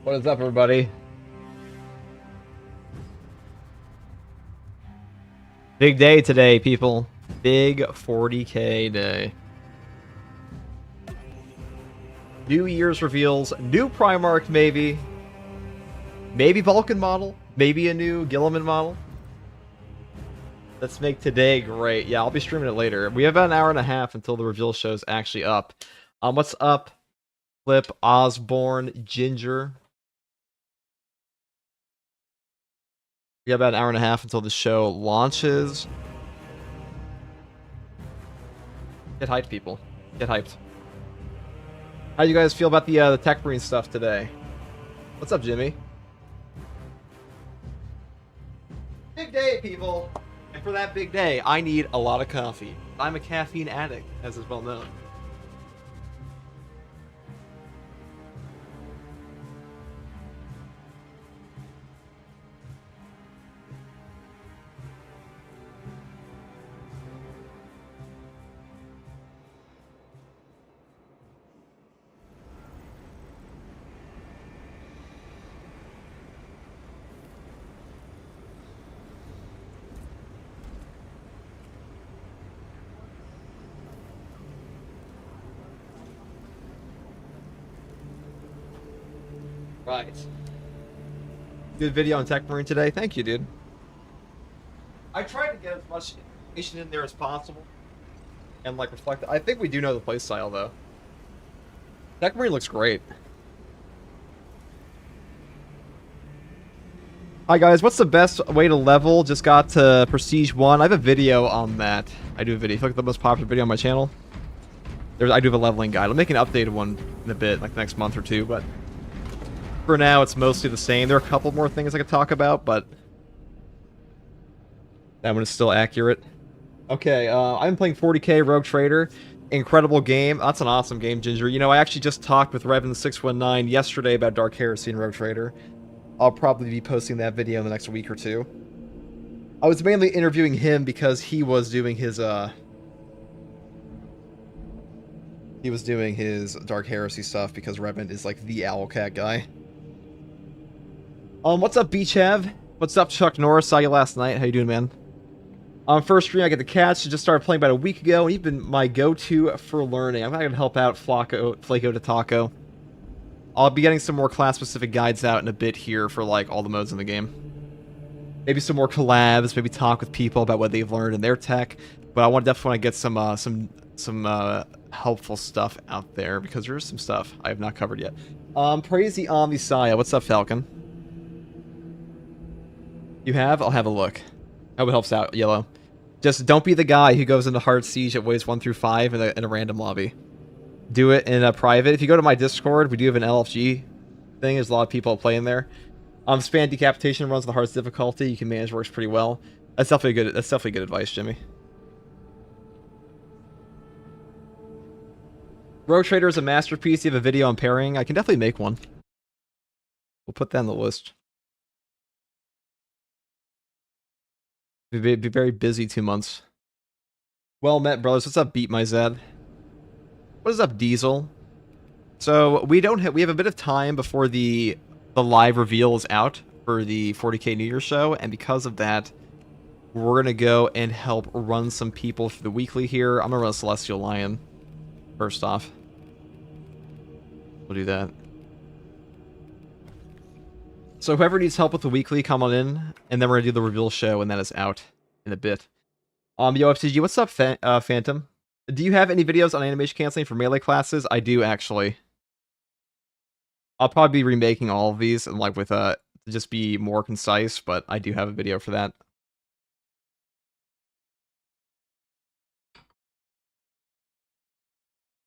What is up, everybody? Big day today, people. Big 40K day. New Year's reveals, new Primarch maybe. Maybe Vulcan model. Maybe a new Gilliman model. Let's make today great. Yeah, I'll be streaming it later. We have about an hour and a half until the reveal show's actually up. What's up? Flip, Osborne, Ginger. We got about an hour and a half until the show launches. Get hyped, people. Get hyped. How do you guys feel about the Tech Marine stuff today? What's up, Jimmy? Big day, people. And for that big day, I need a lot of coffee. I'm a caffeine addict, as is well known. Right. Good video on Tech Marine today. Thank you, dude. I tried to get as much information in there as possible and like reflect. I think we do know the playstyle though. Tech Marine looks great. Hi guys, what's the best way to level? Just got to Prestige 1. I have a video on that. I do a video. If you look at the most popular video on my channel, I do have a leveling guide. I'll make an updated one in a bit, like the next month or two, but for now, it's mostly the same. There are a couple more things I could talk about, but that one is still accurate. Okay, I'm playing 40K Rogue Trader. Incredible game. That's an awesome game, Ginger. You know, I actually just talked with Revan619 yesterday about Dark Heresy and Rogue Trader. I'll probably be posting that video in the next week or two. I was mainly interviewing him because he was doing his Dark Heresy stuff because Revan is like the Owlcat guy. What's up, Beachhav? What's up, Chuck Norris? Saw you last night. How you doing, man? First stream I get the catch. Just started playing about a week ago, and you've been my go-to for learning. I'm not going to help out Flaco to Taco. I'll be getting some more class-specific guides out in a bit here for like all the modes in the game. Maybe some more collabs. Maybe talk with people about what they've learned in their tech. But I definitely want to get some helpful stuff out there because there's some stuff I have not covered yet. Praise the Omnisaya. What's up, Falcon? You have? I'll have a look. I hope it helps out, Yellow. Just don't be the guy who goes into hard siege at waves 1 through 5 in a random lobby. Do it in a private. If you go to my Discord, we do have an LFG thing. There's a lot of people playing there. Span decapitation runs the hardest difficulty. You can manage, works pretty well. That's definitely good advice, Jimmy. Rogue Trader is a masterpiece. You have a video on pairing. I can definitely make one. We'll put that on the list. Be very busy 2 months. Well met, brothers. What's up, Beat My Zed? What is up, Diesel? So we have a bit of time before the live reveal is out for the 40K New Year show, and because of that, we're gonna go and help run some people through the weekly here. I'm gonna run a Celestial Lion first off. We'll do that. So whoever needs help with the weekly, come on in, and then we're gonna do the reveal show, and that is out in a bit. Yo, FCG, what's up, Phantom? Do you have any videos on animation canceling for melee classes? I do, actually. I'll probably be remaking all of these, and like with to just be more concise, but I do have a video for that. It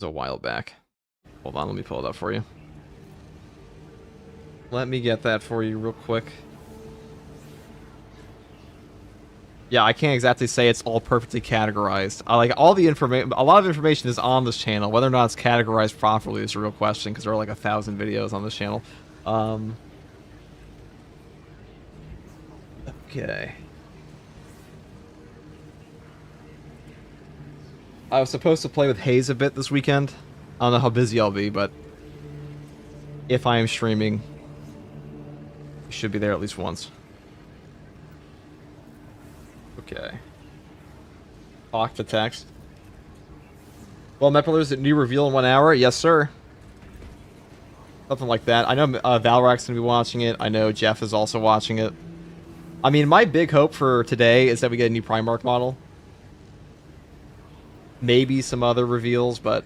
was a while back. Hold on, let me pull it up for you. Let me get that for you real quick. Yeah, I can't exactly say it's all perfectly categorized. Like all the information, a lot of information is on this channel. Whether or not it's categorized properly is a real question because there are like 1,000 videos on this channel. Okay. I was supposed to play with Hayes a bit this weekend. I don't know how busy I'll be, but if I am streaming, You should be there at least once. Okay. Talk to text. Well, Mepler's new reveal in 1 hour. Yes, sir. Something like that. I know Valrak's going to be watching it. I know Jeff is also watching it. I mean, my big hope for today is that we get a new Primarch model. Maybe some other reveals, but...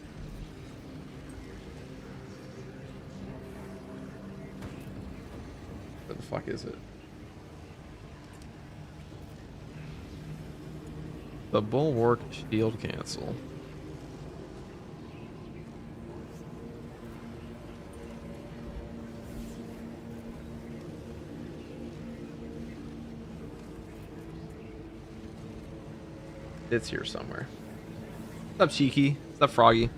What the fuck is it? The Bulwark Shield cancel. It's here somewhere. What's up, Cheeky? What's up, Froggy?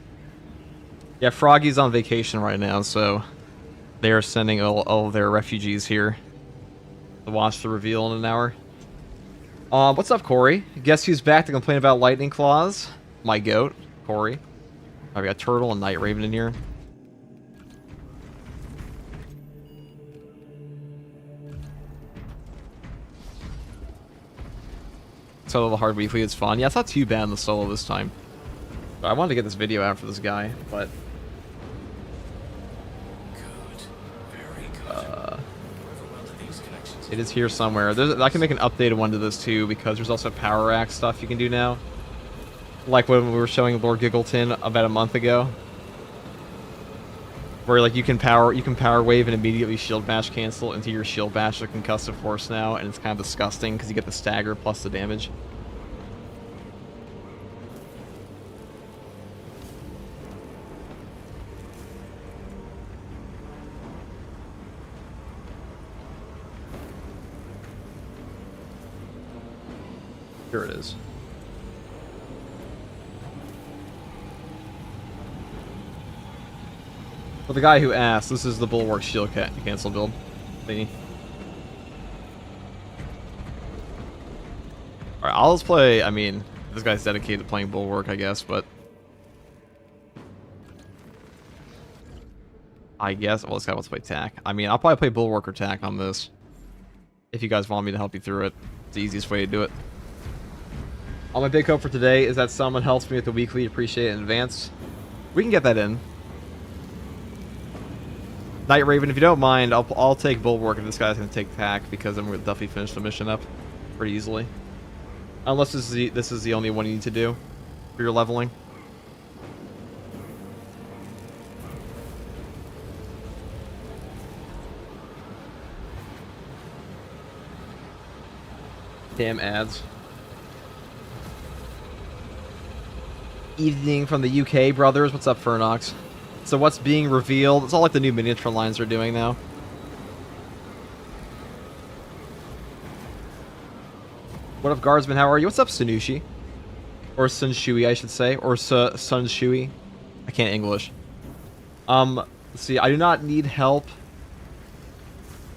Yeah, Froggy's on vacation right now, so they are sending all their refugees here to watch the reveal in an hour. What's up, Corey? Guess who's back to complain about lightning claws? My goat, Corey. Oh, we got Turtle and Night Raven in here. Solo the hard weekly is fun. Yeah, it's not too bad in the solo this time. But I wanted to get this video out for this guy, but... It is here somewhere. I can make an updated one to this too, because there's also power rack stuff you can do now. Like when we were showing Lord Giggleton about a month ago. Where like you can power wave and immediately shield bash cancel into your shield bash with concussive force now, and it's kind of disgusting because you get the stagger plus the damage. Here it is. For the guy who asked, this is the Bulwark Shield cancel build thingy. Alright, I'll just play, I mean, this guy's dedicated to playing Bulwark, I guess, but... I guess, well, this guy wants to play TAC. I mean, I'll probably play Bulwark or TAC on this. If you guys want me to help you through it. It's the easiest way to do it. My big hope for today is that someone helps me with the weekly. Appreciate it in advance. We can get that in. Night Raven, if you don't mind, I'll take Bulwark if this guy's going to take TAC, because then we'll definitely finish the mission up pretty easily. Unless this is the only one you need to do for your leveling. Damn ads. Evening from the UK, brothers. What's up, Fernox? So what's being revealed? It's all like the new miniature lines are doing now. What up, Guardsman? How are you? What's up, Sanushi? Or Sunshui, I should say. Or Sunshui. I can't English. Let's see. I do not need help.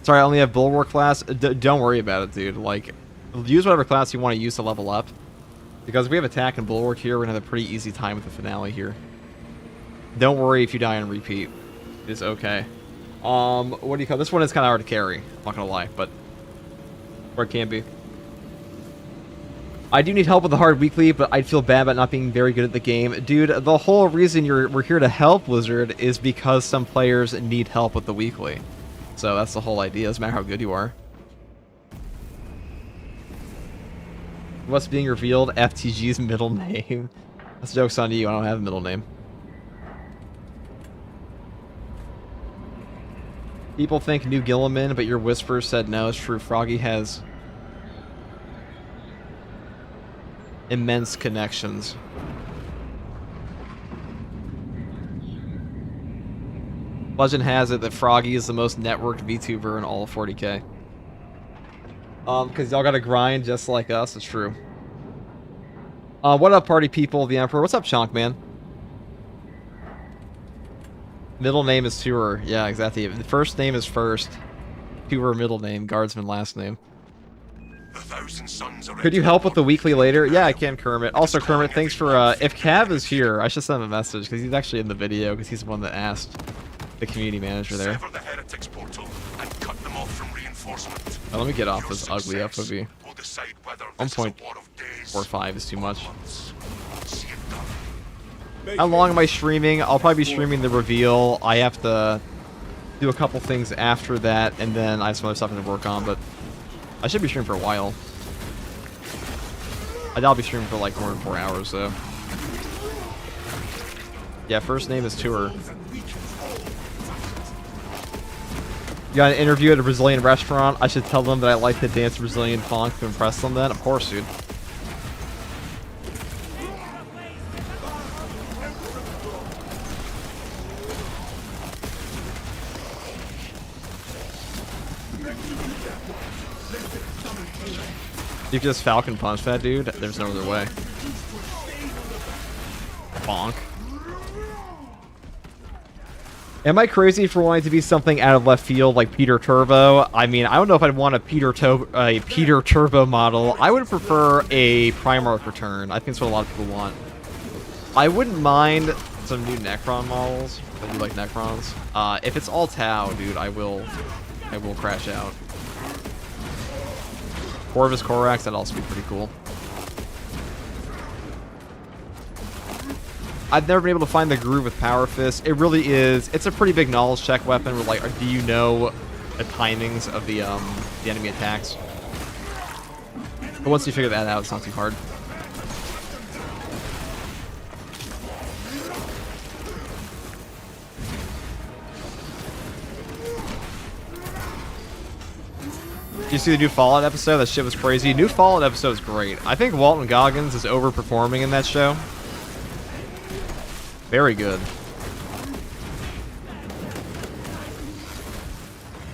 Sorry, I only have Bulwark class. Don't worry about it, dude. Like, use whatever class you want to use to level up. Because if we have attack and Bulwark here, we're going to have a pretty easy time with the finale here. Don't worry if you die and repeat. It's okay. What do you call this? One is kind of hard to carry. I'm not going to lie, but... Or it can be. I do need help with the hard weekly, but I'd feel bad about not being very good at the game. Dude, the whole reason we're here to help Blizzard is because some players need help with the weekly. So that's the whole idea. It doesn't matter how good you are. What's being revealed? FTG's middle name. That's joke's on you. I don't have a middle name. People think New Gilliman, but your whisper said no. It's true. Froggy has immense connections. Legend has it that Froggy is the most networked VTuber in all of 40k. Because y'all gotta grind just like us. It's true. What up, party people of the Emperor? What's up, Chonk, man? Middle name is Tour. Yeah, exactly. The first name is first. Tour middle name. Guardsman last name. Could you help with the weekly later? Yeah, I can, Kermit. Also, Kermit, thanks for, if Cav is here, I should send him a message, because he's actually in the video, because he's the one that asked the community manager there. Sever the heretics portal and cut them off from reinforcements. Oh, let me get off this ugly FOV. 1.45 is too much. How long am I streaming? I'll probably be streaming the reveal. I have to do a couple things after that, and then I have some other stuff to work on, but I should be streaming for a while. I doubt I'll be streaming for like more than 4 hours, though. Yeah, first name is Tour. You got an interview at a Brazilian restaurant. I should tell them that I like to dance Brazilian funk to impress them then? Of course, dude. You can just Falcon Punch that dude. There's no other way. Bonk. Am I crazy for wanting to be something out of left field like Peter Turbo? I mean, I don't know if I'd want a Peter Turbo model. I would prefer a Primarch return. I think that's what a lot of people want. I wouldn't mind some new Necron models. I do like Necrons. If it's all Tau, dude, I will crash out. Horus Corax, that'd also be pretty cool. I've never been able to find the groove with Power Fist. It really is. It's a pretty big knowledge check weapon. Where, like, do you know the timings of the enemy attacks? But once you figure that out, it's not too hard. Did you see the new Fallout episode? That shit was crazy. New Fallout episode is great. I think Walton Goggins is overperforming in that show. Very good.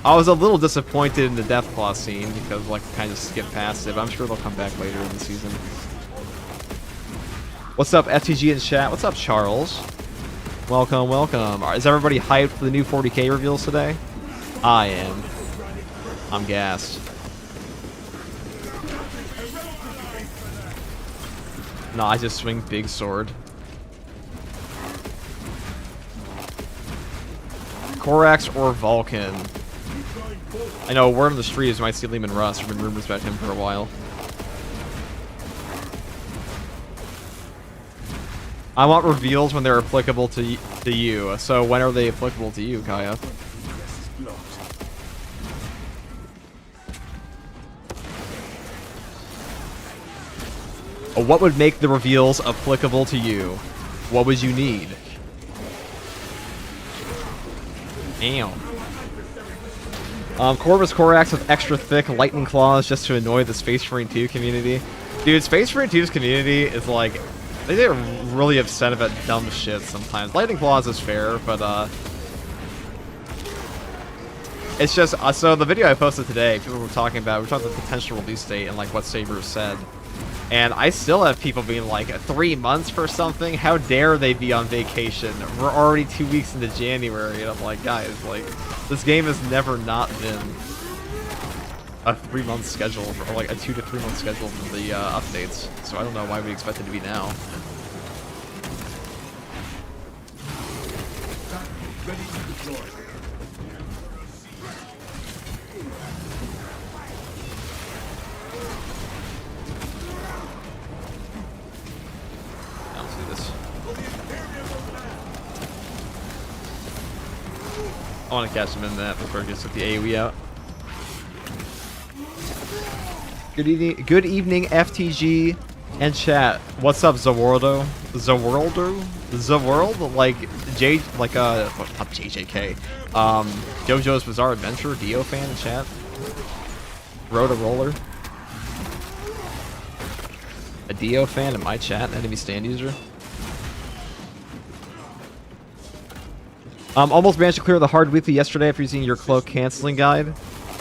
I was a little disappointed in the Deathclaw scene because, like, kind of skipped past it, but I'm sure they'll come back later in the season. What's up, FTG in chat? What's up, Charles? Welcome, welcome. Is everybody hyped for the new 40k reveals today? I am. I'm gassed. No, I just swing big sword. Corax or Vulcan? I know, word on the street is you might see Lehman Russ. There have been rumors about him for a while. I want reveals when they're applicable to you. So when are they applicable to you, Kaya? What would make the reveals applicable to you? What would you need? Damn. Corvus Corax with extra thick lightning claws just to annoy the Space Marine 2 community. Dude, Space Marine 2's community is like... They get really upset about dumb shit sometimes. Lightning claws is fair, but it's just... so the video I posted today, people were talking about the potential release date and like what Sabers said. And I still have people being like, 3 months for something? How dare they be on vacation? We're already 2 weeks into January. And I'm like, guys, like, this game has never not been a 3-month schedule, or like a 2 to 3 month schedule for the updates. So I don't know why we expect it to be now. Ready to deploy. I want to catch him in that before he gets with the AoE out. Good evening, FTG and chat. What's up, Zaworldo? Zaworld? Like not JJK. JoJo's Bizarre Adventure, Dio fan in chat. Rhoda Roller. A Dio fan in my chat, enemy stand user. Almost managed to clear the hard weekly yesterday after using your cloak canceling guide.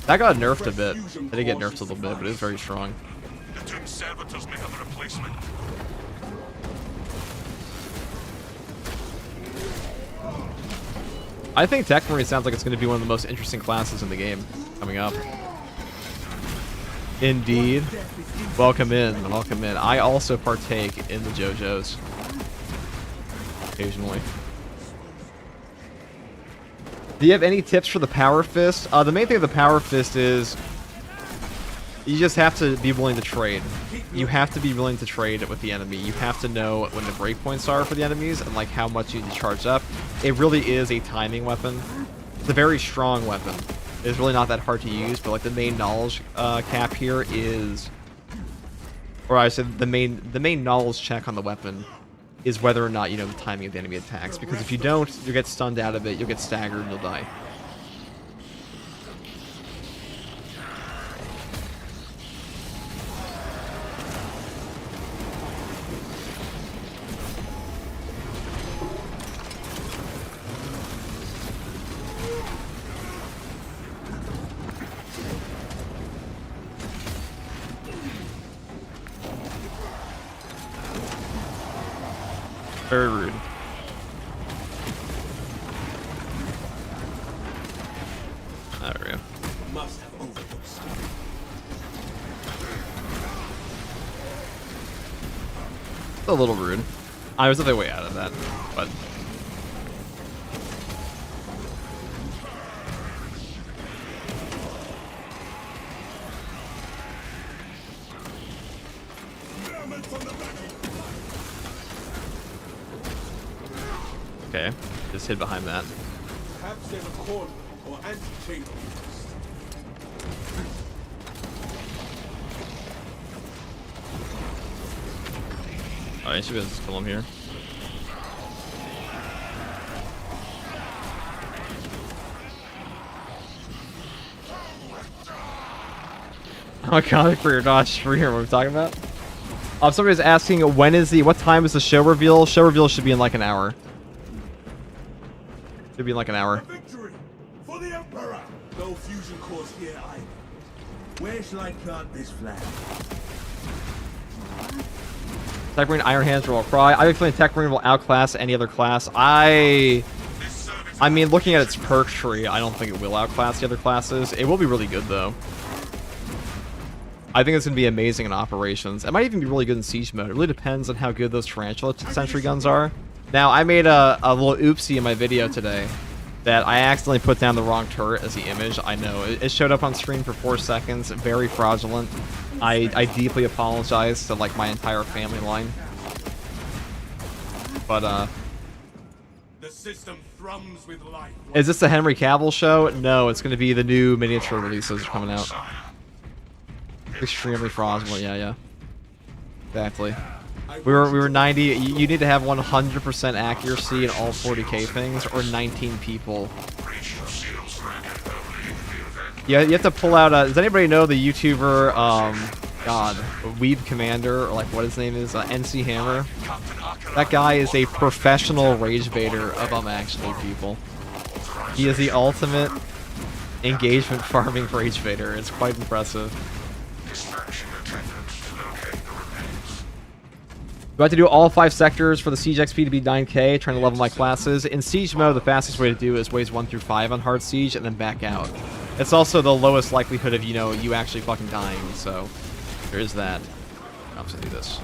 That got nerfed a bit. I did get nerfed a little bit, but it was very strong. The two servitors may have a replacement. I think Tech Marine sounds like it's going to be one of the most interesting classes in the game coming up. Indeed. Welcome in. Welcome in. I also partake in the JoJo's. Occasionally. Do you have any tips for the Power Fist? The main thing of the Power Fist is you just have to be willing to trade. You have to be willing to trade with the enemy. You have to know when the breakpoints are for the enemies and like how much you need to charge up. It really is a timing weapon. It's a very strong weapon. It's really not that hard to use, but like the main knowledge cap here is, or I said the main knowledge check on the weapon is whether or not you know the timing of the enemy attacks. Because if you don't, you'll get stunned out of it, you'll get staggered, and you'll die. Very rude. There we go. Must have overdosed. It's a little rude. I was a way out of that, but okay, just hid behind that. Perhaps there's a corner or anti-chamber. Alright, I should be able to kill him here. Oh god, for your dodge for here, what are we talking about? Somebody's asking what time is the show reveal? Show reveal should be in like an hour. Should be in like an hour. Victory for the Emperor! No fusion cores here either. Where shall I plant this flag? Tech Marine Iron Hands will cry. I have a feeling Tech Marine will outclass any other class. I mean, looking at its perk tree, I don't think it will outclass the other classes. It will be really good, though. I think it's going to be amazing in operations. It might even be really good in siege mode. It really depends on how good those Tarantula sentry guns are. Now, I made a little oopsie in my video today that I accidentally put down the wrong turret as the image. I know. It showed up on screen for 4 seconds. Very fraudulent. I deeply apologize to, like, my entire family line. But, The system thrums with life. is this the Henry Cavill show? No, it's going to be the new miniature releases coming out. Extremely fraudulent, yeah. Exactly. We were 90. You need to have 100% accuracy in all 40k things, or 19 people. Yeah, you have to pull out. Does anybody know the YouTuber? God, Weeb Commander, or like what his name is? NC Hammer. That guy is a professional rage baiter of actually people. He is the ultimate engagement farming rage baiter. It's quite impressive. Do I have to do all 5 sectors for the Siege XP to be 9k, trying to level my classes? In Siege mode, the fastest way to do is waves 1 through 5 on Hard Siege, and then back out. It's also the lowest likelihood of, you actually fucking dying, so there is that. I'll just do this.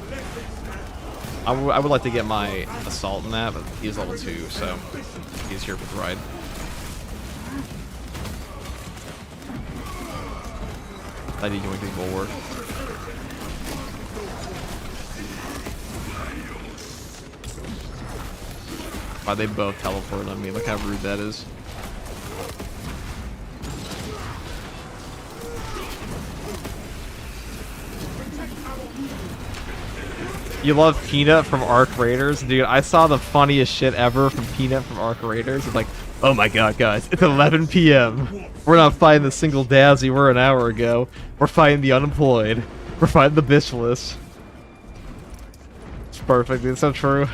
I would like to get my Assault in that, but he is level 2, so he's here for the ride. I need to do bulwark. Wow, they both teleported on me. Look how rude that is. You love Peanut from Arc Raiders? Dude, I saw the funniest shit ever from Peanut from Arc Raiders. It's like, oh my god, guys, it's 11 p.m. We're not fighting the single Daz we were an hour ago. We're fighting the unemployed. We're fighting the bitchless. It's perfect, it's so true.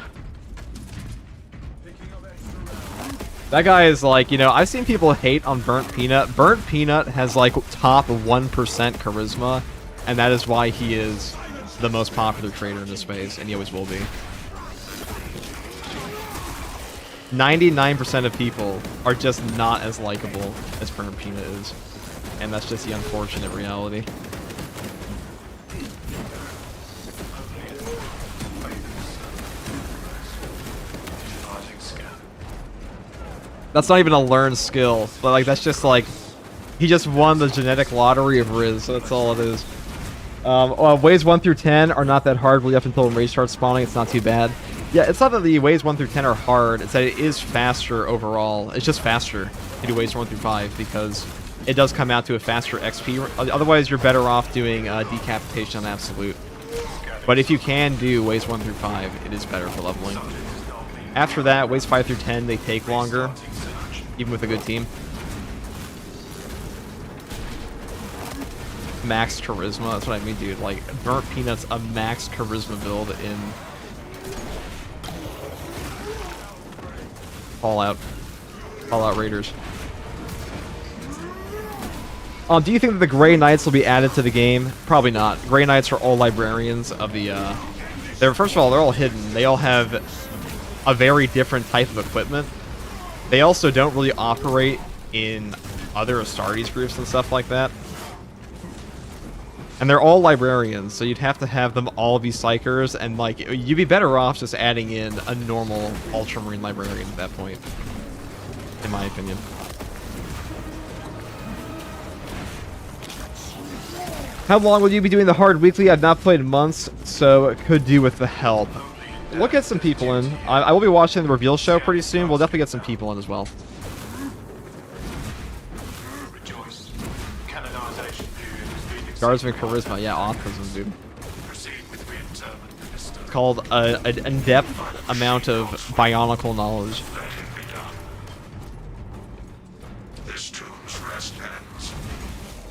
That guy is like, I've seen people hate on Burnt Peanut. Burnt Peanut has like top 1% charisma, and that is why he is the most popular trader in this space, and he always will be. 99% of people are just not as likable as Burnt Peanut is, and that's just the unfortunate reality. That's not even a learned skill, but like that's just like he just won the genetic lottery of Riz. So that's all it is. Waves 1 through 10 are not that hard really up until Rage starts spawning. It's not too bad. Yeah, it's not that the waves 1 through 10 are hard. It's that it is faster overall. It's just faster to do waves 1 through 5 because it does come out to a faster XP. Otherwise, you're better off doing decapitation on absolute. But if you can do waves 1 through 5, it is better for leveling. After that, waves 5 through 10, they take longer, even with a good team. Max charisma, that's what I mean, dude. Like, Burnt Peanut's a max charisma build in Fallout Raiders. Do you think that the Grey Knights will be added to the game? Probably not. Grey Knights are all librarians of the, first of all, they're all hidden. They all have a very different type of equipment. They also don't really operate in other Astartes groups and stuff like that. And they're all librarians, so you'd have to have them all be psychers, and like you'd be better off just adding in a normal Ultramarine librarian at that point, in my opinion. How long will you be doing the hard weekly? I've not played in months, so it could do with the help. We'll get some people in. I will be watching the reveal show pretty soon. We'll definitely get some people in as well. Guardsman charisma, yeah, autism, dude. It's called an in-depth amount of bionicle knowledge. This tomb's rest ends.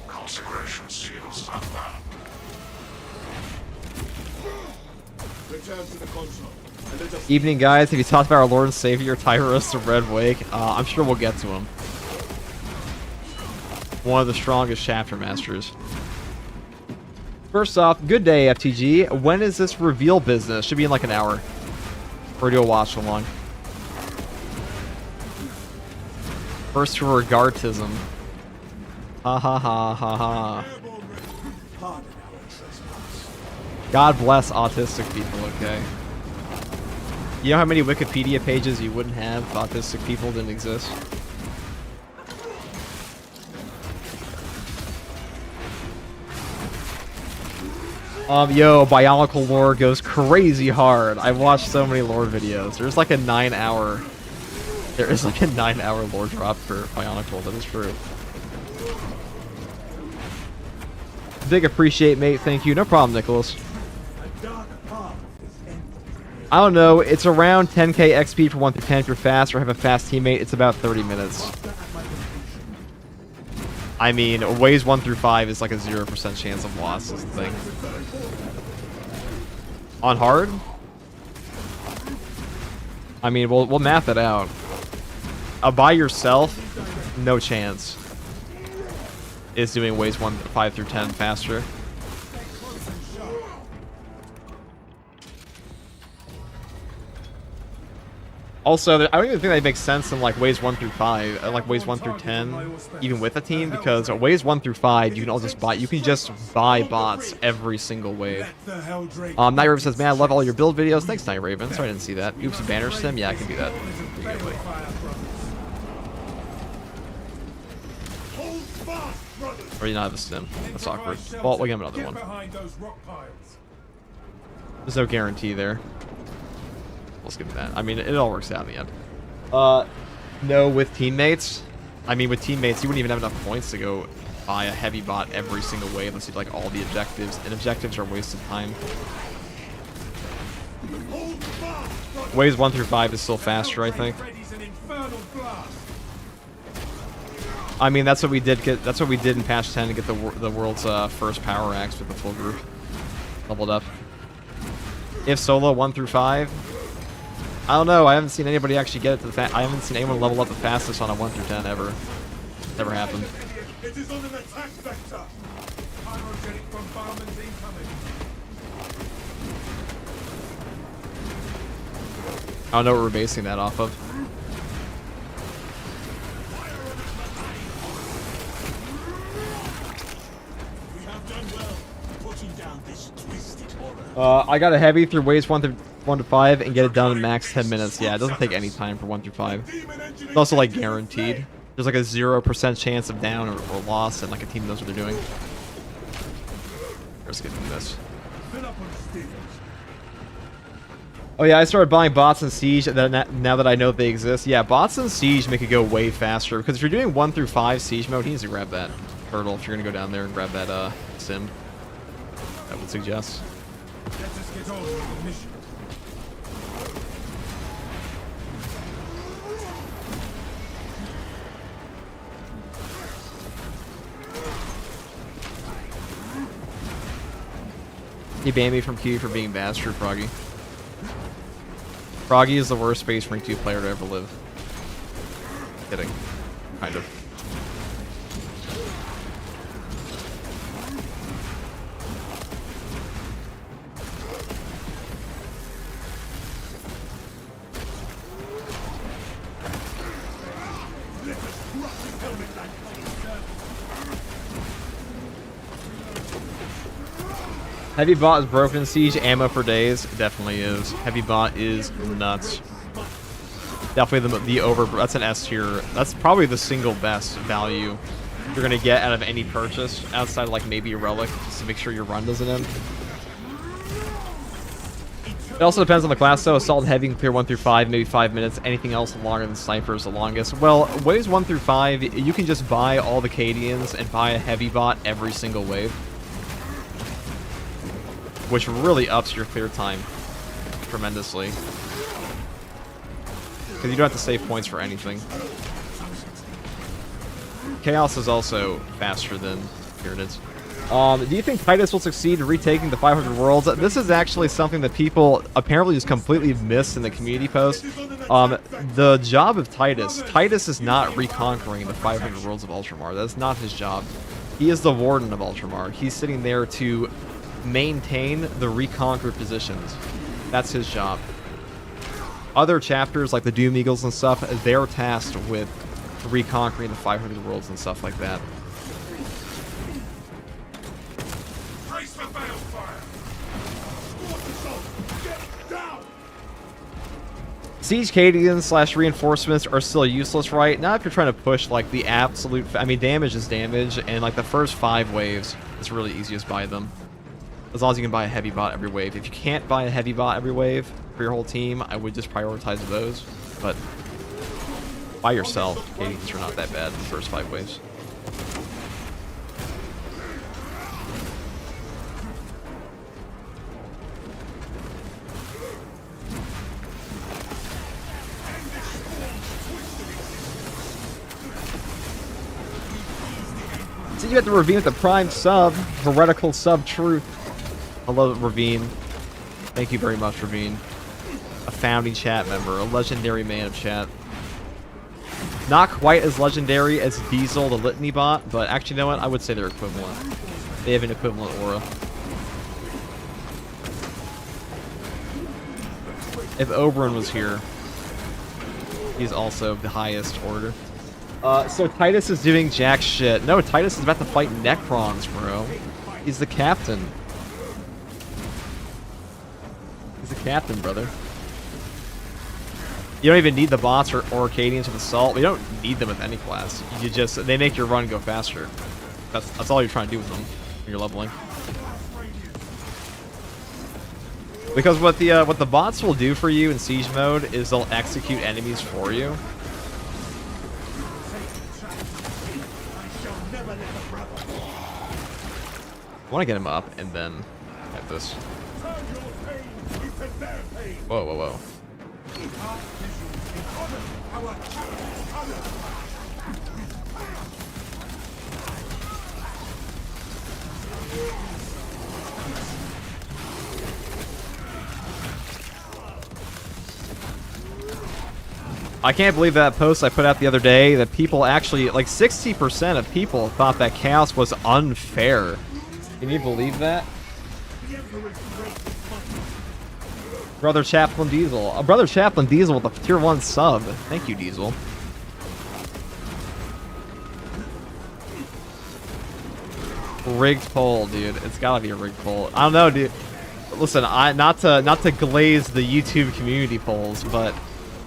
Consecration seals unbound. Return to the console. And let us Evening, guys. Have you talked about our Lord and Savior, Tyrus of Red Wake? I'm sure we'll get to him. One of the strongest chapter masters. First off, good day, FTG. When is this reveal business? Should be in like an hour. Or do a watch along. First to regardism. Ha ha ha ha ha. God bless autistic people, okay? You know how many Wikipedia pages you wouldn't have if autistic people didn't exist? Yo, Bionicle lore goes crazy hard. I've watched so many lore videos. There is like a 9-hour lore drop for Bionicle. That is true. Big appreciate, mate. Thank you. No problem, Nicholas. I don't know. It's around 10k XP for 1 through 10 if you're fast or have a fast teammate. It's about 30 minutes. I mean, waves 1 through 5 is like a 0% chance of loss is the thing. On hard? I mean, we'll map it out. By yourself, no chance. Is doing waves 5 through 10 faster. Also, I don't even think that makes sense in like waves 1 through 5, like waves 1 through 10, even with a team, because waves 1 through 5 you can all just buy. You can just buy bots every single wave. Night Raven says, "Man, I love all your build videos." Thanks, Night Raven. Sorry I didn't see that. Oops, banner sim. Yeah, I can do that. Pretty good, buddy. Or you not have a sim. That's awkward. Well, we'll get him another one. There's no guarantee there. We'll skip that. I mean, it all works out in the end. No, with teammates. I mean, with teammates, you wouldn't even have enough points to go buy a heavy bot every single way unless you like all the objectives. And objectives are wasted time. Waves 1 through 5 is still faster, I think. I mean, that's what we did get. That's what we did in patch 10 to get the world's first power axe with the full group leveled up. If solo 1 through 5. I don't know. I haven't seen anybody actually get it to the I haven't seen anyone level up the fastest on a 1 through 10 ever. Never happened. It is on an attack vector. Pyrogenic bombardment incoming. I don't know what we're basing that off of. We have done well putting down this twisted horror. I got a heavy through waves 1 through 1 to 5 and get it done in max 10 minutes. Yeah, it doesn't take any time for 1 through 5. It's also like guaranteed. There's like a 0% chance of down or loss, and like a team knows what they're doing. Let's get through this. Oh yeah, I started buying bots in Siege now that I know they exist. Yeah, bots in Siege make it go way faster, because if you're doing 1 through 5 Siege mode, he needs to grab that turtle if you're gonna go down there and grab that sim. I would suggest. Let us get on with the mission. He banned me from Q for being bastard, Froggy. Froggy is the worst Space Marine 2 player to ever live. Kidding. Kind of. Heavy bot is broken in Siege. Ammo for days. It definitely is. Heavy bot is nuts. Definitely the over. That's an S tier. That's probably the single best value you're gonna get out of any purchase, outside of like maybe a relic, just to make sure your run doesn't end. It also depends on the class though. Assault and heavy can clear 1 through 5, maybe 5 minutes. Anything else longer than sniper is the longest. Well, waves 1 through 5, you can just buy all the Cadians and buy a heavy bot every single wave, which really ups your clear time tremendously. Because you don't have to save points for anything. Chaos is also faster than Pyramids. Do you think Titus will succeed in retaking the 500 worlds? This is actually something that people apparently just completely missed in the community post. The job of Titus is not reconquering the 500 worlds of Ultramar. That's not his job. He is the warden of Ultramar. He's sitting there to maintain the reconquered positions. That's his job. Other chapters like the Doom Eagles and stuff, they're tasked with reconquering the 500 worlds and stuff like that. Brace for balefire. Get down. Siege Cadians / reinforcements are still useless, right? Not if you're trying to push like the absolute. I mean, damage is damage, and like the first 5 waves, it's really easy to buy them. As long as you can buy a heavy bot every wave. If you can't buy a heavy bot every wave for your whole team, I would just prioritize those. But by yourself, Cadians are not that bad in the first 5 waves. So you have to Ravine with the Prime sub, heretical sub truth. Hello, Ravine. Thank you very much, Ravine. A founding chat member, a legendary man of chat. Not quite as legendary as Diesel, the Litany bot, but actually, you know what? I would say they're equivalent. They have an equivalent aura. If Oberyn was here, he's also the highest order. So Titus is doing jack shit. No, Titus is about to fight Necrons, bro. He's the captain. He's the captain, brother. You don't even need the bots or Cadians with Assault. We don't need them with any class. You just, they make your run go faster. That's all you're trying to do with them when you're leveling. Because what the bots will do for you in Siege mode is they'll execute enemies for you. I want to get him up and then have this. Whoa, whoa, whoa. I can't believe that post I put out the other day that people actually, like 60% of people thought that Chaos was unfair. Can you believe that? Brother Chaplain Diesel. Brother Chaplain Diesel with a tier 1 sub. Thank you, Diesel. Rigged poll, dude. It's gotta be a rigged poll. I don't know, dude. listen, not to glaze the YouTube community polls, but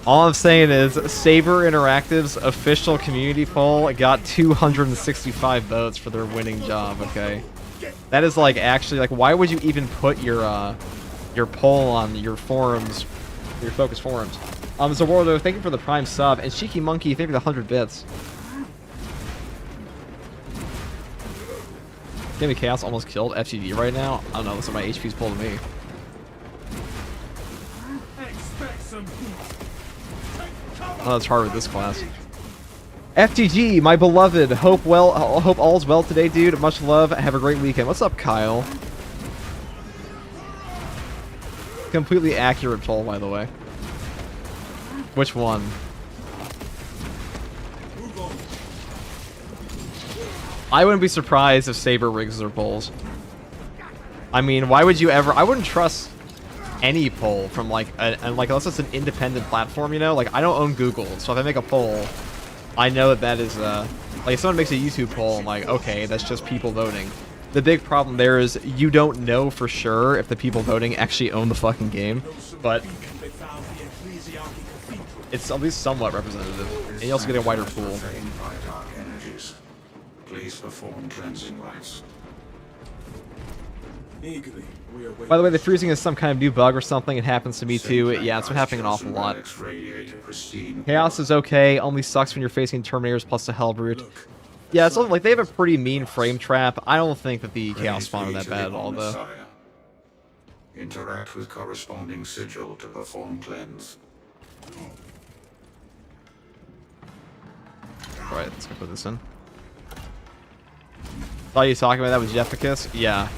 all I'm saying is Saber Interactive's official community poll got 265 votes for their winning job. Okay, that is like actually like why would you even put your poll on your forums, your focus forums? Zawardo, thank you for the Prime sub, and Cheeky Monkey, thank you for the 100 bits. Game of Chaos almost killed FTD right now. I don't know, listen, my HP's pulling me. Oh, that's hard with this class. FTG, my beloved. Hope all's well today, dude. Much love. Have a great weekend. What's up, Kyle? Completely accurate poll, by the way. Which one? I wouldn't be surprised if Saber rigs their polls. I mean, why would you ever? I wouldn't trust any poll from like unless it's an independent platform, you know. Like I don't own Google, so if I make a poll, I know that is like if someone makes a YouTube poll, I'm like, okay, that's just people voting. The big problem there is you don't know for sure if the people voting actually own the fucking game, but it's at least somewhat representative, and you also get a wider pool. Please perform cleansing rites. By the way, the freezing is some kind of new bug or something. It happens to me too. Yeah, it's been happening an awful lot. Chaos is okay. Only sucks when you're facing Terminators plus the Hellbrute. Yeah, it's like they have a pretty mean frame trap. I don't think that the Chaos spawn are that bad at all, though. Interact with corresponding sigil to perform cleanse. Alright, let's go put this in. Thought you were talking about that with Jefficus? Yeah.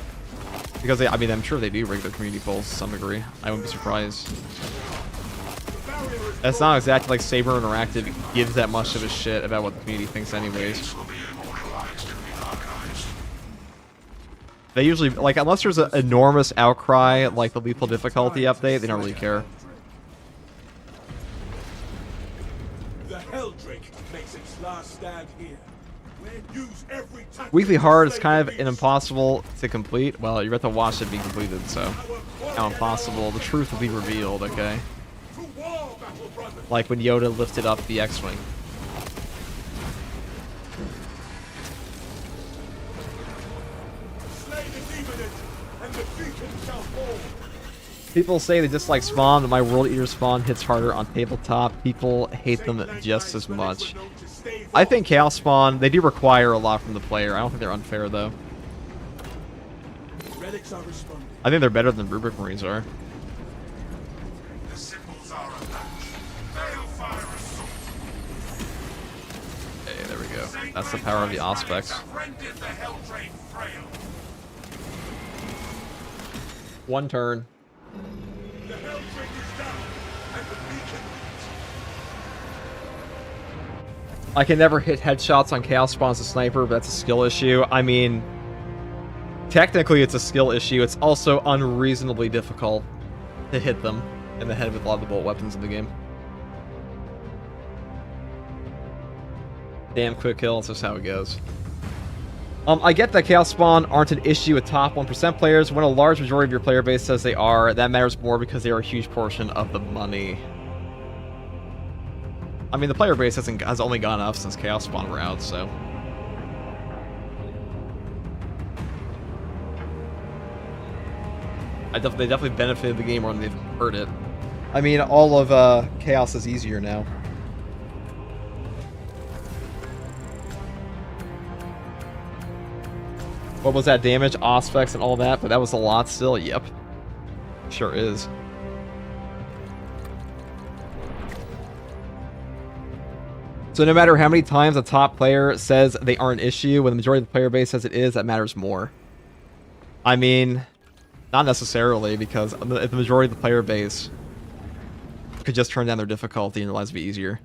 Because I mean, I'm sure they do rig their community polls to some degree. I wouldn't be surprised. That's not exactly like Saber Interactive gives that much of a shit about what the community thinks anyways. They usually, like, unless there's an enormous outcry, like the lethal difficulty update, they don't really care. The Helldrake makes its last stand here. Weekly hard is kind of an impossible to complete. Well, you're at the watch it be completed, so how impossible. The truth will be revealed, okay? Like when Yoda lifted up the X-Wing. People say they dislike Spawn, but my World Eater Spawn hits harder on tabletop. People hate them just as much. I think Chaos Spawn, they do require a lot from the player. I don't think they're unfair, though. I think they're better than Rubric Marines are. Hey, there we go. That's the power of the Auspex. One turn. I can never hit headshots on Chaos Spawn as a sniper, but that's a skill issue. I mean, technically it's a skill issue. It's also unreasonably difficult to hit them in the head with a lot of the bolt weapons in the game. Damn quick kill, that's just how it goes. I get that Chaos Spawn aren't an issue with top 1% players. When a large majority of your player base says they are, that matters more because they are a huge portion of the money. I mean, the player base has only gone up since Chaos Spawn were out, so... They definitely benefited the game more than they've hurt it. I mean, all of Chaos is easier now. What was that damage? Auspex and all that, but that was a lot still? Yep. Sure is. So no matter how many times a top player says they are an issue, when the majority of the player base says it is, that matters more. I mean, not necessarily, because if the majority of the player base could just turn down their difficulty and their lives would be easier.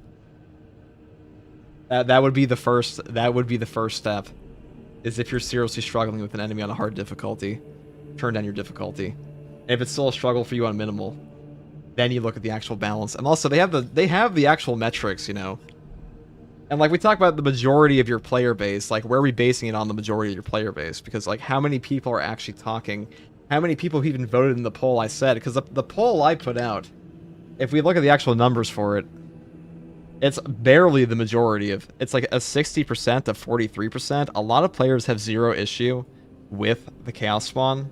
That would be the first step. Is if you're seriously struggling with an enemy on a hard difficulty, turn down your difficulty. And if it's still a struggle for you on minimal, then you look at the actual balance. And also, they have the actual metrics, you know. And like we talk about the majority of your player base, like where are we basing it on the majority of your player base? Because like how many people are actually talking how many people even voted in the poll I said, because the poll I put out, if we look at the actual numbers for it, it's barely the majority of, it's like a 60% to 43%. A lot of players have zero issue with the Chaos Spawn.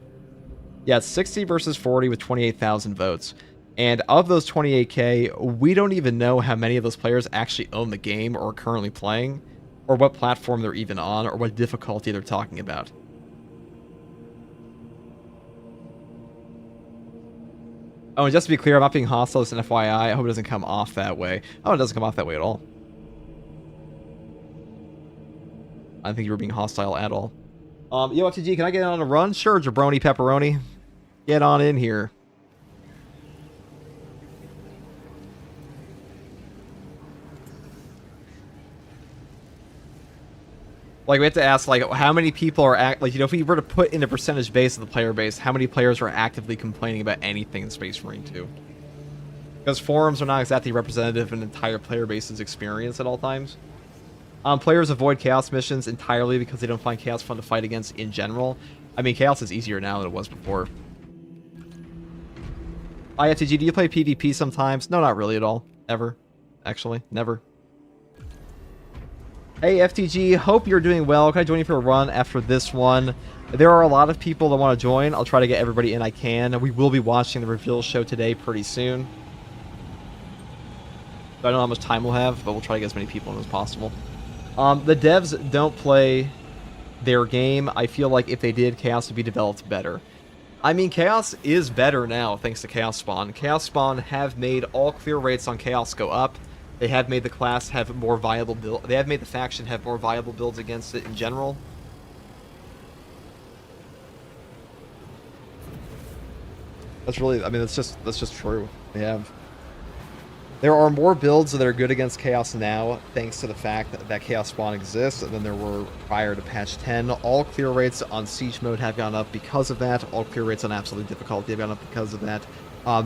Yeah, it's 60 versus 40 with 28,000 votes. And of those 28k, we don't even know how many of those players actually own the game or are currently playing, or what platform they're even on, or what difficulty they're talking about. Oh, and just to be clear, I'm not being hostile, it's an FYI. I hope it doesn't come off that way. Oh, it doesn't come off that way at all. I don't think you were being hostile at all. Yo, FTG, can I get on a run? Sure, jabroni pepperoni. Get on in here. Like, we have to ask, like, how many people are like, you know, if we were to put in a percentage base of the player base, how many players are actively complaining about anything in Space Marine 2? Because forums are not exactly representative of an entire player base's experience at all times. Players avoid Chaos missions entirely because they don't find Chaos fun to fight against in general. I mean, Chaos is easier now than it was before. IFTG, do you play PvP sometimes? No, not really at all. Ever. Actually, never. Hey FTG, hope you're doing well. Can I join you for a run after this one? There are a lot of people that want to join. I'll try to get everybody in I can. We will be watching the reveal show today pretty soon. I don't know how much time we'll have, but we'll try to get as many people in as possible. The devs don't play their game. I feel like if they did, Chaos would be developed better. I mean, Chaos is better now thanks to Chaos Spawn. Chaos Spawn have made all clear rates on Chaos go up. They have made the class have more viable build. They have made the faction have more viable builds against it in general. That's really, I mean, that's just true. They have. There are more builds that are good against Chaos now, thanks to the fact that Chaos Spawn exists, than there were prior to patch 10. All clear rates on Siege mode have gone up because of that. All clear rates on absolute difficulty have gone up because of that.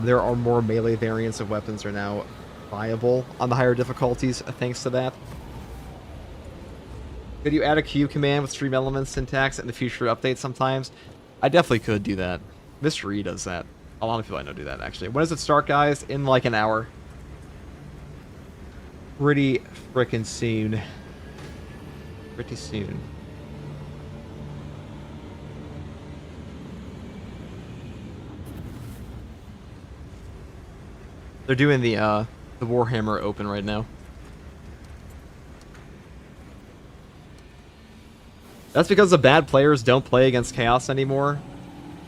There are more melee variants of weapons are now viable on the higher difficulties thanks to that. Could you add a Q command with stream elements syntax in the future updates sometimes? I definitely could do that. Mr. E does that. A lot of people I know do that, actually. When does it start, guys? In like an hour. Pretty frickin' soon. Pretty soon. They're doing the Warhammer Open right now. That's because the bad players don't play against Chaos anymore,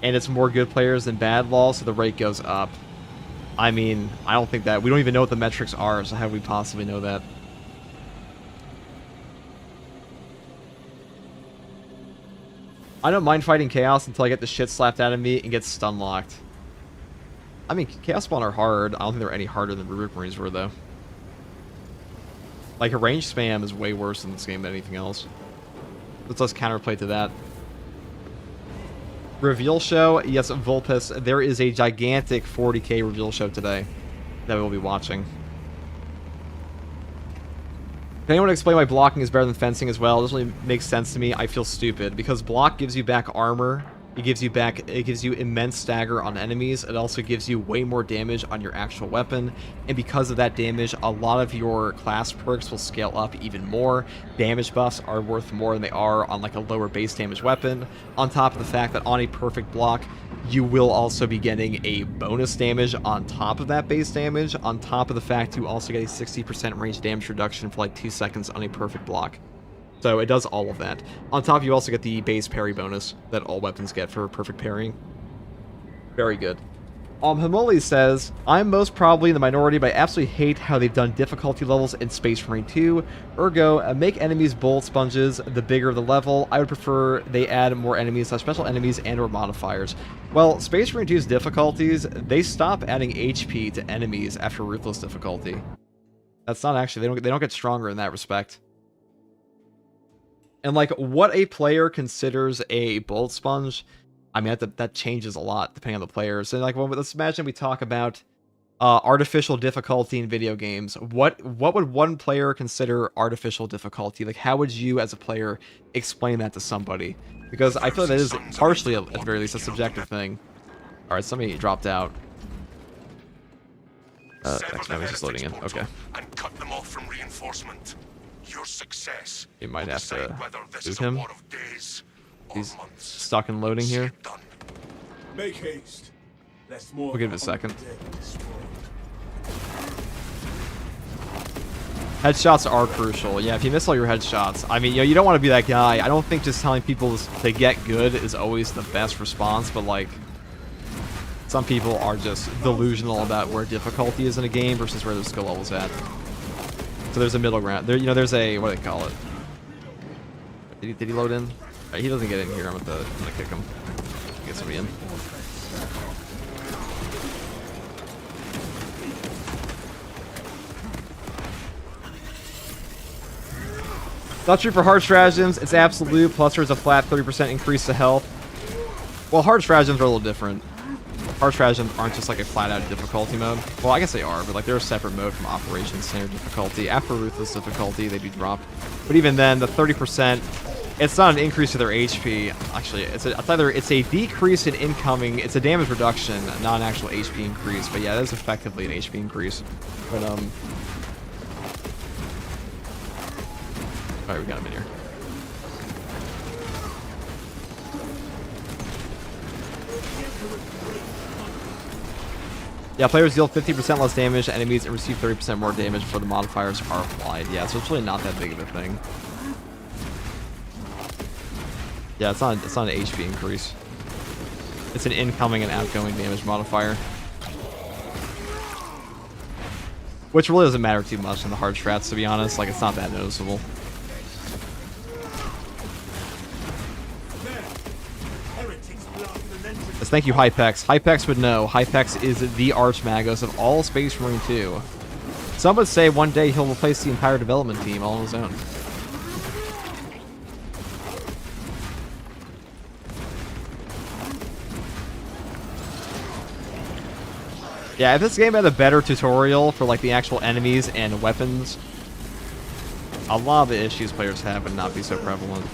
and it's more good players than bad law, so the rate goes up. I mean, I don't think that... We don't even know what the metrics are, so how do we possibly know that? I don't mind fighting Chaos until I get the shit slapped out of me and get stun locked. I mean, Chaos Spawn are hard. I don't think they're any harder than Rubric Marines were, though. Like, a range spam is way worse in this game than anything else. Let's counterplay to that. Reveal show. Yes, Vulpes. There is a gigantic 40k reveal show today that we'll be watching. Can anyone explain why blocking is better than fencing as well? It doesn't really make sense to me. I feel stupid because block gives you back armor. It gives you immense stagger on enemies. It also gives you way more damage on your actual weapon. And because of that damage, a lot of your class perks will scale up even more. Damage buffs are worth more than they are on like a lower base damage weapon. On top of the fact that on a perfect block, you will also be getting a bonus damage on top of that base damage. On top of the fact you also get a 60% range damage reduction for like 2 seconds on a perfect block. So it does all of that. On top, you also get the base parry bonus that all weapons get for perfect parrying. Very good. Himoli says, I'm most probably in the minority, but I absolutely hate how they've done difficulty levels in Space Marine 2. Ergo, make enemies bullet sponges the bigger the level. I would prefer they add more enemies, special enemies, and or modifiers. Well, Space Marine 2's difficulties, they stop adding HP to enemies after Ruthless difficulty. That's not actually, they don't get stronger in that respect. And, like, what a player considers a bullet sponge, I mean, that changes a lot depending on the players. And, like, well, let's imagine we talk about artificial difficulty in video games. What would one player consider artificial difficulty? Like, how would you, as a player, explain that to somebody? Because I feel like that is partially, at the very least, a subjective thing. All right, somebody dropped out. No, he's just loading in. Okay. And cut them off from reinforcement. Your success. You might have to boot boot him. He's stuck in loading here. Make haste. Less more. We'll give it a second. Headshots are crucial. Yeah, if you miss all your headshots, I mean, you don't want to be that guy. I don't think just telling people to get good is always the best response, but like, some people are just delusional about where difficulty is in a game versus where their skill level's at. So there's a middle ground. There, there's a, what do they call it? Did he load in? Right, he doesn't get in here. I'm gonna kick him. Get somebody in. Not true for hard stratagems. It's absolute. Plus, there's a flat 30% increase to health. Well, hard stratagems are a little different. Hard stratagems aren't just like a flat-out difficulty mode. Well, I guess they are, but like they're a separate mode from Operation Standard difficulty. After Ruthless difficulty, they do drop. But even then, the 30%, it's not an increase to their HP. Actually, it's a decrease in incoming. It's a damage reduction, not an actual HP increase. But yeah, that is effectively an HP increase. But Alright, we got him in here. Yeah, players deal 50% less damage to enemies and receive 30% more damage before the modifiers are applied. Yeah, so it's really not that big of a thing. Yeah, it's not an HP increase. It's an incoming and outgoing damage modifier. Which really doesn't matter too much in the hard strats, to be honest. Like, it's not that noticeable. Yes, thank you, Hypex. Hypex would know. Hypex is the Archmagos of all Space Marine 2. Some would say one day he'll replace the entire development team all on his own. Yeah, if this game had a better tutorial for like the actual enemies and weapons, a lot of the issues players have would not be so prevalent.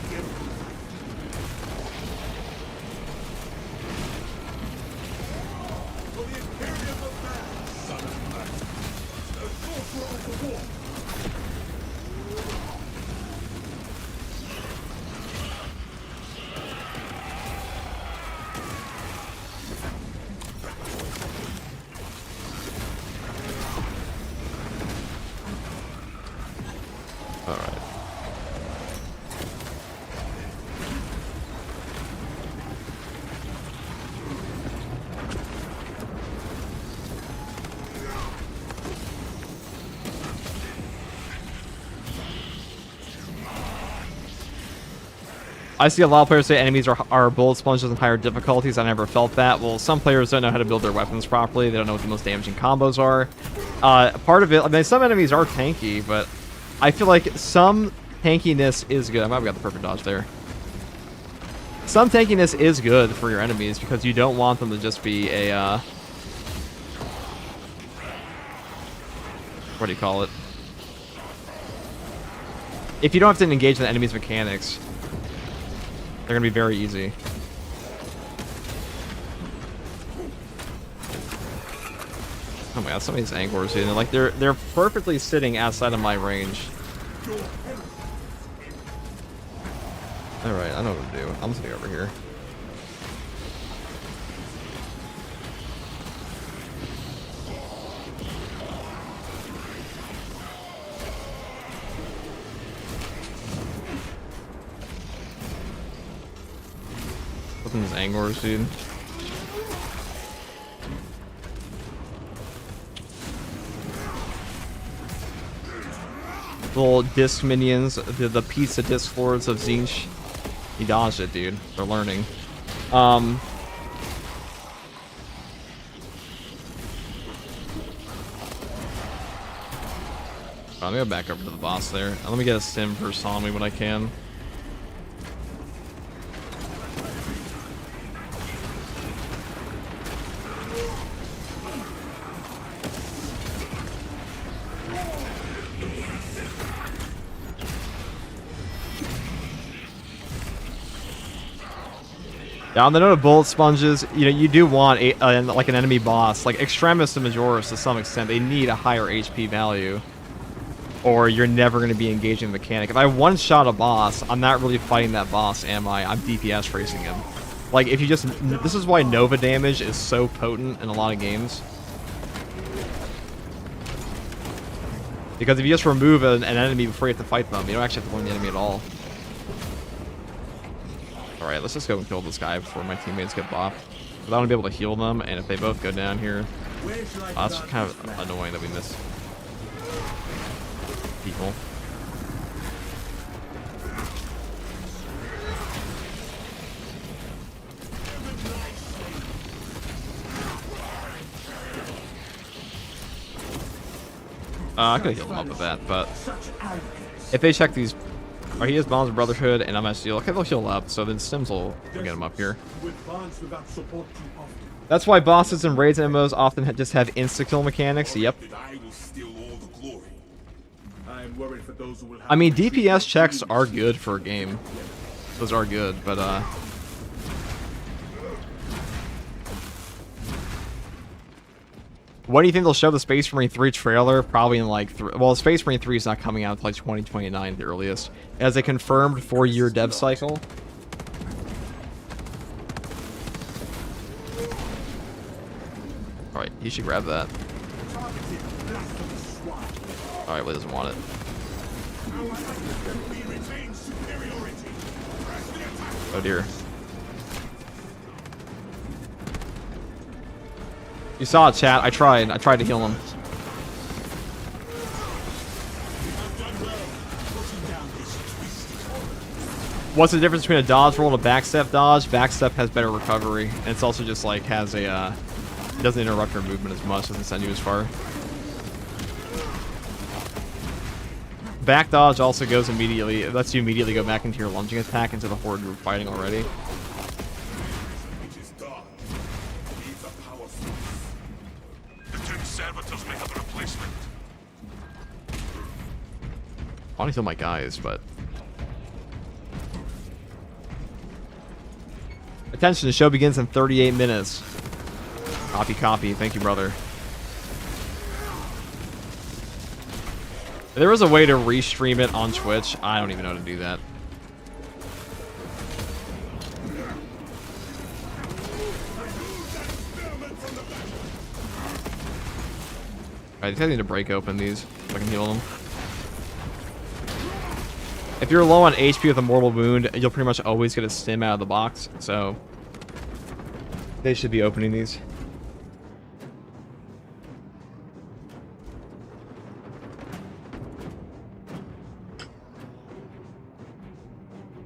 I see a lot of players say enemies are bullet sponges in higher difficulties. I never felt that. Well, some players don't know how to build their weapons properly. They don't know what the most damaging combos are. Part of it, I mean, some enemies are tanky, but I feel like some tankiness is good. I might have got the perfect dodge there. Some tankiness is good for your enemies because you don't want them to just be a, what do you call it? If you don't have to engage in the enemy's mechanics, they're gonna be very easy. Oh my god, some of these anglers, dude, like they're perfectly sitting outside of my range. Alright, I know what to do. I'm just gonna go over here. These anglers, dude. Little disc minions, the pizza disc lords of Zinch. He dodged it, dude. They're learning. I'm gonna go back over to the boss there. Let me get a sim first on me when I can. Yeah, on the note of bullet sponges, you know, you do want like an enemy boss, like Extremis and Majoris to some extent. They need a higher HP value, or you're never going to be engaging the mechanic. If I one-shot a boss, I'm not really fighting that boss, am I? I'm DPS racing him. Like, if you just... This is why Nova damage is so potent in a lot of games. Because if you just remove an enemy before you have to fight them, you don't actually have to warn the enemy at all. Alright, let's just go and kill this guy before my teammates get bopped. Because I want to be able to heal them, and if they both go down here... that's kind of annoying that we miss people. I could have healed him up with that, but if they check these... Or he has Bonds of Brotherhood, and I'm SG. Okay, they'll heal up, so then Stims will get him up here. That's why bosses and raids MMOs often just have insta-kill mechanics. Yep. I mean, DPS checks are good for a game. Those are good, but when do you think they'll show the Space Marine 3 trailer? Probably in like... Well, Space Marine 3 is not coming out until like 2029 at the earliest. As a confirmed 4-year dev cycle. Alright, he should grab that. Alright, well, he doesn't want it. Oh dear. You saw it, chat. I tried to heal him. What's the difference between a dodge roll and a backstep dodge? Backstep has better recovery, and it's also just like has a it doesn't interrupt your movement as much, doesn't send you as far. Back dodge also goes immediately. It lets you immediately go back into your lunging attack into the horde you were fighting already. I want to heal my guys, but... Attention, the show begins in 38 minutes. Copy, copy. Thank you, brother. If there was a way to restream it on Twitch, I don't even know how to do that. Alright, I need to break open these so I can heal them. If you're low on HP with a mortal wound, you'll pretty much always get a stim out of the box, so they should be opening these.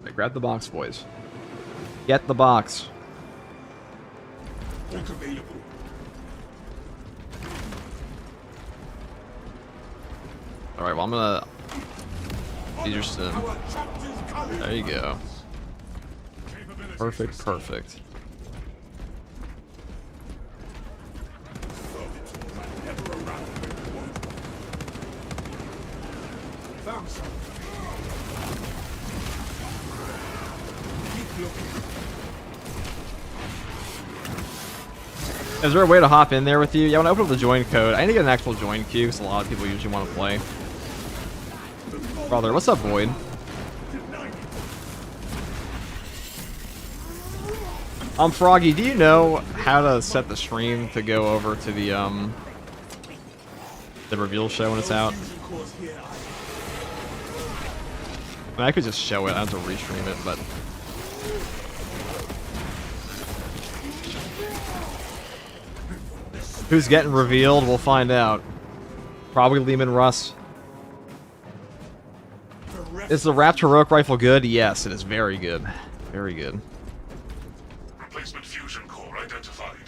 Right, grab the box, boys. Get the box. Alright, well, I'm gonna... Use your stim. There you go. Perfect, perfect. Is there a way to hop in there with you? Yeah, when I open up the join code, I need to get an actual join queue because a lot of people usually want to play. Brother, what's up, Void? Froggy, do you know how to set the stream to go over to the reveal show when it's out? I mean, I could just show it, I don't have to restream it, but... Who's getting revealed? We'll find out. Probably Lehman Russ. Is the Raptor Heroic Rifle good? Yes, it is very good. Very good. Replacement fusion core identified.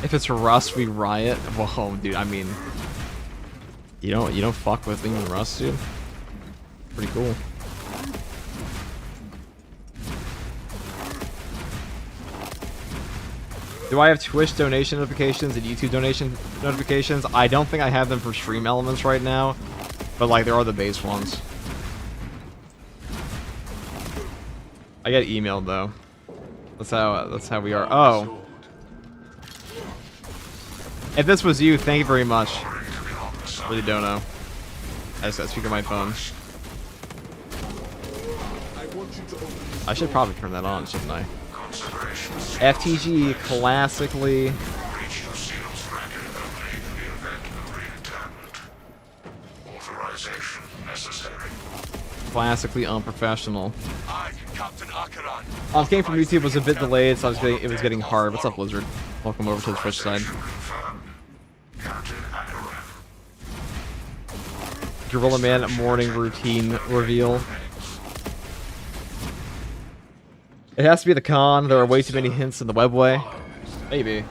If it's Rust, we riot. Whoa, dude, I mean... You don't fuck with Lehman Russ, dude? Pretty cool. Do I have Twitch donation notifications and YouTube donation notifications? I don't think I have them for stream elements right now. But, like, there are the base ones. I get emailed though. That's how we are. Oh. If this was you, thank you very much. Really don't know. I just gotta speak on my phone. I should probably turn that on, shouldn't I? FTG classically. Classically unprofessional. Game from YouTube was a bit delayed, so it was getting hard. What's up, Blizzard? Welcome over to the Twitch side. Gorilla Man morning routine reveal. It has to be the con. There are way too many hints in the webway. Maybe.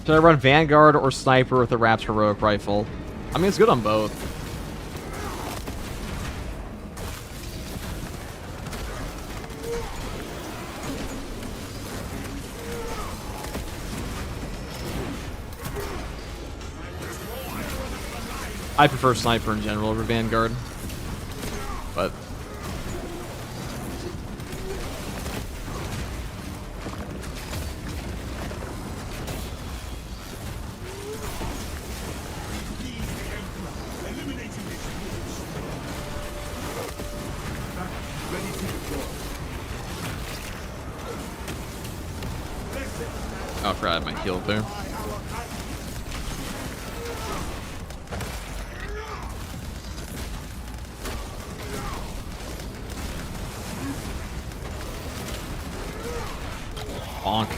Should I run Vanguard or Sniper with the Wrapped Heroic Rifle? I mean, it's good on both. I prefer Sniper in general over Vanguard. But oh, I forgot I had my heal there. Bonk.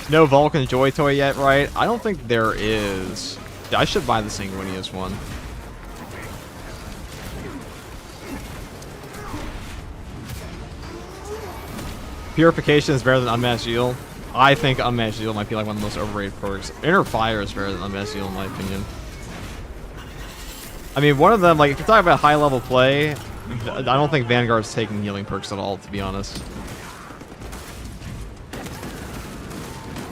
No Vulcan Joy Toy yet, right? I don't think there is. I should buy the Sanguinius one. Purification is better than Unmatched Yield. I think Unmatched Yield might be like one of the most overrated perks. Inner Fire is better than Unmatched Yield in my opinion. I mean, one of them, like, if you're talking about high-level play, I don't think Vanguard's taking healing perks at all, to be honest.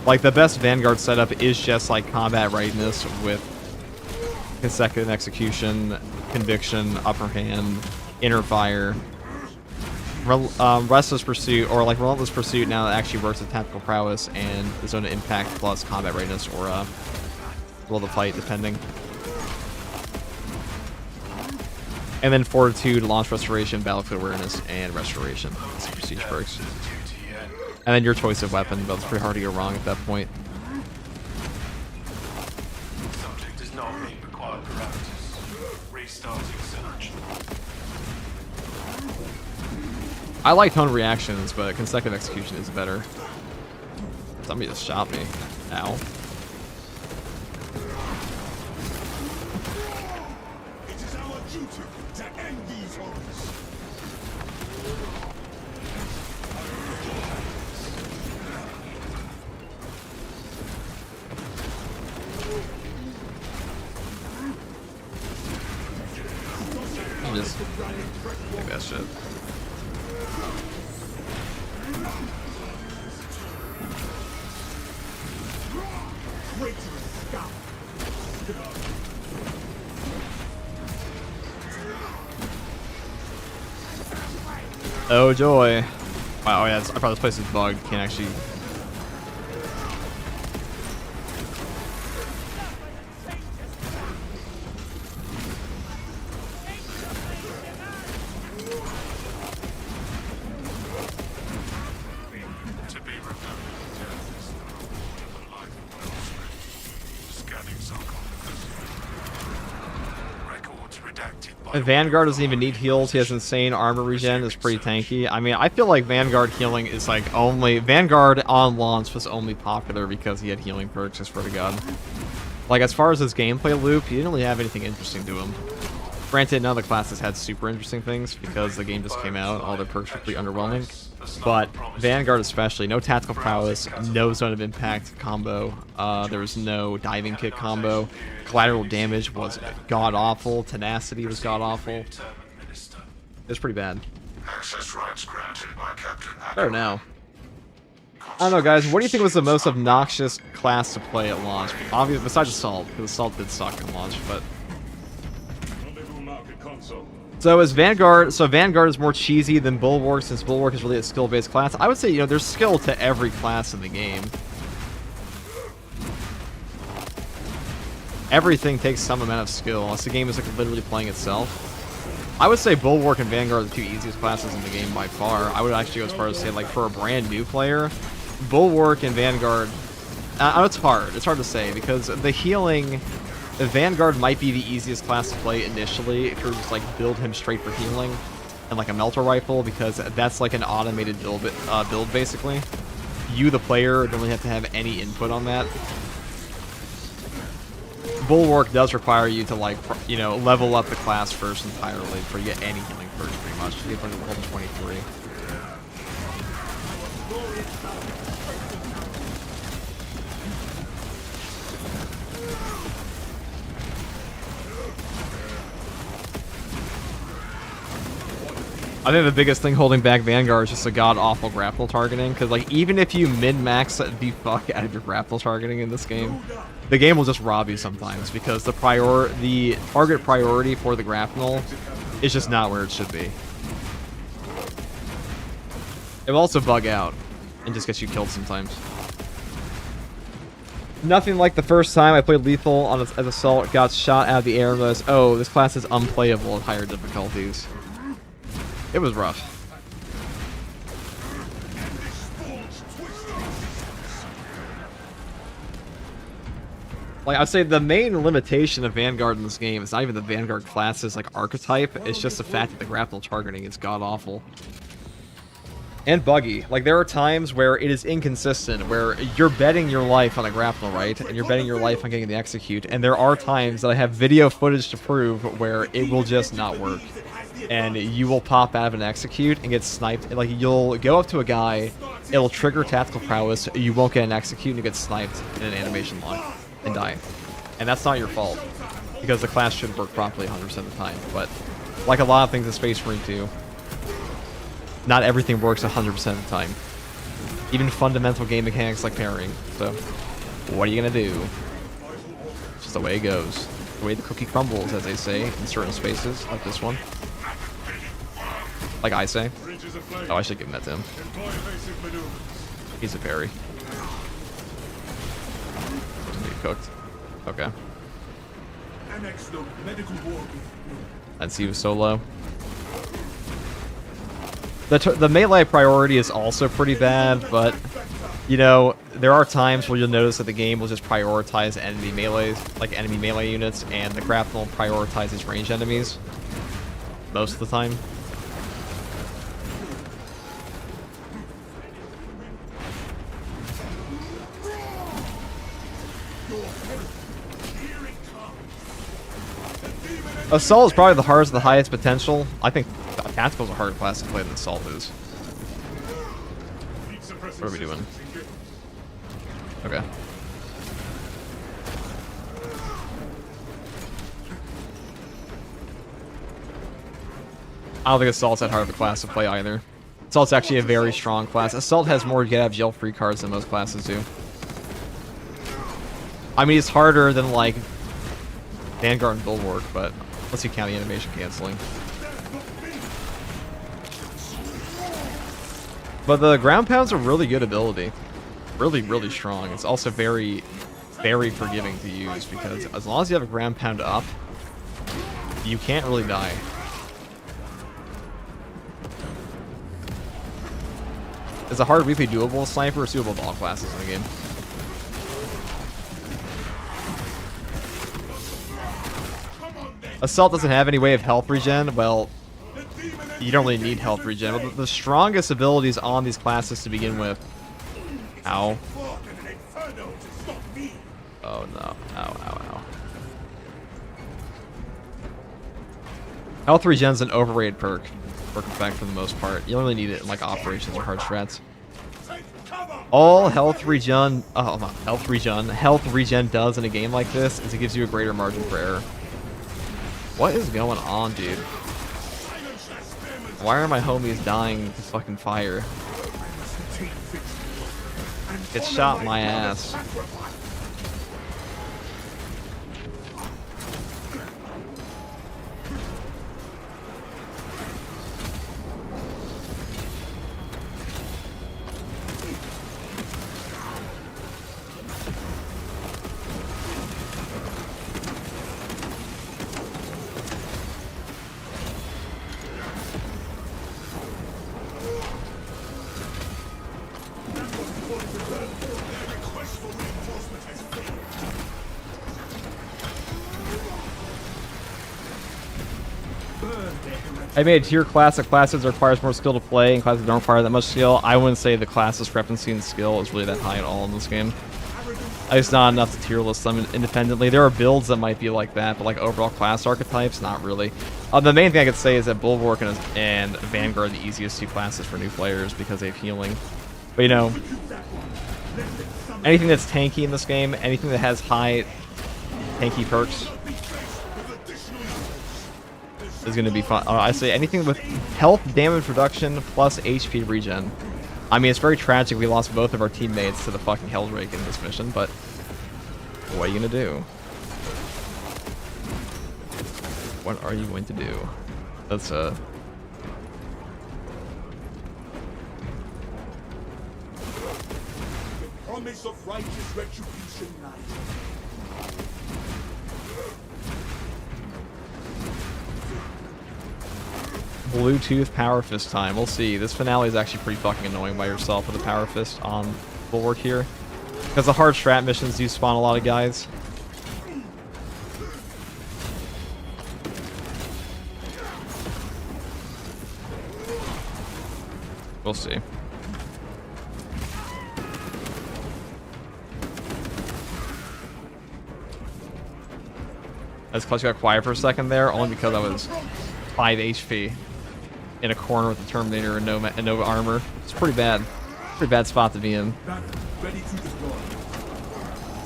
Like, the best Vanguard setup is just, like, combat readiness with consecutive execution, conviction, upper hand, inner fire, restless pursuit, or, like, relentless pursuit now that actually works with tactical prowess, and the zone of impact plus combat readiness, or, will the fight, depending. And then Fortitude, Launch Restoration, Battlefield Awareness, and Restoration. Super Siege perks. And then your choice of weapon, but it's pretty hard to go wrong at that point. Subject does not meet required parameters. Restarting search. I like tone reactions, but consecutive execution is better. Somebody just shot me. Ow. Just take that shit. Oh joy. Wow, yeah, I thought this place is bugged. Can't actually. Vanguard doesn't even need heals. He has insane armor regen. It's pretty tanky. I mean, I feel like Vanguard healing is like only... Vanguard on launch was only popular because he had healing perks, I swear to God. Like, as far as his gameplay loop, he didn't really have anything interesting to him. Granted, none of the classes had super interesting things because the game just came out. All their perks were pretty underwhelming. But Vanguard especially, no tactical prowess, no zone of impact combo. There was no diving kick combo. Collateral damage was god-awful. Tenacity was god-awful. It was pretty bad. Access rights granted by Captain Better now. I don't know, guys. What do you think was the most obnoxious class to play at launch? Obviously, besides Assault, because Assault did suck at launch, but... So is Vanguard... So Vanguard is more cheesy than Bulwark, since Bulwark is really a skill-based class. I would say, you know, there's skill to every class in the game. Everything takes some amount of skill, unless the game is like literally playing itself. I would say Bulwark and Vanguard are the two easiest classes in the game by far. I would actually go as far as say, like, for a brand new player, Bulwark and Vanguard... it's hard. It's hard to say, because the healing... The Vanguard might be the easiest class to play initially if you're just, like, build him straight for healing. And, like, a Melter Rifle, because that's, like, an automated build, basically. You, the player, don't really have to have any input on that. Bulwark does require you to, like, you know, level up the class first entirely before you get any healing first, pretty much. You get level 23. I think the biggest thing holding back Vanguard is just a god-awful grapple targeting, because, like, even if you min-max the fuck out of your grapple targeting in this game, the game will just rob you sometimes, because the target priority for the grapnel is just not where it should be. It will also bug out and just get you killed sometimes. Nothing like the first time I played Lethal on as Assault, got shot out of the air and realized, oh, this class is unplayable at higher difficulties. It was rough. Like, I'd say the main limitation of Vanguard in this game is not even the Vanguard class's, like, archetype. It's just the fact that the grapple targeting is god-awful. And buggy. Like, there are times where it is inconsistent, where you're betting your life on a grapple, right? And you're betting your life on getting the execute. And there are times that I have video footage to prove where it will just not work. And you will pop out of an execute and get sniped. Like, you'll go up to a guy, it'll trigger tactical prowess, you won't get an execute, and you get sniped in an animation lock and die. And that's not your fault, because the class should work properly 100% of the time. But, like a lot of things in Space Marine 2, not everything works 100% of the time. Even fundamental game mechanics like parrying. So, what are you gonna do? It's just the way it goes. The way the cookie crumbles, as they say, in certain spaces, like this one. Like I say. Oh, I should give him that to him. He's a parry. He cooked. Okay. And see he was so low. The melee priority is also pretty bad, but, you know, there are times where you'll notice that the game will just prioritize enemy melees, like enemy melee units, and the grapple prioritizes ranged enemies. Most of the time. Assault is probably the hardest, the highest potential. I think Tactical is a harder class to play than Assault is. What are we doing? Okay. I don't think Assault's that hard of a class to play either. Assault's actually a very strong class. Assault has more get out of jail free cards than most classes do. I mean, it's harder than, like, Vanguard and Bulwark, but unless you count the animation canceling. But the ground pound's a really good ability. Really, really strong. It's also very, very forgiving to use, because as long as you have a ground pound up, you can't really die. Is a hard WIFI doable with Sniper? It's doable with all classes in the game. Assault doesn't have any way of health regen. Well, you don't really need health regen. But the strongest abilities on these classes to begin with. Ow. Oh no. Ow, ow, ow. Health regen's an overrated perk. Perk effect for the most part. You only need it in like operations or hard strats. All health regen, health regen does in a game like this is it gives you a greater margin for error. What is going on, dude? Why are my homies dying to fucking fire? It shot my ass. I made a tier class of classes that requires more skill to play and classes that don't require that much skill. I wouldn't say the class discrepancy in skill is really that high at all in this game. It's not enough to tier list them independently. There are builds that might be like that, but like overall class archetypes, not really. The main thing I could say is that Bulwark and Vanguard are the easiest two classes for new players because they have healing. But you know, anything that's tanky in this game, anything that has high tanky perks is going to be fun. I say anything with health damage reduction plus HP regen. I mean, it's very tragic we lost both of our teammates to the fucking Helldrake in this mission, but what are you going to do? What are you going to do? That's promise of righteous retribution lies. Bluetooth Power Fist time. We'll see. This finale is actually pretty fucking annoying by yourself with the Power Fist on Bulwark here. Because the hard strat missions do spawn a lot of guys. We'll see. As Clutch got quiet for a second there, only because I was 5 HP in a corner with the Terminator and no armor. It's pretty bad. Pretty bad spot to be in. Ready to deploy.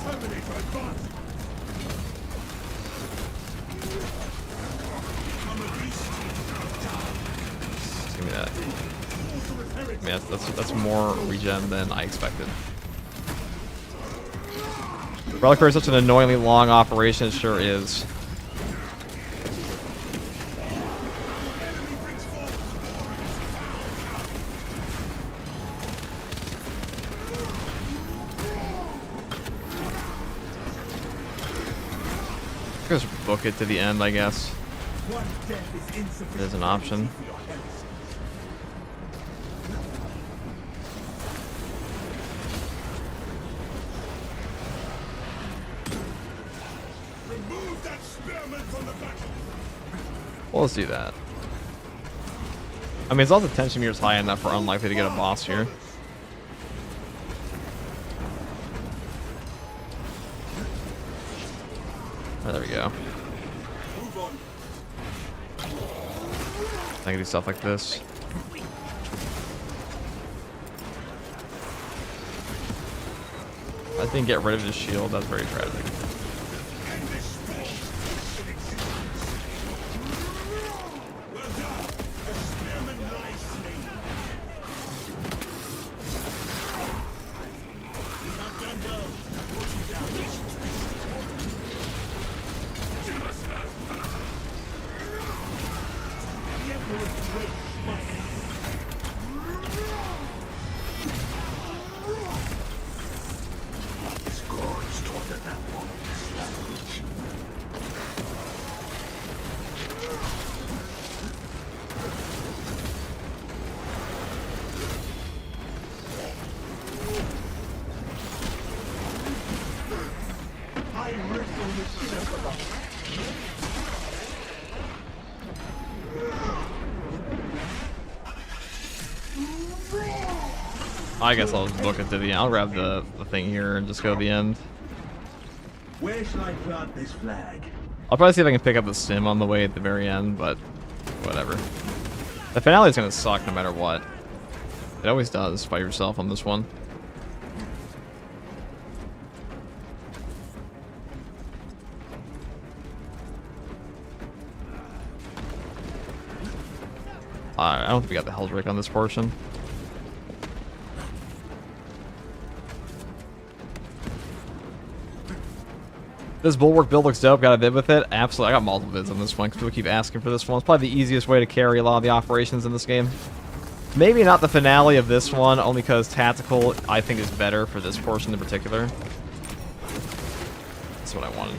Terminator advance. Give me that. Yeah, that's more regen than I expected. Reliquary is such an annoyingly long operation, it sure is. Just book it to the end, I guess. There's an option. Well, let's do that. I mean, as long as the tension meter is high enough, we're unlikely to get a boss here. Oh, there we go. I can do stuff like this. I didn't get rid of his shield. That's very tragic. I guess I'll just book it to the end. I'll grab the thing here and just go to the end. Where shall I plant this flag? I'll probably see if I can pick up the sim on the way at the very end, but whatever. The finale is going to suck no matter what. It always does by yourself on this one. I don't think we got the Helldrake on this portion. This Bulwark build looks dope. Got a vid with it? Absolutely. I got multiple vids on this one because people keep asking for this one. It's probably the easiest way to carry a lot of the operations in this game. Maybe not the finale of this one, only because tactical, I think, is better for this portion in particular. That's what I wanted.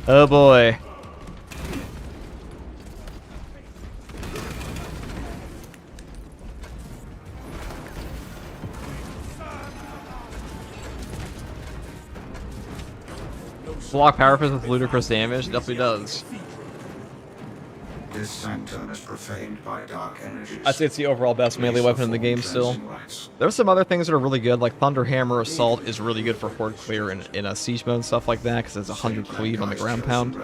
Oh boy. Block power fist with ludicrous damage? Definitely does. This sanctum is profaned by dark energies. I'd say it's the overall best melee weapon in the game still. There's some other things that are really good, like Thunder Hammer Assault is really good for horde clear in a siege mode and stuff like that, because it's 100 cleave on the ground pound.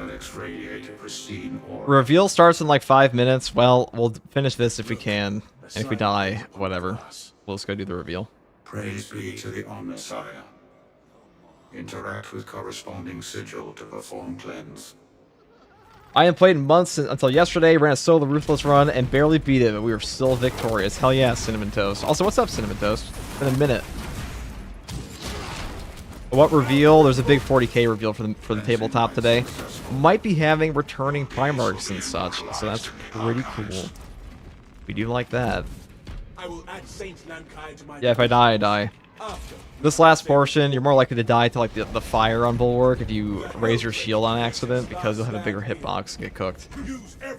Reveal starts in like 5 minutes. Well, we'll finish this if we can, and if we die, whatever. We'll just go do the reveal. Praise be to the Omnissiah. Interact with corresponding sigil to perform cleanse. I haven't played in months until yesterday, ran a solo Ruthless run, and barely beat it, but we were still victorious. Hell yeah, Cinnamon Toast. Also, what's up, Cinnamon Toast? It's been a minute. What reveal? There's a big 40k reveal for the tabletop today. Might be having returning Primarchs and such, so that's pretty cool. We do like that. I will add Saint Lankai to my Yeah, if I die, I die. This last portion, you're more likely to die to like the fire on Bulwark if you raise your shield on accident, because you'll have a bigger hitbox and get cooked.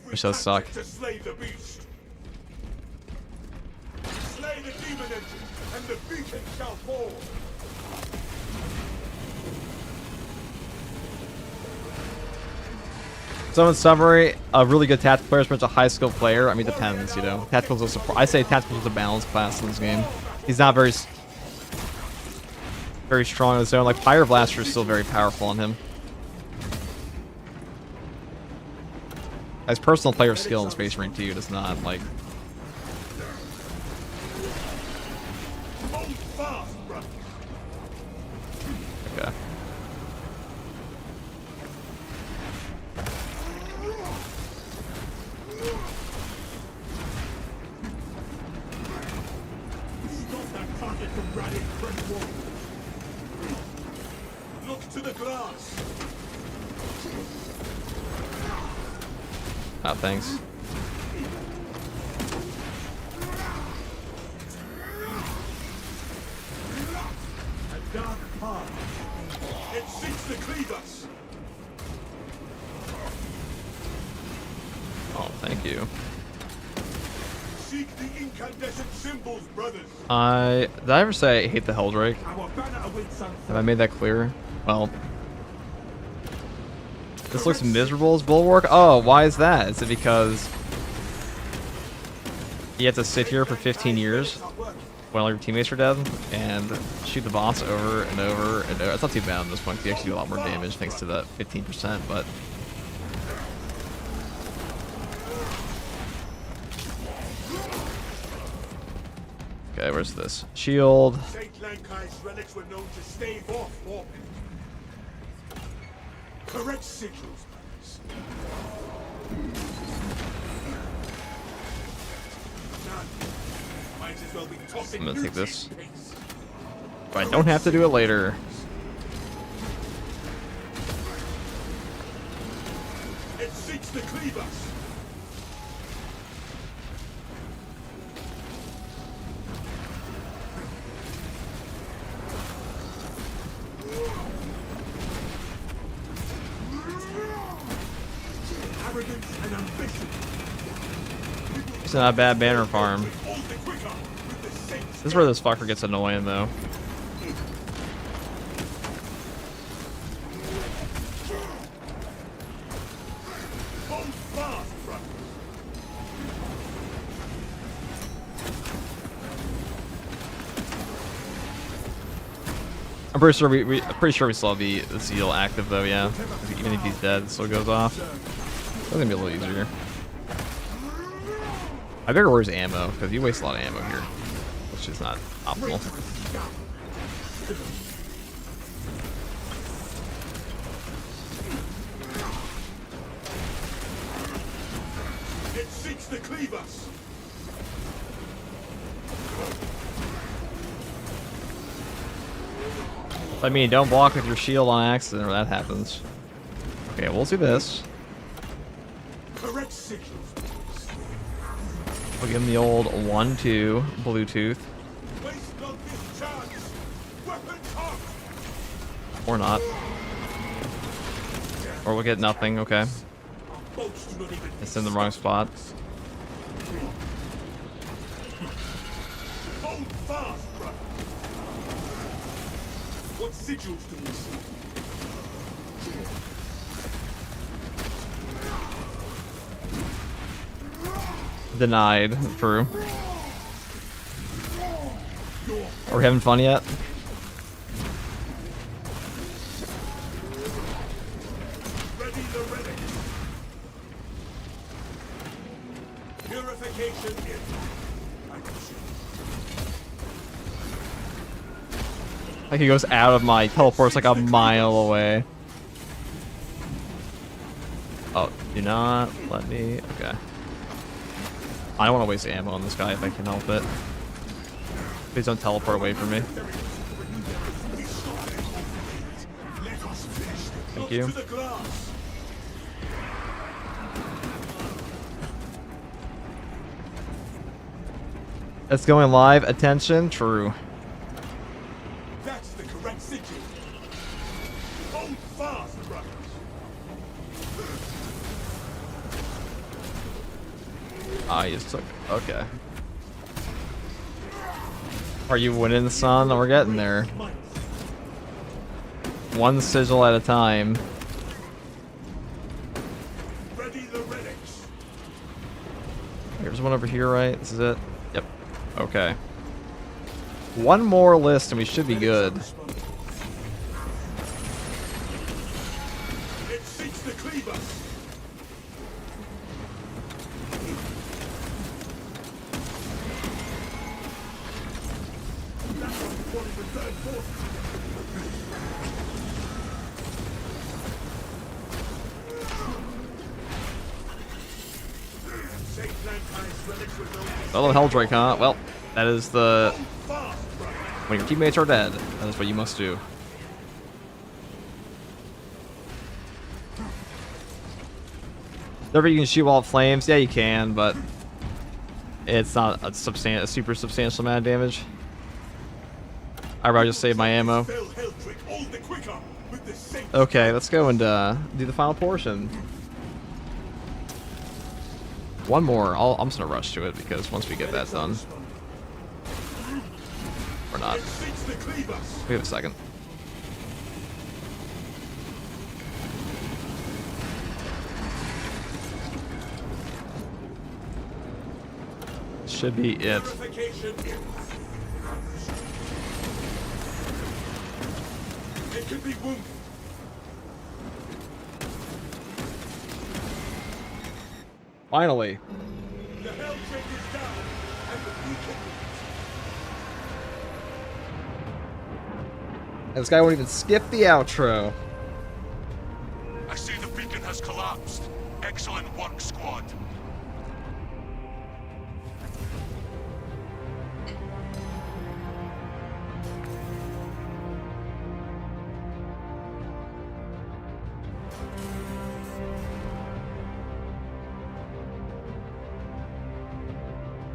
Which does suck. Slay the beast. Slay the demon engine, and the beacon shall fall. So in summary, a really good tactical player is a high skill player. I mean, depends, you know. Tactical's a support. I say tactical's a balanced class in this game. He's not very strong on his own. Like Fire Blaster is still very powerful on him. As personal player skill in Space Marine 2 does not like. Okay. Look to the glass. Oh, thanks. A dark path. It seeks to cleave us. Oh, thank you. Seek the incandescent symbols, brothers. Did I ever say I hate the Helldrake? Our banner awaits sunset. Have I made that clear? Well, this looks miserable as Bulwark. Oh, why is that? Is it because you have to sit here for 15 years when all your teammates are dead and shoot the boss over and over and over? It's not too bad on this one because you actually do a lot more damage thanks to that 15%, but okay, where's this? Shield. Saint Lankai's relics were known to stave off warp. Correct sigils, brothers. None. Might as well be tossing I'm gonna take new this. pace. But I don't have to do it later. It seeks to cleave us. Arrogance and ambition. It's not a bad banner farm. All the quicker with the saints. This is where this fucker gets annoying, though. Hold fast, brother. I'm pretty sure we still have the Zeal active, though. Yeah, even if he's dead, it still goes off. It's gonna be a little easier. I figure where's ammo because you waste a lot of ammo here, which is not optimal. seeks to cleave us. I mean, don't block with your shield on accident or that happens. Okay, we'll do this. Correct signals. We'll give him the old 1-2 Bluetooth. Waste not this chance. Weapon up. Or not. Or we'll get nothing, okay. Boats do not even It's in the wrong spot. hold fast, brother. What sigils do we see? Denied. True. Are we having fun yet? Ready the relic. Purification in. I can see. Like he goes out of my teleport's like a mile away. Oh, do not let me. Okay. I don't want to waste ammo on this guy if I can help it. Please don't teleport away from me. Thank you. To the glass. It's going live. Attention. True. That's the correct sigil. Hold fast, brothers. Ah, you just took. Okay. Are you winning, son? We're getting there. One sigil at a time. Ready the relics. There's one over here, right? This is it? Yep. Okay. One more list and we should be good. It seeks to cleave us. Fellow Helldrake, huh? Well, that is the... When your teammates are dead, that is what you must do. Whenever you can shoot wall of flames, yeah, you can, but it's not a super substantial amount of damage. I'd rather just save my ammo. Okay, let's go and do the final portion. One more. I'm just gonna rush to it because once we get that done, or not. We have a second. Should be it. It could be wounded. Finally. The Helldrake is down, and the beacon. And this guy won't even skip the outro. I see the beacon has collapsed. Excellent work, squad.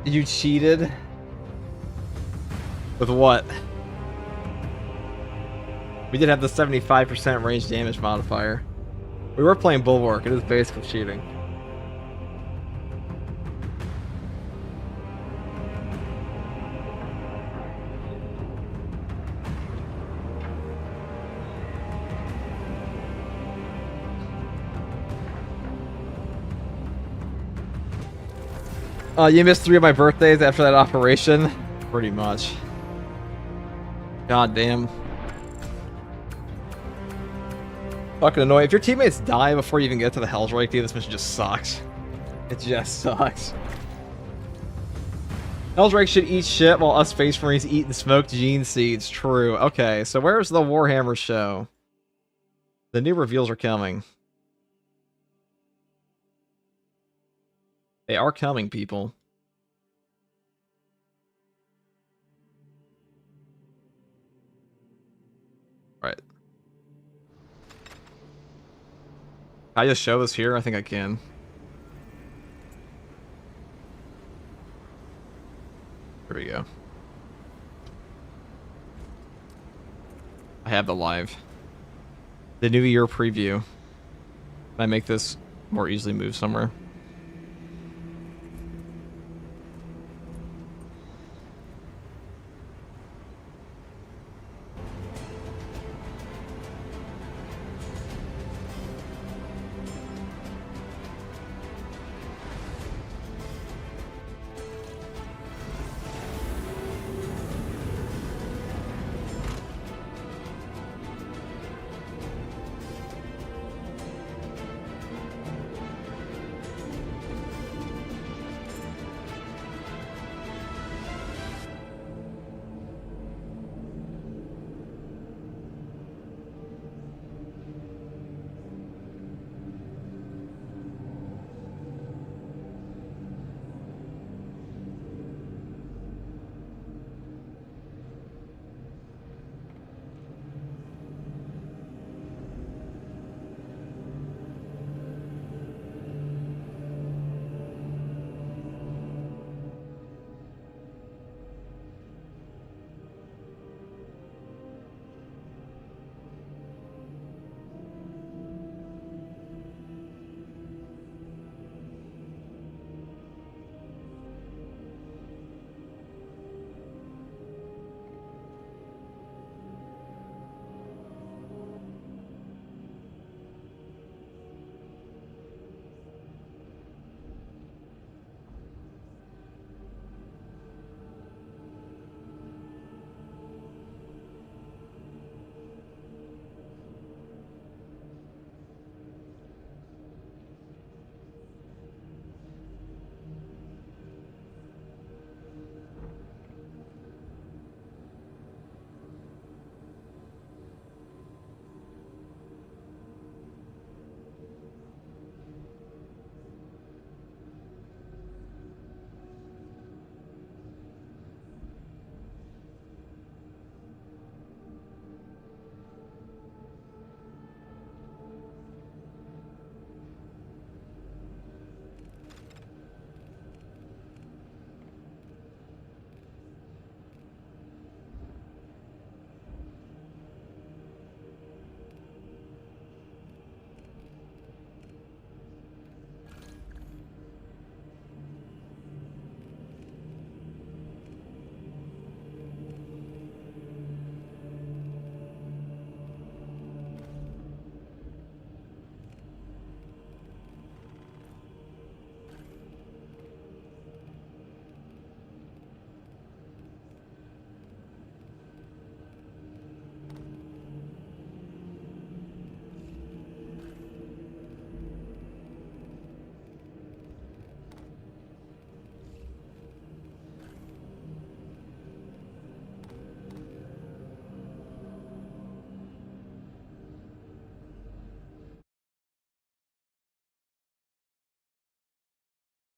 You cheated? With what? We did have the 75% range damage modifier. We were playing Bulwark. It is basically cheating. You missed 3 of my birthdays after that operation? Pretty much. God damn. Fucking annoying. If your teammates die before you even get to the Helldrake, dude, this mission just sucks. It just sucks. Helldrake should eat shit while us Space Marines eat and smoked gene seeds. True. Okay, so where's the Warhammer show? The new reveals are coming. They are coming, people. Right. Can I just show this here? I think I can. There we go. I have the live. The New Year preview. Can I make this more easily move somewhere?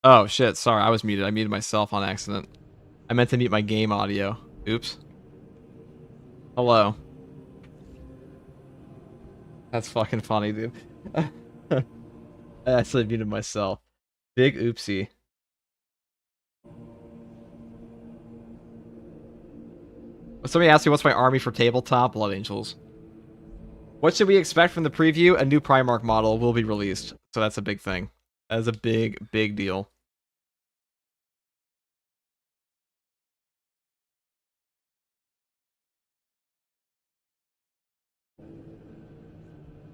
Oh shit, sorry, I was muted. I muted myself on accident. I meant to mute my game audio. Oops. Hello. That's fucking funny, dude. I actually muted myself. Big oopsie. Somebody asked me what's my army for tabletop? Blood Angels. What should we expect from the preview? A new Primarch model will be released. So that's a big thing. That is a big, big deal.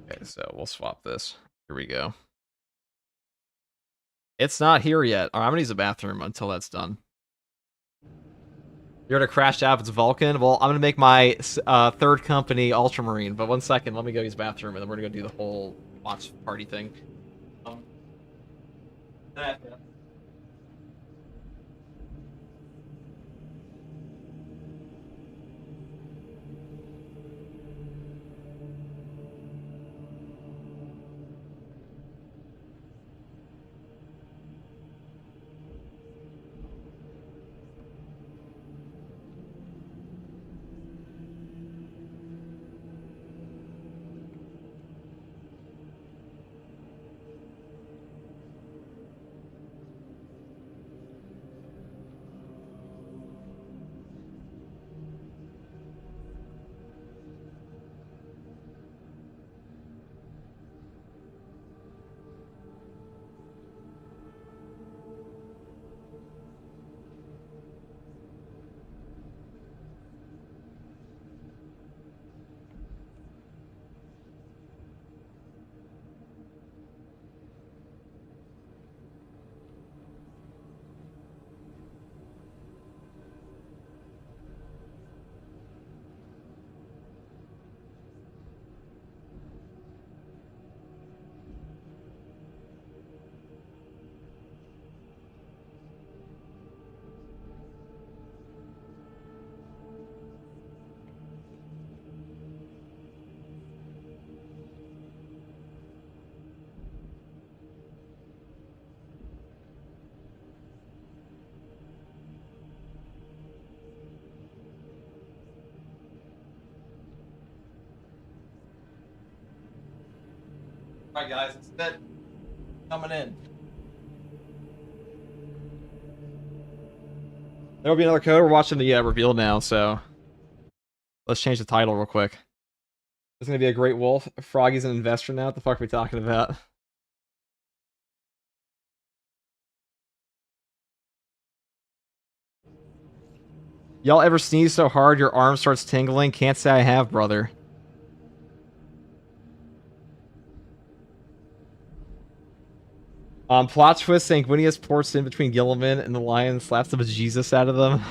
Okay, so we'll swap this. Here we go. It's not here yet. Alright, I'm gonna use the bathroom until that's done. You're gonna crash out if it's Vulcan? Well, I'm gonna make my third company Ultramarine, but 1 second, let me go use the bathroom, and then we're gonna go do the whole watch party thing. Alright guys, it's bit coming in. There'll be another code. We're watching the reveal now, so let's change the title real quick. It's gonna be a great wolf. Froggy's an investor now. What the fuck are we talking about? Y'all ever sneeze so hard your arm starts tingling? Can't say I have, brother. Plot twist, Sanguinius ports in between Gilliman and the lion, slaps the bejesus out of them.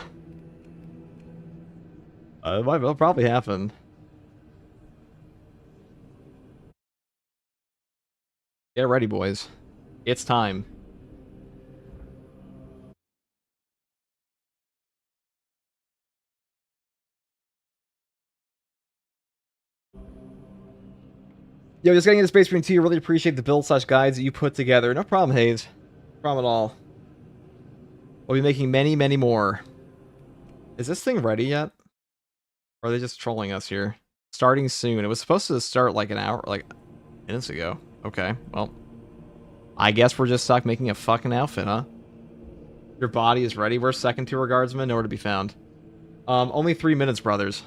It'll probably happen. Get ready, boys. It's time. Yo, just getting into Space Marine 2, really appreciate the build/guides that you put together. No problem, Hayes. No problem at all. We'll be making many, many more. Is this thing ready yet? Or are they just trolling us here? Starting soon. It was supposed to start like an hour, like minutes ago. Okay, well. I guess we're just stuck making a fucking outfit, huh? Your body is ready. Where's second tier guardsman? Nowhere to be found. Only 3 minutes, brothers.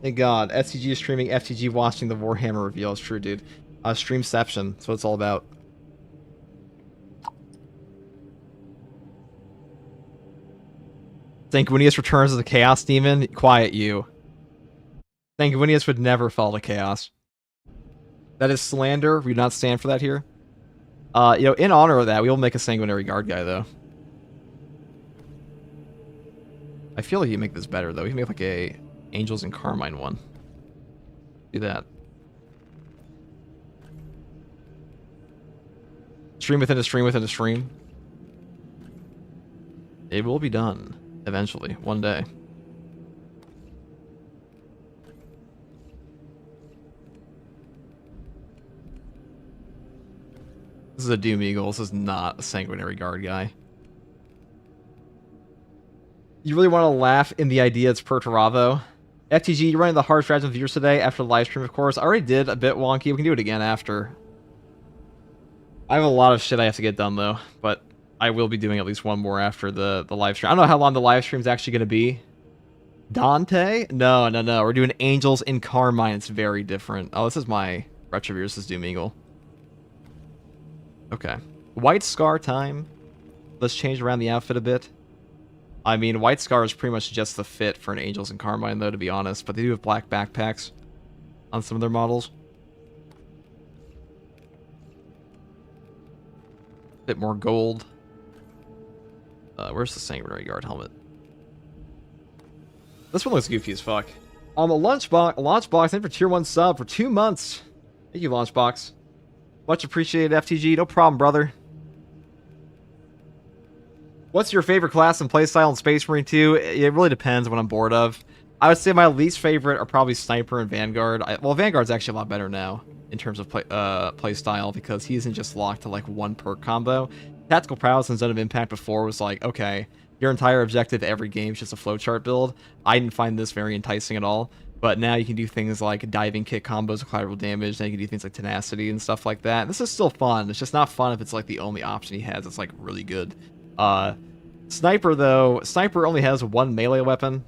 Thank God. STG is streaming, FTG watching the Warhammer reveal. It's true, dude. Streamception. That's what it's all about. Sanguinius returns as a Chaos Demon. Quiet you. Sanguinius would never fall to Chaos. That is slander. We do not stand for that here. You know, in honor of that, we will make a Sanguinary Guard guy, though. I feel like you make this better, though. We can make like a Angels and Carmine one. Do that. Stream within a stream within a stream. It will be done. Eventually. One day. This is a Doom Eagle. This is not a Sanguinary Guard guy. You really want to laugh in the idea it's Perturavo. FTG, you're running the hard strategy viewers today after the live stream, of course. I already did a bit wonky. We can do it again after. I have a lot of shit I have to get done, though. But I will be doing at least one more after the live stream. I don't know how long the live stream is actually going to be. Dante? No. We're doing Angels in Carmine. It's very different. Oh, this is my Retrobir. This is Doom Eagle. Okay. White Scar time. Let's change around the outfit a bit. I mean, White Scar is pretty much just the fit for an Angels and Carmine, though, to be honest. But they do have black backpacks on some of their models. Bit more gold. Where's the Sanguinary Guard helmet? This one looks goofy as fuck. A Launchbox in for tier 1 sub for 2 months. Thank you, Launchbox. Much appreciated, FTG. No problem, brother. What's your favorite class and playstyle in Space Marine 2? It really depends what I'm bored of. I would say my least favorite are probably Sniper and Vanguard. Well, Vanguard's actually a lot better now in terms of playstyle because he isn't just locked to like one perk combo. Tactical Prowess and Zone of Impact before was like, okay, your entire objective every game is just a flowchart build. I didn't find this very enticing at all. But now you can do things like diving kick combos with collateral damage. Now you can do things like tenacity and stuff like that. This is still fun. It's just not fun if it's like the only option he has. It's like really good. Sniper, though, Sniper only has one melee weapon,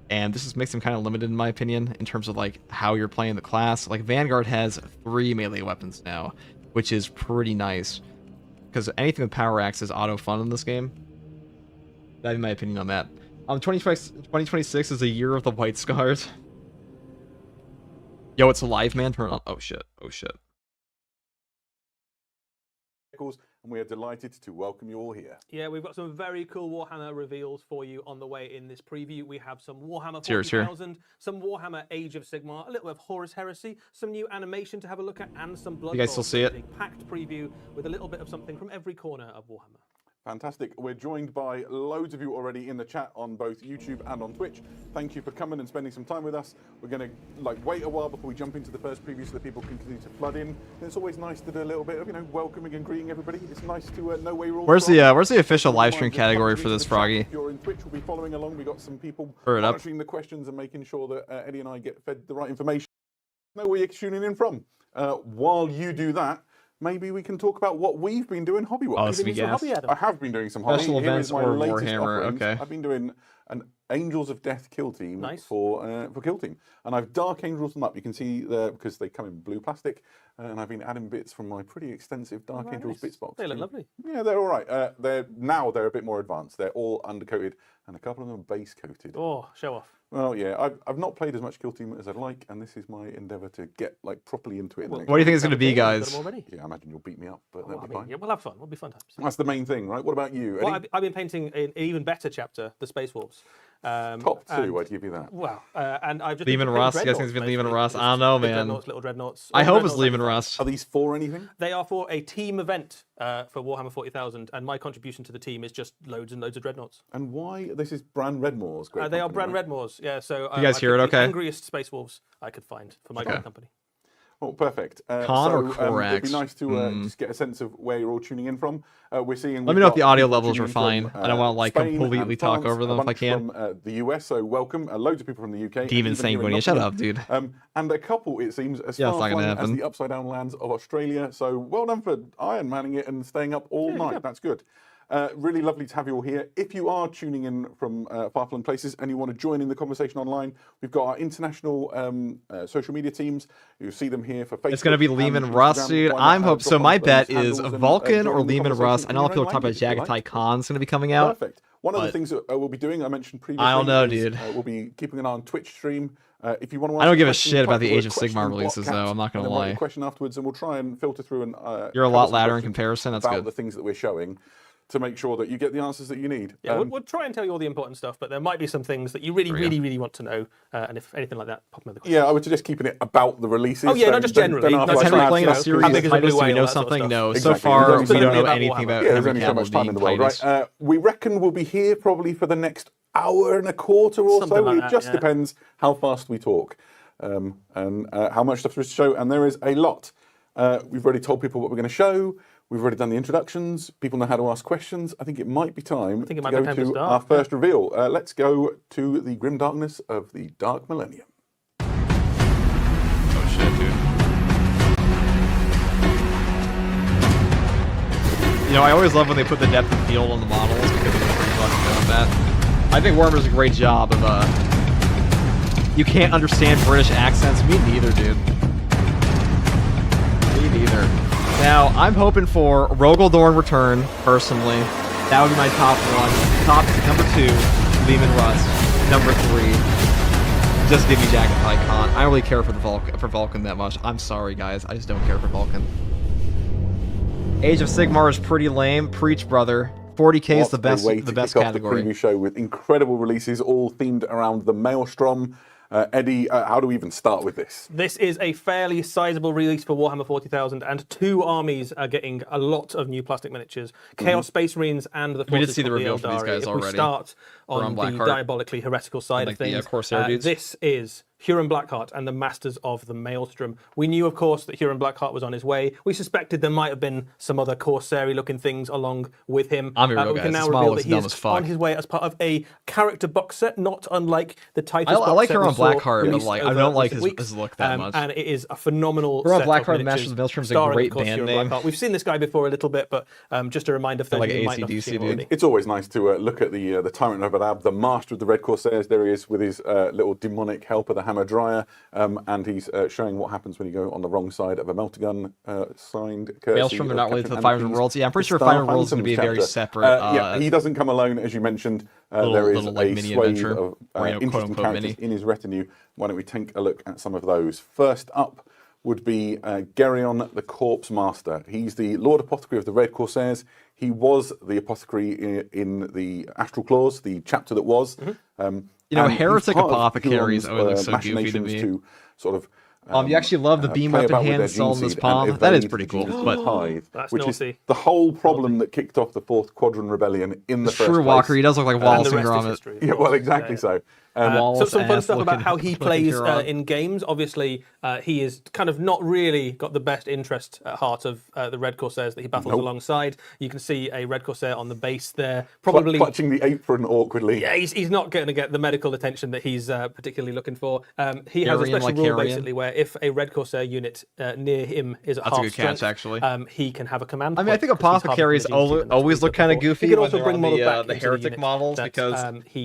and this just makes him kind of limited in my opinion in terms of like how you're playing the class. Like Vanguard has 3 melee weapons now, which is pretty nice because anything with power axe is auto fun in this game. That'd be my opinion on that. 2026 is a year of the White Scars. Yo, it's alive, man. Turn on. Oh shit. Oh shit. And we are delighted to welcome you all here. Yeah, we've got some very cool Warhammer reveals for you on the way in this preview. We have some Warhammer 40,000, some Warhammer Age of Sigmar, a little bit of Horus Heresy, some new animation to have a look at, and some Blood. You guys still see it? A packed preview with a little bit of something from every corner of Warhammer. Fantastic. We're joined by loads of you already in the chat on both YouTube and on Twitch. Thank you for coming and spending some time with us. We're going to wait a while before we jump into the first preview so that people can continue to flood in. And it's always nice to do a little bit of, welcoming and greeting everybody. It's nice to know where you're all Where's the official live stream category for this, Froggy? If you're in Twitch, we'll be following along. We got some people monitoring the questions and making sure that Eddie and I get fed the right information. Know where you're tuning in from. While you do that, maybe we can talk about what we've been doing hobby-wise. Oh, this would be Some gas. hobby, Adam. I have been doing some hobby. Special Here events is my or latest Warhammer, offerings. okay. I've been doing an Angels of Death kill team Nice. for Kill Team. And I've Dark Angels them up. You can see there, because they come in blue plastic. And I've been adding bits from my pretty extensive Dark Very Angels nice. bits box. They look lovely. Yeah, they're all right. They're a bit more advanced. They're all undercoated, and a couple of them are base coated. Oh, show off. Well, yeah, I've not played as much Kill Team as I'd like, and this is my endeavour to get like properly into it. in the next What do you think it's week. going to be, We've got guys? them already. Yeah, I imagine you'll beat me up, but Oh, that'll I be mean, fine. yeah, we'll have fun. We'll be fun times. That's the main thing, right? What about you, Eddie? Well, I've been painting an even better chapter, the Space Wolves. Top two, I'd give you that. Well, and I've just Lehman been Russ? painting You guys think it's been Lehman dreadnoughts, Russ? I don't know, basically. Big man. Dreadnoughts, little dreadnoughts. I All hope it's dreadnoughts Lehman I've got. Russ. Are these for anything? They are for a team event for Warhammer 40,000, and my contribution to the team is just loads and loads of dreadnoughts. And why? This is Bran Redmore's great They are company, Bran right? Redmoors, yeah. So You guys I hear it picked the okay? angriest Space Wolves I could find for my great company. Oh, perfect. Con or It'd Corax? be nice to just get a sense of where you're all tuning in from. We're seeing. Let me know if the audio levels are fine. I don't want to like Spain completely and talk France, over them a if I bunch can. From the US, so welcome. Loads of people from the UK. Demon and even here in Sanguinea, shut Nottingham. up, dude. And a couple, it seems, as Yeah, it's far not gonna flung as happen. the upside down lands of Australia. So well done for Iron Manning it and staying up all night. That's good. Really lovely to have you all here. If you are tuning in from far-flung places and you want to join in the conversation online, we've got our international social media teams. You'll see them here for Facebook. It's going to be and Lehman Instagram. Russ, dude. Why not, I'm hope drop so. on My those bet handles is and, Vulcan join or the Lehman conversation Russ. I in know your people own talk about language if you Jagatai like. Khan's going to be coming out. Perfect. One of the but- things that we'll be doing, I mentioned previously. I don't know, is, dude. We'll be keeping an eye on Twitch stream. If you want to, I don't give a question, shit about type the word Age of question Sigmar in block releases, caps, though. I'm not gonna and then write lie. your question afterwards, and we'll try and filter through and. You're a cover lot some ladder in questions comparison. That's about good. the things that we're showing, to make sure that you get the answers that you need. Yeah, we'll try and tell you all the important stuff, but there might be some things that you really want to know, and if anything like that, pop them in the questions. Yeah, I would suggest keeping it about the releases. Oh, yeah, not just generally. Don't Not ask Is just like Henry mad playing a stuff, series How of big is the Titus? blue Do we whale, know that sort of something? stuff. No. So Exactly. far, There's we only don't so know many anything about about Yeah, there's Henry only so much Cavill time being in the world, Titus. right? We reckon we'll be here probably for the next hour and a quarter or Something so. like It that, just yeah. depends how fast we talk and how much stuff there is to show. And there is a lot. We've already told people what we're going to show. We've already done the introductions. People know how to ask questions. I think it might be time think it to might be go time to to start, our first reveal. Let's go to the grim darkness of the Dark Millennium. Oh shit, dude. You know, I always love when they put the depth of field on the models because it's pretty fucking good at that. I think Warhammer does a great job of, you can't understand British accents. Me neither, dude. Me neither. Now, I'm hoping for Rogaldorn return, personally. That would be my top one. Number 2, Lehman Russ. Number 3, just give me Jagatai Khan. I don't really care for Vulcan that much. I'm sorry, guys. I just don't care for Vulcan. Age of Sigmar is pretty lame. Preach, brother. 40k is the best What a way to best kick off category. the preview show with incredible releases, all themed around the Maelstrom. Eddie, how do we even start with this? This is a fairly sizable release for Warhammer 40,000, and 2 armies are getting a lot of new plastic miniatures. Chaos Space Marines and the We did Forces see the of reveal for these Eldari. guys If already. we start We're on on the Blackheart. diabolically heretical side Like of the, things, Corsair dudes. this is Huron Blackheart and the Masters of the Maelstrom. We knew, of course, that Huron Blackheart was on his way. We suspected there might have been some other Corsair-y looking things along with him. I'll be real, we guys, can now this model reveal looks that he dumb as is fuck. on his way as part of a character box set, not unlike the Titus I box like set we Huron saw Blackheart, but released like I over don't like recent his, weeks. his look that much. And it is a phenomenal Huron set Blackheart, of Masters of miniatures, the Maelstrom's a starring, great of course, band Huron name. Blackheart. We've seen this guy before a little bit, but just a reminder for Like those who might not have AC/DC, seen him dude. already. It's always nice to look at the Tyrant of Adab, the master of the Red Corsairs. There he is with his little demonic helper, the Hammer Dryer, and he's showing what happens when you go on the wrong side of a melter gun. Signed courtesy Maelstrom, they're of not related to Captain the 500 Anakin's Worlds. Yeah, I'm pretty sure Star 500 Worlds is going to be a very Phantoms separate. yeah, he doesn't come alone, as you mentioned. There is little, like, a mini swathe adventure, of or, you know, interesting quote-unquote characters mini. in his retinue. Why don't we take a look at some of those? First up would be Geryon, the Corpse Master. He's the Lord Apothecary of the Red Corsairs. He was the Apothecary in the Astral Claws, the chapter that was. You know, and he's heretic part of apothecaries Huron's, always look so goofy to machinations me. to sort of You actually love the beam play weapon about with hand their installed in gene his seed palm. and That is evade pretty the cool. genes of But the Tithe, That's which naughty. is the whole problem that kicked off the Fourth Quadrant Rebellion in the first True place. Walker, he does look like And the Wallace and rest is Gromit. history. Yeah, well, exactly so. Some fun stuff about how he plays in games. Obviously, he is kind of not really got the best interest at heart of the Red Corsairs that he battles alongside. You can see a Red Corsair on the base there, probably clutching the apron awkwardly. Yeah, he's not going to get the medical attention that he's particularly looking for. He has a special rule basically where if a Red Corsair unit near him is at half strength, actually. He can have a command. I mean, I think apothecaries always look kind of goofy. He can also bring the heretic models because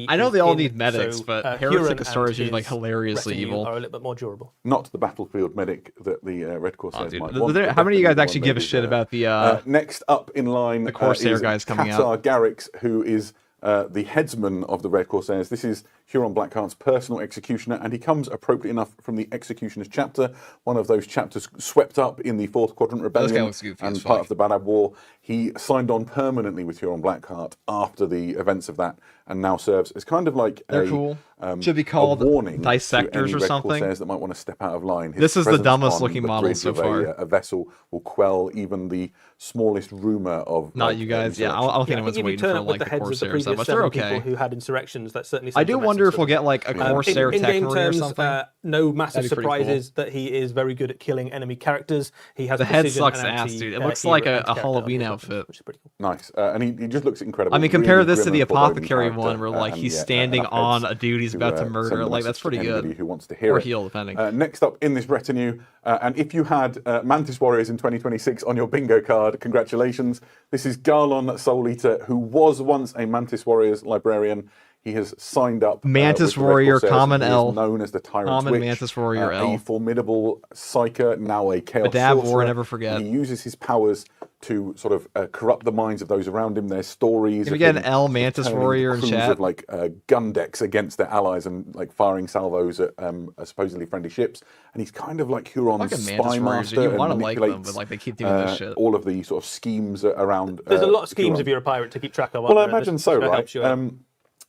I know they all need medics, but heretic destroyers are like hilariously evil. Are a little bit more durable. Not the battlefield medic that the Red Corsairs might want. How many of you guys actually give a shit about the next up in line? The Corsair guys coming out. Garrix, who is the headsman of the Red Corsairs. This is Huron Blackheart's personal executioner, and he comes appropriately enough from the Executioner's chapter, one of those chapters swept up in the Fourth Quadrant Rebellion and part of the Badab War. He signed on permanently with Huron Blackheart after the events of that, and now serves as kind of like should be called warning dissectors or something. Corsairs that might want to step out of line. This is the dumbest looking model so far. A vessel will quell even the smallest rumor of. Not you guys, yeah. I don't think anyone's waiting for like the Corsairs that much. They're okay. People who had insurrections, that certainly. I do wonder if we'll get like a Corsair tech or something. No massive surprises that he is very good at killing enemy characters. He has the head sucks ass, dude. It looks like a Halloween outfit, which is pretty cool. Nice, and he just looks incredible. I mean, compare this to the apothecary one, where like he's standing on a dude he's about to murder. Like that's pretty good. Who wants to hear or heal, depending. Next up in this retinue, and if you had Mantis Warriors in 2026 on your bingo card, congratulations. This is Garlon Soul Eater, who was once a Mantis Warriors librarian. He has signed up. Mantis Warrior, Common L. Known as the Tyrant's Common Witch. Mantis Warrior L. A formidable Psyker, now a Chaos Badab Sorcerer. War, never forget. He uses his powers to sort of corrupt the minds of those around him. Their stories. Can we get an L Mantis Warrior in chat? Of like gun decks against their allies and like firing salvos at supposedly friendly ships. And he's kind of like Huron's spy master. You want to like them, but like they keep doing this shit. All of the sort of schemes around. There's a lot of schemes if you're a pirate to keep track of. Well, I imagine so, right?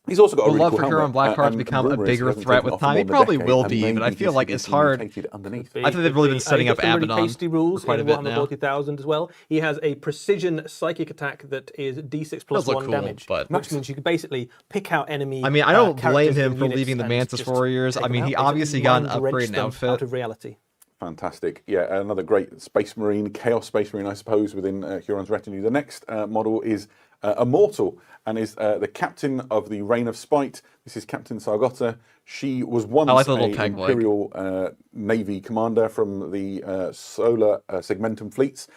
He's also got a really love cool for Huron Blackheart to become a bigger threat with time. He probably will be, but I feel like it's hard. I think they've really been setting up Abaddon tasty rules for quite a bit now. 40,000 as well. He has a precision psychic attack that is D6 plus 1 damage, which means you can basically pick out enemy. I mean, I don't blame him for leaving the Mantis Warriors. I mean, he obviously got an upgrade in outfit. Out of reality. Fantastic. Yeah, another great Space Marine, Chaos Space Marine, I suppose, within Huron's retinue. The next model is Immortal, and is the captain of the Reign of Spite. This is Captain Sargota. She was once an Imperial Navy commander from the Solar Segmentum fleets.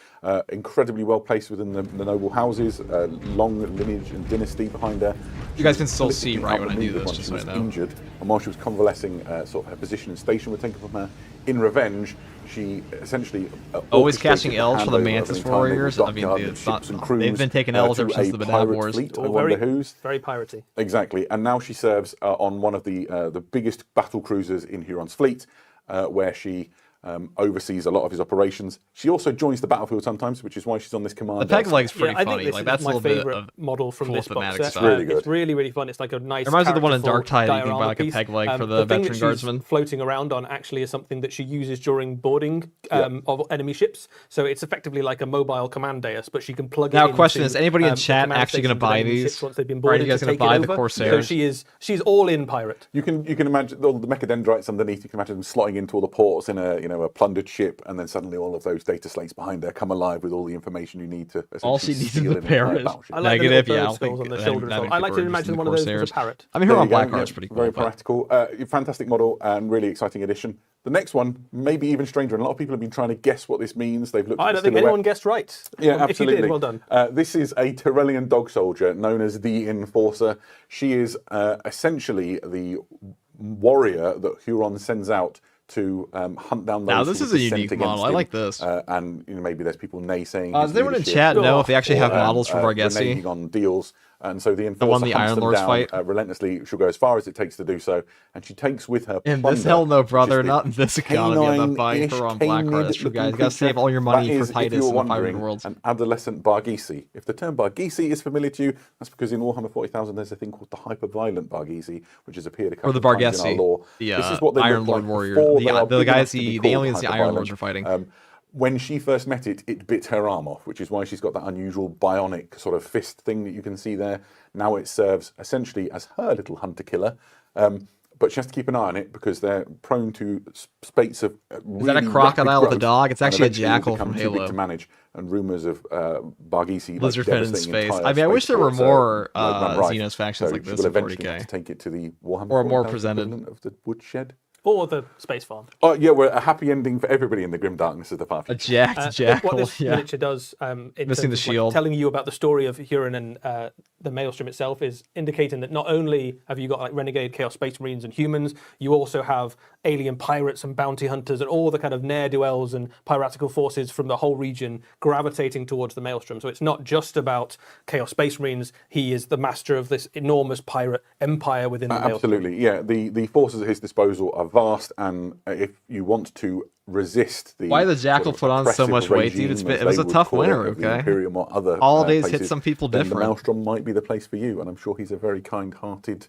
Incredibly well placed within the noble houses. Long lineage and dynasty behind her. You guys can still see right when I do this, just so I know. Injured, and while she was convalescing, sort of her position and station were taken from her. In revenge, she essentially always catching L's for the Mantis Warriors. I mean, it's not, they've been taking L's ever since the Badab Wars. Very piratey. Exactly, and now she serves on one of the biggest battle cruisers in Huron's fleet, where she oversees a lot of his operations. She also joins the battlefield sometimes, which is why she's on this command. The peg leg's pretty funny. I think like that's my favorite model from this box set. It's really good. It's really, really fun. It's like a nice. It reminds me of the one in Dark Tide. You can buy like a peg leg for the veteran guardsman. Floating around on actually is something that she uses during boarding of enemy ships. So it's effectively like a mobile command deus, but she can plug it in. Now, question is: anybody in chat actually going to buy these? Once they've been boarded, are you guys going to buy the Corsair? So she's all in pirate. You can imagine all the mechadendrites underneath. You can imagine them slotting into all the ports in a plundered ship. And then suddenly all of those data slates behind her come alive with all the information you need to. All she needs is the parrot. Negative, yeah. I like to imagine one of those as a parrot. I mean, Huron Blackheart's pretty cool. Very practical. Fantastic model and really exciting addition. The next one, maybe even stranger, and a lot of people have been trying to guess what this means. They've looked. I don't think anyone guessed right. Yeah, absolutely. If you did, well done. This is a Tyrellian dog soldier known as the Enforcer. She is essentially the warrior that Huron sends out to hunt down those. Now this is a unique model. I like this. And maybe there's people naysaying. Does anyone in chat know if they actually have models for Varghese? Reneging on deals. And so the Enforcer one the Iron Lords fight relentlessly. She'll go as far as it takes to do so, and she takes with her. In this hell no, brother, not in this economy. I'm buying Huron Blackheart. That's true, guys. You gotta save all your money for Titus and the 500 Worlds. An adolescent Barghese. If the term Barghese is familiar to you, that's because in Warhammer 40,000 there's a thing called the hyper-violent Barghese, which has appeared a couple of times in our lore. This is what they Iron Lord warrior. The guys, the aliens, the Iron Lords are fighting. When she first met it, it bit her arm off, which is why she's got that unusual bionic sort of fist thing that you can see there. Now it serves essentially as her little hunter-killer. But but she has to keep an eye on it because they're prone to spates of Is that a crocodile with a dog? It's actually a jackal from too big Halo. to manage, and rumors of Barghisi Lizard fed in space. I mean, I wish there were more Xenos factions like this in 40K. Have to take it to the Warhammer Or more 40,000 presented. equivalent of the woodshed. Or the space farm. Oh yeah, we're a happy ending for everybody in the grim darkness of the far A future. jacked jackal. What this Yeah. miniature does, in Missing terms the of, like, shield. telling you about the story of Huron and the Maelstrom itself, is indicating that not only have you got like renegade Chaos Space Marines and humans, you also have alien pirates and bounty hunters and all the kind of ne'er-do-wells and piratical forces from the whole region gravitating towards the Maelstrom. So it's not just about Chaos Space Marines. He is the master of this enormous pirate empire within the Maelstrom. Absolutely, yeah. The forces at his disposal are vast, and if you want to resist the Why the jackal put on so much weight, dude? It was a tough winter, okay? Imperium or other Holidays hit places, some people then different. The Maelstrom might be the place for you, and I'm sure he's a very kind-hearted.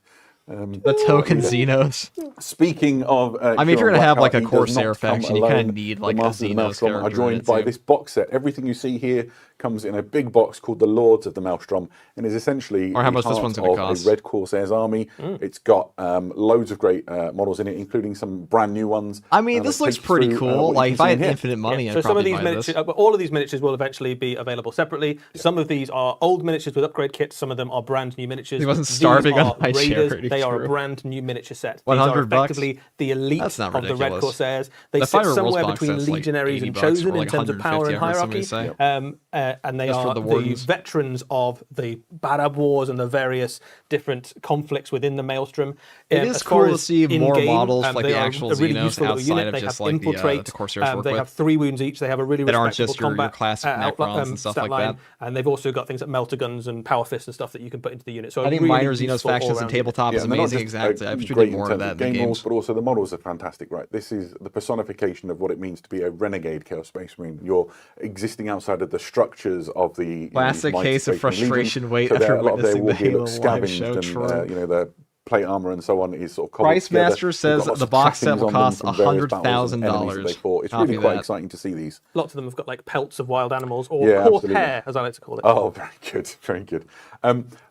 The token Xenos. Speaking of, I mean, if you're Huron gonna have, Blackheart, like, a he does Corsair not come faction, you kinda alone. need, The like, a Masters of the Xenos Maelstrom are character joined in it, by too. this box set. Everything you see here comes in a big box called the Lords of the Maelstrom, and is essentially Or how the much this heart one's gonna of cost. a Red Corsair's army. It's got loads of great models in it, including some brand new ones. I mean, this looks Take pretty through, cool. what Like, you if can I see had in here. infinite money, So I'd some of probably these buy miniatures, this. but all of these miniatures will eventually be available separately. Some of these are old miniatures with upgrade kits. Some of them are brand new miniatures. He wasn't These starving on are my Raiders. charity, They are a true. brand new miniature set. These 100 are bucks? effectively the elite That's not of the Red ridiculous. Corsairs. They The sit Fire Rules somewhere box between set's like legionaries 80 and bucks, chosen or like in terms of power 150, and I heard somebody hierarchy. say. And they Just for are the the wardens. veterans of the Barab Wars and the various different conflicts within the Maelstrom. It is As far cool to as see more in-game, models like they the are actual a really Xenos useful little outside unit. of They just have like infiltrate. the Corsairs work They with. have 3 wounds each. They have a really That aren't respectable just your combat classic Necrons and stuff stat like line. that. And they've also got things like melter guns and power fists and stuff that you can put into the unit. So I think really minor Xenos useful factions and all-round tabletop is and they're not amazing. just, Exactly. I wish we great did more in of terms that in the game games. models, but also the models are fantastic, right? This is the personification of what it means to be a renegade Chaos Space Marine. You're existing outside of the structures of the Classic mighty case of Space Marine frustration Legion. weight So after a lot of their witnessing the war gear Halo looks live scavenged, show. and True. their plate armor and so on is sort of cobbled Price together. Master They've says got lots the of box set trappings will on them cost from various battles and enemies that $100,000. they fought. It's Copy really quite that. exciting to see these. Lots of them have got like pelts of wild animals or Yeah, court absolutely. hair, as I like to call it. Oh, very good, very good.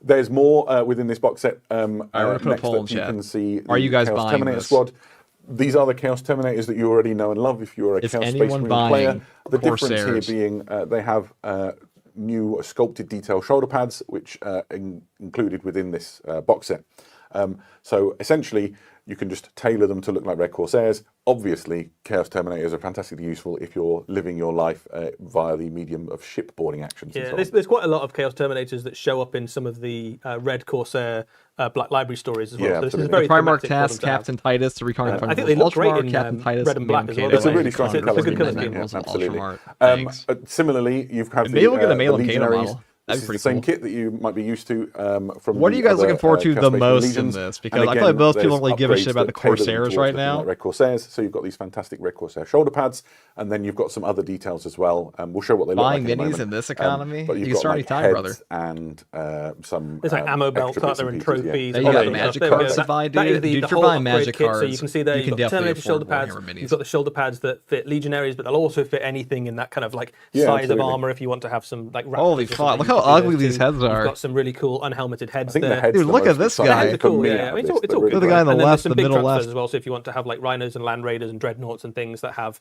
There's more within this box set. we're gonna put a Next poll in up, you chat. can see Are you guys Chaos buying Terminator this? Squad. These are the Chaos Terminators that you already know and love if you're a Is Chaos Space anyone Marine buying player. The difference Corsairs? here being they have new sculpted detail shoulder pads, which are included within this box set. So essentially, you can just tailor them to look like Red Corsairs. Obviously, Chaos Terminators are fantastically useful if you're living your life via the medium of shipboarding actions. and Yeah, so on. there's quite a lot of Chaos Terminators that show up in some of the Red Corsair Black Library stories as well. Yeah, so this is absolutely. very The Primarch thematic for them task, to have. Captain Titus, the Reconquer. I think they look great in Captain Titus, red and black as well. It's a don't really they? strong It's a colour good colour scheme, scheme. yeah, absolutely. Thanks. Similarly, you have Maybe we'll get a the Malum Kano Legionaries. model. This That'd is be the same pretty kit that you might be used to from. What are the you guys other, looking forward to Chaos the Space most in Legions. this? And Because I feel again, like most people there's don't really give a shit upgrades about the that tailor them Corsairs towards right looking now. like Red Corsairs, so you've got these fantastic Red Corsair shoulder pads, and then you've got some other details as well. We'll show what they look Buying like in a minis moment. in this economy? But You you've can got start like anytime, heads brother. and some. There's like ammo belts, extra aren't bits there, and and pieces, trophies. There and you all got that the stuff. magic There we cards go. to buy, That is dude. the If you're whole buying upgrade magic kit. So cards, you can see there, you you've can got definitely Terminator shoulder afford pads. Warhammer minis. You've got the shoulder pads that fit Legionaries, but they'll also fit anything in that kind of like Yeah, size absolutely. of armor if you want to have some like. Holy raptors or fuck, something, look you how can do ugly those these too. heads are. You've got some really cool unhelmeted heads I think the there. heads Dude, are the look at most this exciting guy. The heads are for cool, me yeah, out yeah. of It's this. all They're cool. really Look at the great. guy on the And then there's left, some the big middle transfers left. as well. So if you want to have like rhinos and land raiders and dreadnoughts and things that have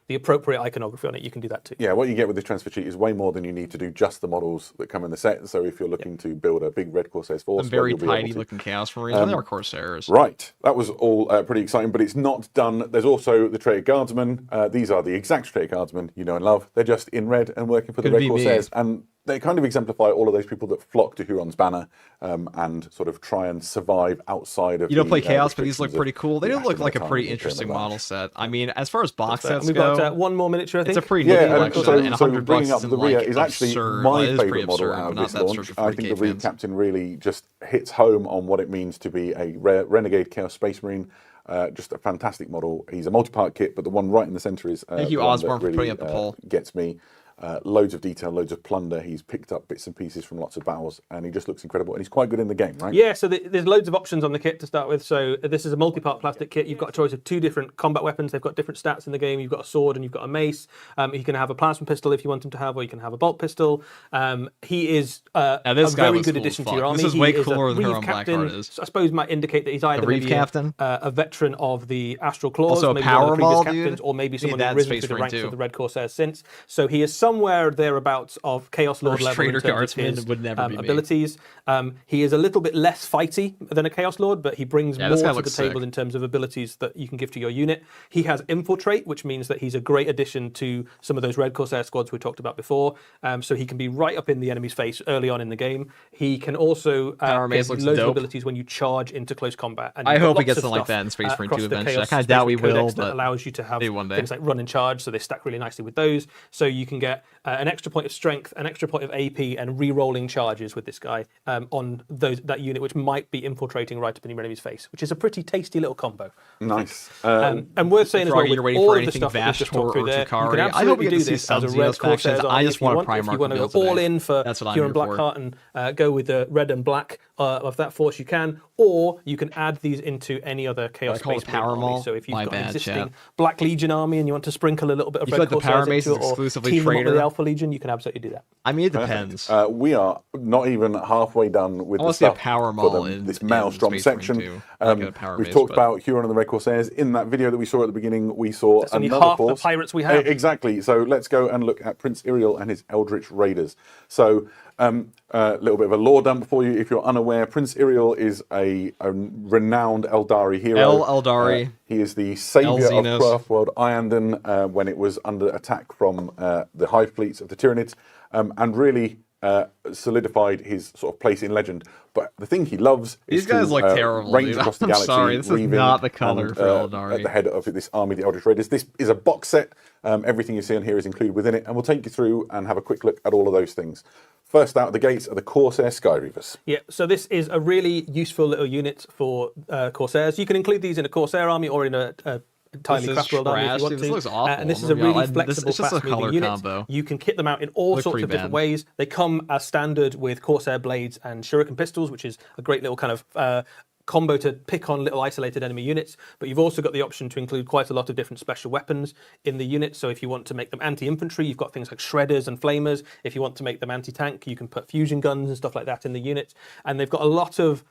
the appropriate iconography on it, you can do that too. Yeah, what you get with this transfer sheet is way more than you need to do just the models that come in the set. So if you're looking to build a big Red Corsairs force, Some very you'll be able tidy to. looking Chaos Marines. Well, they are Corsairs. Right, that was all pretty exciting, but it's not done. There's also the Traitor Guardsmen. These are the exact Traitor Guardsmen you know and love. They're just in red and working for the Could Red be me. Corsairs. And they kind of exemplify all of those people that flock to Huron's banner and sort of try and survive outside of You don't the, play Chaos, but these look restrictions of pretty cool. They the do look like a Ashen pretty Time and interesting Eternal model Age. set. I mean, as far as box And sets we've go, got one more miniature, I think. it's a pretty Yeah, neat and collection, so, and so 100 bringing bucks up isn't the like rear is actually absurd. my Well, it is pretty favourite model absurd, out but of not this that launch. absurd for I think the 40K Rear fans. Captain really just hits home on what it means to be a renegade Chaos Space Marine. Just a fantastic model. He's a multi-part kit, but the one right in the centre is Thank you, the one Osborne, that for really, putting up the poll. gets me. loads of detail, loads of plunder. He's picked up bits and pieces from lots of battles, and he just looks incredible. And he's quite good in the game, right? Yeah, so there's loads of options on the kit to start with. So this is a multi-part plastic kit. You've got a choice of 2 different combat weapons. They've got different stats in the game. You've got a sword and you've got a mace. You can have a plasma pistol if you want him to have, or you can have a bolt pistol. He is a very good addition to your army. This is way cooler than her own captain. Blackheart is. So I suppose might indicate that he's either Reeve maybe captain, a veteran of the Astral Claws, also a maybe power one of the previous maul, captains, dude. or maybe someone Need who's that risen Space through the Marine ranks too. of the Red Corsair since. So he is somewhere thereabouts of Chaos Lord level in Trader terms of his Guardsman would never be me. abilities. He is a little bit less fighty than a Chaos Lord, but he brings more to the table sick. in terms of abilities that you can give to your unit. He has Infiltrate, which means that he's a great addition to some of those Red Corsair squads we talked about before. So he can be right up in the enemy's face early on in the game. He can also Power Mace get looks loads of dope. abilities when you charge into close combat. And I you've got hope he lots gets of something like stuff, that in Space Marine across 2 the eventually. Chaos I kinda doubt we Space Marine will, Codex that but allows you to have maybe one day. things like run and charge, so they stack really nicely with those. So you can get an extra point of strength, an extra point of AP, and re-rolling charges with this guy on that unit, which might be infiltrating right up in your enemy's face, which is a pretty tasty little combo. Nice. And worth saying as well, you're with waiting all for of the anything stuff that we've just Vashtor talked through or there, you Chikari. can I hope absolutely we get do to see this as a some Red Xenos factions. Corsair's I army just if you want a want. If Primarch you want to go build today. all in for That's what I'm Pure here and for. Blackheart and go with the red and black of that force, you can, or you can add these into any other Chaos I call it Space Marine Power army. Maul. So if you've My got an bad, existing chat. Black Legion army and you want to sprinkle a little bit of You feel Red like the Power Corsairs Mace into is it, or exclusively team them up with traitor? the Alpha Legion, you can absolutely do that. I mean, it depends. We are not even halfway done with I the wanna see a stuff Power for Maul in this Maelstrom Space Marine section. 2. Not gonna Power We've Mace, talked but- about Huron and the Red Corsairs. In that video that we saw at the beginning, we saw That's only another half the force. pirates we have. Exactly. So let's go and look at Prince Iriel and his Eldritch Raiders. So a little bit of a lore dump for you if you're unaware. Prince Iriel is a renowned Eldari hero. Eldari. He is the saviour of Xenos. Craftworld Iyanden when it was under attack from the hive fleets of the Tyranids, and really solidified his sort of place in legend. But the thing he loves is These guys to, look terrible, range dude. across the I'm galaxy. sorry, this is reaving not the color and, for Eldari. At the head of this army, the Eldritch Raiders. This is a box set. Everything you see on here is included within it, and we'll take you through and have a quick look at all of those things. First out of the gates are the Corsair Skyreavers. Yeah, so this is a really useful little unit for Corsairs. You can include these in a Corsair army or in a entirely This is Craftworld army if trash, you want dude. to. This looks awful. And this I'm is a gonna be really honest. flexible, It's just a color fast-moving unit. combo. You can kit them out in all Look sorts pretty of different bad. ways. They come as standard with Corsair blades and shuriken pistols, which is a great little kind of combo to pick on little isolated enemy units, but you've also got the option to include quite a lot of different special weapons in the unit. So if you want to make them anti-infantry, you've got things like shredders and flamers. If you want to make them anti-tank, you can put fusion guns and stuff like that in the unit. And they've got a lot of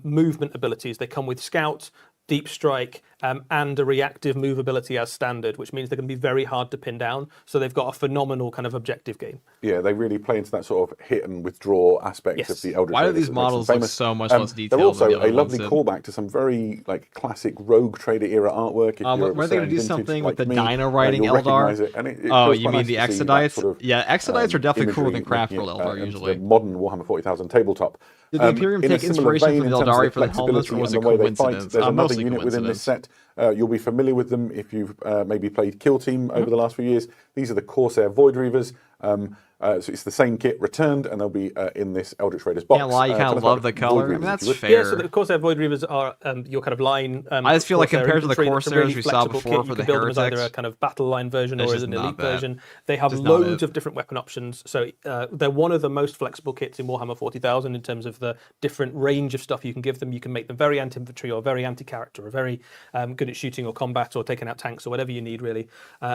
movement abilities. They come with scout, deep strike, and a reactive move ability as standard, which means they're going to be very hard to pin down. So they've got a phenomenal kind of objective game. Yeah, they really play into that sort of hit and withdraw aspect Yes. of the Eldritch Why do Raiders these that makes them models look famous. so much less detailed They're also than the other a lovely ones? callback to some very classic Rogue Trader era artwork. If you're of a Were they going to certain do vintage something like with the me, dino riding you'll recognise Eldar? it, and it Oh, feels you quite mean the nice to see that Exodites? sort of, Yeah, Exodites are definitely cooler than imagery Craftworld making it, Eldar into usually. the modern Warhammer 40,000 tabletop. Did the Imperium In a take similar inspiration vein from in the terms of Eldari for the helmets, flexibility or was and it the way they fight, coincidence? there's another Mostly unit within this coincidence. set. You'll be familiar with them if you've maybe played Kill Team over the last few years. These are the Corsair Void Reavers. So it's the same kit returned, and they'll be in this Eldritch Raiders box. Can't lie, you Tell kind us of love about the Void color. I mean, Reavers, that's if you would. fair. Yeah, so of course, their Void Reavers are your kind of line. I just feel like Corsair compared to the infantry, that's a Corsairs really we saw flexible before kit. for You the can build them as either a Heretics, kind of battle line version it's or as just an elite not that. version. They have Just not loads it. of different weapon options. So they're one of the most flexible kits in Warhammer 40,000 in terms of the different range of stuff you can give them. You can make them very anti-infantry or very anti-character or very good at shooting or combat or taking out tanks or whatever you need, really.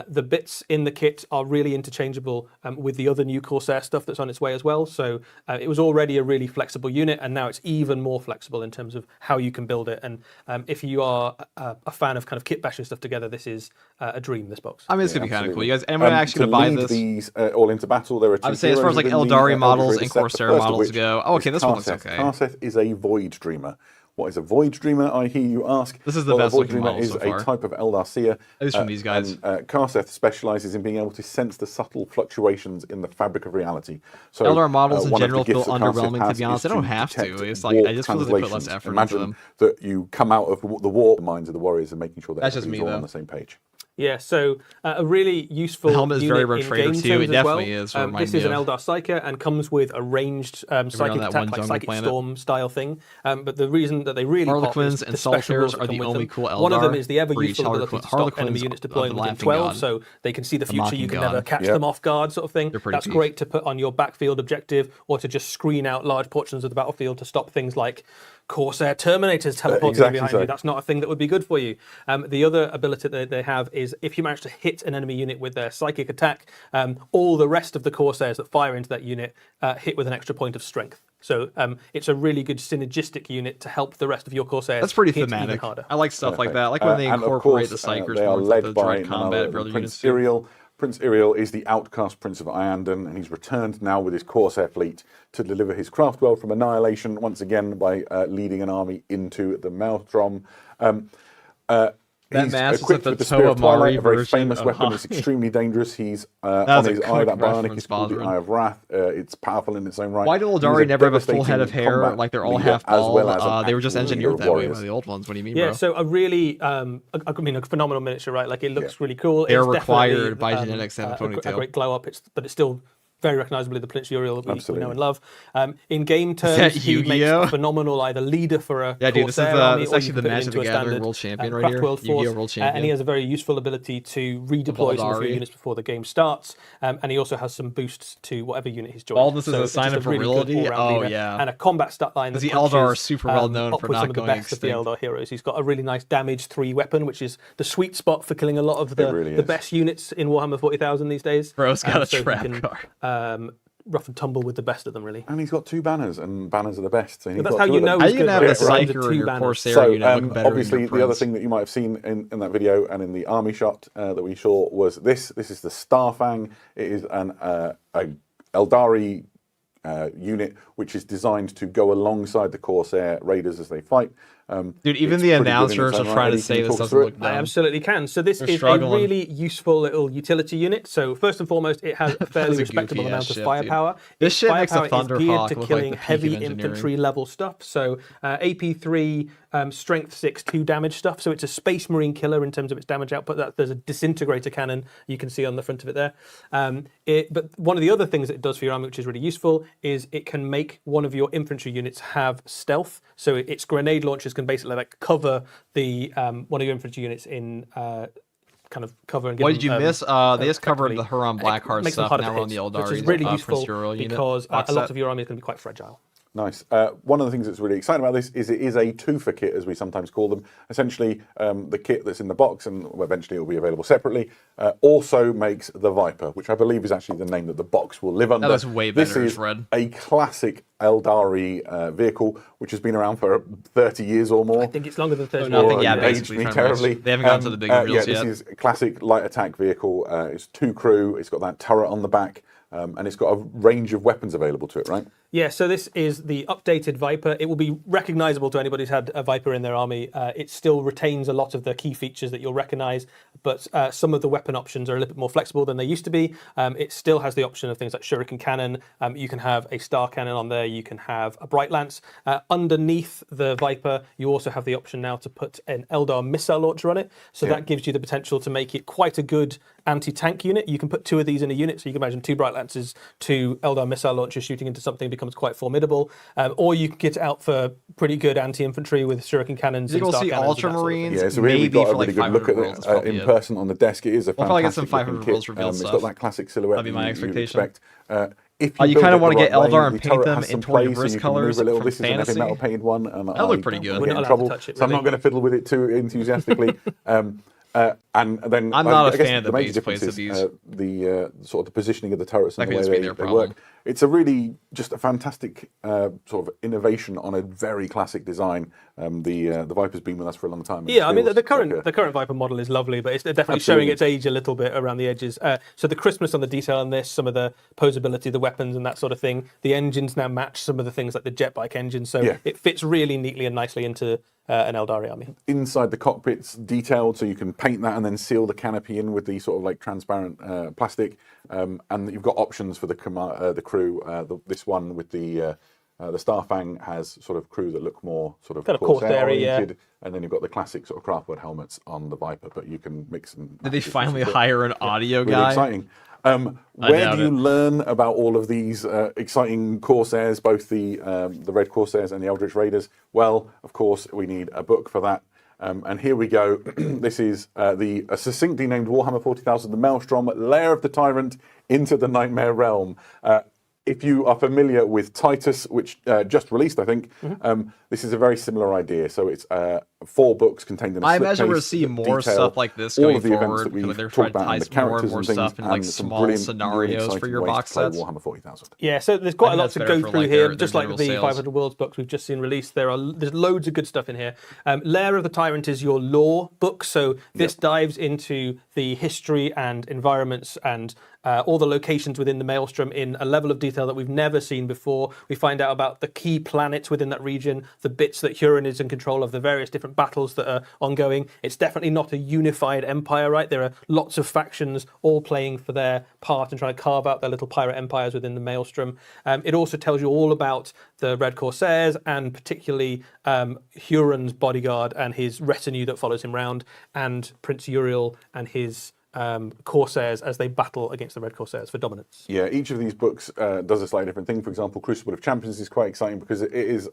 The bits in the kit are really interchangeable with the other new Corsair stuff that's on its way as well. So it was already a really flexible unit, and now it's even more flexible in terms of how you can build it. And if you are a fan of kind of kit bashing stuff together, this is a dream, this box. I mean, it's going to be kind of cool. You guys, anyone actually to going to buy lead this? these all into battle, there are two I would say as far as like heroes within Eldari the models Eldritch and Raiders set, the Corsair first of models which go, oh, okay, is this one looks Karseth. okay. Karseth is a Void Dreamer. What is a Void Dreamer, I hear you ask? This is the Well, best a Void looking Dreamer model is so far. a type of Eldar Seer. At least from these guys. And Karseth specialises in being able to sense the subtle fluctuations in the fabric of reality. So, Eldar models in one of the general feel gifts that Karseth underwhelming, to has be honest. is They don't have to. detect It's like, I warp just feel that they put less translations. effort into Imagine them. that you come out of the warp minds of the warriors and making sure that That's just everybody's me, all on though. the same page. Yeah, so a really useful helmet is unit very Rogue in Trader game too. terms It as well. definitely is. This is an Eldar Psyker and comes with a ranged psychic that attack, one like jungle Psychic planet. Storm style thing. But the reason that they really pop is Harlequins and the special Solitaires rules that are come the with only them. cool Eldar. One of them is the ever for each. useful ability to stop enemy Harlequins units of the deploying within Laughing 12, God. so they can see the future. Mocking You can God. never catch Yep. them off guard, sort of thing. They're pretty That's peak. great to put on your backfield objective, or to just screen out large portions of the battlefield to stop things like Corsair Terminators teleporting exactly behind so. you. That's not a thing that would be good for you. The other ability that they have is if you manage to hit an enemy unit with their psychic attack, all the rest of the Corsairs that fire into that unit hit with an extra point of strength. So it's a really good synergistic unit to help the rest of your Corsairs. That's pretty hit even thematic. harder. I like stuff like Perfect. that. I like when they And of incorporate course, the Psykers they are more into led the by direct combat for other Prince units. too. Iriel. Prince Iriel is the outcast Prince of Iandon, and he's returned now with his Corsair fleet to deliver his craft world from annihilation once again by leading an army into the Maelstrom. That He's mask is equipped like with the the Spear of Toa Mari Twilight, a very version famous of weapon. It's Hockey. extremely dangerous. He's That on was a his eye, quick that bionic reference, is called the Baldwin. Eye of Wrath. It's powerful in its own right. Why do He was Eldari a never have a full head of devastating hair? combat Like they're all leader, half as bald. well as an They were just actual engineered leader that of way by warriors. the old ones. What do you mean, Yeah, bro? so a really, I mean, a phenomenal miniature, right? Like it looks really cool. They are It's definitely, required by genetics and a a ponytail. great glow up. But it's still very recognisably the Prince Uriel that we Absolutely. know and love. In game terms, that he makes Yu-Gi-Oh? a phenomenal either leader for a Yeah, dude, this is Corsair the- army, this is or actually you the can put him Magic into the a Gathering standard World Champion right Craft here. World Yu-Gi-Oh! Force, World and he Champion. has a very useful ability to redeploy some of your Eldari. units before the game starts, and he also has some boosts to whatever unit he's joined. Baldness is So a it's sign just of really good virility? all-round Oh, leader, yeah. and a combat stat line. Because that the Eldar are punches, super well known up for with not some of the going best of the extinct. Eldar heroes. He's got a really nice damage 3 weapon, which is the sweet spot for killing a lot of the, really the is. best units in Warhammer 40,000 these days. Bro's got a so he trap can, card. rough and tumble with the best of them, really. And he's got 2 banners, and banners are the best. So he's That's got how 2 you of them. know How he's you can good. have Right? the Right. Psyker Two in your banners. Corsair So unit look better obviously, than your the other Prince. thing that you might have seen in that video and in the army shot that we saw was this. This is the Starfang. It is an a Eldari unit which is designed to go alongside the Corsair raiders as they fight. Dude, even It's the pretty good in announcers its are own right. trying to Eddie, can say you this talk us doesn't through look it? dumb. I absolutely can. So this They're is struggling. a really useful little utility unit. So first and foremost, it has a fairly a respectable goofy-ass amount of ship, firepower. dude. This Its shit makes the firepower is geared Thunderhawk to look like killing the peak of heavy engineering. infantry level stuff. So AP3, strength 6, 2 damage stuff. So it's a Space Marine killer in terms of its damage output. There's a disintegrator cannon you can see on the front of it there. But one of the other things that it does for your army, which is really useful, is it can make one of your infantry units have stealth. So its grenade launchers can basically like cover the one of your infantry units in kind of cover and give What them, did you miss? They just covered effectively, the Huron Blackheart makes them stuff. harder Now to we're on hit, the Eldari. which is really Prince useful Uriel unit. because a Box lot set. of your army is going to be quite fragile. Nice. One of the things that's really exciting about this is it is a twofer kit, as we sometimes call them. Essentially, the kit that's in the box, and eventually it will be available separately, also makes the Viper, which I believe is actually the name that the box will live under. That was way This better as is red. a classic Eldari vehicle, which has been around for 30 years or more. I think it's longer than 30 no, I think, years. yeah, It basically aged me pretty much. terribly. They haven't gotten to the big reveals yeah, yet. this is a classic light attack vehicle. It's 2 crew. It's got that turret on the back. And it's got a range of weapons available to it, right? Yeah, so this is the updated Viper. It will be recognizable to anybody who's had a Viper in their army. It still retains a lot of the key features that you'll recognize, but some of the weapon options are a little bit more flexible than they used to be. It still has the option of things like Shuriken Cannon. You can have a Star Cannon on there. You can have a Bright Lance. Underneath the Viper, you also have the option now to put an Eldar missile launcher on it. So that gives you the potential to make it quite a good anti-tank unit. You can put 2 of these in a unit, so you can imagine 2 Bright Lances, 2 Eldar missile launchers shooting into something becomes quite formidable. Or you can get it out for pretty good anti-infantry with Shuriken Cannons. You and can Star see Cannons and that sort of thing. Ultramarines. Yeah, so here we've maybe got for a like really good look 500 at rolls. That's it probably in it. person on the desk. It is a We'll probably get some fantastic 500 looking rolls kit. revealed It's stuff. got that classic silhouette That'd be my you'd expectation. expect. If you build kinda it wanna the get right way, Eldar and the paint turret them has some in Tory play, so Brisk you can maneuver colours a little. from This is an epic Fantasy. metal painted one, and That looked pretty good. We're Get not in allowed to trouble, touch it, so I'm not really. going to fiddle with it too enthusiastically. And then I'm not I a guess fan of the major base difference plates of is, these. the sort of the positioning of the turrets and That the could way just be they their work. problem. It's a really just a fantastic sort of innovation on a very classic design. The Viper's been with us for a long time. and it Yeah, I mean feels the current like a- the current Viper model is lovely, but it's definitely Absolutely. showing its age a little bit around the edges. So the crispness on the detail on this, some of the posability, the weapons, and that sort of thing. The engines now match some of the things like the jet bike engine, so Yeah. it fits really neatly and nicely into an Eldari army. Inside the cockpit's detailed, so you can paint that and then seal the canopy in with the sort of like transparent plastic. And you've got options for the crew. This one with the The Starfang has sort of crew that look more sort of Kind of Corsair, oriented, and then you've got the classic sort of craftwood helmets on the Viper, but you can mix and Did they match it. finally hire an audio Really guy? exciting. Where doubt do you it. learn about all of these exciting Corsairs, both the Red Corsairs and the Eldritch Raiders? Well, of course, we need a book for that. And here we go. This is the succinctly named Warhammer 40,000, the Maelstrom, Lair of the Tyrant into the Nightmare Realm. If you are familiar with Titus, which just released, I think, this is a very similar idea. So it's 4 books contained in a I slipcase imagine we'll see that more detail stuff like this all going of the events forward, that because we've they're talked trying to about, and the tie more and characters more and things, stuff in, like, and some small brilliant, scenarios really for exciting your ways box to play sets. Warhammer 40,000. Yeah, so there's quite a think lot that's to better go for, through like, here, their just like general the sales. 500 Worlds books we've just seen released. There's loads of good stuff in here. Lair of the Tyrant is your lore book, so this dives into the history and environments and all the locations within the Maelstrom in a level of detail that we've never seen before. We find out about the key planets within that region, the bits that Huron is in control of, the various different battles that are ongoing. It's definitely not a unified empire, right? There are lots of factions all playing for their part and trying to carve out their little pirate empires within the Maelstrom. It also tells you all about the Red Corsairs and particularly Huron's bodyguard and his retinue that follows him round, and Prince Uriel and his Corsairs as they battle against the Red Corsairs for dominance. Yeah, each of these books does a slightly different thing. For example, Crucible of Champions is quite exciting because it is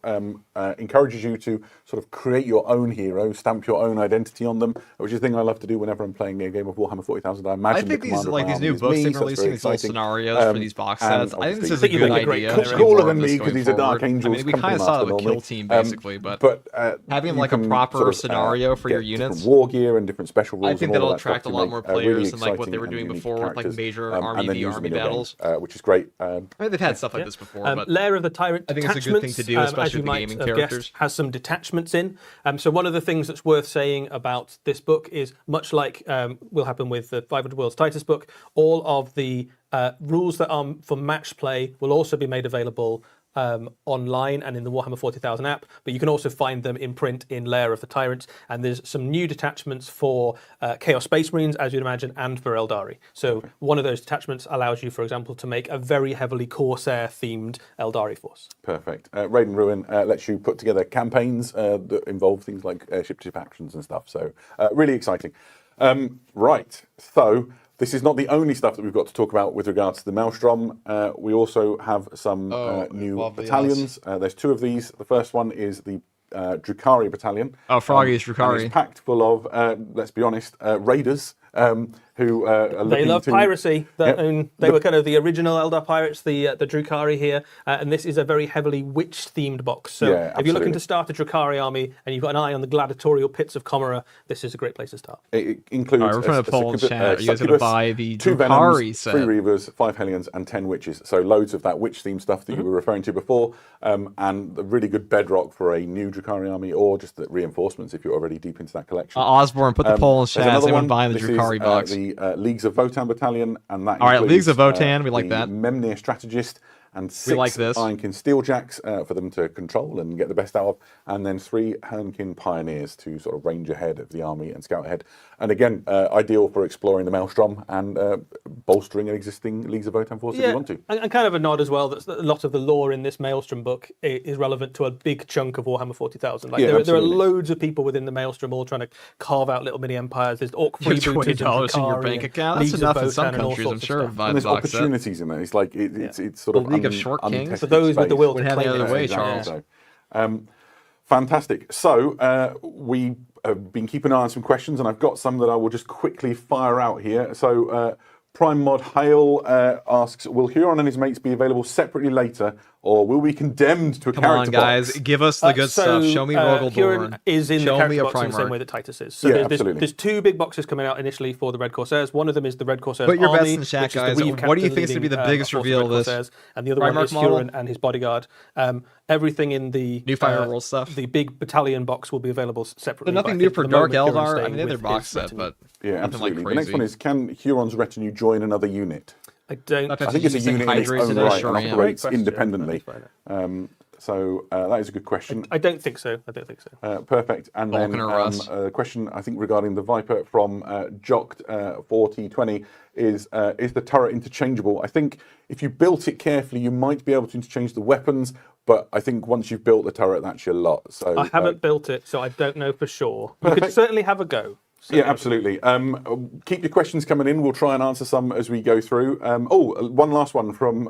encourages you to sort of create your own hero, stamp your own identity on them, which is a thing I love to do whenever I'm playing a game of Warhammer 40,000. I imagine I think the these commander of my these army new is books me, they've so been that's very releasing these little exciting. scenarios for these box and sets. I think this is a obviously good make a great idea. cover. There's gonna be Cooler more than of this me going because these are Dark forward. Angels. I mean, we kind of saw that with Kill Team basically, but having you like a can proper sort of, scenario for your get different units. war gear and different special rules. I think and all that'll that stuff attract to a lot make, more really players than like what they exciting were and doing unique before with like characters, major and army then v use them army in your battles. games, which is great. I mean, they've had stuff like this before, but Lair of the Tyrant I think it's a good thing to do, especially as you with the might gaming have characters. guessed, has some detachments in. So one of the things that's worth saying about this book is, much like will happen with the 500 Worlds Titus book, all of the rules that are for match play will also be made available online and in the Warhammer 40,000 app, but you can also find them in print in Lair of the Tyrant, and there's some new detachments for Chaos Space Marines, as you'd imagine, and for Eldari. So one of those detachments allows you, for example, to make a very heavily Corsair-themed Eldari force. Perfect. Raid and Ruin lets you put together campaigns that involve things like ship-to-ship actions and stuff, so really exciting. Right, so this is not the only stuff that we've got to talk about with regards to the Maelstrom. We also have some new battalions. There's 2 of these. The first one is the Drukhari battalion. Oh, Froggy's Drukhari. It's packed full of, let's be honest, raiders who are looking They love to... piracy. Yep. They were kind of the original Eldar pirates, the Drukhari here, and this is a very heavily witch-themed box. So if you're looking to start a Drukhari army and you've got an eye on the gladiatorial pits of Comora, this is a great place to start. It includes we're trying to poll in chat. Are you guys going to buy the 2 Drukhari Venoms, set? 3 Reavers, 5 Hellions, and 10 Witches. So loads of that witch-themed stuff that you were referring to before, and a really good bedrock for a new Drukhari army, or just the reinforcements if you're already deep into that collection. Osborne, put the poll in chat. There's another Anyone one. buying the This Drukhari is, box? The Leagues of Votan battalion, and that All right, includes, Leagues of Votan, we like the that. Memnir strategist, and 6 like this. Ironkin Steeljacks for them to control and get the best out of, and then 3 Hernkin Pioneers to sort of range ahead of the army and scout ahead. And again, ideal for exploring the Maelstrom and bolstering an existing Leagues of Votan force if you want to. And kind of a nod as well that a lot of the lore in this Maelstrom book is relevant to a big chunk of Warhammer 40,000. Like there are loads of people within the Maelstrom all trying to carve out little mini empires. There's Orc freebooters $20 in your bank account. That's enough in some countries, I'm sure. And there's opportunities in there. It's like it's sort the of League of Short Kings. For those with the will to have claim the other it. way, Charles. So, fantastic. So we have been keeping an eye on some questions, and I've got some that I will just quickly fire out here. So Prime Mod Hale asks, will Huron and his mates be available separately later, or will we be condemned to a Come character on, guys, box? give us the good stuff. Show me Rogelborn. Huron is in Show the me character a box in the same Primarch. way that Titus is. So Yeah, there's 2 big boxes coming out initially for the Red Corsairs. One of them is the Red Corsairs Put your bets army, in the chat, which is the guys. Weave What do you captain think is going to be the leading, biggest a force reveal Red of this? Corsairs, and the other one Primarch is model? Huron and his bodyguard. Everything in the New Firewall stuff. The big battalion box will be available separately. But nothing but I new think for the Dark moment Huron's Eldar. I staying mean, they're with box his set, retinue. but Yeah, nothing absolutely. like The next one crazy. is, can Huron's retinue join another unit? I don't. That's I think it's a using unit in its Hydrates own and right and Ashram. operates Great question. independently. Let's find So that is a good question. I don't think so. I don't think so. Perfect. And then a question, I think, regarding the Viper from Jocked4020 is the turret interchangeable? I think if you built it carefully, you might be able to interchange the weapons, but I think once you've built the turret, that's your lot. So I haven't built it, so I don't know for sure. You could certainly have a go. Yeah, absolutely. Keep your questions coming in. We'll try and answer some as we go through. One last one from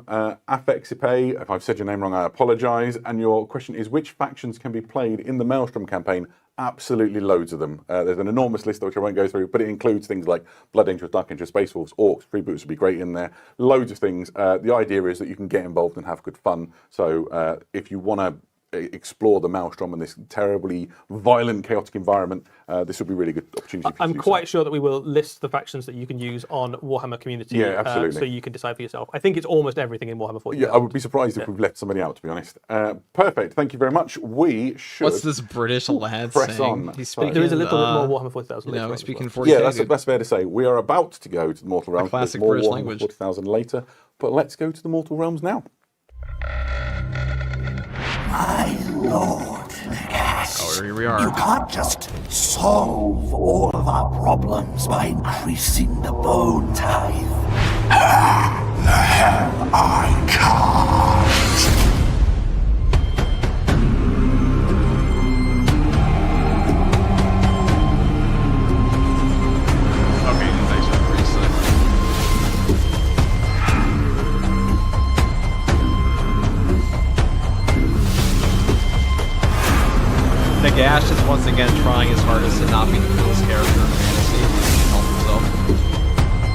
Afexipe. If I've said your name wrong, I apologise. And your question is, which factions can be played in the Maelstrom campaign? Absolutely loads of them. There's an enormous list which I won't go through, but it includes things like Blood Angels, Dark Angels, Space Wolves, Orcs, Freebooters would be great in there. Loads of things. The idea is that you can get involved and have good fun. So if you want to explore the Maelstrom and this terribly violent, chaotic environment, this would be a really good opportunity for you. I'm quite sure that we will list the factions that you can use on Warhammer Community. Yeah, absolutely. So you can decide for yourself. I think it's almost everything in Warhammer 40,000. Yeah, I would be surprised if we've left somebody out, to be honest. Perfect. Thank you very much. We should. What's this British lad press saying? on. He's speaking. There is a little bit more Warhammer 40,000. No, he's speaking 40,000. Yeah, that's fair to say. We are about to go to the Mortal Realms. Classic more British Warhammer language. 40,000 later, but let's go to the Mortal Realms now. My lord, Nagast. Oh, here we are. You can't just solve all of our problems by increasing the bone tithe. The hell I can't. Okay, thanks for the reset. Nagash is once again trying his hardest to not be the coolest character in fantasy. He can help himself.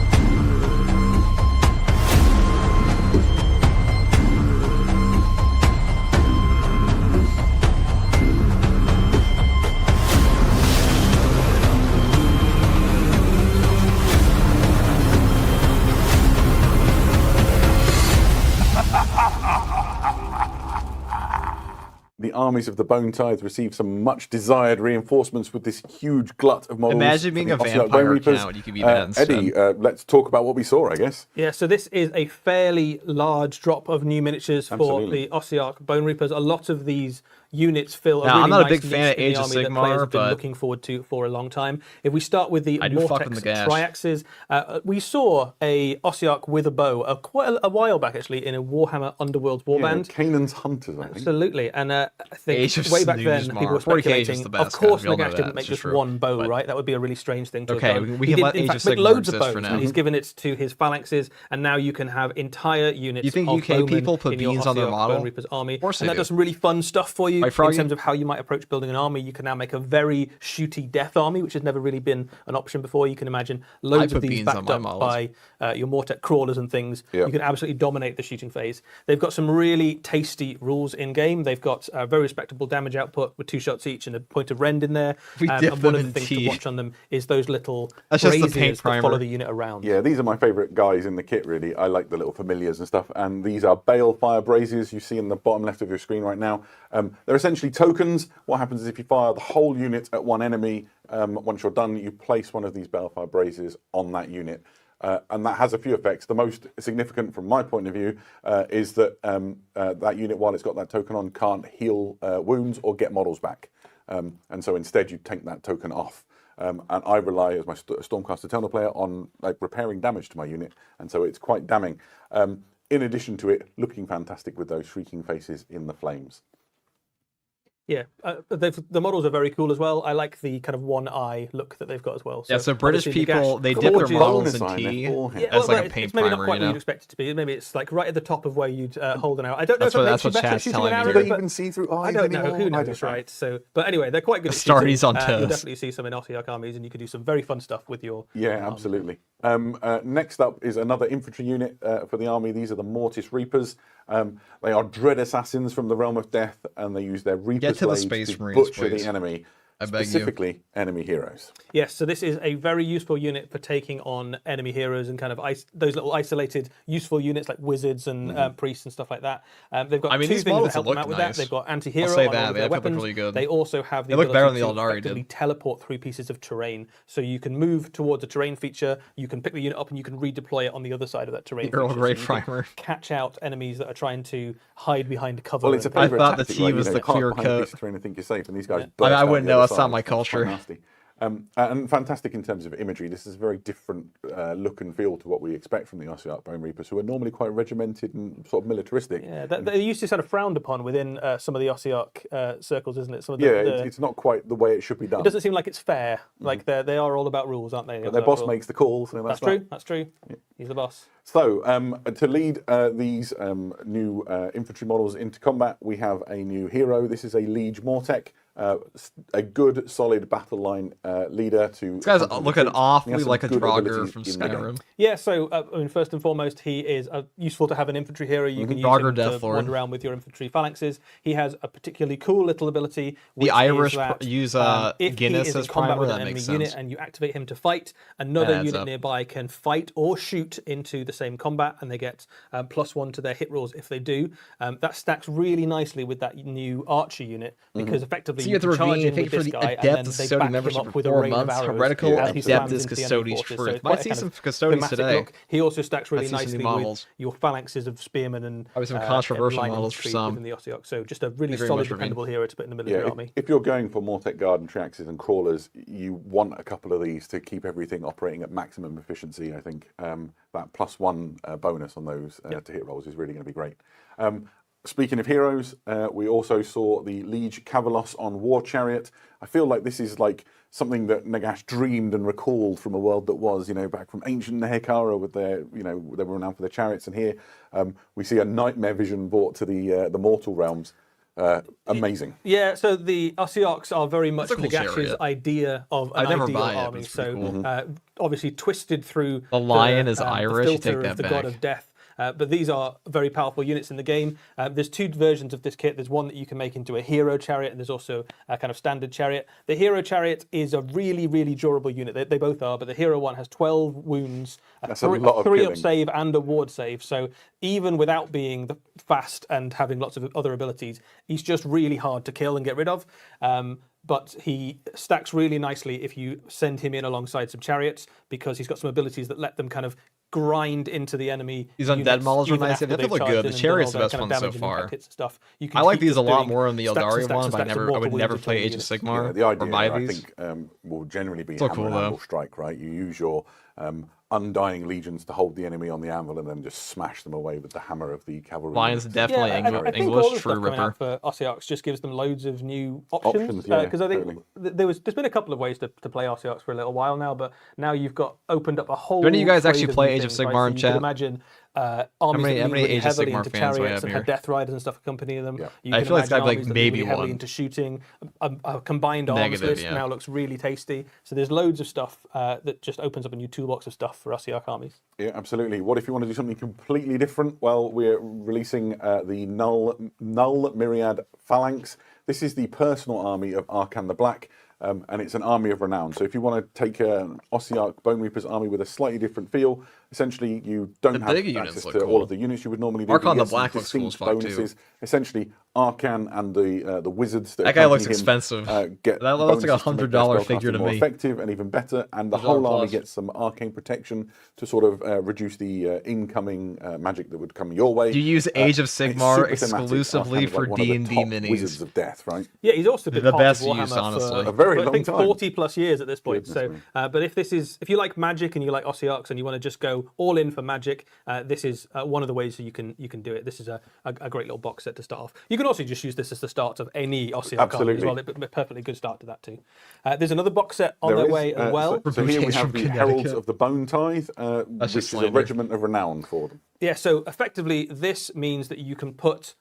The armies of the Bone Tithe receive some much desired reinforcements with this huge glut of models. Imagine being for a the Ossiarch Bone vampire Reapers. count. You could be that Eddie, instead. let's talk about what we saw, I guess. Yeah, so this is a fairly large drop of new miniatures Absolutely. for the Ossiarch Bone Reapers. A lot of these units fill a Now, really I'm not a nice big fan niche of in Age the of army that Sigmar, players have been but- looking forward to for a long time. If we start with the I do fuck with Vortex Nagash. Triaxes, we saw a Ossiarch with a bow quite a while back, actually, in a Warhammer Underworld Warband. Canaan's Hunters, I think. Absolutely, and I think Age of way back then Sigmar. people were 40K is speculating. the best, Of course, guys. We all know Nagash that. didn't make It's just true. one bow, But- right? That would be a really strange thing to Okay, have done. we He can did, let in Age fact, of make Sigmar loads of exist for bows, now. and he's given it to his phalanxes, and now you can have entire units. You think of UK bowmen people put in your beans on their Ossiarch model? Bone Reapers army, Of course and they that do. does some really fun stuff for you Right, Froggy? in terms of how you might approach building an army. You can now make a very shooty death army, which has never really been an option before. You can imagine loads I of put these beans on backed my up models. by your Mortek crawlers and things. Yep. You can absolutely dominate the shooting phase. They've got some really tasty rules in game. They've got a very respectable damage output with 2 shots each and a point of rend in there. We dip and one them of the in things tea. to watch on them is those little That's just the braziers paint that primer. follow the unit around. Yeah, these are my favourite guys in the kit, really. I like the little familiars and stuff. And these are Balefire Braziers you see in the bottom left of your screen right now. They're essentially tokens. What happens is if you fire the whole unit at one enemy, once you're done, you place one of these Balefire Braziers on that unit. And that has a few effects. The most significant from my point of view is that that unit, while it's got that token on, can't heal wounds or get models back. And so instead you take that token off. And I rely, as my Stormcast Eternal player, on repairing damage to my unit, and so it's quite damning. In addition to it looking fantastic with those shrieking faces in the flames. Yeah, the models are very cool as well. I like the kind of one eye look that they've got as well. Yeah, so British obviously people, Nagash they dip their gorgeous. models Bonus in eye tea in their forehead. as like a it's paint maybe not primer, quite you where know? you'd expect it to be. Maybe it's like right at the top of where you'd hold an arrow. I don't know That's if it what- makes you that's what better at chat's shooting telling an me. arrow. Do they but even see through eyes I don't know. anymore? Who I knows, don't know. right? So, but anyway, they're quite good. at Starties shooting. on You'll toast. definitely see some in Ossiarch armies, and you can do some very fun stuff with your. Yeah, absolutely. Next up is another infantry unit for the army. These are the Mortis Reapers. They are dread assassins from the realm of death, and they use their Reaper's to the blades Space to Marines, butcher please. the enemy. specifically enemy heroes. Yes, so this is a very useful unit for taking on enemy heroes and kind of those little isolated useful units like wizards and priests and stuff like that. They've got two things that help them out with that. They've got anti-hero I'll say on all that. of They their look weapons. really good. They also have the They look better ability than the to Eldari effectively did. teleport through pieces of terrain. So you can move towards a terrain feature, you can pick the unit up and you can redeploy it on the other side of that terrain Earl feature. Grey So you can primer. catch out enemies that are trying to hide behind cover. Well, it's a and- favourite thought the tactic, T right? was You know, the you park clear behind a coat. piece of terrain and think you're safe, and these guys. I burst out wouldn't the know. other That's not side. my It's quite culture. nasty. And fantastic in terms of imagery. This is a very different look and feel to what we expect from the Ossiarch Bone Reapers, who are normally quite regimented and sort of militaristic. Yeah, they're used to sort of frowned upon within some of the Ossiarch circles, isn't it? Some of the, Yeah, it's not quite the way it should be done. It doesn't seem like it's fair. Like they are all about rules, aren't they? But their boss makes the calls. And That's true. That's true. He's the boss. So, to lead these new infantry models into combat, we have a new hero. This is a Liege Mortek, a good, solid battle line leader to. This guy's looking awfully He has some like a good Draugr abilities from in the game. Skyrim. Yeah, so I mean, first and foremost, he is useful to have an infantry hero. You can use Draugr him to Deathlord. wander around with your infantry phalanxes. He has a particularly cool little ability. Which The Irish is that, use if Guinness he is in as combat primer, with that an enemy makes unit sense. and you activate him to fight, another Adds unit up. nearby can fight or shoot into the same combat, and they get +1 to their hit rolls if they do. That stacks really nicely with that new archer unit because effectively So you you have can to charge ravine, in thank with you for this the guy, Adeptus and then they Custodian back him membership up for with a 4 rain of months. arrows Heretical as he slams Adeptus into the enemy Custodies forces. for So it. it's Might quite a see kind some of Custodians thematic today. look. He also stacks really Might see some nicely new with models. your phalanxes of spearmen and Probably some controversial line models for infantry some. within the Ossiarch. So just a really very solid, much, Ravine. dependable hero to put in the military Yeah, army. if you're going for Mortek Guard and Triaxes and Crawlers, you want a couple of these to keep everything operating at maximum efficiency, I think. That +1 bonus on those to hit rolls is really going to be great. Speaking of heroes, we also saw the Liege Cavalos on War Chariot. I feel like this is like something that Nagash dreamed and recalled from a world that was, back from ancient Nehekara with their, they were renowned for their chariots. And here we see a nightmare vision brought to the mortal realms. Amazing. Yeah, so the Ossiarchs are very much That's a cool Nagash's chariot. idea of an I'd never ideal buy it, but army. it's pretty So cool. obviously twisted through The lion is the Irish, you filter take that of the back. god of death. But these are very powerful units in the game. There's 2 versions of this kit. There's one that you can make into a hero chariot, and there's also a kind of standard chariot. The hero chariot is a really, really durable unit. They both are, but the hero one has 12 wounds, That's a lot of 3 killing. up save, and a ward save. So even without being fast and having lots of other abilities, he's just really hard to kill and get rid of. But he stacks really nicely if you send him in alongside some chariots, because he's got some abilities that let them kind of grind into the enemy. These undead units models are even nice. after They they've look charged good. in The and done chariot's all the their best kind of one so damage and far. impact hits and stuff. You can I like keep these a just lot doing more in the stacks and Eldari stacks one, and but I stacks of would mortal never wounds play into Age of units. Sigmar Yeah, the or idea, buy I these. think, will generally be So hammer cool, and though. anvil strike, right? You use your undying legions to hold the enemy on the anvil and then just smash them away with the hammer of the cavalry. Lion's units. definitely I think all English, the True stuff coming out Ripper. for Ossiarchs just gives them loads of new options. Options, yeah, Because I think totally. there's been a couple of ways to play Ossiarchs for a little while now, but now you've got opened up a whole. Do any of you guys swathe actually of play new Age of things, right? Sigmar So in you chat? could imagine armies many- that how lean many really Age of heavily Sigmar into fans do we chariots have and here? have death riders and stuff accompanying them. Yeah. You I can feel like it's imagine gotta be, like, armies that maybe lean really heavily one. into shooting. A combined arms Negative, list yeah. now looks really tasty. So there's loads of stuff that just opens up a new toolbox of stuff for Ossiarch armies. Yeah, absolutely. What if you want to do something completely different? Well, we're releasing the Null Myriad Phalanx. This is the personal army of Arkan the Black, and it's an army of renown. So if you want to take an Ossiarch Bone Reapers army with a slightly different feel, essentially you don't The have big units access look to all cool. of the units you would normally do. Arkan but you the get some Black looks cool as distinct fuck, too. bonuses. Essentially, Arkan and the wizards that That guy looks accompany him, expensive. get That looks like a bonuses to make their $100 spellcasting figure to more me. effective and even better, and the $100 whole army plus. gets some arcane protection to sort of reduce the incoming magic that would come your way. You use Age of and it's Sigmar super thematic. exclusively Arkan is for like one of the D&D top minis. Wizards of Death, right? Yeah, he's also been The part best of Warhammer use, honestly. for A very I long think time. 40 plus years at this point. Goodness So, but if you like magic and you like Ossiarchs and you want to just go all in for magic, this is one of the ways that you can do it. This is a great little box set to start off. You can also just use this as the start of any Ossiarch army as Absolutely. well. It'd be a perfectly good start to that too. There's another box set on There their is, way as well. So here we Boutiques have from the Heralds Connecticut. of the Bone Tithe, which just is a slander. regiment of renown for them. Yeah, so effectively this means that you can put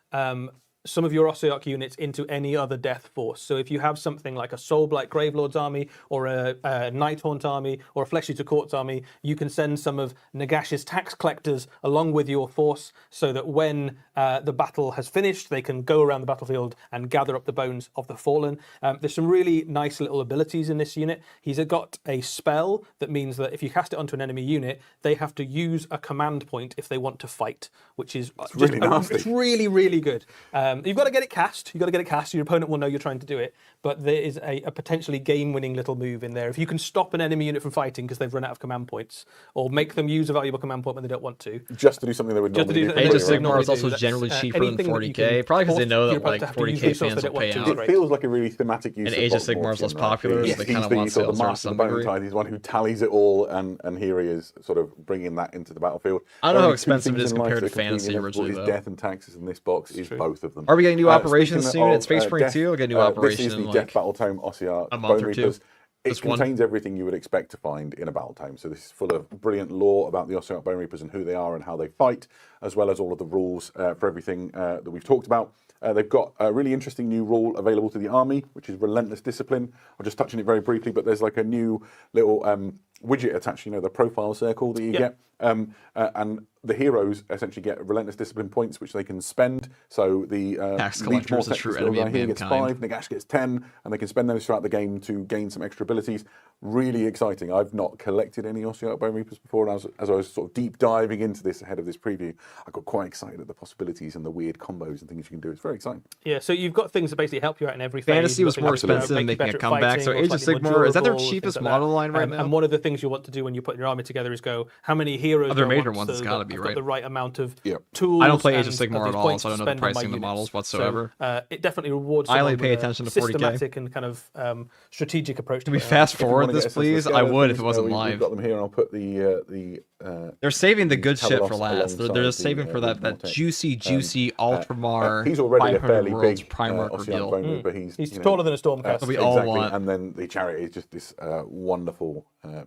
some of your Ossiarch units into any other death force. So if you have something like a Soulblight Gravelord's army, or a Nighthaunt army, or a Flesh Eater Court's army, you can send some of Nagash's tax collectors along with your force, so that when the battle has finished, they can go around the battlefield and gather up the bones of the fallen. There's some really nice little abilities in this unit. He's got a spell that means that if you cast it onto an enemy unit, they have to use a command point if they want to fight, which is really nasty. It's really, really good. You've got to get it cast. You've got to get it cast. Your opponent will know you're trying to do it. But there is a potentially game-winning little move in there. If you can stop an enemy unit from fighting because they've run out of command points, or make them use a valuable command point when they don't want to, just to do something they would normally do. Age of Sigmar is also generally cheaper than 40k, probably because they know that like 40k fans will pay out. It feels like a really thematic use. And Age of Sigmar is less popular, so they kind of want sales to some degree. He's the one who tallies it all, and here he is, sort of bringing that into the battlefield. I don't know how expensive it is compared to fantasy originally, though. Death and taxes in this box is both of them. Are we getting new operations soon at Space Marine 2? We'll get new operations This is in the like Death Battle Tome Ossiarch a month or two. It contains everything you would expect to find in a battle tome. So this is full of brilliant lore about the Ossiarch Bone Reapers and who they are and how they fight, as well as all of the rules for everything that we've talked about. They've got a really interesting new rule available to the army, which is Relentless Discipline. I'll just touch on it very briefly, but there's like a new little widget attached, you know, the profile circle that you get. And the heroes essentially get Relentless Discipline points, which they can spend. So the tax collector is a true enemy of gets mankind. 5, Nagash gets 10, and they can spend those throughout the game to gain some extra abilities. Really exciting. I've not collected any Ossiarch Bone Reapers before, and as I was sort of deep diving into this ahead of this preview, I got quite excited at the possibilities and the weird combos and things you can do. It's very exciting. Yeah, so you've got things that basically help you out in every phase. Fantasy was more expensive than making a comeback, so Age of Sigmar, is that their cheapest model line right now? And one of the things you want to do when you put your army together is go, how many heroes other major ones has got to be, right? The right amount of tools. I don't play Age of Sigmar at all, so I don't know the pricing of the models whatsoever. So, it definitely rewards I only pay attention to 40k. Systematic and kind of strategic approach. Can we fast forward this, please? I would if it wasn't live. We've got them here, and I'll put the they're saving the good shit for last. They're just saving for that juicy Ultramar. He's already a fairly big Primarch reveal. But he's taller than a Stormcast. We all want. And then the chariot is just this wonderful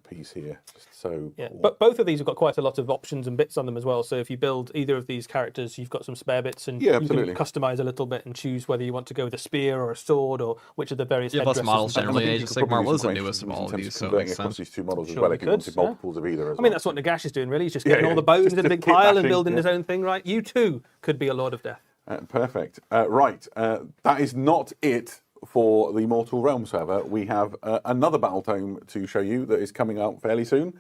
piece here. Just so yeah, cool. but both of these have got quite a lot of options and bits on them as well. So if you build either of these characters, you've got some spare bits, and you can customize a little bit and choose whether you want to go with a spear or a sword or which of the various headdresses. Models generally. Age of Sigmar was the newest of all of these, so it makes sense. These two models as well, if you wanted multiples of either. I mean, that's what Nagash is doing, really. He's just getting all the bones in a big pile and building his own thing, right? You too could be a Lord of Death. Perfect. Right, that is not it for the Mortal Realms, however. We have another battle tome to show you that is coming out fairly soon.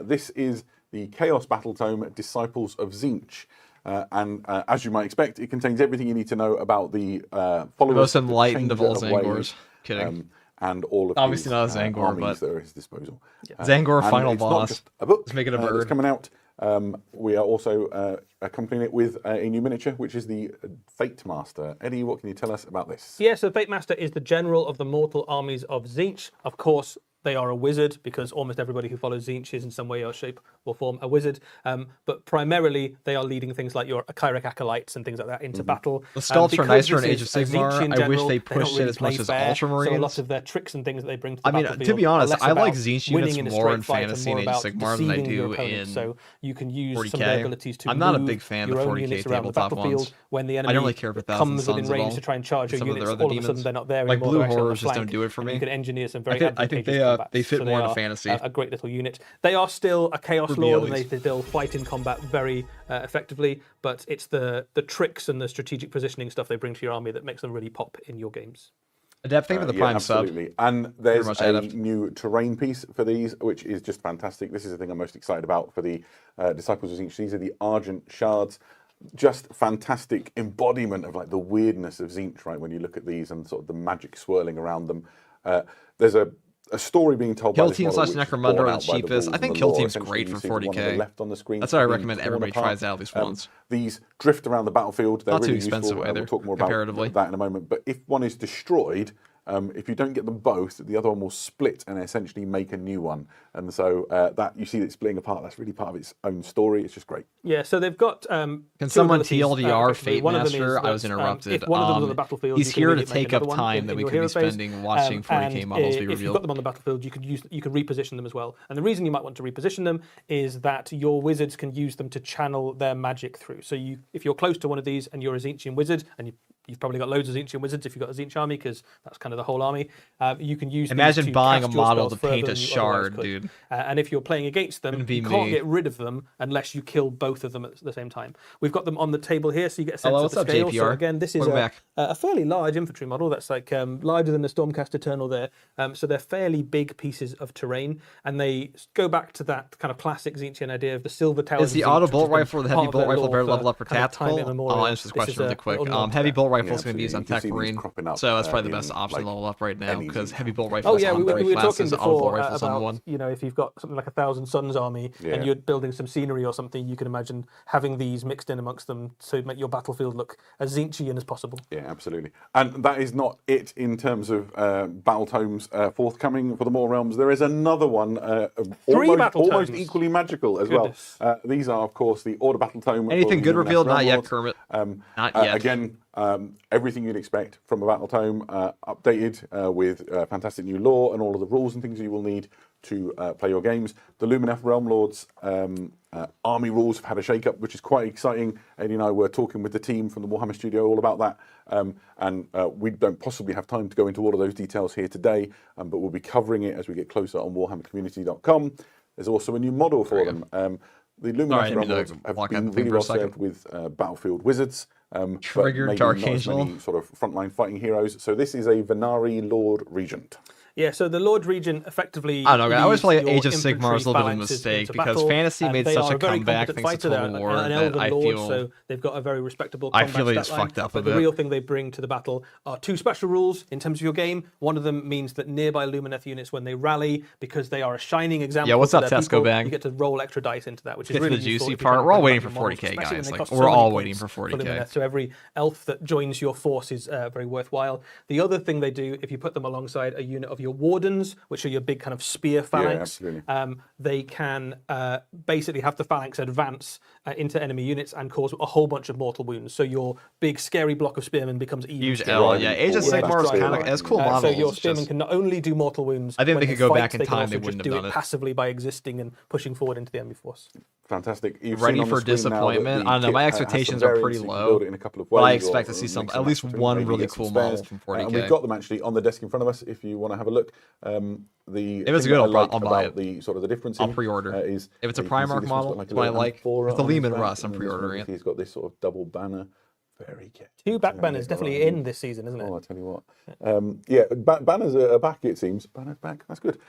This is the Chaos Battle Tome, Disciples of Tzeentch. And as you might expect, it contains everything you need to know about the followers. Most enlightened of all Zangors. Kidding. And all of obviously not a Zangor, but that are at his disposal. Zangor final boss. Not just a book. Let's make it a bird. It's coming out. We are also accompanying it with a new miniature, which is the Fate Master. Eddie, what can you tell us about this? Yeah, so Fate Master is the general of the mortal armies of Tzeentch. Of course, they are a wizard, because almost everybody who follows Tzeentch is in some way or shape or form a wizard. But primarily, they are leading things like your Chirac Acolytes and things like that into battle. The sculpts are nicer in Age of Sigmar. I wish they pushed it as much as Ultramarines. So a lot of their tricks and things that they bring to the battlefield. To be honest, I like Tzeentch units more in Fantasy and Age of Sigmar than I do in so you can use 40K. Some of their abilities to I'm not a big fan of the 40k tabletop ones. When the enemy I don't really care about comes within range to try and charge your units, all of a sudden they're not there anymore. Like Blue Horrors just don't do it for me. You can engineer some very I think they fit more in Fantasy. A great little unit. They are still a Chaos Lord, and they still fight in combat very effectively, but it's the tricks and the strategic positioning stuff they bring to your army that makes them really pop in your games. Adept, thank you for the Prime absolutely. sub. And there's a new terrain piece for these, which is just fantastic. This is the thing I'm most excited about for the Disciples of Tzeentch. These are the Argent Shards. Just fantastic embodiment of like the weirdness of Tzeentch, right? When you look at these and sort of the magic swirling around them. There's a story being told Kill by this Team model, / Necromunda are the cheapest. I think Kill Team's great for 40k. Left on the screen, that's what I recommend everybody tries out at least once. These drift around the battlefield. They're not really too expensive useful. either, We'll talk more comparatively. about that in a moment. But if one is destroyed, if you don't get them both, the other one will split and essentially make a new one. And so that you see it splitting apart. That's really part of its own story. It's just great. Yeah. So they've got. Can someone TLDR Fate Master? I was interrupted. If one of them's on the battlefield, he's here to take up time that we could be spending watching 40k models be revealed. If you've got them on the battlefield, you could reposition them as well. And the reason you might want to reposition them is that your wizards can use them to channel their magic through. So if you're close to one of these and you're a Tzeentchian wizard and You've probably got loads of Tzeentch wizards if you've got a Tzeentch army, because that's kind of the whole army. You can use Imagine these to buying a cast your model spells to paint further a than you otherwise shard, could. dude. And if you're playing against them, you can't get rid of them unless you kill both of them at the same time. We've got them on the table here, so you get a sense of the scale. So again, this is a fairly large infantry model. That's like larger than the Stormcast Eternal there. So they're fairly big pieces of terrain, and they go back to that kind of classic Tzeentchian idea of the silver towers. Is the auto bolt rifle or the heavy bolt rifle better level up for tactical? I'll answer this question really quick. Heavy bolt rifle is going to be used on Tech Marine, so that's probably the best option to level up right now, because heavy bolt rifle is on very classes, auto bolt rifle is on one. You know, if you've got something like 1,000 Suns army and you're building some scenery or something, you can imagine having these mixed in amongst them to make your battlefield look as Tzeentchian as possible. Yeah, absolutely. And that is not it in terms of battle tomes forthcoming for the Mortal Realms. There is another one almost equally magical as well. These are, of course, the Order Battle Tome. Anything good revealed? Not yet, Kermit. Not yet. Again, everything you'd expect from a battle tome, updated with fantastic new lore and all of the rules and things you will need to play your games. The Lumineth Realm Lords army rules have had a shake-up, which is quite exciting. Eddie and I were talking with the team from the Warhammer studio all about that, and we don't possibly have time to go into all of those details here today, but we'll be covering it as we get closer on warhammercommunity.com. There's also a new model for them. The Lumineth Realm Lords have been really well served with Battlefield Wizards, Triggered Dark Angel, many sort of frontline fighting heroes. So this is a Venari Lord Regent. Yeah, so the Lord Regent effectively. I don't know. I always feel like Age of Sigmar is a little bit of a mistake because Fantasy made such a comeback thanks to Total War that I feel. So they've got a very respectable. I feel they just fucked up a bit. The real thing they bring to the battle are two special rules in terms of your game. One of them means that nearby Lumineth units, when they rally, because they are a shining example. Yeah, what's up, Tesco people, bag? You get to roll extra dice into that, which is really really the juicy useful part. We're all waiting for 40k, guys. Like, we're all waiting for 40k. So every elf that joins your force is very worthwhile. The other thing they do, if you put them alongside a unit of your wardens, which are your big kind of spear phalanx, they can basically have the phalanx advance into enemy units and cause a whole bunch of mortal wounds. So your big scary block of spearmen becomes even huge L. Yeah, Age of Sigmar is kind of as cool models. So your spearmen can not only do mortal wounds. I think they could go back in time. They wouldn't do have done it passively by existing and pushing forward into the enemy force. Fantastic. You've ready for disappointment? I don't know. My expectations are pretty low. But I expect to see some, at least one really cool model from 40k. And we've got them actually on the desk in front of us. If you want to have a look, if it's good, I'll buy it. The sort of the difference. I'll pre-order. If it's a Primarch model, it's what I like. It's the Lehman Russ. I'm pre-ordering it. He's got this sort of double banner. Very catchy. Two back banners definitely in this season, isn't it? Oh, I tell you what. Yeah, banners are back. It seems banners back. That's good.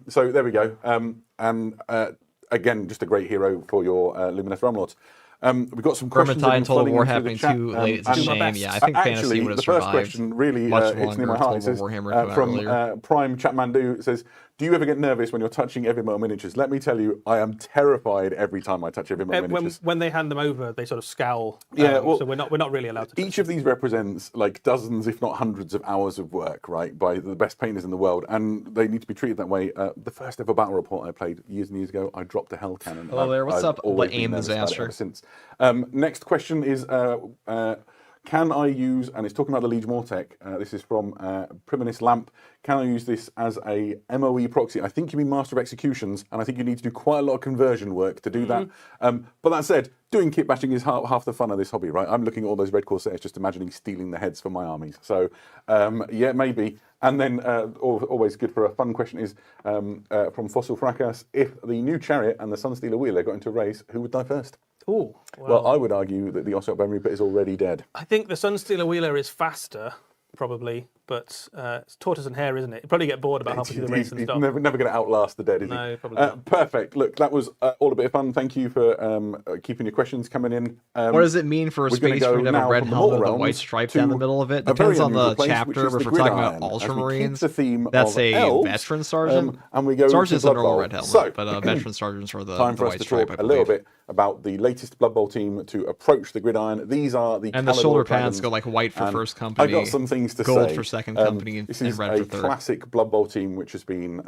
So there we go. Again, just a great hero for your Lumineth Realm Lords. We've got some questions. Vermintide Total War happening too late. It's a shame. Yeah, I think Fantasy would have survived. The first question really hits near my heart. It says, from Prime Chatmandu, says, "Do you ever get nervous when you're touching Everymo miniatures?" Let me tell you, I am terrified every time I touch Everymo miniatures. When they hand them over, they sort of scowl. Yeah, so we're not really allowed to. Each of these represents like dozens, if not hundreds, of hours of work, right, by the best painters in the world, and they need to be treated that way. The first ever battle report I played years and years ago, I dropped a hell cannon. Hello there. What's up? Aim disaster. Since. Next question is, can I use, and it's talking about the Liege Mortec, this is from Priminus Lamp, can I use this as a MOE proxy? I think you mean Master of Executions, and I think you need to do quite a lot of conversion work to do that. But that said, doing kit bashing is half the fun of this hobby, right? I'm looking at all those Red Corsairs, just imagining stealing the heads for my armies. So, yeah, maybe. And then, always good for a fun question is, from Fossil Fracas, if the new Chariot and the Sunstealer Wheeler got into a race, who would die first? Ooh, well, I would argue that the Ossot Bone Reaper is already dead. I think the Sunstealer Wheeler is faster, probably, but it's tortoise and hare, isn't it? You'd probably get bored about halfway through the race and stop. He's never going to outlast the dead, is he? No, probably not. Perfect. Look, that was all a bit of fun. Thank you for keeping your questions coming in. What does it mean for a space marine to have a red helmet with a white stripe down the middle of it? Depends on the chapter. If we're talking about Ultramarines, that's a veteran sergeant. And we go Sergeant's a a normal red helmet, but veteran sergeants are the time for us to talk a little bit about the latest Blood Bowl team to approach the gridiron. These are the and the shoulder pads go like white for first company. I got some things to say. Gold for second company. This is a classic Blood Bowl team which has been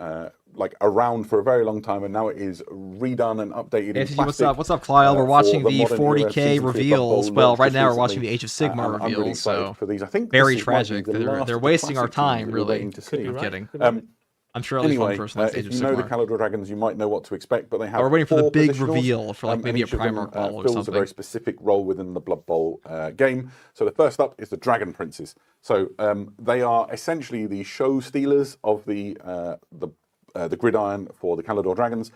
like around for a very long time, and now it is redone and updated. Hey, what's up, Kyle? We're watching the 40k reveals. Well, right now we're watching the Age of Sigmar reveals. Really so for these. I think very tragic. They're wasting our time, really. Kidding. I'm sure at least one Anyway, person on stage if of you know the Sigmar. Caledor Dragons, you might know what to expect, but they have We're waiting for the 4 big positionals, reveal for like and maybe a each of them, Primarch model or fills something. a very specific role within the Blood Bowl game. So the first up is the Dragon Princes. So they are essentially the show stealers of the gridiron for the Caledor Dragons.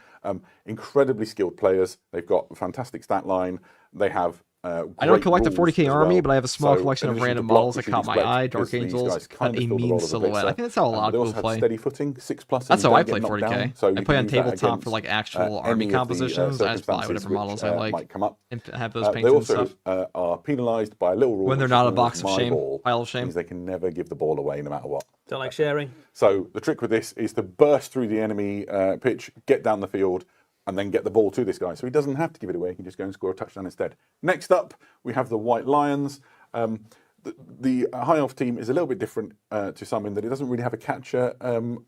Incredibly skilled players. They've got a fantastic stat line. They have I don't collect a rules 40k as army, well. but I have a small So collection in of addition to random block, models that which you'd caught my expect, eye. because Dark these Angels guys have kind a of fill the mean role of a silhouette. blitzer. I think that's how a lot They of also people have play. steady footing, 6+. That's and how you I don't play get knocked 40k. down. So I you play can on use that tabletop for against, like actual army any of the, compositions. I just buy whatever circumstances models I which, like might come up. and have those They painted and also stuff. are penalised by a little rule. When they're which not is a box of my shame, ball, pile of shame. means they can never give the ball away no matter what. Don't like sharing. So the trick with this is to burst through the enemy pitch, get down the field, and then get the ball to this guy. So he doesn't have to give it away. He can just go and score a touchdown instead. Next up, we have the White Lions. The High Elf team is a little bit different to some in that it doesn't really have a catcher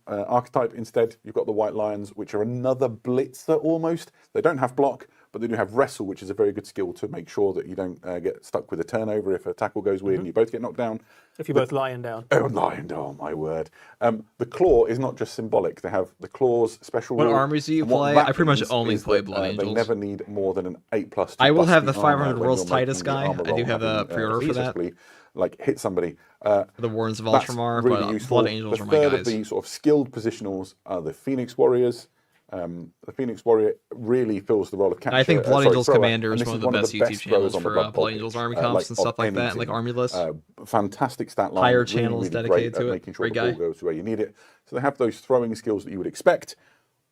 archetype. Instead, you've got the White Lions, which are another blitzer almost. They don't have block, but they do have wrestle, which is a very good skill to make sure that you don't get stuck with a turnover if a tackle goes weird and you both get knocked down. If you're both lying down. Oh, lying down, my word. The claw is not just symbolic. They have the claws special What rule. armies do you And what play? that I pretty much means only is play that, Blood They Angels. never need more than an 8+. I will have the bust 500 armor when World's you're Titus making the guy. armor I do roll, have a having, pre-order for that. feasibly, like hit somebody. The Warrens of That's Ultramar, really but useful. Blood Angels the are my third guys. of the sort of skilled positionals are the Phoenix Warriors. The Phoenix Warrior really fills the role of catcher. I think Blood Angels thrower, Commander and is this one of the best YouTube channels throwers on the for Blood Bowl Blood Angels pitch, army comps and of stuff like any that, like team. army lists. Fantastic stat line. Higher really, channels really dedicated great to at it. making sure Great the guy. ball goes to where you need it. So they have those throwing skills that you would expect.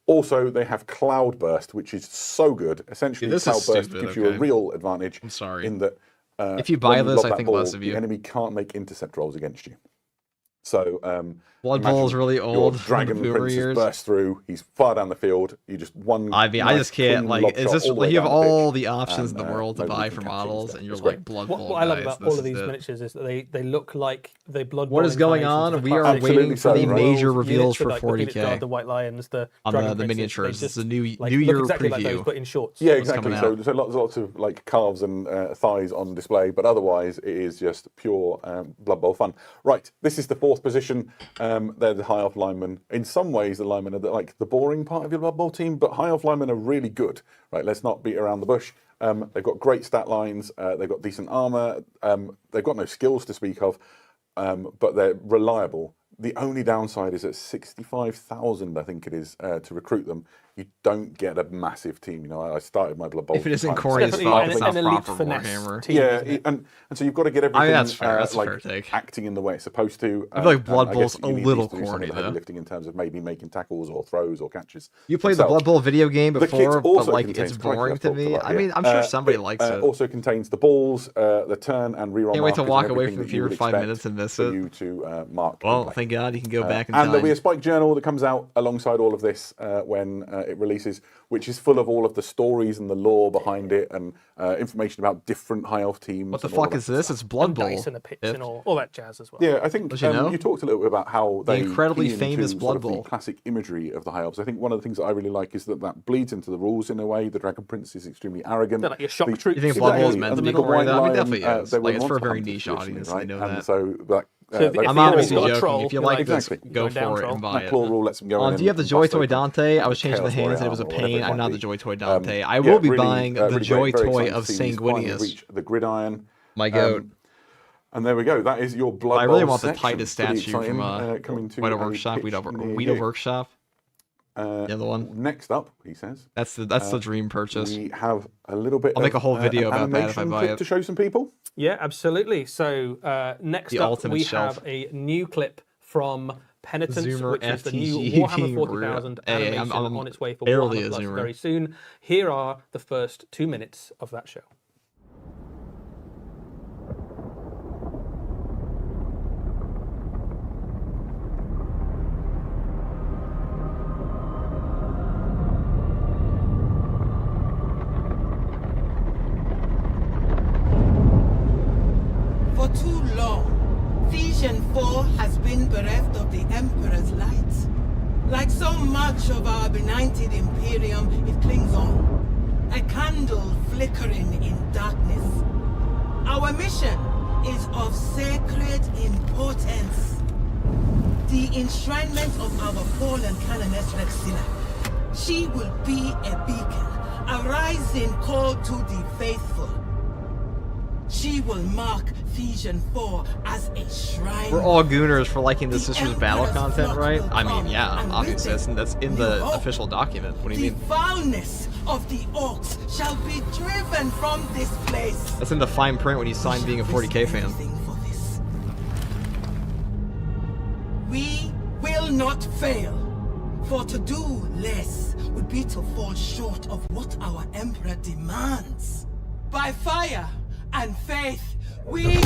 Also, they have Cloudburst, which is so good. Essentially, This is Cloudburst stupid, gives you a okay. real advantage. I'm sorry. In that, If you buy when this, lob I that think ball, less of you. The enemy can't make intercept rolls against you. So Blood Bowl is imagine really your old. Dragon Boomer Prince years. has burst through. He's far down the field. You just one. I mean, I nice, just can't clean like. lob Is shot this all the like way you have down all pitch, the options in the and, world to nobody buy can for catch you models, instead. and you're It's like great. Blood What Bowl I love guys, about this all of is these it. miniatures is that they look like the Blood What Bowl is going incarnations on? of the We are classic waiting Absolutely for the so, right? major units, reveals for like the Phoenix 40k Guard, the White Lions, the on Dragon the Princes. miniatures. They It's the just, new like, New look Year exactly like those, preview. but in shorts. Yeah, What's exactly. coming So lots of like calves and thighs on display, but otherwise it is just pure Blood Bowl fun. Right, this is the fourth position. They're the High Elf linemen. In some ways, the linemen are like the boring part of your Blood Bowl team, but High Elf linemen are really good. Right, let's not beat around the bush. They've got great stat lines. They've got decent armor. They've got no skills to speak of, but they're reliable. The only downside is at 65,000, I think it is, to recruit them. You don't get a massive team. You know, I started my Blood Bowl. If it isn't times. Corey's Definitely fault, it's an not elite proper finesse Warhammer. team, Yeah, isn't it? and so you've got to get everything that's fair. That's a like fair take. acting in the way it's supposed to. I feel like and Blood I Bowl's guess you a need little these to do some of corny, the heavy though. lifting in terms of maybe making tackles or throws or catches. You played the themselves. Blood Bowl video game The kit before, but also like contains- it's crikey, boring I've to talked a me. lot I here. mean, I'm sure somebody It likes it. also contains the balls, the turn and reroll. Can't wait to markers walk and away everything from the that you fewer would 5 expect minutes and miss for it. you to mark. Well, gameplay. thank God you can go back in And time. there'll be a Spike Journal that comes out alongside all of this when it releases, which is full of all of the stories and the lore behind it and information about different High Elf teams. What the and all fuck of is that this? stuff. It's Blood Bowl. Dice and a pitch and all that jazz as well. Yeah, I think Did you know? you talked a little bit about how The they incredibly key famous into Blood sort of Bowl. the classic imagery of the High Elves. I think one of the things that I really like is that bleeds into the rules in a way. The Dragon Prince is extremely arrogant. They're like your shock The- troops. You think Blood Bowl is Exactly. meant to And be the corny, White though? I mean, Lion, definitely is. they were Like, it's for a monster very hunters niche traditionally, audience, they right? know And that. so that, So if that you I'm Claw obviously rule, joking. troll, If you you're like like, this, exactly. go going down, for it troll. and buy that it. claw rule lets them go in Do you have the and Joy bust Toy open Dante? I the was changing the Chaos hands Warrior and it was a armor or whatever pain. it I'm might not be. the Joy Toy Dante. I Yeah, will be really, buying the really Joy great, very Toy exciting of to see these finally Sanguinius. reach the gridiron. My goat. And there we go. That is your Blood I really Bowl want the section. Titus Pretty statue from exciting, coming to Weta a Workshop. pitch near Weta you. Workshop. The other one. Next up, he says. That's the dream purchase. We have a little bit. I'll make a whole video an about that if I animation buy clip it. to show some people. Yeah, absolutely. So next The up, ultimate we shelf. have a new clip from Penitent, Zoomer which is the new FTG Warhammer being 40,000 real. Hey, animation I'm on its way for barely Warhammer a Plus Zoomer. very soon. Here are the first 2 minutes of that show. For too long, Vision 4 has been bereft of the Emperor's light. Like so much of our benighted Imperium, it clings on. A candle flickering in darkness. Our mission is of sacred importance. the enshrinement of our fallen Canoness Rexilla. She will be a beacon, a rising call to the faithful. She will mark Fusion 4 as a shrine. We're all gooners for liking the Sisters Battle content, right? I mean, yeah, obviously that's in the official document. What do you mean? The foulness of the orcs shall be driven from this place. That's in the fine print when you sign being a 40k fan. We will not fail, for to do less would be to fall short of what our Emperor demands. By fire and faith, we...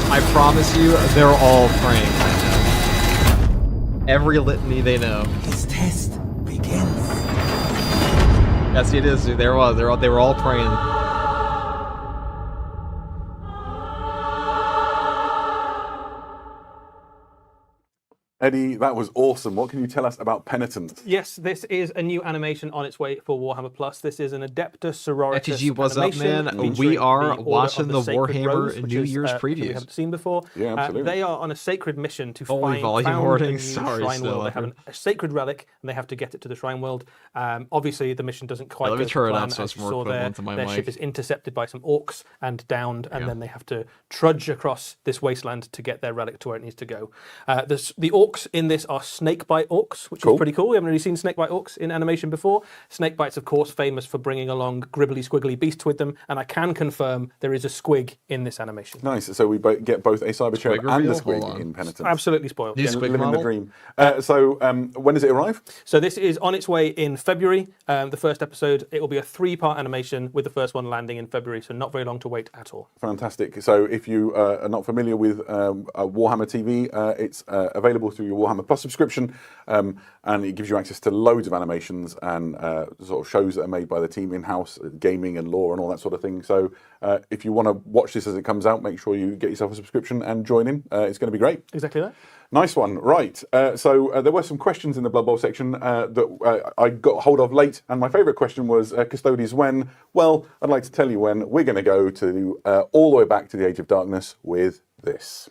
I promise you, they're all praying right now. Every litany they know. His test begins. Yes, it is, dude. They were all praying. Eddie, that was awesome. What can you tell us about Penitent? Yes, this is a new animation on its way for Warhammer Plus. This is an Adeptus Sororitas FTG, what's up, man? We are watching the Warhammer New Year's previews. We haven't seen before. Yeah, absolutely. They are on a sacred mission to Holy find volume a hoarding. new Sorry, shrine still world. They have a sacred relic, and they have to get it to the shrine world. Obviously, the mission doesn't quite Let me go to turn it plan. up so it's As you more saw there, equivalent to my their mic. ship is intercepted by some orcs and downed, and then they have to trudge across this wasteland to get their relic to where it needs to go. The orcs in this are snakebite orcs, which is pretty cool. We haven't really seen snakebite orcs in animation before. Snakebites, of course, famous for bringing along gribbly squiggly beasts with them, and I can confirm there is a squig in this animation. Nice. So we get both a Cyber Cherub and a squig in Penitent. Absolutely spoiled. New Yeah. squig Living model? the dream. So when does it arrive? So this is on its way in February. The first episode, it will be a 3-part animation with the first one landing in February, so not very long to wait at all. Fantastic. So if you are not familiar with Warhammer TV, it's available through your Warhammer Plus subscription, and it gives you access to loads of animations and sort of shows that are made by the team in-house, gaming and lore and all that sort of thing. So if you want to watch this as it comes out, make sure you get yourself a subscription and join in. It's going to be great. Exactly that. Nice one. Right. So there were some questions in the Blood Bowl section that I got hold of late, and my favourite question was, Custodians, when? Well, I'd like to tell you when. We're going to go to all the way back to the Age of Darkness with this.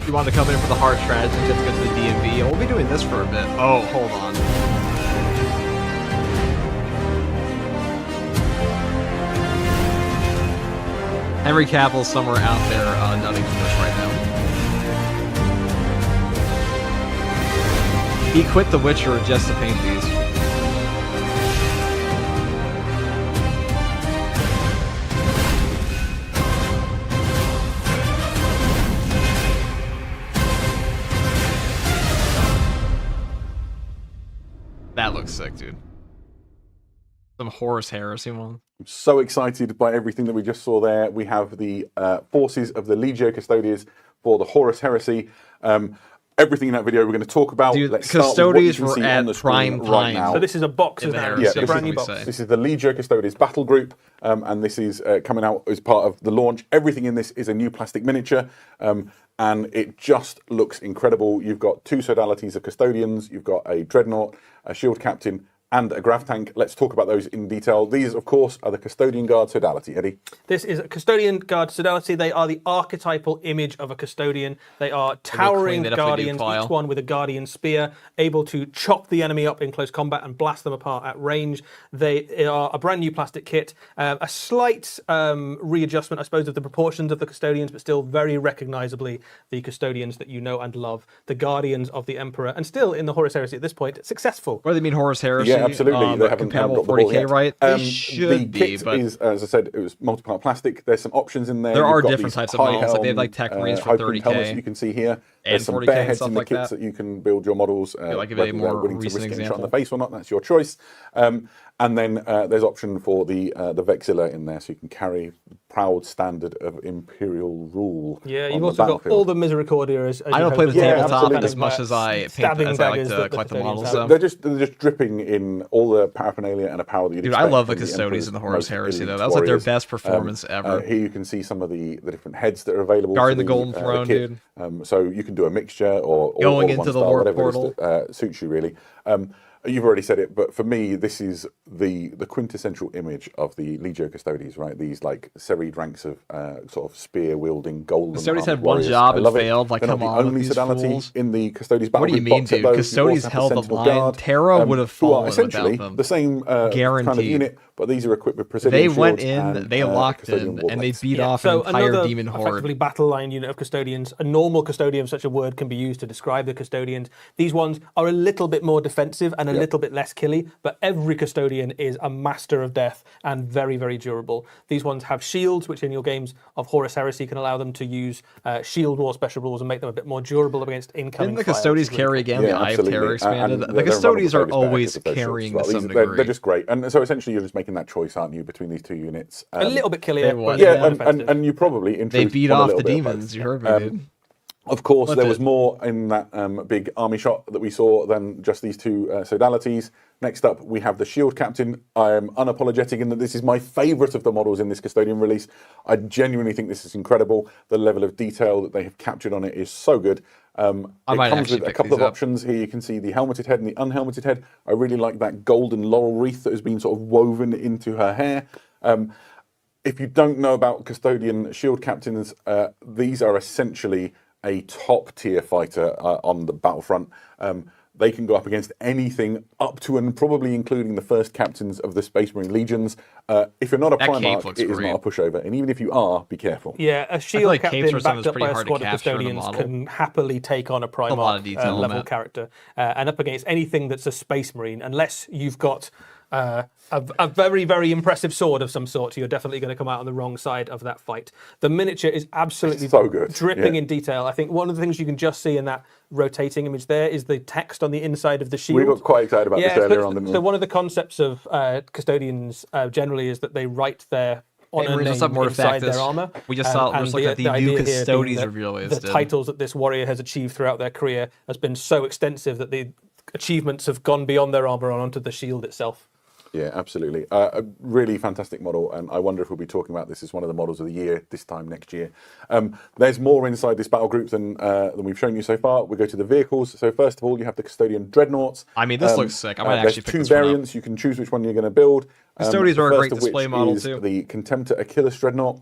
You want to come in for the hard strategy, just go to the D&B. We'll be doing this for a bit. Oh, hold on. Henry Cavill's somewhere out there nutting for this right now. He quit The Witcher just to paint these. That looks sick, dude. Some Horus Heresy one. I'm so excited by everything that we just saw there. We have the forces of the Legio Custodes for the Horus Heresy. Everything in that video we're going to talk about. Dude, let's start with what you Custodes can were see at on the screen prime right time. now. So this is a box, In isn't the it? Heresy, It's a brand new basically box. say. This is the Legio Custodes battle group, and this is coming out as part of the launch. Everything in this is a new plastic miniature, and it just looks incredible. You've got 2 sodalities of Custodians, you've got a Dreadnought, a Shield Captain, and a Grav Tank. Let's talk about those in detail. These, of course, are the Custodian Guard sodality. Eddie? This is a Custodian Guard sodality. They are the archetypal image of a Custodian. They are towering they definitely do, Guardians, Kyle. each one with a Guardian spear, able to chop the enemy up in close combat and blast them apart at range. They are a brand new plastic kit, a slight readjustment, I suppose, of the proportions of the Custodians, but still very recognisably the Custodians that you know and love, the Guardians of the Emperor, and still in the Horus Heresy at this point, successful. What do they mean Horus Heresy? Yeah, absolutely. They haven't compatible got the ball 40k, yet. right? The They should be, kit but is, as I said, it was multi-part plastic. There's some options in there. There You've are got different these types of high models. Like they have helm, like tech marines for high-plumed 30K. helmets you can see here. and some 40k bear and heads stuff in the like kits that. that you can build your models. Like give a whether they're more willing to recent risk getting shot in the example. face or not, that's your choice. And then there's option for the Vexilla in there, so you can carry proud standard of Imperial rule. Yeah, on you've the also got battlefield. all the Misericordia. As I don't play the tabletop absolutely. as much as I paint, stabbing as I like daggers to that the collect the custodians models. have. So. They're just dripping in all the paraphernalia and a power that you'd Dude, expect I love the from Custodians Emperor's in the Horus most Heresy, elite though. That was like their warriors. best performance ever. Here you can see some of the different heads that are available. Guarding for the Golden Throne, kit. dude. So you can do a mixture or Going or into one the style, warp whatever portal. it is that suits you, really. You've already said it, but for me, this is the quintessential image of the Legio Custodes, right? These like serried ranks of sort of spear-wielding golden Custodes armored had one warriors. job I and love it. failed. Like, They're come not on the with only these sodality fools. in the Custodes battle What do you group mean, box set, dude? though. You Custodes also have held the Sentinel line. Guard, Terra would have who are fallen essentially without them. the same kind of Guaranteed. unit, but these are equipped with precision They shields went in, and, they locked custodian in, and they warblades. beat off so an entire another demon effectively horde. battle line unit of custodians. A normal custodian, such a word can be used to describe the custodians. These ones are a little bit more defensive and a little bit less killy, but every custodian is a master of death and very, very durable. These ones have shields, which in your games of Horus Heresy can allow them to use shield war special rules and make them a bit more durable against incoming Didn't the fire, Custodes which is really carry cool. again? The Eye of Terror expanded. The Custodes are always carrying to some degree. They're just great, and so essentially you're just making that choice, aren't you, between these two units? A little bit killier. They but would. a little Yeah, more defensive. and you probably in They truth, beat want a off little the bit of both. demons. You heard me, dude. Of course, Flip there it. was more in that big army shot that we saw than just these two sodalities. Next up, we have the Shield Captain. I am unapologetic in that this is my favourite of the models in this Custodian release. I genuinely think this is incredible. The level of detail that they have captured on it is so good. I It might comes actually with a pick couple of these up. options. Here you can see the helmeted head and the unhelmeted head. I really like that golden laurel wreath that has been sort of woven into her hair. If you don't know about Custodian Shield Captains, these are essentially a top tier fighter on the battlefront. They can go up against anything up to and probably including the first captains of the Space Marine Legions. If you're not a That cape Primarch, looks it is great. not a pushover. And even if you are, be careful. Yeah, a shield like capes captain are something backed that's up pretty by a hard to squad of capture in the custodians model. can happily take on a Primarch lot of detail in level that. character. And up against anything that's a Space Marine, unless you've got a very, very impressive sword of some sort, you're definitely going to come out on the wrong side of that fight. The miniature is absolutely So good, dripping yeah. in detail. I think one of the things you can just see in that rotating image there is the text on the inside of the shield. We got quite excited about this earlier so, on, didn't we? So one of the concepts of custodians generally is that they write their honor Marines, name let's have more inside fact this. their armor. We just saw- we're and just looking at the idea new here being Custodes that reveal they the did. titles that this warrior has achieved throughout their career has been so extensive that the achievements have gone beyond their armor and onto the shield itself. Yeah, absolutely. A really fantastic model, and I wonder if we'll be talking about this as one of the models of the year this time next year. There's more inside this battle group than we've shown you so far. We go to the vehicles. So first of all, you have the Custodian Dreadnoughts. I mean, this looks sick. I might there's actually pick two this one up. variants. You can choose which one you're going to build. Custodians are a the great first of display which model is too. The Contemptor Achilles Dreadnought.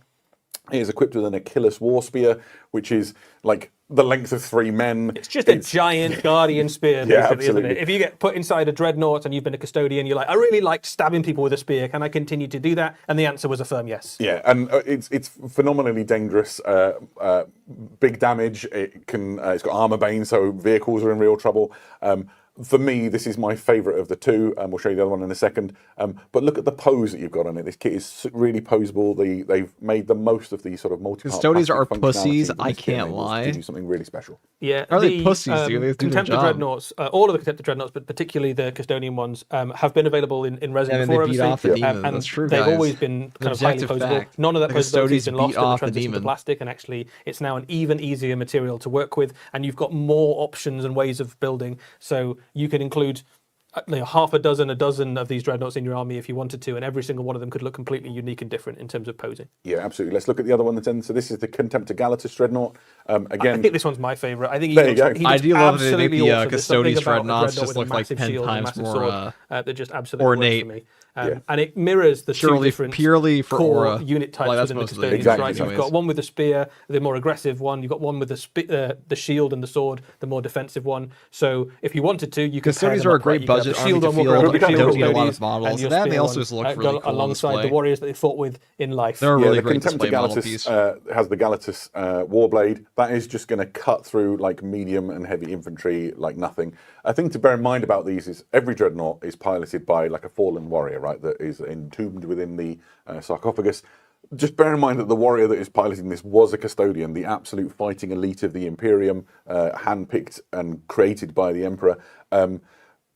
It is equipped with an Achilles War Spear, which is like the length of 3 men. It's just a giant guardian spear, Yeah, basically, isn't absolutely. it? If you get put inside a dreadnought and you've been a custodian, you're like, I really like stabbing people with a spear. Can I continue to do that? And the answer was a firm yes. Yeah, and it's phenomenally dangerous. Big damage. It can. It's got armor bane, so vehicles are in real trouble. For me, this is my favourite of the two. We'll show you the other one in a second. But look at the pose that you've got on it. This kit is really poseable. They've made the most of these sort of multi-part Custodians are plastic pussies, functionality that I this kit can't enables lie. to do something really special. Yeah, Are they pussies, dude? They do their Contemptor job. Dreadnoughts, all of the Contemptor Dreadnoughts, but particularly the Custodian ones, have been available in resin Yeah, and before, they beat obviously. off the demons. And That's true, they've guys. always been kind of highly objective posable. fact. None of that The posability has Custodians been lost beat in the off the transition to demon. plastic, and actually it's now an even easier material to work with, and you've got more options and ways of building. So you can include half a dozen of these dreadnoughts in your army if you wanted to, and every single one of them could look completely unique and different in terms of posing. Yeah, absolutely. Let's look at the other one that's in. So this is the Contemptor Galatus Dreadnought. Again, I think this one's my favourite. I think he There you looks, go. he I looks do love that they make absolutely the awesome. There's something Custodes about a dreadnoughts dreadnought just with a look like massive 10 shield and a times massive more, sword that just absolutely ornate. works for me. Yeah. And it mirrors the two Purely- different purely for core aura. unit types Like, that's within the most of the custodians. Exactly. Right? So you've anyways. got one with the spear, the more aggressive one. You've got one with the shield and the sword, the more defensive one. So if you wanted to, you could Custodians pair them are a up, great right? You could have budget the army shield to on walk field. around You with don't the need a shield lot of models. and your That, and they spear also on, just look really cool on alongside display. the warriors that they fought with in life. They're a really the great Contemptor display model piece. Galatus has the Galatus Warblade. That is just going to cut through like medium and heavy infantry like nothing. A thing to bear in mind about these is every dreadnought is piloted by like a fallen warrior, right? That is entombed within the sarcophagus. just bear in mind that the warrior that is piloting this was a custodian, the absolute fighting elite of the Imperium, handpicked and created by the Emperor.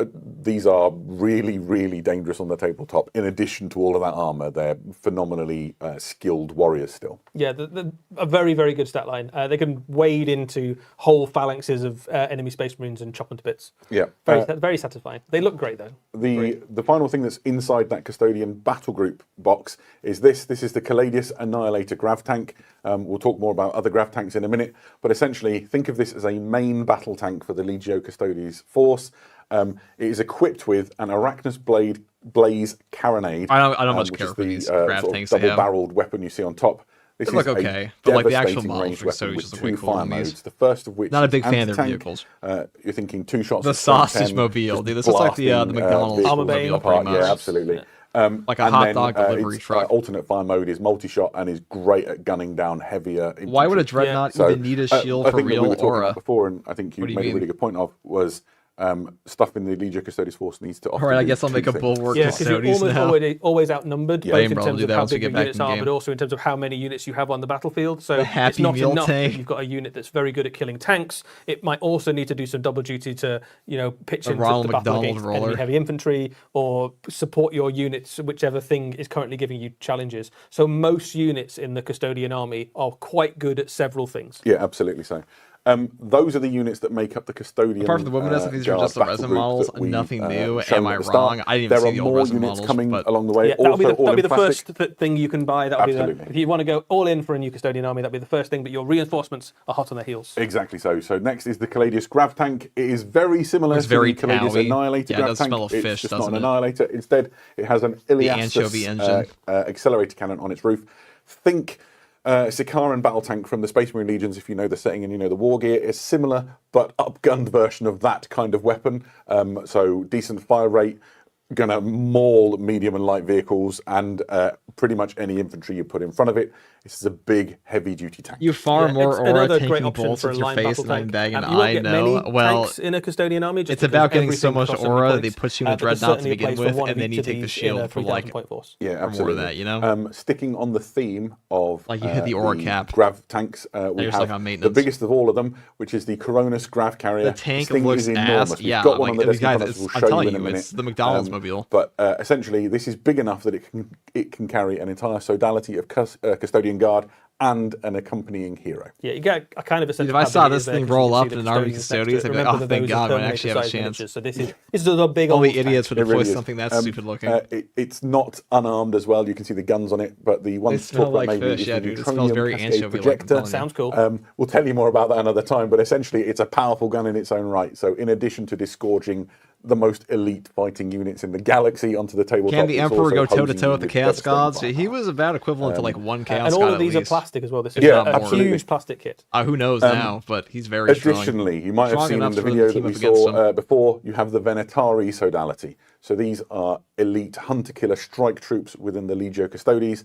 These are really, really dangerous on the tabletop. In addition to all of that armor, they're phenomenally skilled warriors still. Yeah, a very, very good stat line. They can wade into whole phalanxes of enemy Space Marines and chop them to bits. Yeah, very satisfying. They look great though. The final thing that's inside that custodian battle group box is this. This is the Caladius Annihilator grav tank. We'll talk more about other grav tanks in a minute, but essentially think of this as a main battle tank for the Legio Custodes force. It is equipped with an Arachnus Blaze Carronade. I don't much care for these grav tanks. Double-barreled weapon you see on top. This look okay, but like the actual models for Custodes look way cooler than these. The first of which not a big fan of their vehicles. You're thinking 2 shots. The sausage mobile, dude. This looks like the McDonald's mobile, pretty much. Yeah, absolutely. Like a hot dog delivery truck. Alternate fire mode is multi-shot and is great at gunning down heavier infantry. Why would a dreadnought even need a shield for real aura? Before, and I think you made a really good point of was. Stuff in the Legio Custodes force needs to. All right, I guess I'll make a bulwark. Yeah, because you're always outnumbered, both in terms of how big your units are, game. but also in terms of how many units you have on the battlefield. So it's not enough that you've got a unit that's very good at killing tanks. It might also need to do some double duty to, pitch into the battle against enemy heavy infantry or support your units, whichever thing is currently giving you challenges. So most units in the Custodian army are quite good at several things. Yeah, absolutely so. Those are the units that make up the Custodian. Apart from the Lumineth, these are just the resin models. Nothing new. Am I wrong? I didn't even see the old resin models. Coming along the way. Yeah, that'll be the first thing you can buy. If you want to go all in for a new Custodian army, that'll be the first thing. But your reinforcements are hot on their heels. Exactly so. So next is the Caladius grav tank. It is very similar to the Caladius Annihilator grav tank. It's just not an Annihilator. Instead, it has an Iliastus accelerator cannon on its roof. Think. Sikaran battle tank from the Space Marine Legions, if you know the setting and you know the war gear, is similar but upgunned version of that kind of weapon. So decent fire rate, gonna maul medium and light vehicles and pretty much any infantry you put in front of it. This is a big, heavy-duty tank. You far more aura taking bolts at your face than I'm bagging. I know. Well, in a Custodian army, it's about getting so much aura that they put you in a dreadnought to begin with, and then you take the shield for like more of that. Sticking on the theme of like you hit the aura cap. Grav tanks, we have the biggest of all of them, which is the Coronis Grav Carrier. The tank looks ass. Yeah, guys, I'm telling you, it's the McDonald's mobile. But essentially, this is big enough that it can carry an entire sodality of Custodian Guard and an accompanying hero. Yeah, you get a kind of a sense. If I saw this thing roll up in an army Custodians, I'd be like, oh, thank God, I actually have a chance. So this is a big. Only idiots would deploy something that stupid looking. It's not unarmed as well. You can see the guns on it, but the one to talk about maybe is the Neutronium Cascade Projector. Sounds cool. We'll tell you more about that another time, but essentially it's a powerful gun in its own right. So in addition to disgorging the most elite fighting units in the galaxy onto the tabletop. Can the Emperor go toe-to-toe with the Chaos Gods? He was about equivalent to like one Chaos God. And all of these are plastic as well. This is a huge plastic kit. Who knows now, but he's very strong. Additionally, you might have seen in the video that we saw before, you have the Venatari sodality. So these are elite hunter-killer strike troops within the Legio Custodes,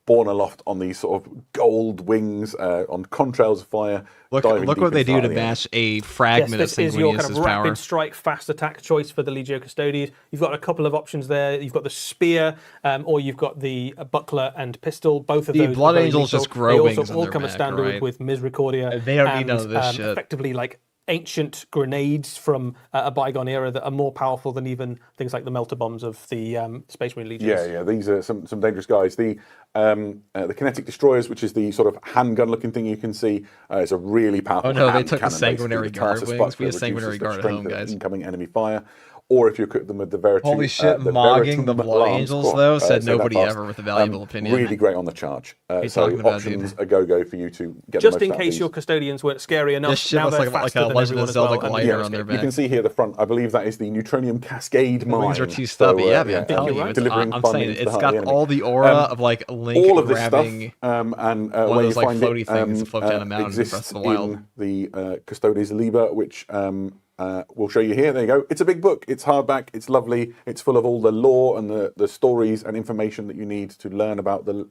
borne aloft on these sort of gold wings, on contrails of fire. Look what they do to match a fragment of Sanguinius' power. This is your kind of rapid strike, fast attack choice for the Legio Custodes. You've got a couple of options there. You've got the spear, or you've got the buckler and pistol. Both of those. The Blood Angels just grow wings. They also all come as standard with Misericordia. They don't need none of this shit. Effectively, like ancient grenades from a bygone era that are more powerful than even things like the melter bombs of the Space Marine Legions. Yeah, these are some dangerous guys. The kinetic destroyers, which is the sort of handgun-looking thing you can see, is a really powerful. Oh no, they took the Sanguinary Guard wings. We have Sanguinary Guard at home, guys. Incoming enemy fire. Or if you equip them with the Veritum. Holy shit, mogging the Blood Angels, though, said nobody ever with a valuable opinion. Really great on the charge. So options a go-go for you to get just in case your Custodians weren't scary enough. This shit looks like a Legend of Zelda glider on their back. You can see here the front, I believe that is the Neutronium Cascade mine. The wings are too stubby, I'm telling you. I'm saying it's got all the aura of like Link all of this grabbing stuff, and one where of those you like find floaty things that float down a mountain in Breath of the Wild. In the Custodes Liber, which we'll show you here. There you go. It's a big book. It's hardback. It's lovely. It's full of all the lore and the stories and information that you need to learn about the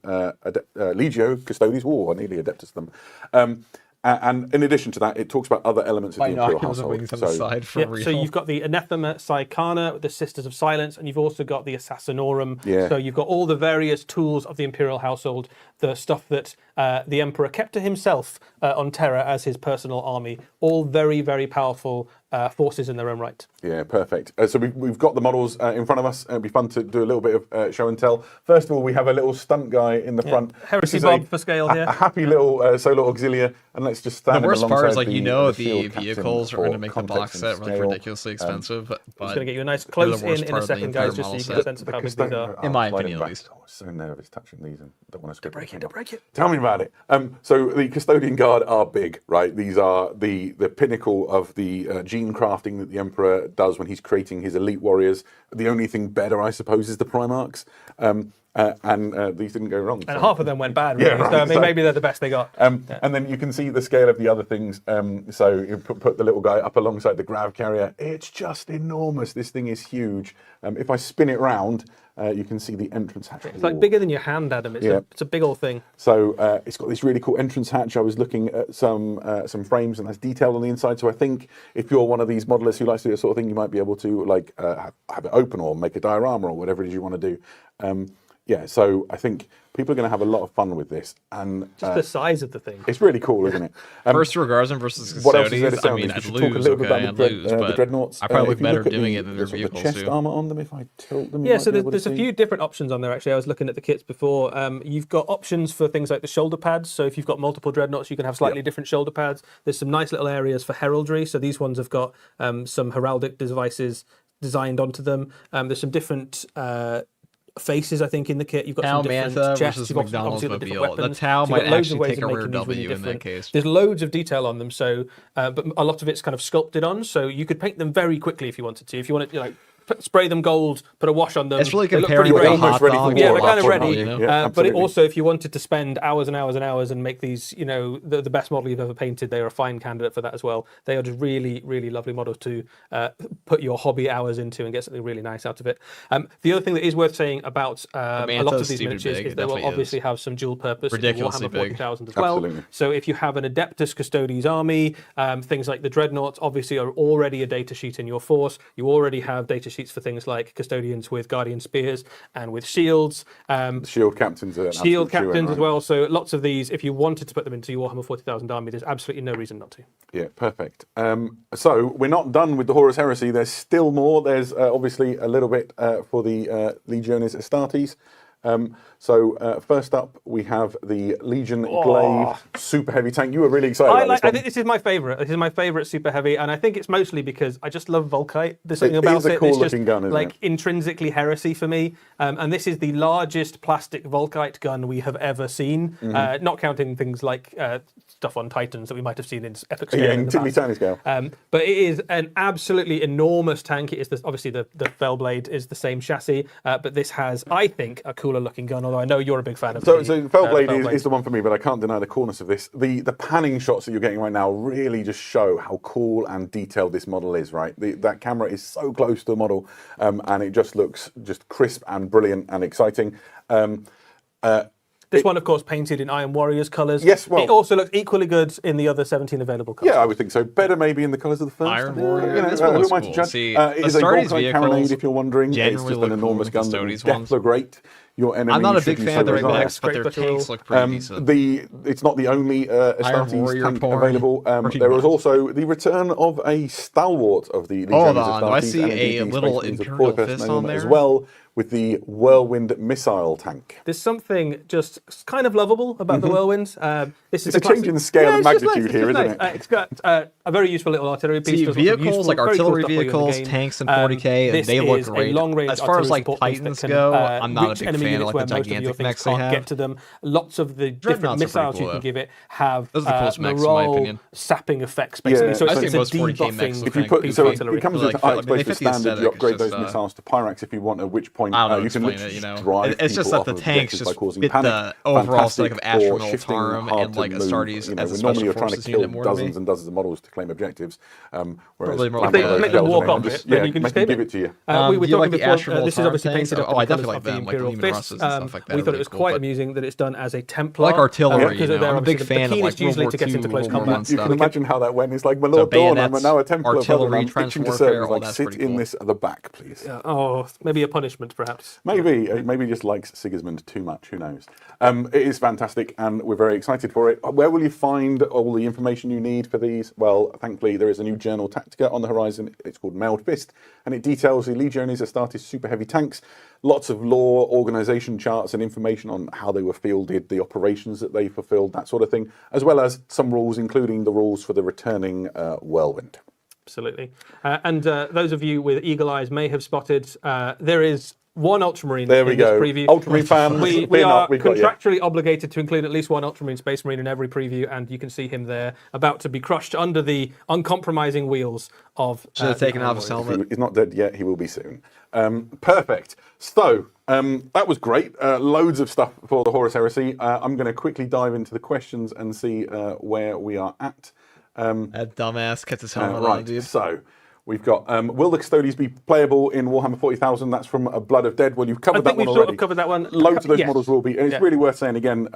Legio Custodes. Oh, I nearly adeptus them. And in addition to that, it talks about other elements of the Imperial household. Wings on the side for real. So you've got the Anathema Psychana, the Sisters of Silence, and you've also got the Assassinorum. Yeah. So you've got all the various tools of the Imperial household, the stuff that the Emperor kept to himself on Terra as his personal army. All very, very powerful forces in their own right. Yeah, perfect. So we've got the models in front of us. It'll be fun to do a little bit of show and tell. First of all, we have a little stunt guy in the front. Heresy Bob for scale here. A happy little solo auxilia, and let's just stand. The worst part is, like, the the vehicles are going to make the box set like ridiculously expensive. But I'm just going to get you a nice close in a second, guys, just so you get a sense of how big these are. In my opinion, at least. I was so nervous touching these and don't want to Don't break it. Tell me about it. So the Custodian Guard are big, right? These are the pinnacle of the gene crafting that the Emperor does when he's creating his elite warriors. The only thing better, I suppose, is the Primarchs. And these didn't go wrong. And half of them went bad, really. Yeah, right. So, I mean, maybe they're the best they got. And then you can see the scale of the other things. So you put the little guy up alongside the grav carrier. It's just enormous. This thing is huge. If I spin it round, you can see the entrance hatch. It's like bigger than your hand, Adam. It's a big old thing. So it's got this really cool entrance hatch. I was looking at some frames, and that's detailed on the inside. So I think if you're one of these modelists who likes to do this sort of thing, you might be able to like have it open or make a diorama or whatever it is you want to do. Yeah, so I think people are going to have a lot of fun with this, and just the size of the thing. It's really cool, isn't it? First Regarzon versus Custodians. What else is there to say? I mean, I'd talk lose. a little bit Okay, about the dreadnoughts. I probably look if you better look at doing it than their the vehicles chest too. armor on them. If I tilt them, Yeah, so there's a few different options on there. Actually, I was looking at the kits before. You've got options for things like the shoulder pads. So if you've got multiple dreadnoughts, you can have slightly different shoulder pads. There's some nice little areas for heraldry. So these ones have got some heraldic devices designed onto them. There's some different faces, I think, in the kit. You've got Tau some different Mantha chests. versus You've got McDonald's obviously the different Mobile. The weapons. Tau So you've might got loads of actually ways take of a making rear these really W in that different. case. There's loads of detail on them, so but a lot of it's kind of sculpted on, so you could paint them very quickly if you wanted to. If you wanted to, spray them gold, put a wash on them. It's really they look comparing pretty with great. a hot dog. Yeah, they're kind of ready. You know? But it also, if you wanted to spend hours and hours and hours and make these, the best model you've ever painted, they are a fine candidate for that as well. They are just really, really lovely models to put your hobby hours into and get something really nice out of it. The other thing that is worth saying about a lot of these miniatures is they will obviously have some dual purpose in Warhammer 40,000 as well. So if you have an Adeptus Custodes army, things like the Dreadnoughts obviously are already a data sheet in your force. You already have data sheets for things like Custodians with Guardian Spears and with shields. Shield captains are shield captains as well. So lots of these, if you wanted to put them into your Warhammer 40,000 army, there's absolutely no reason not to. Yeah, perfect. So we're not done with the Horus Heresy. There's still more. There's obviously a little bit for the Legiones Astartes. So first up, we have the Legion Glaive super heavy tank. You were really excited about this one. I think this is my favourite. This is my favourite super heavy, and I think it's mostly because I just love Volkite. There's something about it cool that's just gun, isn't it? Intrinsically heresy for me. And this is the largest plastic Volkite gun we have ever seen, not counting things like stuff on Titans that we might have seen in epic scale. Yeah, in tiddly tiny scale. But it is an absolutely enormous tank. It is obviously the Fellblade is the same chassis, but this has, I think, a cooler looking gun. Although I know you're a big fan of so Fellblade is the one for me, but I can't deny the coolness of this. The panning shots that you're getting right now really just show how cool and detailed this model is, right? That camera is so close to the model, and it just looks just crisp and brilliant and exciting. This one, of course, painted in Iron Warriors colours. Yes, well, it also looks equally good in the other 17 available colours. Yeah, I would think so. Better maybe in the colours of the first. Iron Warriors. Who am I to judge? See, it is a Volkite carronade, if you're wondering. It's just an enormous gun. Death look great. Your enemy. I'm not a big fan of their mechs, but their tanks look pretty decent. It's not the only Astartes tank available. There is also the return of a stalwart of the Legiones Astartes. I see a little Imperial fist on there as well, with the Whirlwind missile tank. There's something just kind of lovable about the Whirlwind. This is a change in the scale and magnitude here, isn't it? It's got a very useful little artillery piece. See, vehicles like artillery vehicles, tanks, and 40k, they look great. As far as like Titans go, I'm not a big fan of like the gigantic mechs they have. Get to them. Lots of the different missiles you can give it have morale sapping effects, basically. So it's a debuffing piece of artillery. It comes with explosive standard. You upgrade those missiles to Pyrax if you want, at which point you can drive. It's just that the tanks just fit the overall aesthetic of Astronal Farm and like move. Astartes You know, as a when special normally you're trying to forces kill unit more than me. dozens and dozens of models to claim objectives. Whereas Probably more like like one of those make them shells walk in there, off just- it, then yeah, you can make just them save give it. it to you. We were do you like talking the before, Astral this is Voltaren obviously tanks? painted up Oh, I the colours definitely like of the them, like the Imperial Lumineth Fists. Russes and stuff like that. We thought it Really was cool, quite but- amusing that it's done as a Templar. I like artillery, because you know, they're I'm a big obviously fan the of, like, keenest usually World to get War into II, close World War combat. I You can stuff. imagine how that went. It's like, my Lord Dawn, I'm bayonets, now a Templar. artillery, I'm itching to trench serve. warfare, It's all like, that's sit pretty in cool. this at the back, please. Oh, maybe a punishment, perhaps. Maybe he just likes Sigismund too much. Who knows? It is fantastic, and we're very excited for it. Where will you find all the information you need for these? Well, thankfully, there is a new Journal Tactica on the horizon. It's called Mailed Fist, and it details the Legiones Astartes super heavy tanks. Lots of lore, organisation charts, and information on how they were fielded, the operations that they fulfilled, that sort of thing, as well as some rules, including the rules for the returning Whirlwind. Absolutely. And those of you with eagle eyes may have spotted there is one Ultramarine There we in this go. preview. Ultramarine fans, We fear are not, we've got you. contractually obligated to include at least one Ultramarine Space Marine in every preview, and you can see him there, about to be crushed under the uncompromising wheels of... Should have taken the off his Iron helmet. He's not dead yet. He will be soon. Perfect. So that was great. Loads of stuff for the Horus Heresy. I'm going to quickly dive into the questions and see where we are at. That dumbass gets his helmet on, Right. dude. So we've got will the Custodes be playable in Warhammer 40,000? That's from Blood of Dead. Well, you've covered that I think one we've already. sort of covered that one. Loads of those Yes. models will be, and it's Yeah. really worth saying again.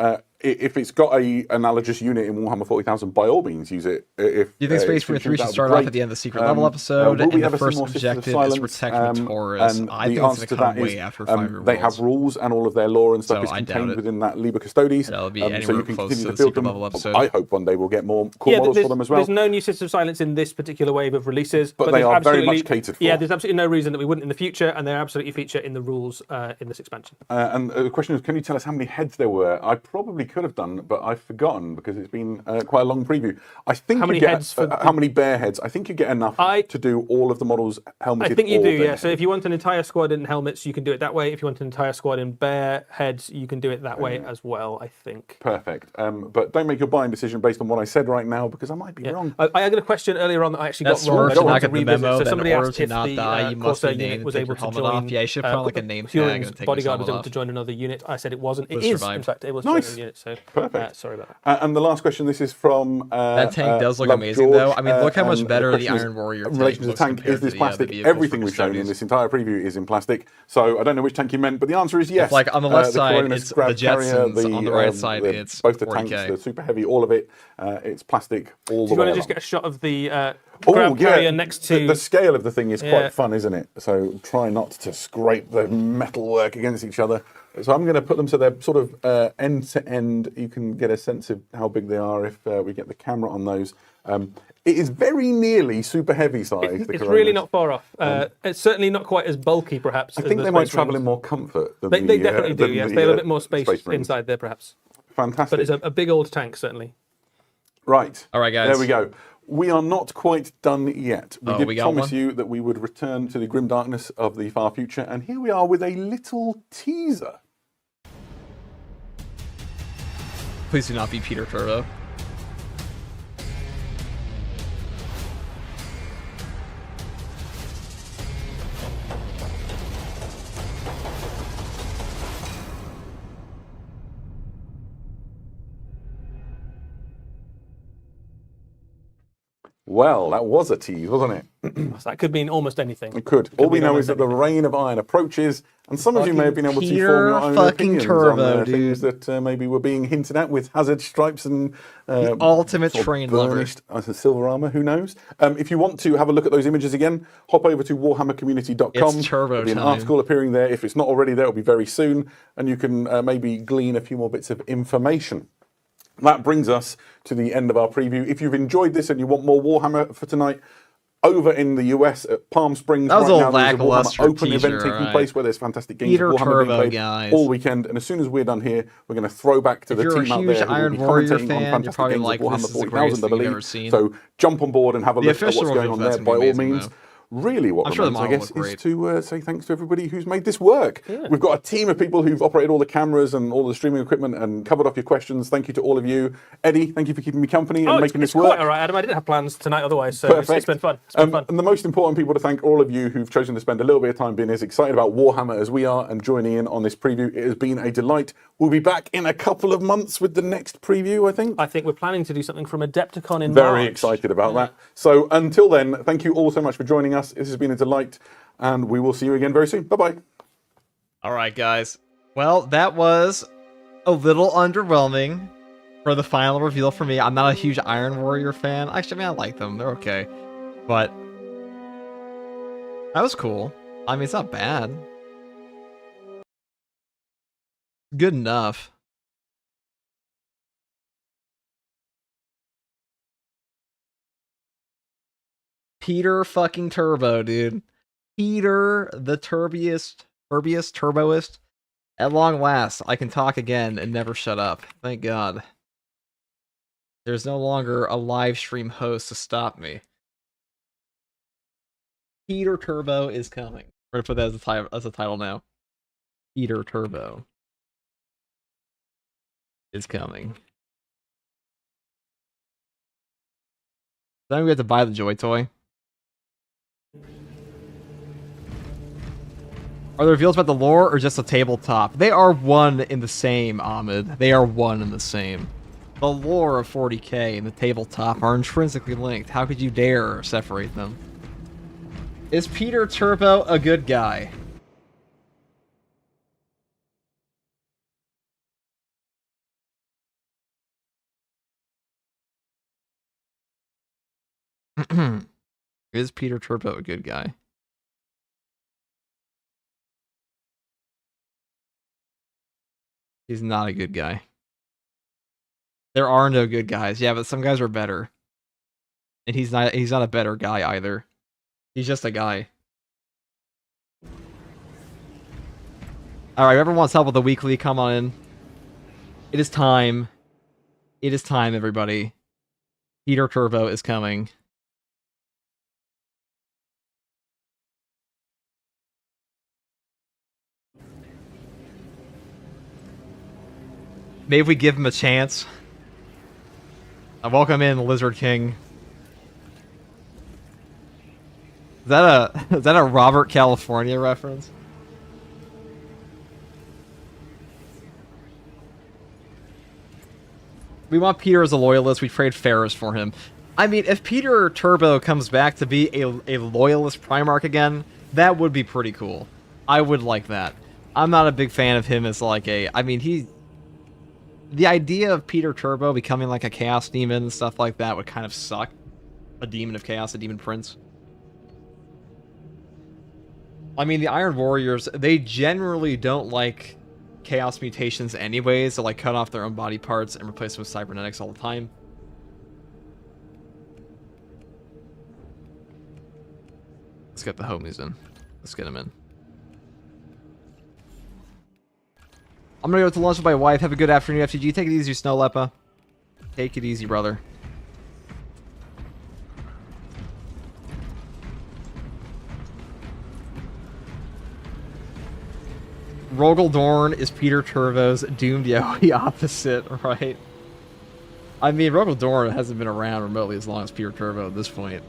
If it's got a analogous unit in Warhammer 40,000, by all means use it. If Do you think Space Marine 3 should start off at the end of the Secret Level episode? will we And ever the see first more Sisters of objective Silence? is protect with Taurus. And I the think it's answer to going to that come is way after 5 they have rules and all of their lore and stuff So is I doubt contained it. within that Liber Custodes. That'll be so anywhere you can close continue to to the build Secret them. Level episode. I hope one day we'll get more cool models for them as well. There's no new Sisters of Silence in this particular wave of releases. But they there's are very absolutely- much catered for. Yeah, there's absolutely no reason that we wouldn't in the future, and they absolutely feature in the rules in this expansion. And the question is, can you tell us how many heads there were? I probably could have done, but I've forgotten because it's been quite a long preview. I think How you many get heads for how many bear heads? I think you get enough to do all of the models helmeted. I think you or do, yeah. bare So if you want an entire squad in helmets, you can do it that way. If you want an entire squad in bear heads, you can do it that way as well, I think. Perfect. But don't make your buying decision based on what I said right now because I might be wrong. I got a question earlier on that I actually That's got wrong. smart I to wanted not to get the revisit. memo So that somebody in order asked to if not the die, you must Corsair be named unit and was take able your to helmet join. off. Yeah, you should put on like a name tag Huron's and take bodyguard his was able helmet to off. join another unit. I said it wasn't. It But is, in survived. fact, able to join Nice. another unit. So Perfect. sorry about that. And the last question, this is from That tank does look Love amazing, George, though. I mean, look how much and better the question is, Iron Warrior in tank relation to the looks tank, compared is this to plastic? the vehicles Everything for we've shown in Custodes. this entire preview is in plastic. So I don't know which tank you meant, but the answer is yes. It's like on the left side, Coronas it's Grav the Jetsons. Carrier, On the right side, it's both the 40K. tanks, the super heavy, all of it. It's plastic all Do the you way want to just along. get a shot of the Oh, Grav Carrier next to... the scale of the thing is Yeah. quite fun, isn't it? So try not to scrape the metalwork against each other. So I'm going to put them so they're sort of end to end. You can get a sense of how big they are if we get the camera on those. It is very nearly super heavy size. It's really not far off. It's certainly not quite as bulky, perhaps. I as think the they might Space travel Marines. in more comfort. Than They definitely do, yes. They have a bit more space Space Marines. inside there, perhaps. Fantastic. But it's a big old tank, certainly. Right. All right, guys. There we go. We are not quite done yet. We did we got promise one? you that we would return to the grim darkness of the far future, and here we are with a little teaser. Please do not be Peter Turbo. Well, that was a tease, wasn't it? So that could mean almost anything. It could. All we mean know almost is that the reign of iron approaches, and some of you may have been able to Peter form your own fucking opinions Turbo, on things dude. that maybe were being hinted at with hazard stripes and ultimate sort of train lover. burnished silver armor. Who knows? If you want to have a look at those images again, hop over to warhammercommunity.com. It's turbo There'll be an time. article appearing there. If it's not already there, it'll be very soon, and you can maybe glean a few more bits of information. That brings us to the end of our preview. If you've enjoyed this and you want more Warhammer for tonight, over in the US at Palm Springs, That was right a now, there's a Warhammer lackluster open event teaser, taking alright. place where there's fantastic games Peter of Warhammer Turbo, being played guys. all weekend. And as soon as we're done here, we're going to throw back to If the you're a team out huge there who Iron will be Warrior commentating on fan, you're fantastic probably games like, of this Warhammer is the 40,000, greatest I thing you've believe. ever seen. So jump on board and have a The look at what's official going on there review by all is amazing, means. though. really what I'm sure the remains, I model guess, looked is great. to say thanks to everybody who's made this work. Yeah. We've got a team of people who've operated all the cameras and all the streaming equipment and covered off your questions. Thank you to all of you. Eddie, thank you for keeping me company and making this work. Quite all right, Adam. I didn't have plans tonight otherwise, so it's been fun. It's been fun. And the most important people to thank, all of you who've chosen to spend a little bit of time being as excited about Warhammer as we are and joining in on this preview. It has been a delight. We'll be back in a couple of months with the next preview, I think. I think we're planning to do something from Adepticon in Very March. excited about that. So until then, thank you all so much for joining us. This has been a delight, and we will see you again very soon. Bye-bye. All right, guys. Well, that was a little underwhelming for the final reveal for me. I'm not a huge Iron Warrior fan. Actually, I mean, I like them. They're okay. But that was cool. I mean, it's not bad. Good enough. Peter fucking Turbo, dude. Peter the Turboist. At long last, I can talk again and never shut up. Thank God. There's no longer a live stream host to stop me. Peter Turbo is coming. We're gonna put that as a title now. Peter Turbo is coming. Then we have to buy the Joy Toy. Are the reveals about the lore or just a tabletop? They are one in the same, Ahmed. They are one in the same. The lore of 40k and the tabletop are intrinsically linked. How could you dare separate them? Is Peter Turbo a good guy? Is Peter Turbo a good guy? He's not a good guy. There are no good guys. Yeah, but some guys are better. And he's not a better guy either. He's just a guy. Alright, whoever wants help with the weekly, come on in. It is time. It is time, everybody. Peter Turbo is coming. Maybe we give him a chance. I welcome in the Lizard King. Is that a Robert California reference? We want Peter as a loyalist. We trade Ferris for him. I mean, if Peter Turbo comes back to be a loyalist Primarch again, that would be pretty cool. I would like that. I'm not a big fan of him as like a... I mean, the idea of Peter Turbo becoming like a Chaos Demon and stuff like that would kind of suck. A Demon of Chaos, a Demon Prince. I mean, the Iron Warriors, they generally don't like Chaos mutations anyways, so like cut off their own body parts and replace them with cybernetics all the time. Let's get the homies in. Let's get them in. I'm gonna go to lunch with my wife. Have a good afternoon, FTG. Take it easy, Snow Lepa. Take it easy, brother. Rogaldorn is Peter Turbo's doomed Yowie opposite, right? I mean, Rogaldorn hasn't been around remotely as long as Peter Turbo at this point.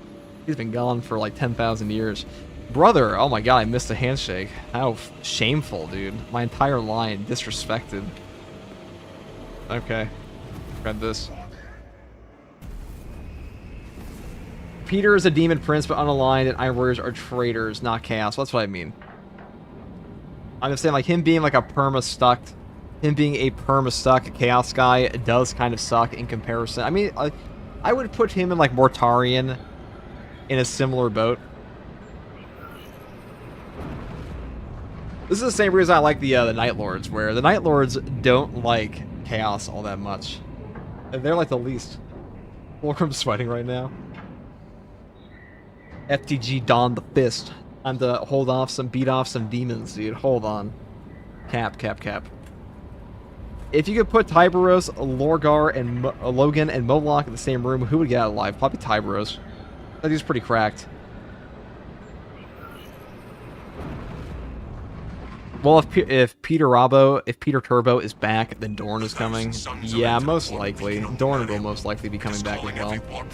He's been gone for like 10,000 years. Brother, oh my god, I missed a handshake. How shameful, dude. My entire line disrespected. Okay. Grab this. Peter is a demon prince, but unaligned, and Iron Warriors are traitors, not chaos. That's what I mean. I'm just saying, like, him being like a perma-stuck chaos guy does kind of suck in comparison. I mean, I would put him in like Mortarion in a similar boat. This is the same reason I like the Night Lords, where the Night Lords don't like chaos all that much. They're like the least. Fulcrum's sweating right now. FTG Dawn the Fist. Time to hold off some, beat off some demons, dude. Hold on. Cap. If you could put Tyberos, Lorgar, and Logan and Moloch in the same room, who would get out alive? Probably Tyberos. That dude's pretty cracked. Well, if Peter Turbo is back, then Dorn is coming. Yeah, most likely. Dorn will most likely be coming back as well.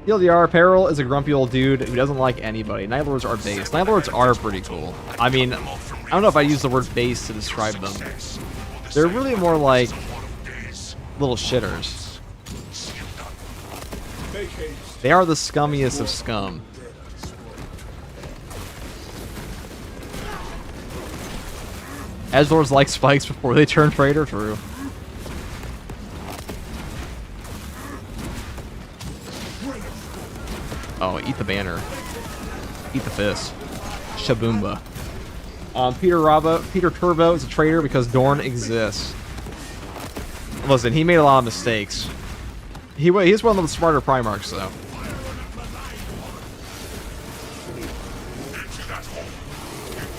TLDR, Peril is a grumpy old dude who doesn't like anybody. Night Lords are base. Night Lords are pretty cool. I mean, I don't know if I use the word base to describe them. They're really more like little shitters. They are the scummiest of scum. Edgelords like spikes before they turn traitor, true. Oh, eat the banner. Eat the fist. Shaboomba. Peter Turbo is a traitor because Dorn exists. Listen, he made a lot of mistakes. He's one of the smarter Primarchs, though.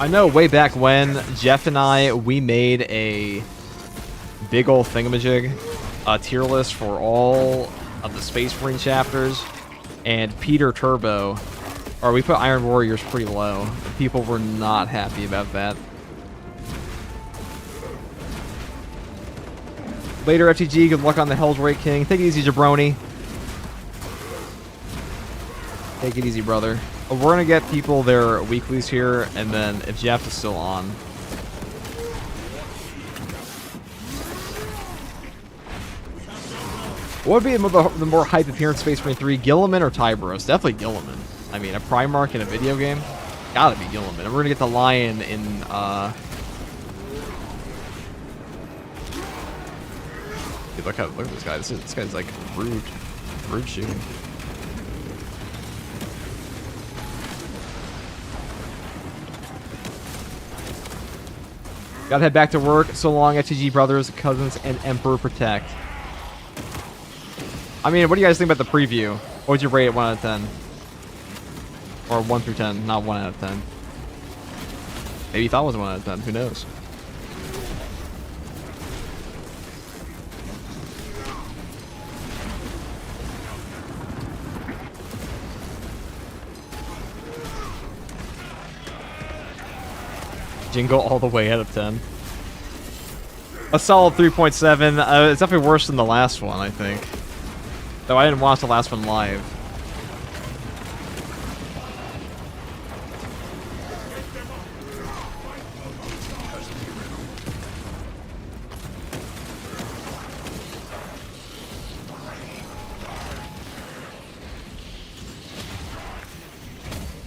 I know way back when, Jeff and I, we made a big old thingamajig, a tier list for all of the Space Marine chapters, and Peter Turbo, or we put Iron Warriors pretty low. People were not happy about that. Later, FTG, good luck on the Helldrake King. Take it easy, jabroni. Take it easy, brother. We're going to get people their weeklies here, and then if Jeff is still on. What would be the more hype appearance Space Marine 3, Gilliman or Tyberos? Definitely Gilliman. I mean, a Primarch in a video game? Gotta be Gilliman. And we're going to get the Lion in, Dude, look at this guy. This guy's like rude shooting. Gotta head back to work. So long, FTG brothers, cousins, and Emperor protect. I mean, what do you guys think about the preview? What would you rate it 1 out of 10? Or 1 through 10, not 1 out of 10. Maybe you thought it was 1 out of 10. Who knows? Jingle all the way out of 10. A solid 3.7. It's definitely worse than the last one, I think. Though I didn't watch the last one live.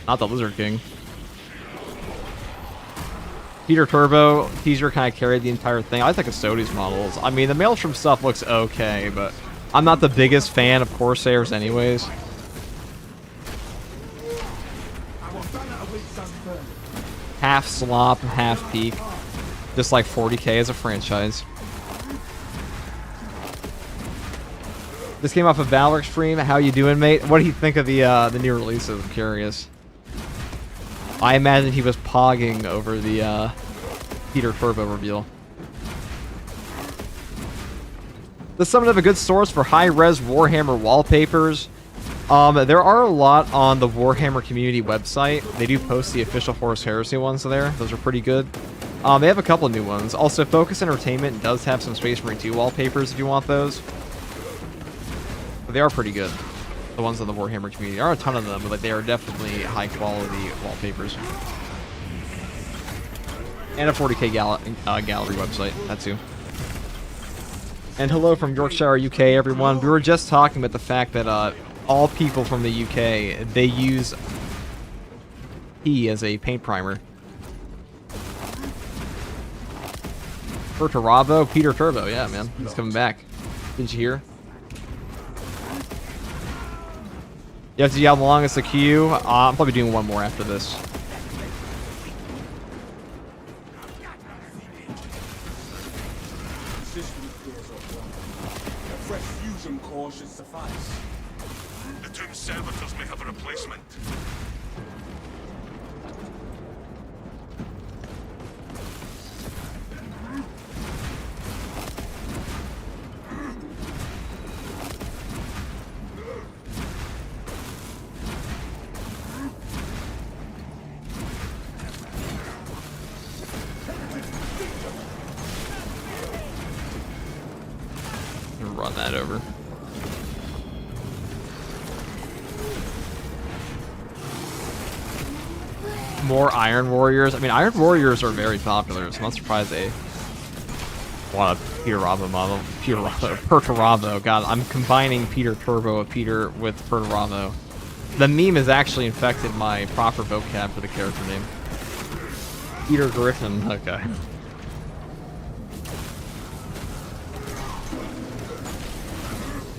Not the Lizard King. Peter Turbo, teaser kind of carried the entire thing. I like the Custodes models. I mean, the Maelstrom stuff looks okay, but I'm not the biggest fan of Corsairs anyways. Half slop, half peak. Just like 40k as a franchise. This came off of Valor's stream. How you doing, mate? What do you think of the new releases? I'm curious. I imagine he was pogging over the Peter Turbo reveal. The summon of a good source for high-res Warhammer wallpapers. There are a lot on the Warhammer community website. They do post the official Horus Heresy ones there. Those are pretty good. They have a couple of new ones. Also, Focus Entertainment does have some Space Marine 2 wallpapers if you want those. But they are pretty good. The ones on the Warhammer community. There are a ton of them, but like, they are definitely high-quality wallpapers. And a 40k gallery website, that too. And hello from Yorkshire, UK, everyone. We were just talking about the fact that all people from the UK, they use P as a paint primer. For Taravo, Peter Turbo, yeah, man. He's coming back. Didn't you hear? You have to see how long is the queue. I'm probably doing one more after this. A fresh fusion core should suffice. The Tomb Servitors may have a replacement. run that over. More Iron Warriors. I mean, Iron Warriors are very popular, so I'm not surprised they want a Peter Ravo model. Peter Ravo. Perturabo. God, I'm combining Peter Turbo of Peter with Perturabo. The meme has actually infected my proper vocab for the character name. Peter Griffin. Okay.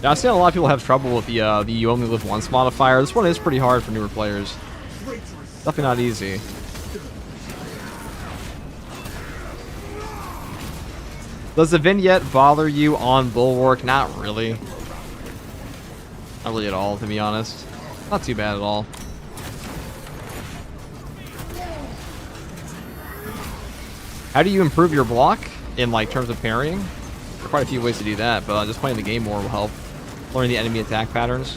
Yeah, I've seen a lot of people have trouble with the You Only Live Once modifier. This one is pretty hard for newer players. Definitely not easy. Does the vignette bother you on Bulwark? Not really. Not really at all, to be honest. Not too bad at all. How do you improve your block in like terms of parrying? There are quite a few ways to do that, but just playing the game more will help. Learning the enemy attack patterns.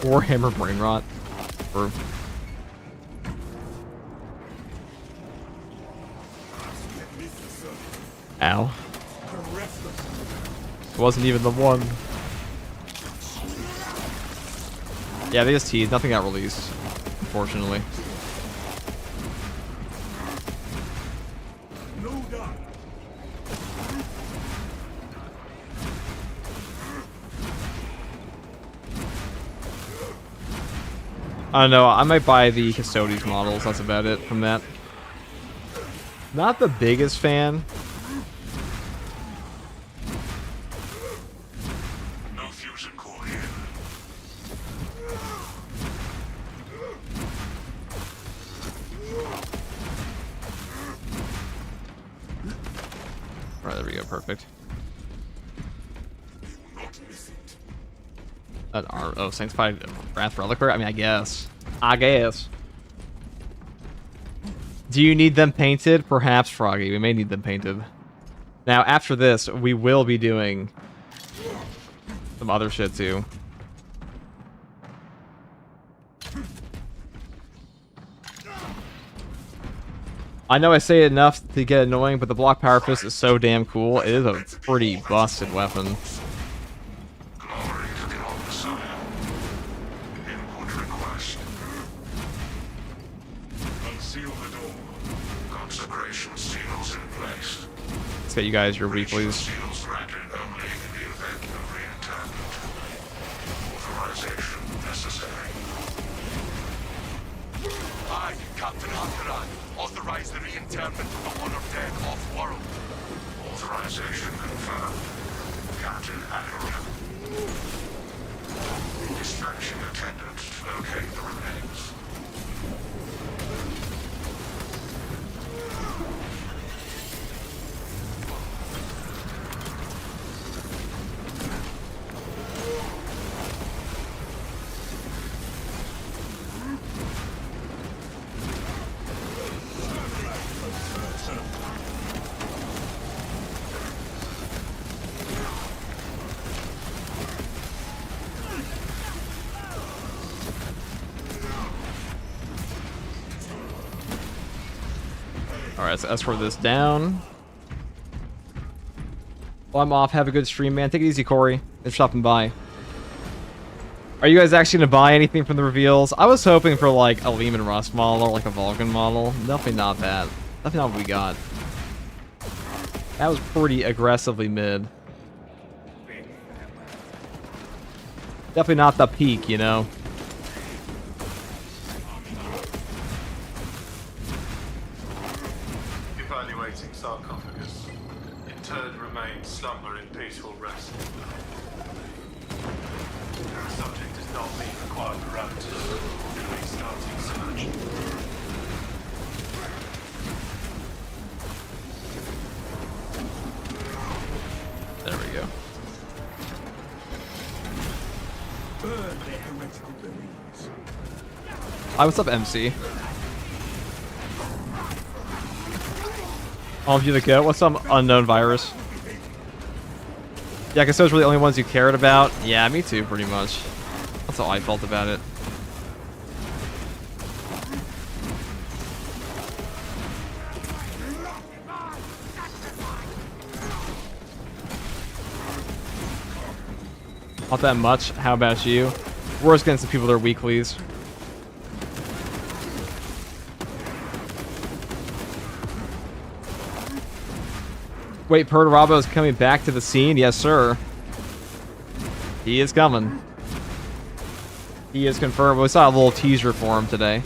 Warhammer brain rot. Or ow. It wasn't even the one. Yeah, they just teased. Nothing got released, unfortunately. I don't know, I might buy the Custodes models, that's about it from that. Not the biggest fan. No fusion core here. Alright, there we go, perfect. Oh, Sanctified Wrath Reliquary? I mean, I guess. Do you need them painted? Perhaps, Froggy. We may need them painted. Now, after this, we will be doing some other shit, too. I know I say it enough to get annoying, but the Block Power Fist is so damn cool. It is a pretty busted weapon. Get you guys your weeklies. I, Captain Hunteran, authorize the reinterment of the One of Dead off-world. Authorization confirmed. Captain Hunteran. Dispatching attendant to locate the remains. Alright, so escort this down. Well, I'm off. Have a good stream, man. Take it easy, Corey. Thanks for stopping by. Are you guys actually going to buy anything from the reveals? I was hoping for, like, a Lehman Russ model or, like, a Vulcan model. Definitely not that. Definitely not what we got. That was pretty aggressively mid. Definitely not the peak, you know? Evaluating sarcophagus. Interred remains slumber in peaceful rest. Subject does not meet required parameters. Restarting search. There we go. Burn their heretical beliefs. Hi, what's up, MC? All of you the goat. What's some unknown virus? Yeah, because those were the only ones you cared about. Yeah, me too, pretty much. That's how I felt about it. Not that much. How about you? We're against the people that are weeklies. Wait, Perturabo is coming back to the scene? Yes, sir. He is coming. He is confirmed. We saw a little teaser for him today.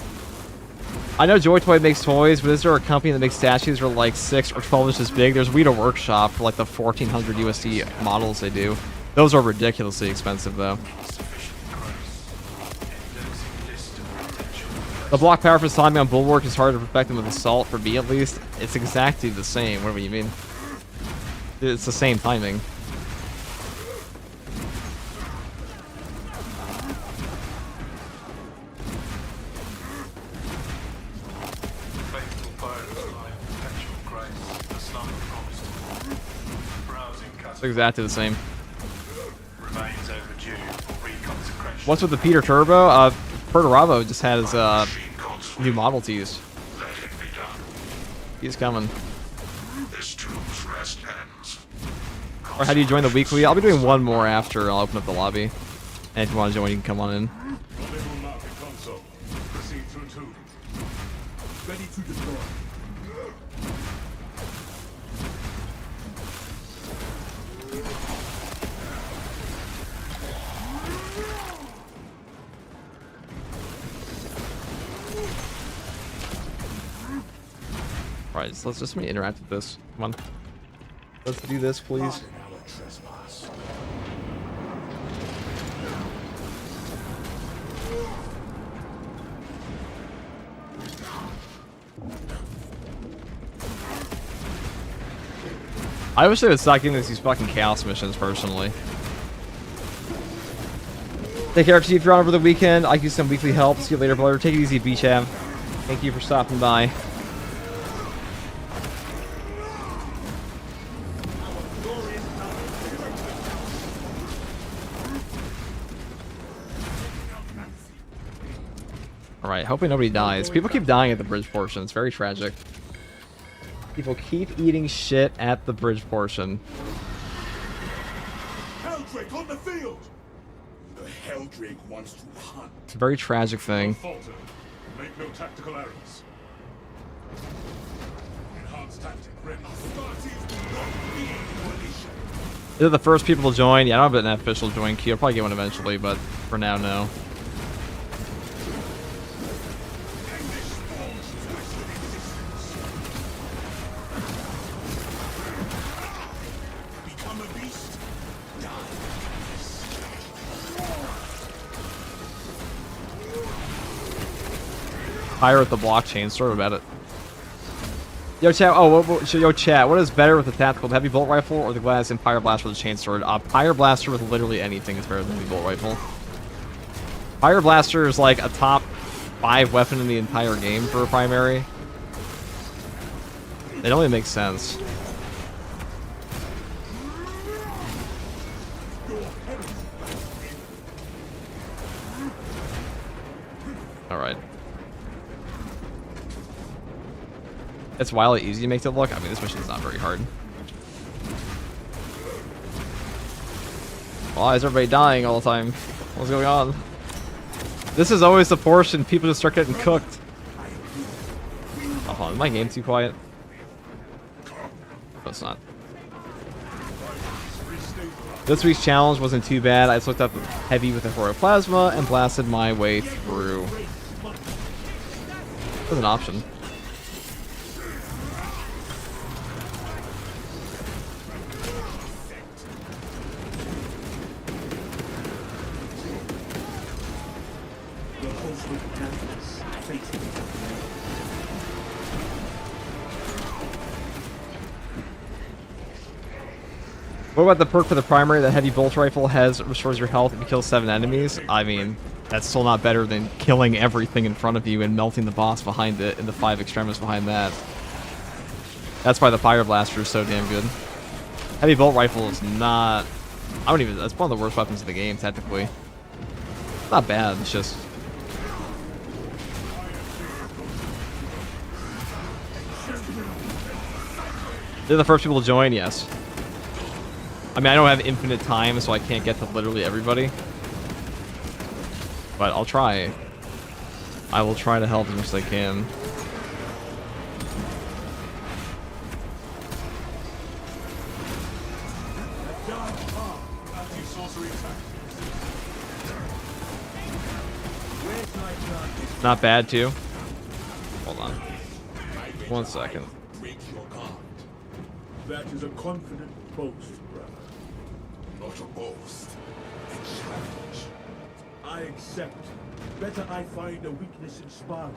I know Joy Toy makes toys, but is there a company that makes statues that are like 6 or 12 inches big? There's Weta Workshop for like the 1400 USD models they do. Those are ridiculously expensive though. The block power for timing on Bulwark is harder to perfect than with Assault, for me at least. It's exactly the same. What do you mean? It's the same timing. It's exactly the same. What's with the Peter Turbo? Perturabo just had his new model teased. He's coming. Or how do you join the weekly? I'll be doing one more after I'll open up the lobby. And if you want to join, you can come on in. Ready to deploy. Alright, so let's just interact with this. Come on. Let's do this, please. I wish they would stop giving us these fucking chaos missions, personally. Take care, if you're on over the weekend. I can use some weekly help. See you later, brother. Take it easy, Beacham. Thank you for stopping by. Alright, hoping nobody dies. People keep dying at the bridge portion. It's very tragic. People keep eating shit at the bridge portion. Helldrake on the field! The Helldrake wants to hunt. It's a very tragic thing. Falter. Make no tactical errors. Enhanced tactic ready. They're the first people to join. Yeah, I don't have an official join key. I'll probably get one eventually, but for now, no. Pirate the blockchain, sort of about it. Yo, chat. Oh, yo, chat. What is better with the tactical, the heavy bolt rifle, or the glass and Pyre Blaster with the chain sword? Pyre Blaster with literally anything is better than the heavy bolt rifle. Pyre Blaster is like a top 5 weapon in the entire game for a primary. It only makes sense. All right. It's wildly easy to make it look. I mean, this mission's not very hard. Why is everybody dying all the time? What's going on? This is always the portion people just start getting cooked. Oh, hold on. Is my game too quiet? No, it's not. This week's challenge wasn't too bad. I just looked up heavy with the Plasma and blasted my way through. That's an option. What about the perk for the primary? The heavy bolt rifle restores your health if you kill 7 enemies. I mean, that's still not better than killing everything in front of you and melting the boss behind it and the 5 extremists behind that. That's why the Fire Blaster is so damn good. Heavy bolt rifle is not... that's one of the worst weapons in the game, technically. It's not bad, it's just... They're the first people to join, yes. I mean, I don't have infinite time, so I can't get to literally everybody. But I'll try. I will try to help as much as I can. Not bad, too. Hold on. 1 second. That is a confident boast, brother. Not a boast. It's challenge. I accept. Better I find a weakness in sparring.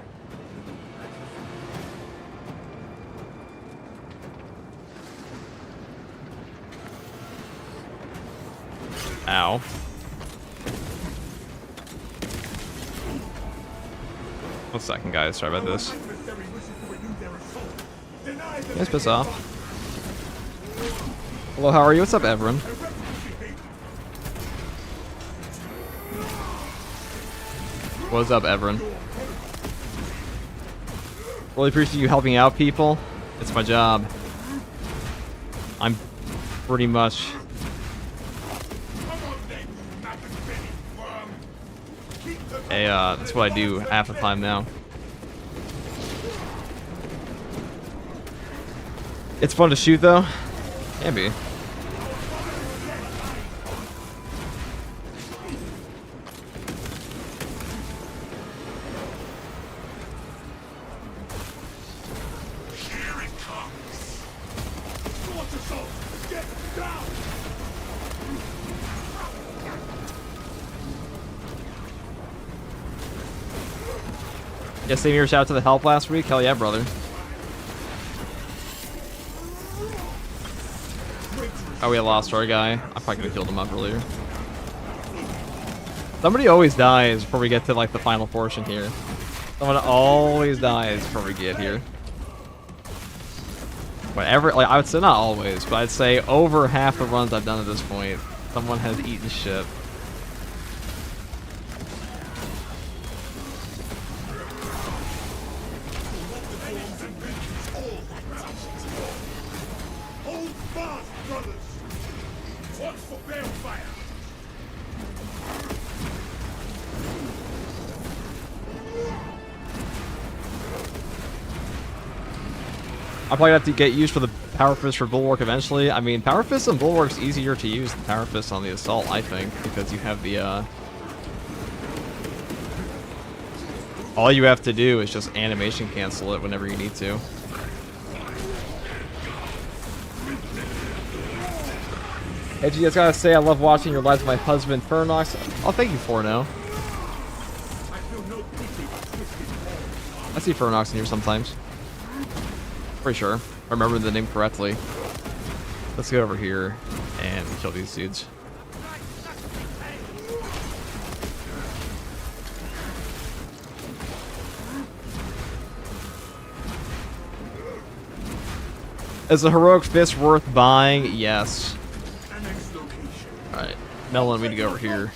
Ow. One second, guys. Sorry about this. You guys piss off. Hello, how are you? What's up, Everin? What's up, Everin? Really appreciate you helping out people. It's my job. I'm pretty much... that's what I do half the time now. It's fun to shoot, though. Can be. Yeah, same here. Shout out to the help last week. Hell yeah, brother. Oh, we lost our guy. I probably could have killed him up earlier. Somebody always dies before we get to like the final portion here. Someone always dies before we get here. Whatever, like I would say not always, but I'd say over half the runs I've done at this point, someone has eaten shit. I'll probably have to get used for the Power Fist for Bulwark eventually. I mean, Power Fist and Bulwark's easier to use than Power Fist on the Assault, I think, because you have the, all you have to do is just animation cancel it whenever you need to. Hey, G, I just gotta say, I love watching your lives with my husband, Fernox. Oh, thank you, Forno. I see Fernox in here sometimes. Pretty sure. If I remember the name correctly. Let's get over here and kill these dudes. Is the Heroic Fist worth buying? Yes. Alright. Melon, we need to go over here.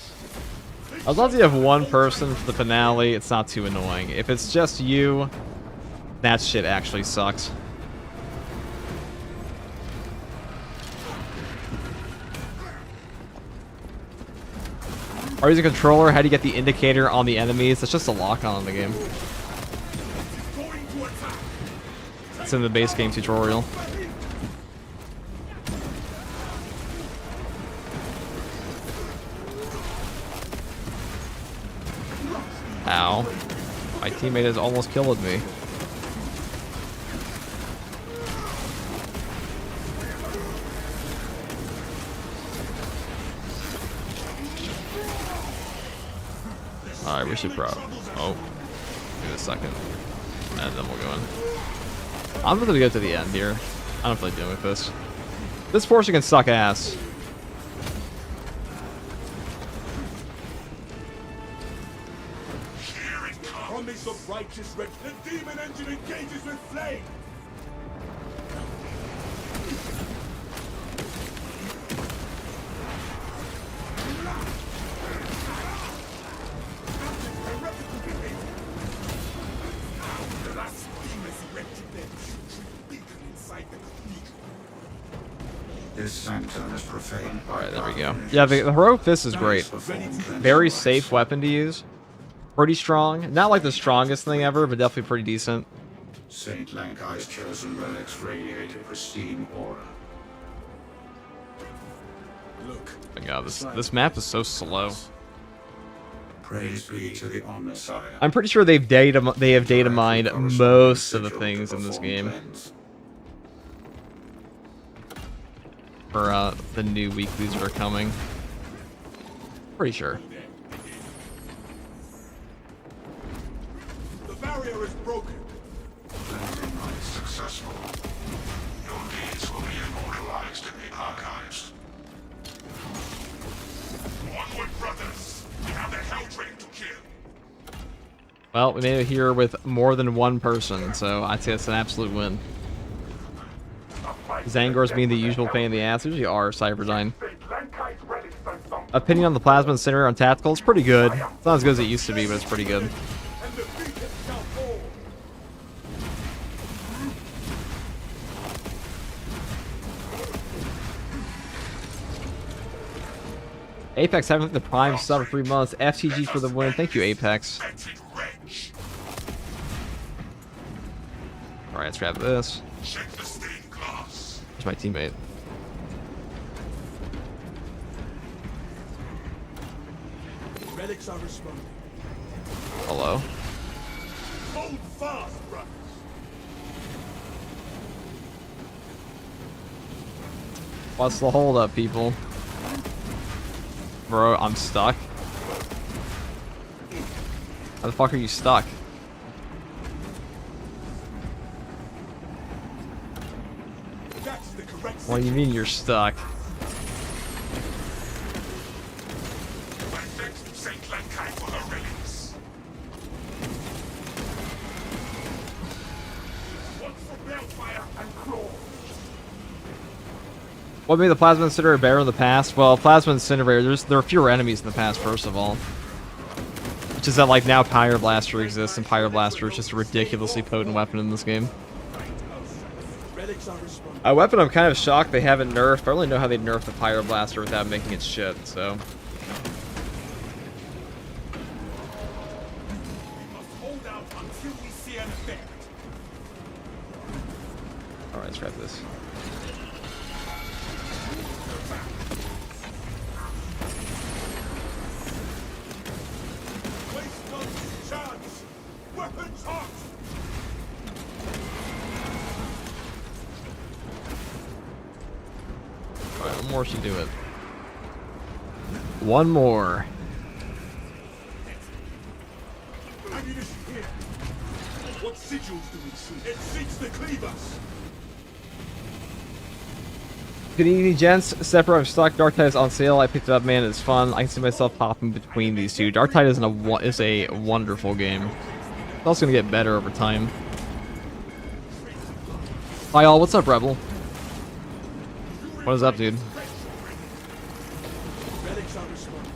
As long as you have one person for the finale, it's not too annoying. If it's just you, that shit actually sucks. Or use a controller, how do you get the indicator on the enemies? It's just a lock-on in the game. It's in the base game tutorial. Ow. My teammate has almost killed me. Alright, we should probably... Oh. Give it a second. And then we'll go in. I'm going to go to the end here. I don't feel like dealing with this. This portion can suck ass. Promise of righteous wreck. The demon engine engages with flame. This sanctum is profaned. Alright, there we go. Yeah, the Heroic Fist is great. Very safe weapon to use. Pretty strong. Not like the strongest thing ever, but definitely pretty decent. Saint Lankai's chosen relics radiate a pristine aura. Look. Oh my god, this map is so slow. Praise be to the Omnissiah. I'm pretty sure they have data mined most of the things in this game for the new weeklies that are coming. Pretty sure. The barrier is broken. Landing light successful. Your deeds will be immortalized in the archives. Onward, brothers! We have the Hell Train to kill! Well, we made it here with more than one person, so I'd say it's an absolute win. Zangor's being the usual pain in the ass. Usually are Cyberdyne. Opinion on the Plasma Incinerator on tactical? It's pretty good. It's not as good as it used to be, but it's pretty good. And the beacon shall fall. Apex having the Prime sub for 3 months. FTG for the win. Thank you, Apex. Alright, let's grab this. There's my teammate. Relics are responding. Hello. Hold fast, brothers. What's the hold up, people? Bro, I'm stuck. How the fuck are you stuck? That's the correct. What do you mean you're stuck? Saint Lankai for her relics. One for Balefire and Claw. What made the Plasma Incinerator better in the past? Well, Plasma Incinerator, there are fewer enemies in the past, first of all. Which is that, like, now Pyro Blaster exists, and Pyro Blaster is just a ridiculously potent weapon in this game. Relics are responding. A weapon I'm kind of shocked they haven't nerfed. I don't really know how they'd nerf the Pyro Blaster without making it shit, so... Hold out until we see an effect. Alright, let's grab this. Waste no chance. Weapons hot. Alright, one more should do it. One more. Ammunition here. What sigils do we see? It seeks to cleave us. Good evening, gents. Sephiroth, I'm stuck. Dark Tide is on sale. I picked it up, man. It's fun. I can see myself popping between these two. Dark Tide is a wonderful game. It's also going to get better over time. Hi, all. What's up, Rebel? What is up, dude? Relics are responding.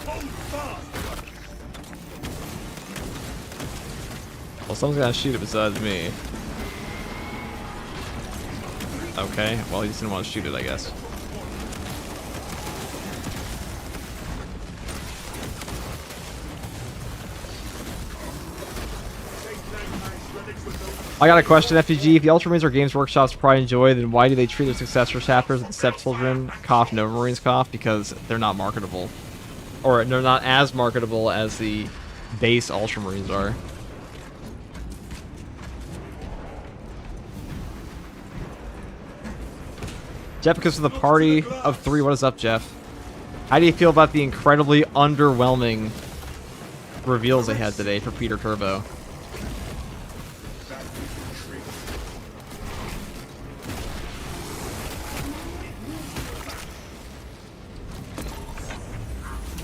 Hold fast. Well, someone's going to shoot it besides me. Okay. Well, he just didn't want to shoot it, I guess. I got a question, FTG. If the Ultramarines are Games Workshop's pride and joy, then why do they treat their successor chapters with Sept Children, cough, no Marines cough? Because they're not marketable. Or they're not as marketable as the base Ultramarines are. Jeff goes to the party of 3. What is up, Jeff? How do you feel about the incredibly underwhelming reveals they had today for Peter Turbo?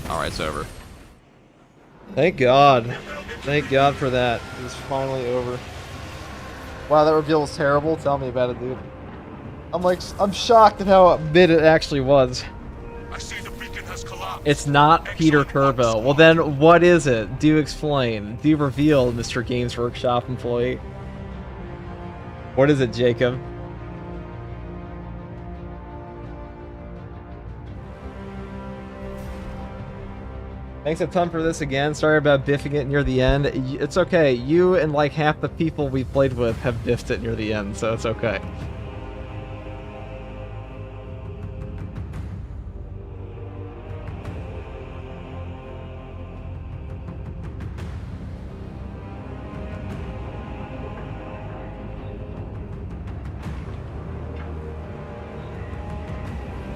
Alright, it's over. Thank God. Thank God for that. It's finally over. Wow, that reveal was terrible. Tell me about it, dude. I'm shocked at how mid it actually was. I see the beacon has collapsed. It's not Peter Turbo. Well then, what is it? Do explain. Do reveal, Mr. Games Workshop employee. What is it, Jacob? Thanks a ton for this again. Sorry about biffing it near the end. It's okay. You and like half the people we played with have biffed it near the end, so it's okay.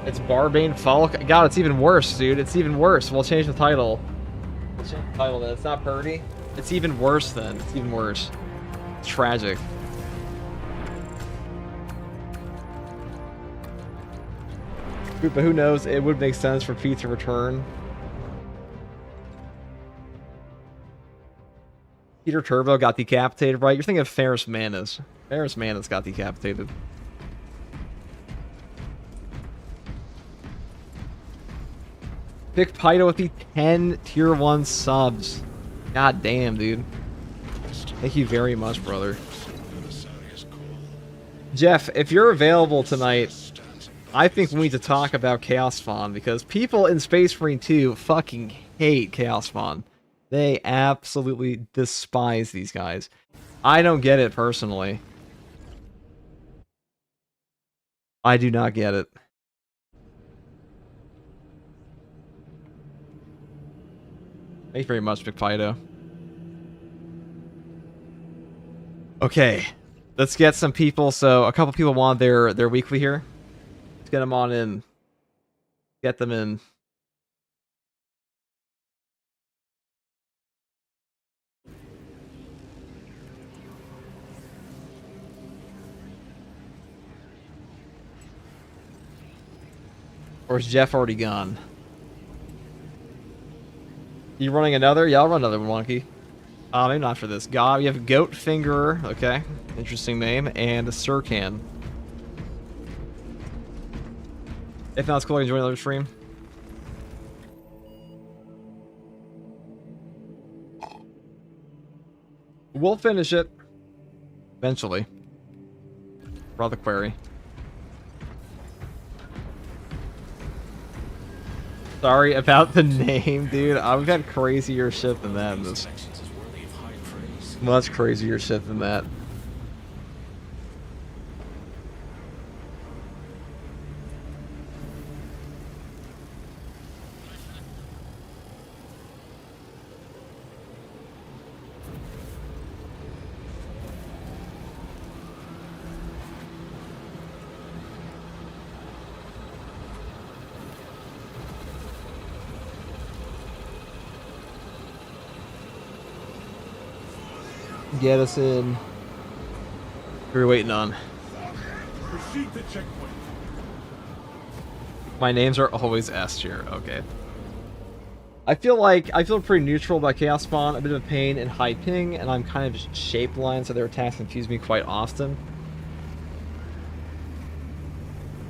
It's Barbane Falk. God, it's even worse, dude. It's even worse. We'll change the title. We'll change the title then. It's not Purdy. It's even worse then. It's even worse. It's tragic. But who knows? It would make sense for Pete to return. Peter Turbo got decapitated, right? You're thinking of Ferris Manus. Ferris Manus got decapitated. Pick Pyto with the 10 tier 1 subs. God damn, dude. Thank you very much, brother. Jeff, if you're available tonight, I think we need to talk about Chaos Spawn, because people in Space Marine 2 fucking hate Chaos Spawn. They absolutely despise these guys. I don't get it personally. I do not get it. Thank you very much, McFido. Okay, let's get some people. So a couple people want their weekly here. Let's get them on in. Get them in. Or is Jeff already gone? You running another? Yeah, I'll run another one, Wonky. Maybe not for this. God, we have Goat Fingerer. Okay, interesting name. And a Sircan. If not, it's cool. I can join another stream. We'll finish it. Eventually. Draw the query. Sorry about the name, dude. I've had crazier shit than that. Much crazier shit than that. Get us in. Who are we waiting on? Proceed to checkpoint. My names are always S tier. Okay. I feel pretty neutral about Chaos Spawn. A bit of a pain and high ping, and I'm kind of shape blind, so their attacks confuse me quite often.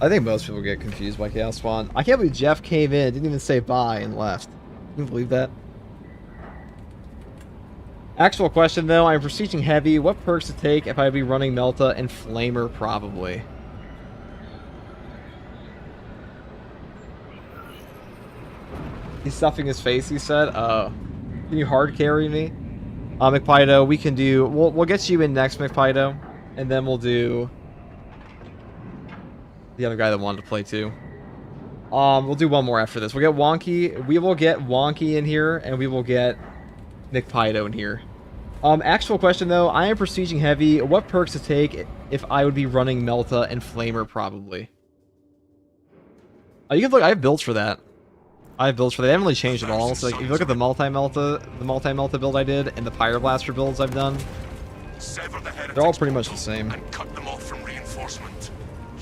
I think most people get confused by Chaos Spawn. I can't believe Jeff came in, didn't even say bye, and left. Can you believe that? Actual question though, I'm prestiging heavy. What perks to take if I'd be running Melta and Flamer probably? He's stuffing his face, he said. Can you hard carry me? McPido, we can do... We'll get you in next, McPido. And then we'll do... the other guy that wanted to play too. We'll do one more after this. We'll get Wonky. We will get Wonky in here, and we will get Nick Pido in here. Actual question though, I am prestiging heavy. What perks to take if I would be running Melta and Flamer probably? You can look. I have builds for that. I have builds for that. They haven't really changed at all. So like, if you look at the multi-Melta build I did, and the Pyroblaster builds I've done, they're all pretty much the same. And cut them off from reinforcement.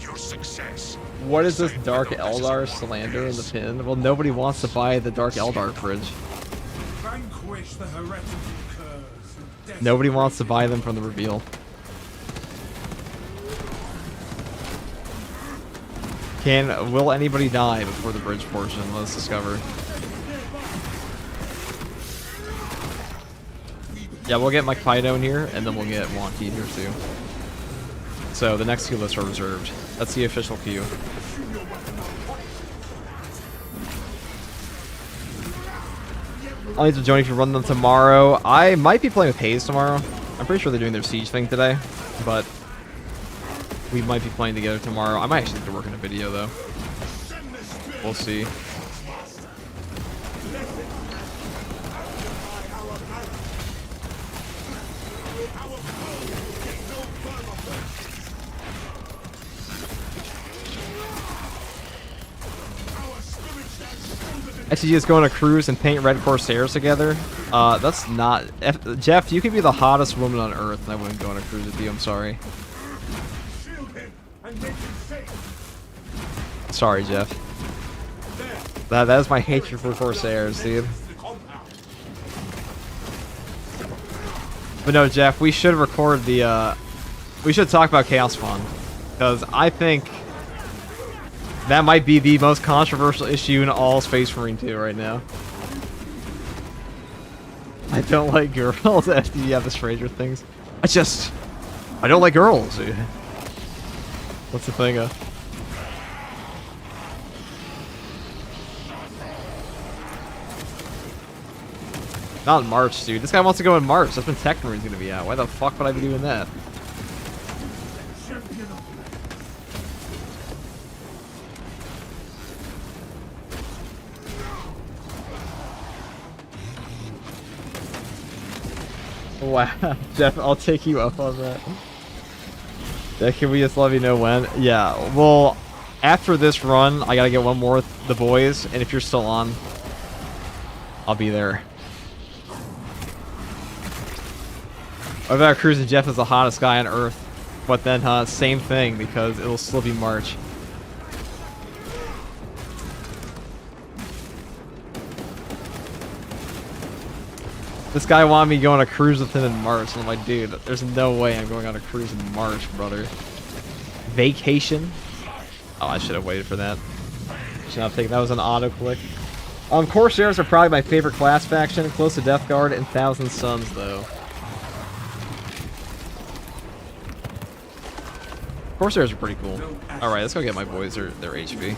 Your success. What is this Dark Eldar slander in the pin? Well, nobody wants to buy the Dark Eldar fridge. Vanquish the heretical curse. Nobody wants to buy them from the reveal. Will anybody die before the bridge portion? Let's discover. Yeah, we'll get Mike Fido in here, and then we'll get Wonky here too. So the next 2 lists are reserved. That's the official queue. I'll need to join if you run them tomorrow. I might be playing with Hayes tomorrow. I'm pretty sure they're doing their siege thing today, but we might be playing together tomorrow. I might actually have to work on a video though. We'll see. SCG is going to cruise and paint Red Corsairs together. That's not... Jeff, you could be the hottest woman on Earth and I wouldn't go on a cruise with you, I'm sorry. Sorry, Jeff. That is my hatred for Corsairs, dude. But no, Jeff, we should record the... we should talk about Chaos Spawn. Because I think... that might be the most controversial issue in all Space Marine 2 right now. I don't like girls after you have the Stranger Things. I don't like girls, dude. What's the thing of? Not in March, dude. This guy wants to go in March. That's when Tech Marine's gonna be out. Why the fuck would I be doing that? Wow, Jeff, I'll take you up on that. Yeah, can we just let me know when? Yeah, well, after this run, I gotta get one more with the boys, and if you're still on, I'll be there. What about cruising Jeff is the hottest guy on Earth? But then, same thing, because it'll still be March. This guy wanted me to go on a cruise with him in March, and I'm like, dude, there's no way I'm going on a cruise in March, brother. Vacation? Oh, I should have waited for that. Should not have taken that. Was an auto-click. Corsairs are probably my favorite class faction, close to Death Guard and Thousand Suns, though. Corsairs are pretty cool. Alright, let's go get my boys their HP.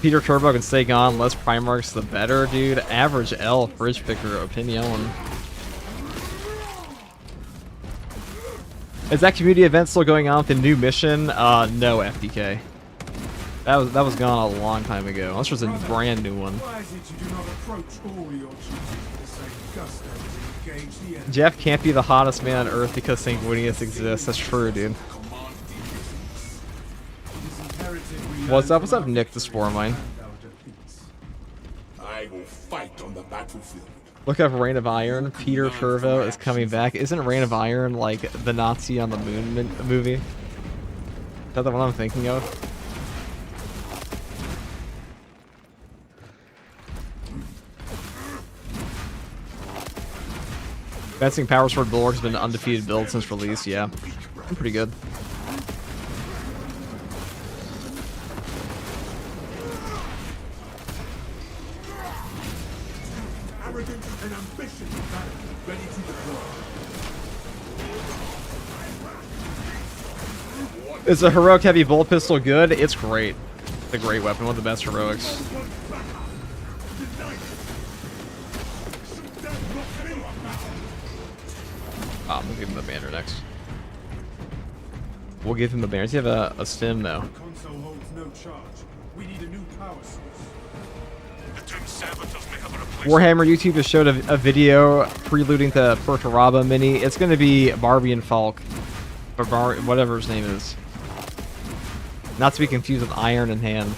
Peter Turbo can stay gone, less Primarchs the better, dude. Average L, Bridge Picker, opinion. Is that community event still going on with the new mission? No, FDK. That was gone a long time ago. Unless there's a brand new one. Jeff can't be the hottest man on Earth because Sanguinius exists. That's true, dude. What's up? What's up, Nick the Spore Mine? I will fight on the battlefield. Look up Reign of Iron. Peter Turvo is coming back. Isn't Reign of Iron like the Nazi on the Moon movie? Is that the one I'm thinking of? Advancing Power Sword Bulwark has been an undefeated build since release. Yeah, I'm pretty good. Is a heroic heavy bolt pistol good? It's great. It's a great weapon, one of the best heroics. I'm gonna give him the banner next. We'll give him the banner. Does he have a stim though? Console holds no charge. We need a new power source. Warhammer YouTube just showed a video preluding to Perturaba Mini. It's going to be Barbie and Falk. Or whatever his name is. Not to be confused with Iron in Hand.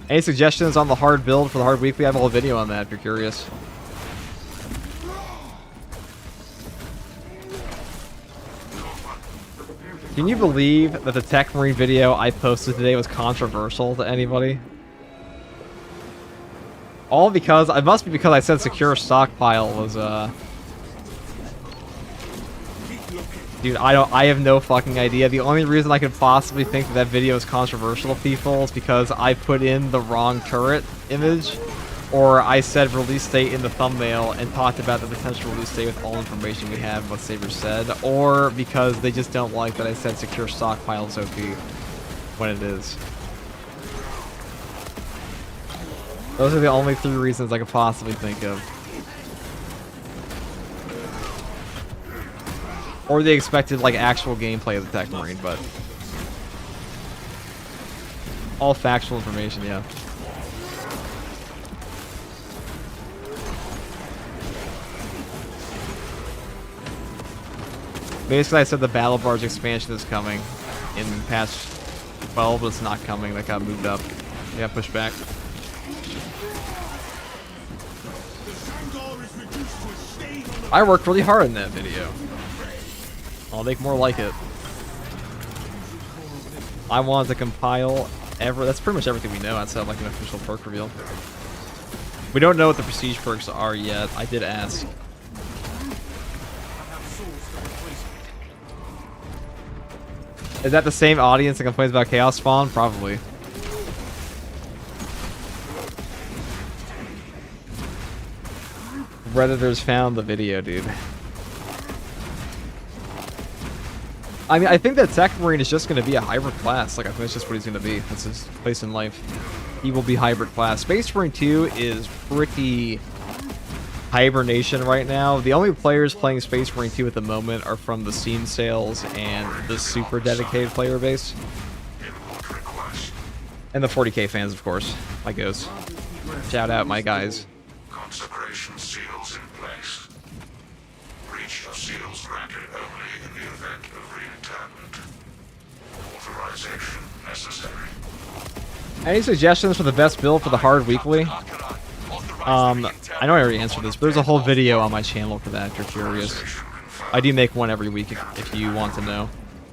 Any suggestions on the hard build for the hard week? We have a whole video on that if you're curious. Can you believe that the Tech Marine video I posted today was controversial to anybody? All because, it must be because I said secure stockpile was, Dude, I have no fucking idea. The only reason I could possibly think that video is controversial to people is because I put in the wrong turret image, or I said release date in the thumbnail and talked about the potential release date with all information we have, what Saber said, or because they just don't like that I said secure stockpile is OP when it is. Those are the only 3 reasons I could possibly think of. Or they expected, like, actual gameplay of the Tech Marine, but... all factual information, yeah. Basically, I said the Battle Barge expansion is coming in patch 12, but it's not coming. That got moved up. It got pushed back. I worked really hard in that video. I'll make more like it. I wanted to compile that's pretty much everything we know outside of like an official perk reveal. We don't know what the prestige perks are yet. I did ask. Is that the same audience that complains about Chaos Spawn? Probably. Redditors found the video, dude. I mean, I think that Tech Marine is just going to be a hybrid class. Like, I think that's just what he's going to be. That's his place in life. He will be hybrid class. Space Marine 2 is pretty hibernation right now. The only players playing Space Marine 2 at the moment are from the Steam sales and the super dedicated player base. And the 40k fans, of course. My goes. Shout out, my guys. Consecration seals in place. Breach of seals granted only in the event of reinterment. Authorization necessary. Any suggestions for the best build for the hard weekly? I know I already answered this, but there's a whole video on my channel for that if you're curious. I do make one every week if you want to know.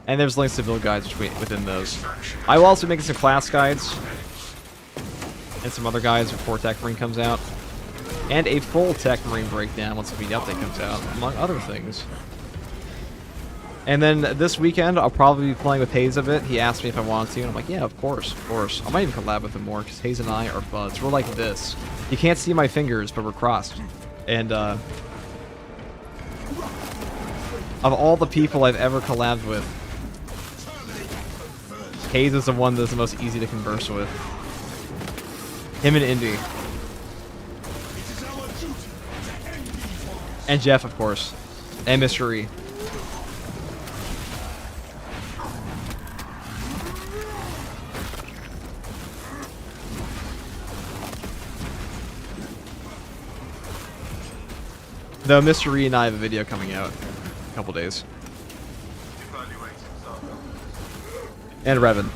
And there's links to build guides within those. I will also be making some class guides and some other guides before Tech Marine comes out. And a full Tech Marine breakdown once the update comes out, among other things. And then this weekend, I'll probably be playing with Hayes a bit. He asked me if I wanted to, and I'm like, yeah, of course, of course. I might even collab with him more, because Hayes and I are buds. We're like this. You can't see my fingers, but we're crossed. And, of all the people I've ever collabed with, Hayes is the one that's the most easy to converse with. Him and Indy. And Jeff, of course. And Mr. E. Though Mr. E and I have a video coming out in a couple days. And Revan.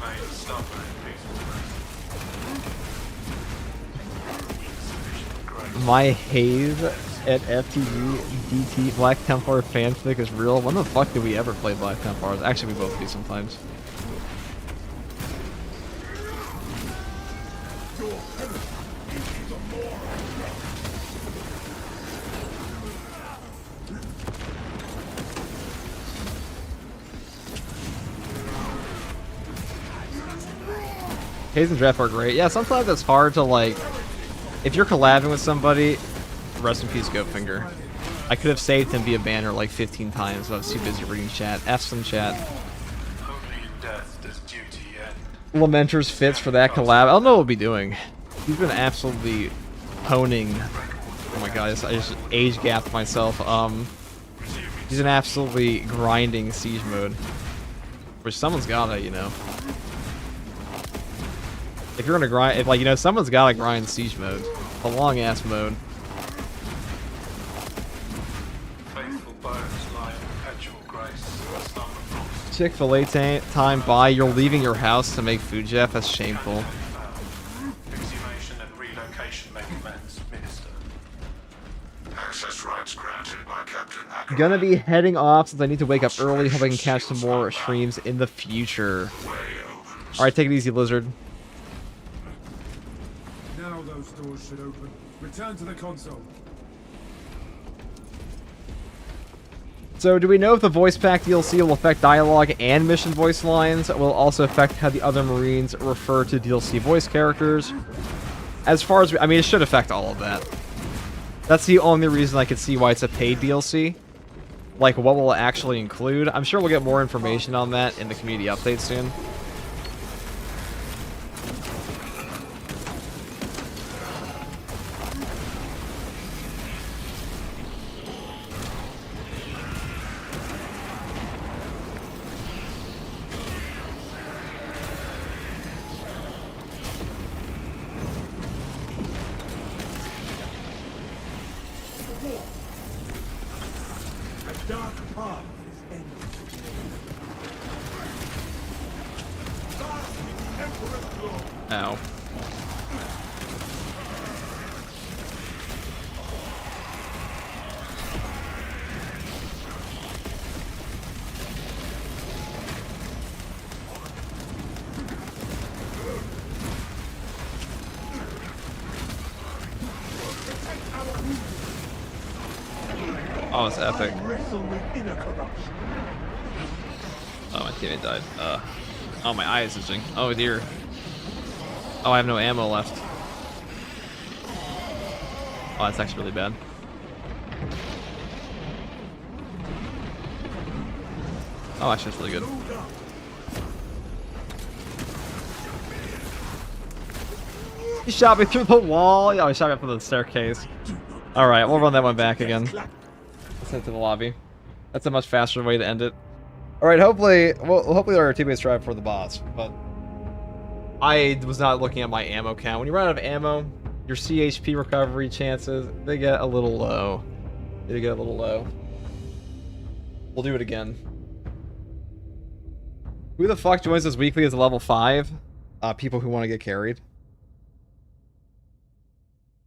My Hayes at FTG DT Black Templar fanfic is real. When the fuck did we ever play Black Templars? Actually, we both do sometimes. Hayes and Jeff are great. Yeah, sometimes it's hard to, like, if you're collabing with somebody, rest in peace, Goatfinger. I could have saved him via banner like 15 times, but I was too busy reading chat. F's in chat. Only in death does duty end. Lamenter's fits for that collab. I don't know what we'll be doing. He's been absolutely honing. Oh my god, I just age gapped myself. He's in absolutely grinding siege mode. Which someone's gotta, you know. If you're gonna grind, if, like, you know, someone's gotta grind siege mode. A long ass mode. Faithful bones lie in perpetual grace. Chick-fil-A time by. You're leaving your house to make food, Jeff. That's shameful. Exhumation and relocation make amends, Minister. Access rights granted by Captain Acker. gonna be heading off since I need to wake up early. Hope I can catch some more streams in the future. Alright, take it easy, Lizard. Now those doors should open. Return to the console. So, do we know if the voice pack DLC will affect dialogue and mission voice lines? It will also affect how the other Marines refer to DLC voice characters. As far as... I mean, it should affect all of that. That's the only reason I could see why it's a paid DLC. Like, what will it actually include? I'm sure we'll get more information on that in the community update soon. Ow. Oh, it's epic. Oh, my teammate died. Oh, my eye is itching. Oh, dear. Oh, I have no ammo left. Oh, that's actually really bad. Oh, actually, that's really good. He shot me through the wall. Oh, he shot me up from the staircase. Alright, we'll run that one back again. Let's head to the lobby. That's a much faster way to end it. Alright, hopefully our teammates try for the boss, but I was not looking at my ammo count. When you run out of ammo, your CHP recovery chances, they get a little low. They get a little low. We'll do it again. Who the fuck joins us weekly as a level 5? People who want to get carried.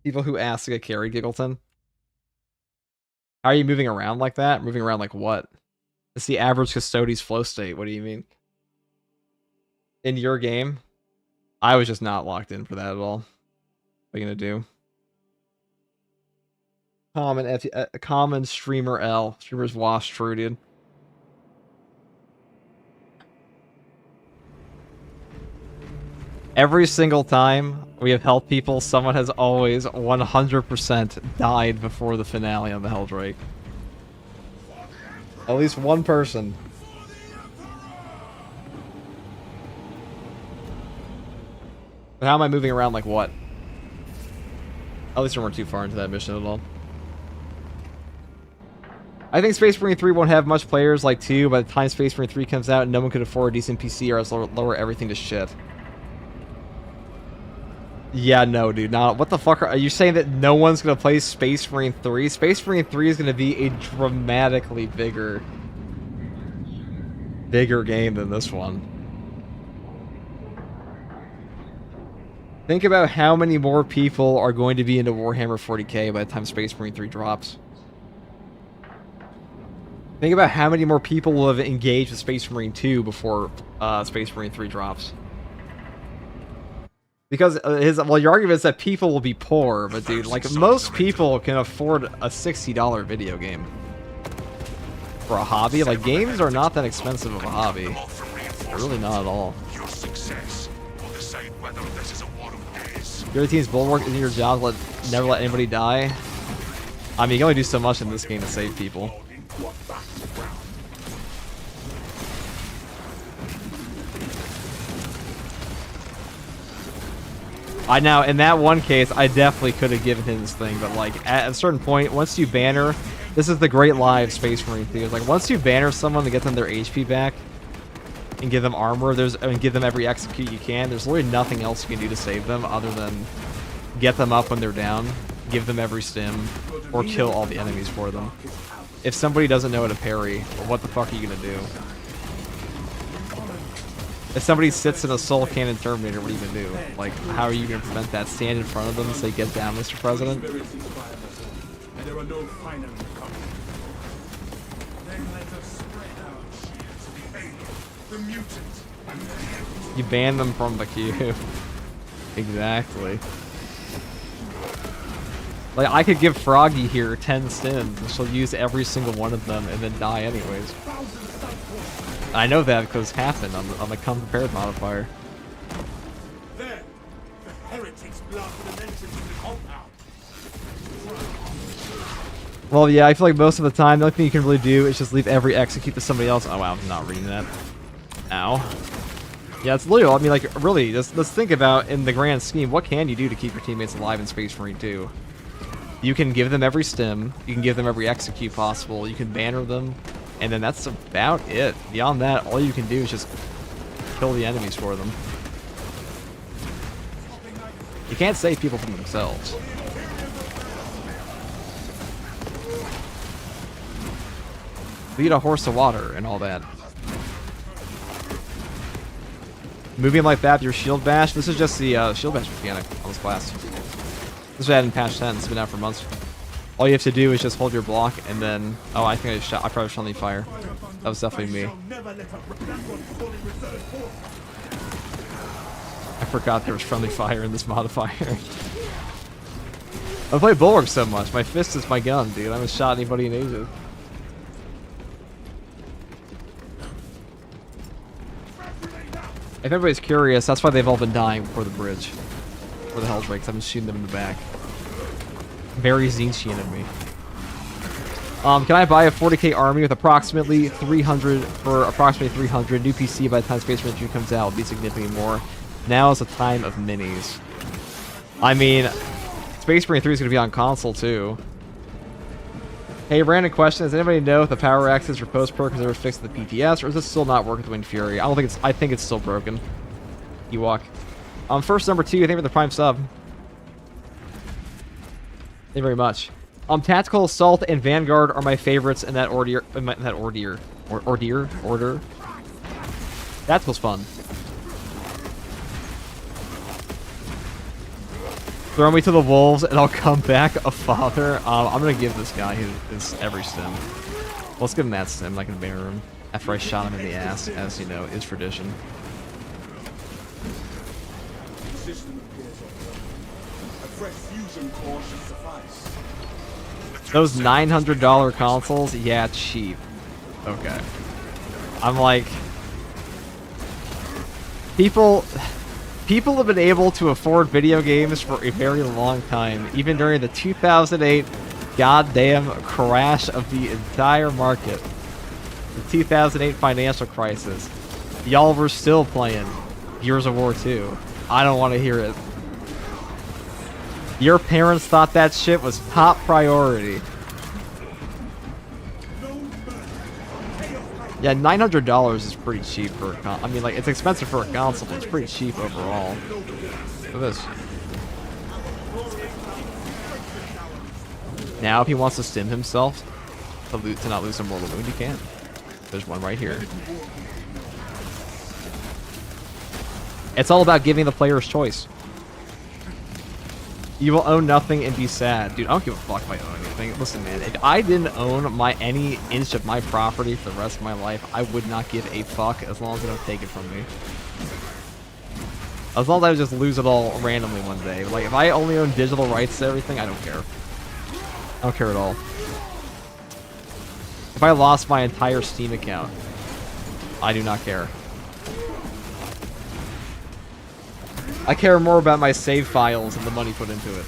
People who ask to get carried, Giggleton. How are you moving around like that? Moving around like what? It's the average Custodes flow state. What do you mean? In your game? I was just not locked in for that at all. What are you gonna do? Common streamer L. Streamer's wash true, dude. Every single time we have helped people, someone has always 100% died before the finale on the Helldrake. At least one person. But how am I moving around like what? At least we weren't too far into that mission at all. I think Space Marine 3 won't have much players like 2. By the time Space Marine 3 comes out, no one could afford a decent PC or else lower everything to shit. Yeah, no, dude. Not what the fuck are you saying that no one's gonna play Space Marine 3? Space Marine 3 is gonna be a dramatically bigger game than this one. Think about how many more people are going to be into Warhammer 40k by the time Space Marine 3 drops. Think about how many more people will have engaged with Space Marine 2 before Space Marine 3 drops. Because your argument is that people will be poor, but dude, like most people can afford a $60 video game for a hobby. Like games are not that expensive of a hobby. They're really not at all. Your team's bulwark isn't your job to never let anybody die. I mean, you can only do so much in this game to save people. Now, in that one case, I definitely could have given him this thing, but like at a certain point, once you banner, this is the great lie of Space Marine theory. Like once you banner someone to get them their HP back and give them armor, and give them every execute you can, there's literally nothing else you can do to save them other than get them up when they're down, give them every stim, or kill all the enemies for them. If somebody doesn't know how to parry, what the fuck are you gonna do? If somebody sits in a Soul Cannon Terminator, what are you gonna do? Like, how are you gonna prevent that? Stand in front of them and say, "Get down, Mr. President"? You ban them from the queue. Exactly. Like, I could give Froggy here 10 stims, and she'll use every single one of them and then die anyways. I know that because it happened on the Come Prepared modifier. There! The heretics blasted an entrance to the compound. Well, yeah, I feel like most of the time, the only thing you can really do is just leave every execute to somebody else. Oh, wow, I'm not reading that. Ow. Yeah, it's literal. I mean, like, really, let's think about, in the grand scheme, what can you do to keep your teammates alive in Space Marine 2? You can give them every stim, you can give them every execute possible, you can banner them, and then that's about it. Beyond that, all you can do is just kill the enemies for them. You can't save people from themselves. Lead a horse to water and all that. Moving like that, your shield bash. This is just the shield bash mechanic on this class. This was added in patch 10. It's been out for months. All you have to do is just hold your block and then... Oh, I think I probably shot fire. That was definitely me. I forgot there was friendly fire in this modifier. I play Bulwark so much. My fist is my gun, dude. I haven't shot anybody in ages. If everybody's curious, that's why they've all been dying before the bridge. Before the Helldrake, I've been shooting them in the back. Very Zinchian of me. Can I buy a 40k army with approximately 300 for approximately 300 new PC by the time Space Marine 2 comes out? Will be significantly more. Now is the time of minis. I mean, Space Marine 3 is going to be on console too. Hey, random question. Does anybody know if the power axis or post perk is ever fixed with the PTS, or is this still not working with Winged Fury? I think it's still broken. Ewok. First number 2, thank you for the Prime sub. Thank you very much. Tactical Assault and Vanguard are my favorites in that order. Order. That was fun. Throw me to the wolves and I'll come back a father. I'm gonna give this guy his every stim. Let's give him that stim. I'm not gonna banner him after I shot him in the ass, as you know, is tradition. Those $900 consoles, yeah, cheap. Okay. I'm like, people have been able to afford video games for a very long time, even during the 2008 goddamn crash of the entire market. The 2008 financial crisis. Y'all were still playing Gears of War 2. I don't want to hear it. Your parents thought that shit was top priority. Yeah, $900 is pretty cheap for a I mean, like, it's expensive for a console, but it's pretty cheap overall. Look at this. Now, if he wants to stim himself to not lose a mortal wound, he can. There's one right here. It's all about giving the players choice. You will own nothing and be sad. Dude, I don't give a fuck if I own anything. Listen, man, if I didn't own any inch of my property for the rest of my life, I would not give a fuck as long as they don't take it from me. As long as I would just lose it all randomly one day. Like, if I only own digital rights to everything, I don't care. I don't care at all. If I lost my entire Steam account, I do not care. I care more about my save files and the money put into it.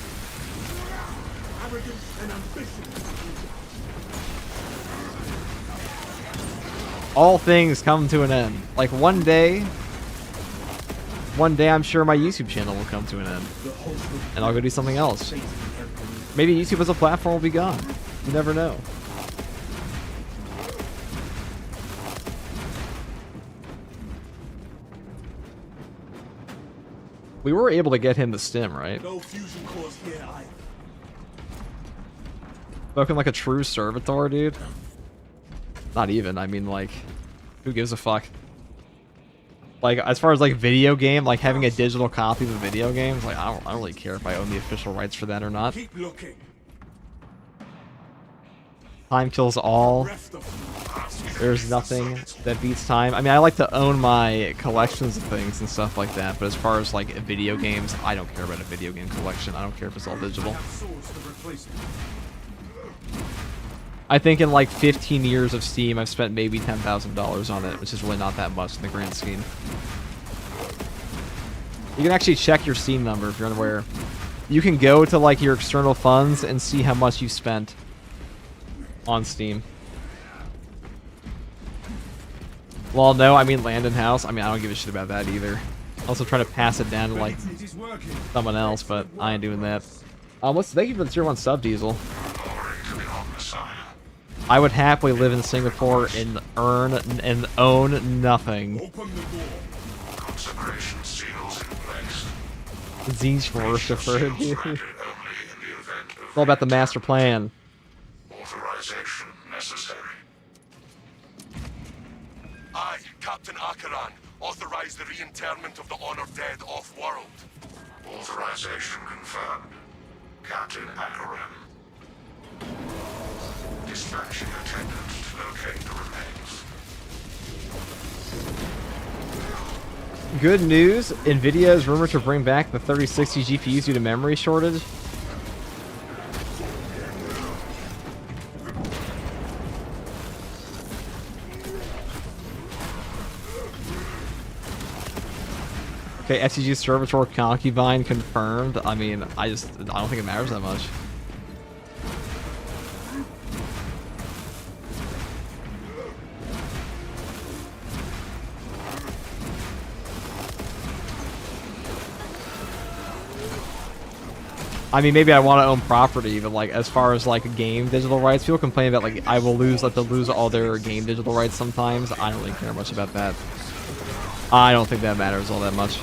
All things come to an end. Like one day I'm sure my YouTube channel will come to an end. And I'll go do something else. Maybe YouTube as a platform will be gone. You never know. We were able to get him the stim, right? No fusion cores here either. Spoken like a true servitor, dude. Not even. I mean, like, who gives a fuck? Like, as far as like video game, like having a digital copy of a video game, like I don't really care if I own the official rights for that or not. Keep looking. Time kills all. There's nothing that beats time. I mean, I like to own my collections of things and stuff like that, but as far as like video games, I don't care about a video game collection. I don't care if it's all digital. I think in like 15 years of Steam, I've spent maybe $10,000 on it, which is really not that much in the grand scheme. You can actually check your Steam number if you're unaware. You can go to like your external funds and see how much you spent on Steam. Well, no, I mean land and house. I mean, I don't give a shit about that either. Also trying to pass it down to like someone else, but I ain't doing that. Thank you for the tier 1 sub, Diesel. I would happily live in Singapore and earn and own nothing. Zinch worshipper. It's all about the master plan. Authorization necessary. I, Captain Acheron, authorize the reinterment of the honored dead off-world. Authorization confirmed. Captain Acheron. Dispatching attendant to locate the remains. Good news, Nvidia is rumored to bring back the 3060 GPUs due to memory shortage. Okay, FTG Servitor Concubine confirmed. I mean, I don't think it matters that much. I mean, maybe I want to own property, but like as far as like game digital rights, people complain about like I will lose, let them lose all their game digital rights sometimes. I don't really care much about that. I don't think that matters all that much.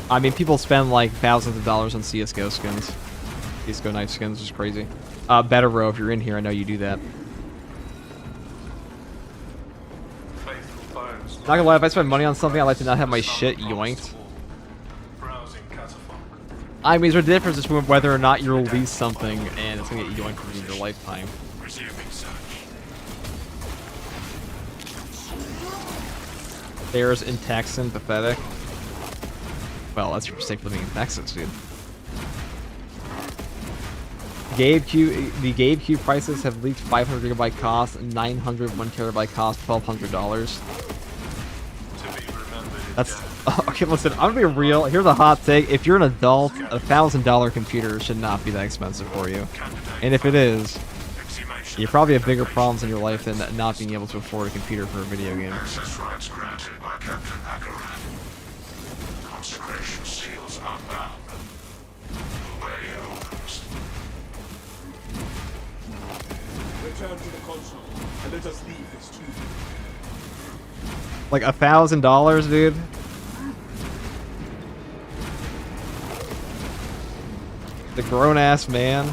I mean, people spend like thousands of dollars on CSGO skins. CSGO knife skins is crazy. Better row, if you're in here, I know you do that. Not gonna lie, if I spend money on something, I like to not have my shit yoinked. I mean, there's a difference between whether or not you release something and it's gonna get yoinked in your lifetime. There's in Texan, pathetic. Well, that's your mistake for living in Texas, dude. The GabeQ prices have leaked 500 GB cost, 900 1 TB cost, $1,200. That's okay. Listen, I'm gonna be real. Here's a hot take: if you're an adult, a $1,000 computer should not be that expensive for you. And if it is, you probably have bigger problems in your life than not being able to afford a computer for a video game. Access rights granted by Captain Acheron. Consecration seals unbound. The way opens. Return to the console and let us leave this too. Like $1,000, dude. The grown-ass man.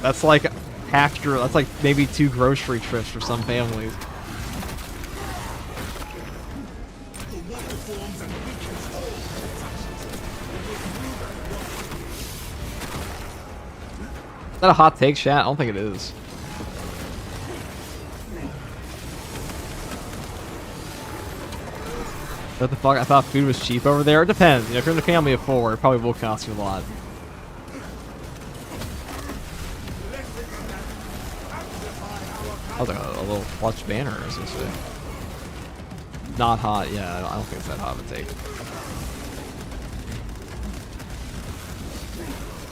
That's like half your. That's like maybe 2 grocery trips for some families. Is that a hot take, chat? I don't think it is. What the fuck? I thought food was cheap over there. It depends. You know, if you're in a family of 4, it probably will cost you a lot. That was like a little clutch banner, as I say. Not hot. Yeah, I don't think it's that hot of a take.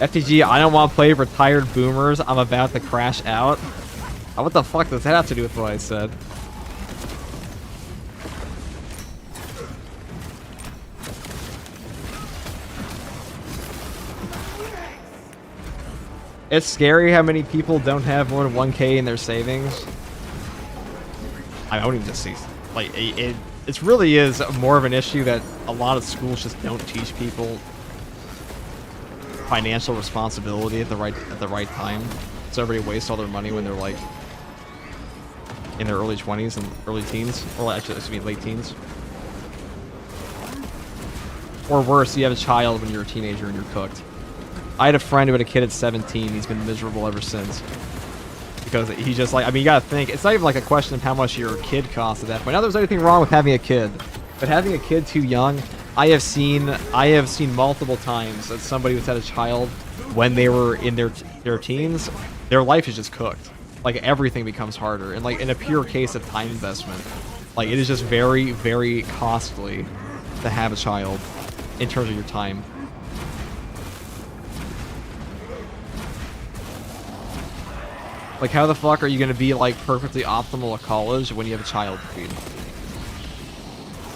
FTG, I don't want to play retired boomers. I'm about to crash out. What the fuck does that have to do with what I said? It's scary how many people don't have more than 1K in their savings. I don't even just see, like, it really is more of an issue that a lot of schools just don't teach people financial responsibility at the right time. So everybody wastes all their money when they're like in their early 20s and early teens, or actually, excuse me, late teens. Or worse, you have a child when you're a teenager and you're cooked. I had a friend who had a kid at 17. He's been miserable ever since. Because he just like, I mean, you gotta think, it's not even like a question of how much your kid costs at that point. Now, there's anything wrong with having a kid. But having a kid too young, I have seen multiple times that somebody who's had a child when they were in their teens, their life is just cooked. Like, everything becomes harder. And like, in a pure case of time investment, like, it is just very, very costly to have a child in terms of your time. Like, how the fuck are you gonna be, like, perfectly optimal at college when you have a child to feed?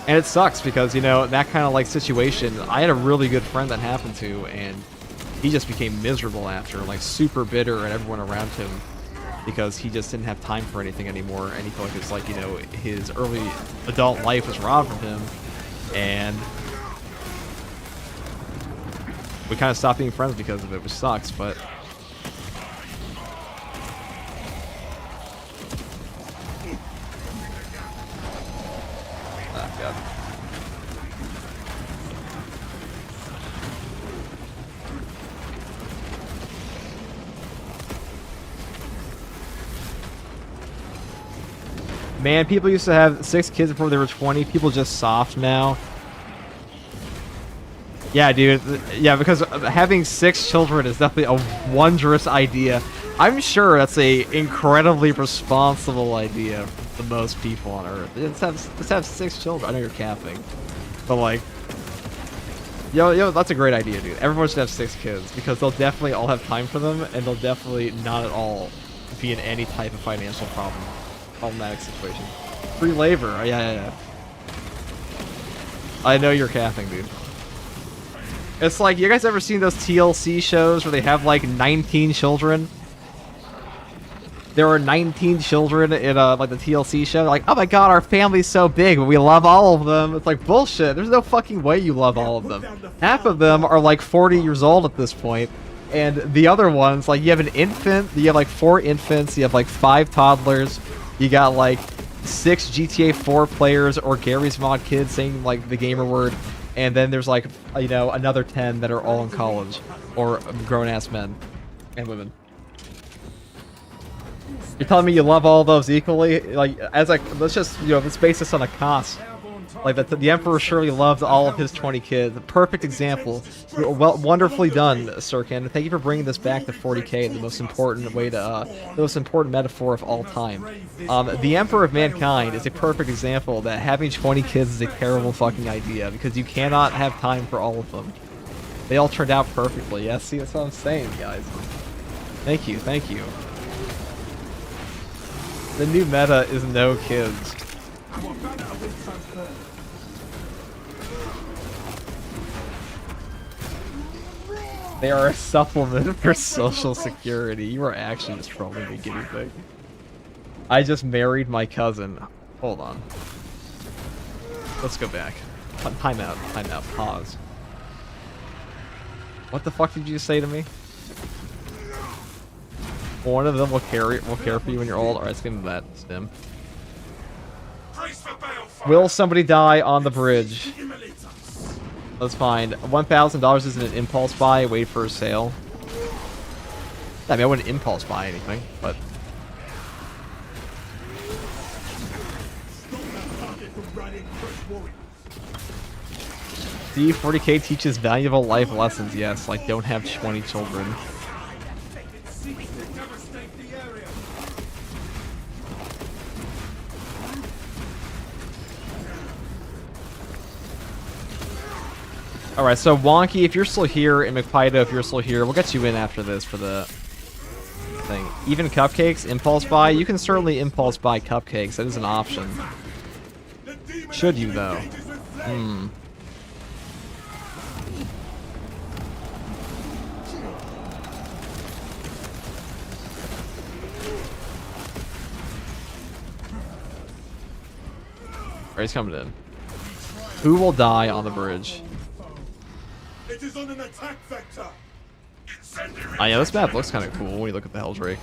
And it sucks because, you know, that kind of, like, situation, I had a really good friend that happened to, and he just became miserable after, like, super bitter at everyone around him because he just didn't have time for anything anymore, and he felt like it's like, you know, his early adult life was robbed from him, and we kind of stopped being friends because of it, which sucks, but... Oh, God. Man, people used to have 6 kids before they were 20. People just soft now. Yeah, dude. Yeah, because having 6 children is definitely a wondrous idea. I'm sure that's a incredibly responsible idea for most people on Earth. Let's have 6 children. I know you're capping, but like, yo, that's a great idea, dude. Everyone should have 6 kids because they'll definitely all have time for them, and they'll definitely not at all be in any type of financial problematic situation. Free labor. Oh, yeah. I know you're capping, dude. It's like, you guys ever seen those TLC shows where they have like 19 children? There are 19 children in like the TLC show. They're like, oh my god, our family's so big, but we love all of them. It's like, bullshit. There's no fucking way you love all of them. Half of them are like 40 years old at this point. And the other ones, like, you have an infant, you have like 4 infants, you have like 5 toddlers, you got like 6 GTA 4 players or Gary's Mod kids saying like the gamer word. And then there's like, you know, another 10 that are all in college or grown-ass men and women. You're telling me you love all those equally? Like, as like, let's just, you know, let's base this on a cost. Like, the Emperor surely loved all of his 20 kids. A perfect example. Well, wonderfully done, Sirkin. Thank you for bringing this back to 40k, the most important way to, the most important metaphor of all time. The Emperor of Mankind is a perfect example that having 20 kids is a terrible fucking idea, because you cannot have time for all of them. They all turned out perfectly. Yeah, see, that's what I'm saying, guys. Thank you, thank you. The new meta is no kids. They are a supplement for Social Security. You are actually just trolling me, guinea pig. I just married my cousin. Hold on. Let's go back. Time out. Time out. Pause. What the fuck did you say to me? One of them will care for you when you're old. Alright, let's give him that, Stim. Will somebody die on the bridge? That's fine. $1,000 isn't an impulse buy. Wait for a sale. I mean, I wouldn't impulse buy anything, but... D40k teaches valuable life lessons, yes, like don't have 20 children. Alright, so Wonky, if you're still here, and McPido, if you're still here, we'll get you in after this for the thing. Even cupcakes, impulse buy? You can certainly impulse buy cupcakes, that is an option. Should you, though? Alright, he's coming in. Who will die on the bridge? It is on an attack vector. Oh yeah, this map looks kind of cool when you look at the Helldrake.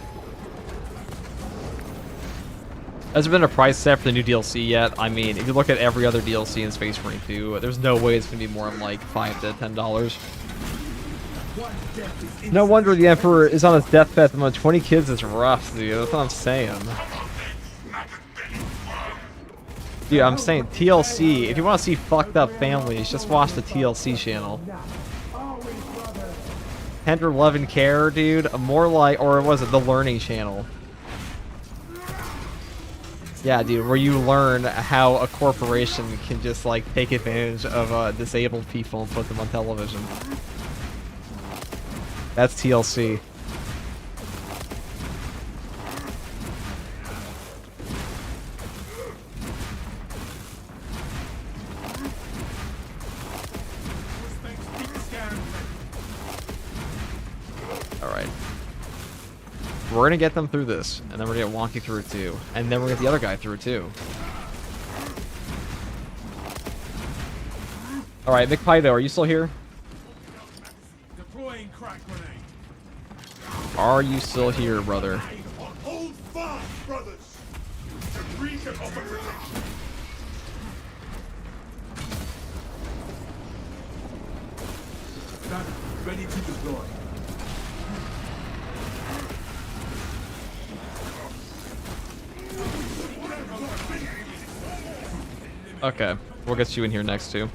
Has there been a price set for the new DLC yet? I mean, if you look at every other DLC in Space Marine 2, there's no way it's going to be more than like $5 to $10. No wonder the Emperor is on his deathbed among 20 kids is rough, dude. That's what I'm saying. Dude, I'm saying TLC. If you want to see fucked up families, just watch the TLC channel. Tender Love and Care, dude. More like, or was it the Learning channel? Yeah, dude, where you learn how a corporation can just like take advantage of disabled people and put them on television. That's TLC. Alright. We're gonna get them through this, and then we're gonna get Wonky through it too. And then we're gonna get the other guy through it too. Alright, McPido, are you still here? Deploying crack grenade. Are you still here, brother? Hold fast, brothers. Agree to offer protection. Stand ready to deploy. Okay, we'll get you in here next too.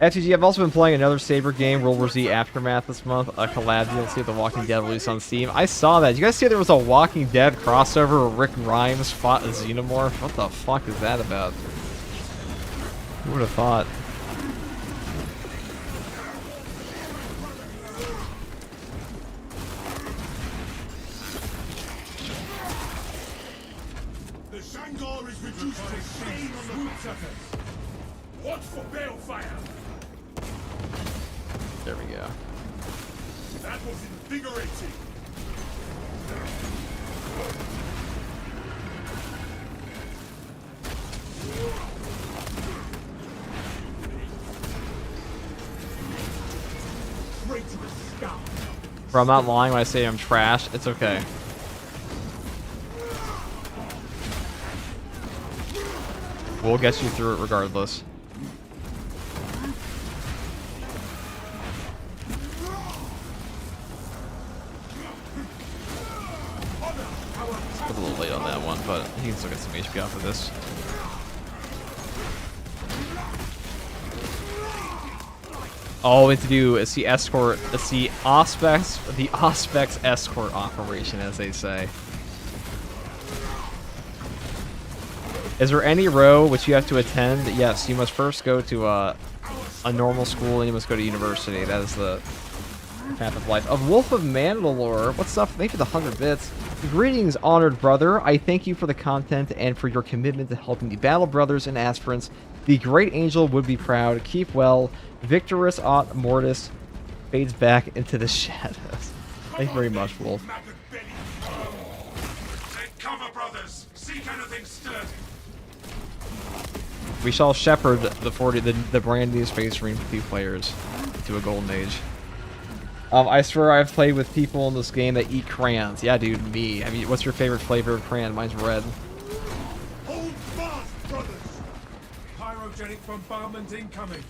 FTG, I've also been playing another Saber game, World War Z Aftermath this month, a collab DLC with The Walking Dead release on Steam. I saw that. Did you guys see there was a Walking Dead crossover where Rick Grimes fought a Xenomorph? What the fuck is that about? Who would have thought? The Shangar is reduced to stain on the bootsuckers. Watch for balefire. There we go. That was invigorating. Traitorous scout. Bro, I'm not lying when I say I'm trash. It's okay. We'll get you through it regardless. A little late on that one, but he can still get some HP off of this. All we have to do is the escort, the Auspex escort operation, as they say. Is there any row which you have to attend? Yes, you must first go to a normal school and you must go to university. That is the path of life. Of Wolf of Mandalore, what's up? Thank you for the 100 bits. Greetings, honored brother. I thank you for the content and for your commitment to helping the battle brothers and aspirants. The great angel would be proud. Keep well. Victorous Aut Mortis fades back into the shadows. Thank you very much, Wolf. Take cover, brothers. Seek anything sturdy. We shall shepherd the brand new Space Marine 2 players to a golden age. I swear I've played with people in this game that eat crayons. Yeah, dude, me. I mean, what's your favorite flavor of crayon? Mine's red. Hold fast, brothers. Pyrogenic bombardment incoming.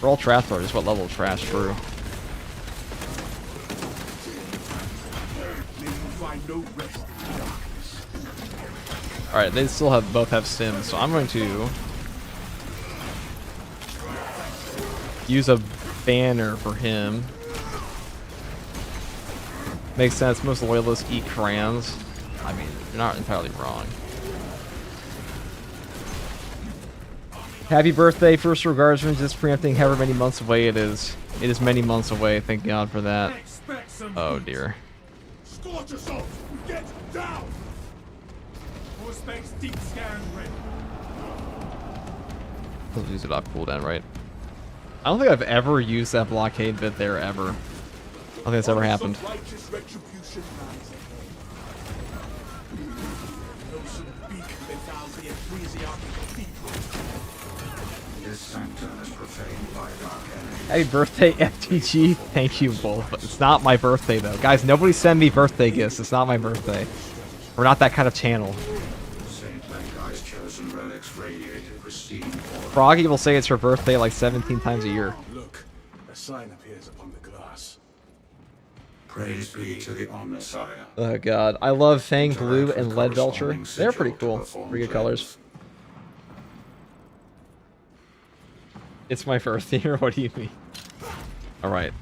We're all trash brothers. What level of trash? True. Find no rest in the darkness. Alright, they still both have sims, so I'm going to use a banner for him. Makes sense, most loyalists eat crayons. I mean, you're not entirely wrong. Happy birthday, first regards from just preempting however many months away it is. It is many months away, thank God for that. Oh dear. Scorch assault! Get down! Space deep scan ready. Let's use it off cooldown, right? I don't think I've ever used that blockade bit there ever. I don't think that's ever happened. Happy birthday, FTG. Thank you, Wolf. It's not my birthday, though. Guys, nobody send me birthday gifts. It's not my birthday. We're not that kind of channel. Froggy will say it's her birthday like 17 times a year. Look, a sign appears upon the glass. Praise be to the Omnissiah. Oh god, I love Fang Blue and Lead Belcher. They're pretty cool. Pretty good colors. It's my first year. What do you mean? All right.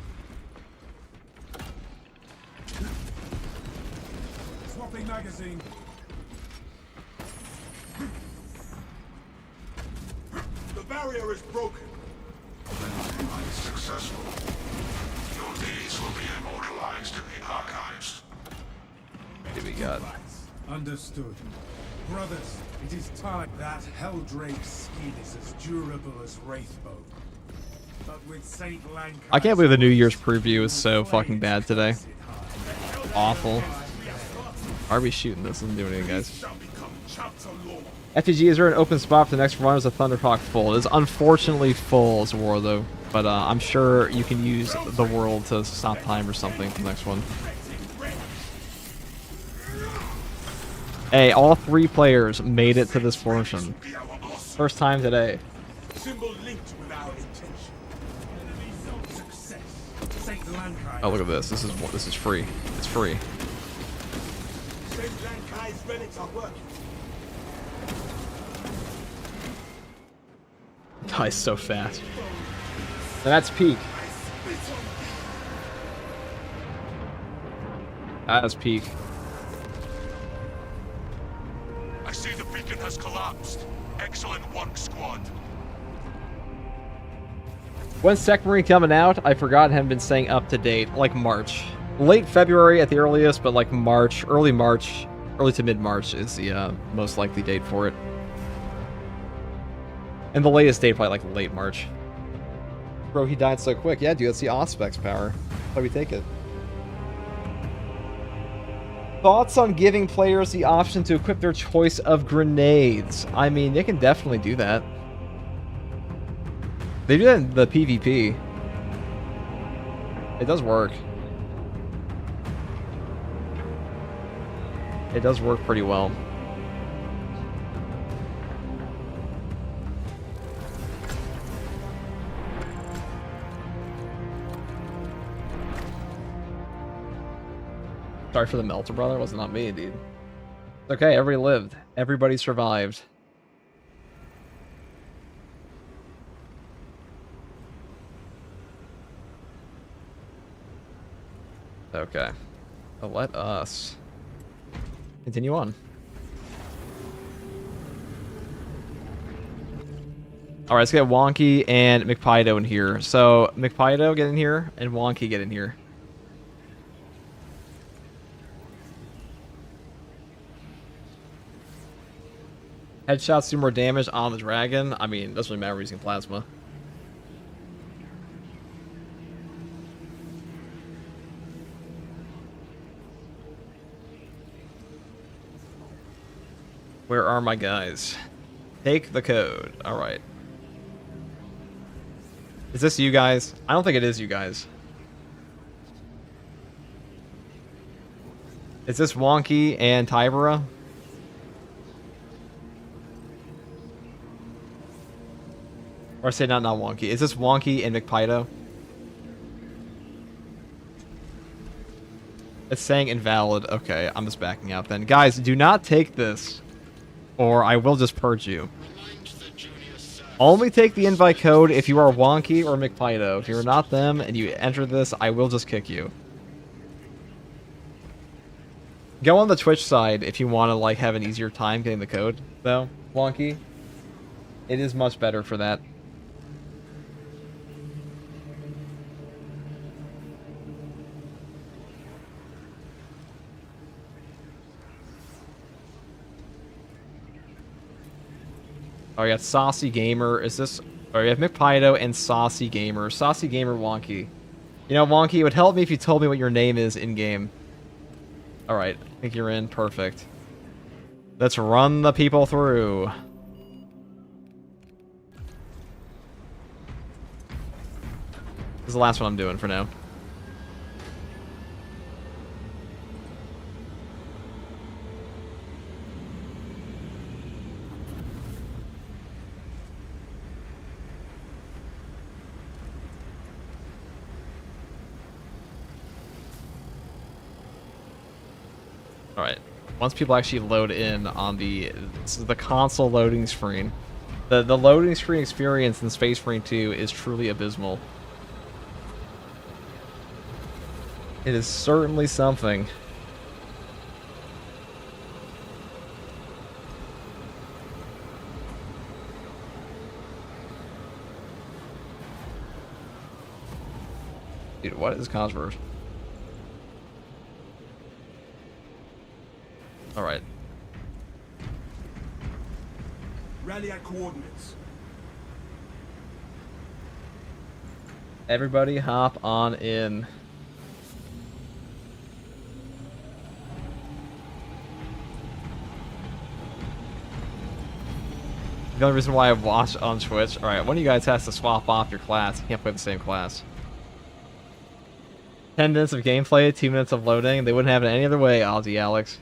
Swapping magazine. The barrier is broken. Successful. Your deeds will be immortalized in the archives. What do we got? Understood. Brothers, it is time. That Helldrake's skin is as durable as Wraithbone. But with Saint Lanka, I can't believe the New Year's preview is so fucking bad today. Awful. Why are we shooting this? Doesn't do anything, guys. FTG, is there an open spot for the next run as a Thunderhawk full? It is unfortunately full as a war, though. But I'm sure you can use the world to stop time or something for the next one. Hey, all 3 players made it to this portion. First time today. Oh, look at this. This is free. It's free. Dies so fast. And that's peak. That is peak. I see the beacon has collapsed. Excellent work, squad. When's Sec Marine coming out? I forgot. Haven't been saying up to date. Like March. Late February at the earliest, but like March, early to mid-March is the most likely date for it. And the latest date probably like late March. Bro, he died so quick. Yeah, dude, that's the Auspex power. Why we take it? Thoughts on giving players the option to equip their choice of grenades? I mean, they can definitely do that. They do that in the PvP. It does work. It does work pretty well. Sorry for the melter, brother. It was not me, dude. It's okay, everybody lived. Everybody survived. Okay. So let us continue on. Alright, let's get Wonky and McPido in here. So, McPido, get in here, and Wonky, get in here. Headshots do more damage on the dragon. I mean, it doesn't really matter we're using plasma. Where are my guys? Take the code. Alright. Is this you guys? I don't think it is you guys. Is this Wonky and Tybura? Or I say not Wonky. Is this Wonky and McPido? It's saying invalid. Okay, I'm just backing out then. Guys, do not take this, or I will just purge you. Only take the invite code if you are Wonky or McPido. If you're not them and you enter this, I will just kick you. Go on the Twitch side if you want to like have an easier time getting the code, though, Wonky. It is much better for that. Oh, you got Saucy Gamer. Is this... Oh, you have McPido and Saucy Gamer. Saucy Gamer, Wonky. You know, Wonky, it would help me if you told me what your name is in-game. Alright, I think you're in. Perfect. Let's run the people through. is the last one I'm doing for now. Alright, once people actually load in on the console loading screen, the loading screen experience in Space Marine 2 is truly abysmal. It is certainly something. Dude, what is Cosworth? Alright. Rally at coordinates. Everybody hop on in. The only reason why I watch on Twitch. Alright, one of you guys has to swap off your class. You can't play the same class. 10 minutes of gameplay, 2 minutes of loading. They wouldn't have it any other way, Aussie Alex.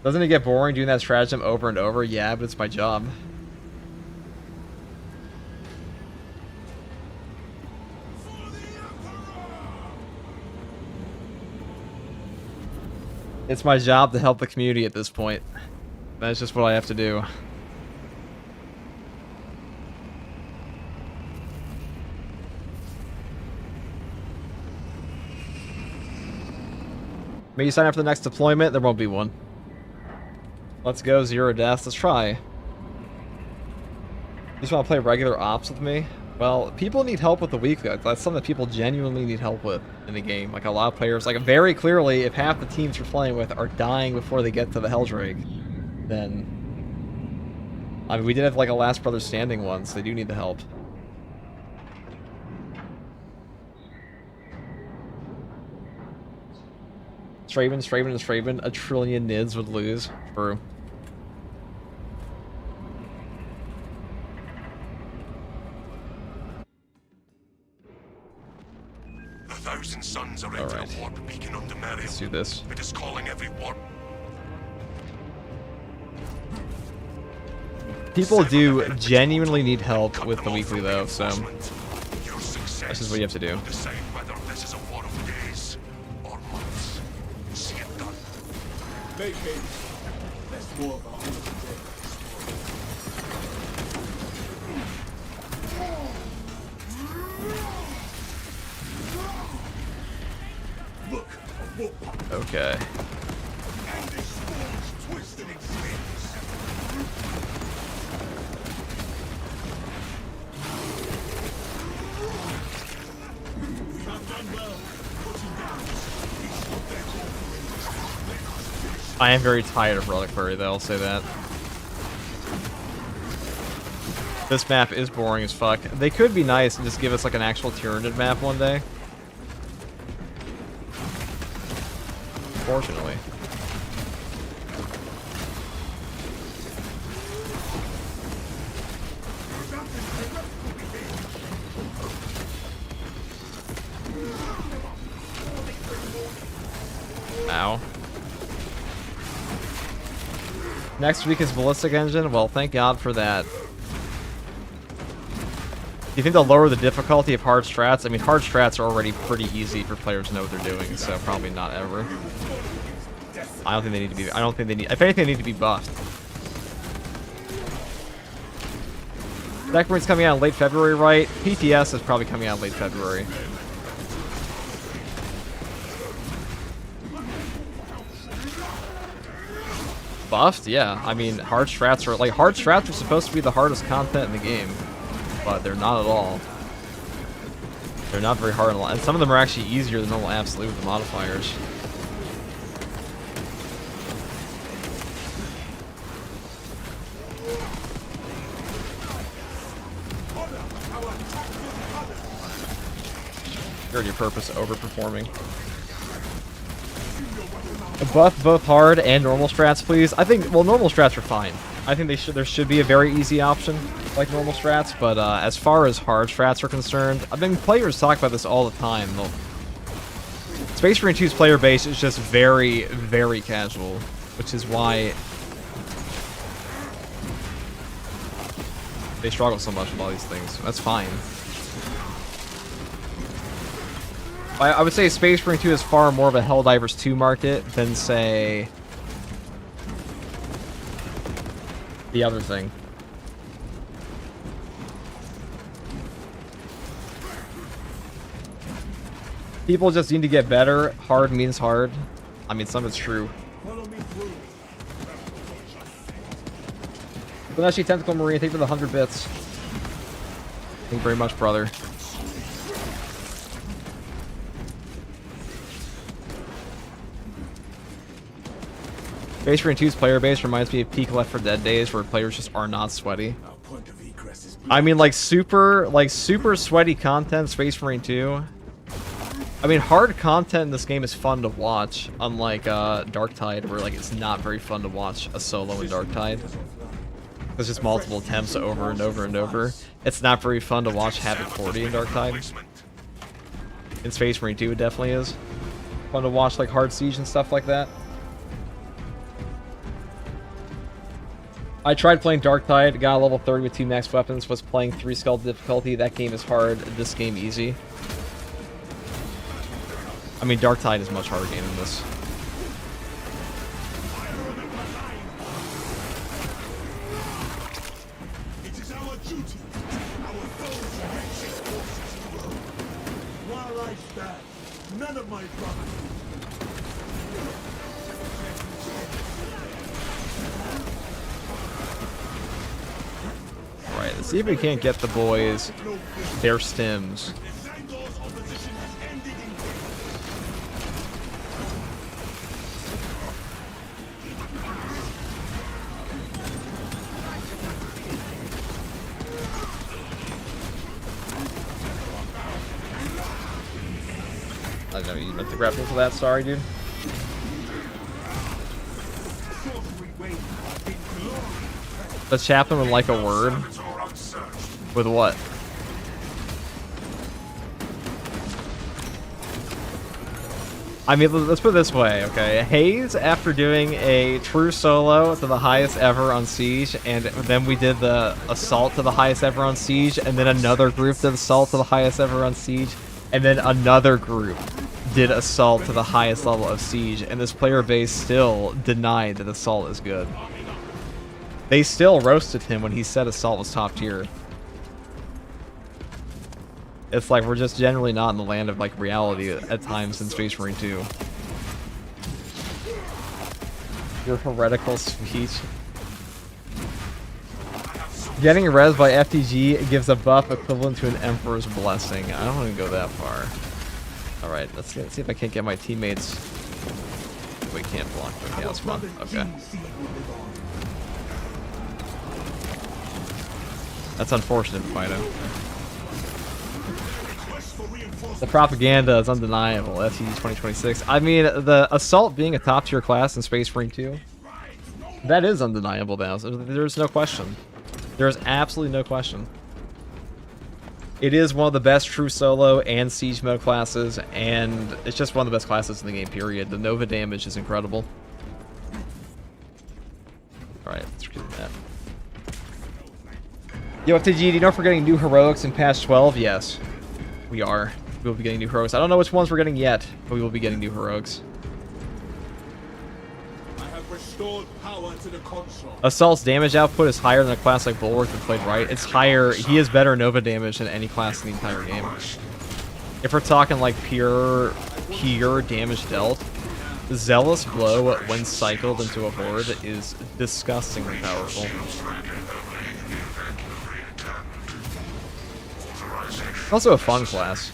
Doesn't it get boring doing that stratagem over and over? Yeah, but it's my job. It's my job to help the community at this point. That's just what I have to do. Maybe you sign up for the next deployment, there won't be one. Let's go, 0 deaths. Let's try. You just want to play regular ops with me? Well, people need help with the weekly. That's something that people genuinely need help with in the game. Like, a lot of players, like, very clearly, if half the teams you're playing with are dying before they get to the Helldrake, then... I mean, we did have, like, a Last Brother Standing one, so they do need the help. Straven, a trillion nids would lose. True. The Thousand Suns are into the warp beacon under Meriel. Let's do this. It is calling every warp. People do genuinely need help with the weekly, though, so that's just what you have to do. Decide whether this is a war of days or months. See it done. Vacate. That's more of a whole day. Look, a wolf pup. Okay. And this storm's twisted its limbs. I am very tired of Relic Quarry, though, I'll say that. This map is boring as fuck. They could be nice and just give us like an actual Tyranid map one day. Unfortunately. Ow. Next week is Ballistic Engine? Well, thank God for that. Do you think they'll lower the difficulty of hard strats? I mean, hard strats are already pretty easy for players to know what they're doing, so probably not ever. I don't think they need to be... I don't think they need... If anything, they need to be buffed. Deckburn's coming out in late February, right? PTS is probably coming out in late February. Buffed? Yeah. I mean, hard strats are... Like, hard strats are supposed to be the hardest content in the game. But they're not at all. They're not very hard, and some of them are actually easier than normal absolute with the modifiers. You're your purpose overperforming. Buff both hard and normal strats, please. I think, well, normal strats are fine. I think there should be a very easy option, like normal strats, but as far as hard strats are concerned, I mean, players talk about this all the time. Space Marine 2's player base is just very, very casual, which is why they struggle so much with all these things. That's fine. I would say Space Marine 2 is far more of a Helldivers 2 market than, say, the other thing. People just need to get better. Hard means hard. I mean, some of it's true. Beneshi Tentacle Marine, thank you for the 100 bits. Thank you very much, brother. Space Marine 2's player base reminds me of peak Left 4 Dead days where players just are not sweaty. I mean, like super sweaty content, Space Marine 2. I mean, hard content in this game is fun to watch, unlike Darktide, where like it's not very fun to watch a solo in Darktide. There's just multiple attempts over and over and over. It's not very fun to watch Havoc 40 in Darktide. In Space Marine 2, it definitely is. Fun to watch like Hard Siege and stuff like that. I tried playing Darktide, got a level 30 with 2 max weapons, was playing 3 skull difficulty. That game is hard, this game easy. I mean, Darktide is a much harder game than this. It is our duty, our foes against forces. While I stand, none of my brothers. Alright, let's see if we can't get the boys their stims. I don't know, you meant to grapple for that, sorry dude. The chaplain would like a word. With what? I mean, let's put it this way, okay? Hayes, after doing a true solo to the highest ever on Siege, and then we did the assault to the highest ever on Siege, and then another group did assault to the highest ever on Siege, and then another group did assault to the highest level of Siege, and this player base still denied that assault is good. They still roasted him when he said assault was top tier. It's like we're just generally not in the land of like reality at times in Space Marine 2. Your heretical speech. Getting res by FTG gives a buff equivalent to an Emperor's Blessing. I don't want to go that far. Alright, let's see if I can't get my teammates. We can't block the Chaos Fun. Okay. That's unfortunate, Fido. The propaganda is undeniable. FTG 2026. I mean, the Assault being a top tier class in Space Marine 2, that is undeniable now. There's no question. There's absolutely no question. It is one of the best true solo and siege mode classes, and it's just one of the best classes in the game, period. The Nova damage is incredible. Alright, let's get that. Yo, FTG, do you know if we're getting new heroics in patch 12? Yes, we are. We will be getting new heroics. I don't know which ones we're getting yet, but we will be getting new heroics. I have restored power to the console. Assault's damage output is higher than a class like Bulwark that played right. It's higher. He has better Nova damage than any class in the entire game. If we're talking like pure damage dealt, Zealous Blow, when cycled into a horde, is disgustingly powerful. Also a fun class.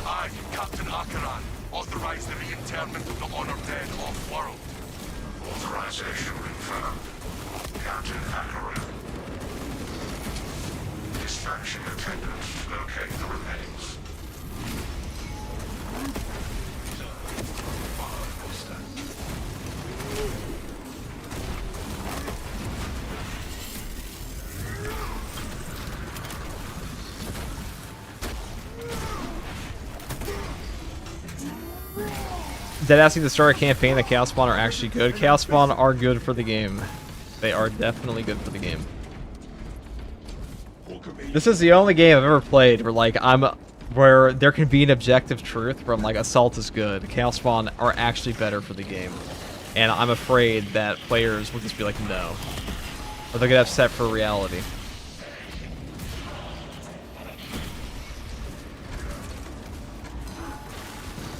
I, Captain Akaran, authorize the reinterment of the honored dead off-world. Authorization confirmed. Captain Akaran. Dispatching attendants, locate the remains. Dead asking to start a campaign that Chaos Spawn are actually good. Chaos Spawn are good for the game. They are definitely good for the game. This is the only game I've ever played where like where there can be an objective truth from like Assault is good, Chaos Spawn are actually better for the game. And I'm afraid that players will just be like, no. Or they'll get upset for reality.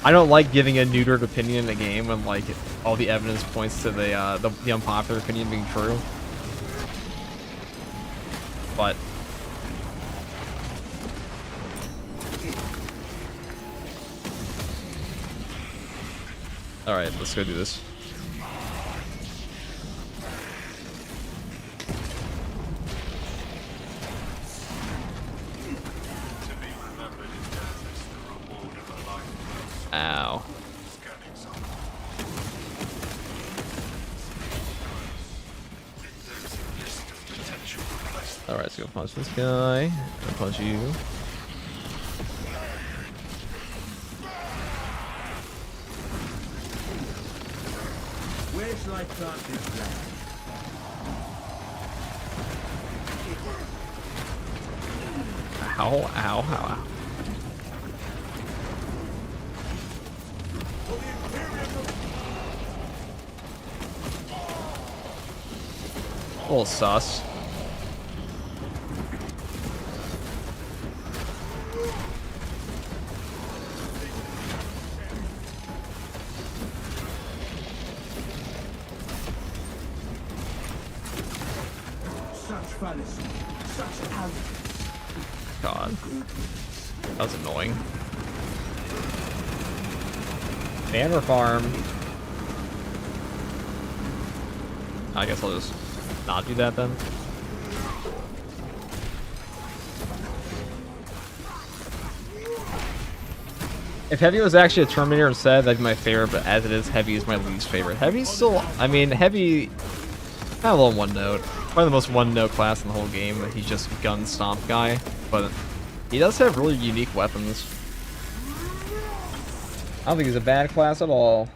I don't like giving a neutered opinion in a game when like all the evidence points to the unpopular opinion being true. But all right, let's go do this. Ow. Alright, let's go punch this guy. I'll punch you. Where shall I plant this flag? Ow, ow, ow, ow. A little sus. Such fallacy, such arrogance. God. That was annoying. Banner farm. I guess I'll just not do that then. If Heavy was actually a Terminator instead, that'd be my favorite, but as it is, Heavy is my least favorite. Heavy's still, I mean, Heavy, kind of a little one-note. Probably the most one-note class in the whole game. He's just gun stomp guy, but he does have really unique weapons. I don't think he's a bad class at all.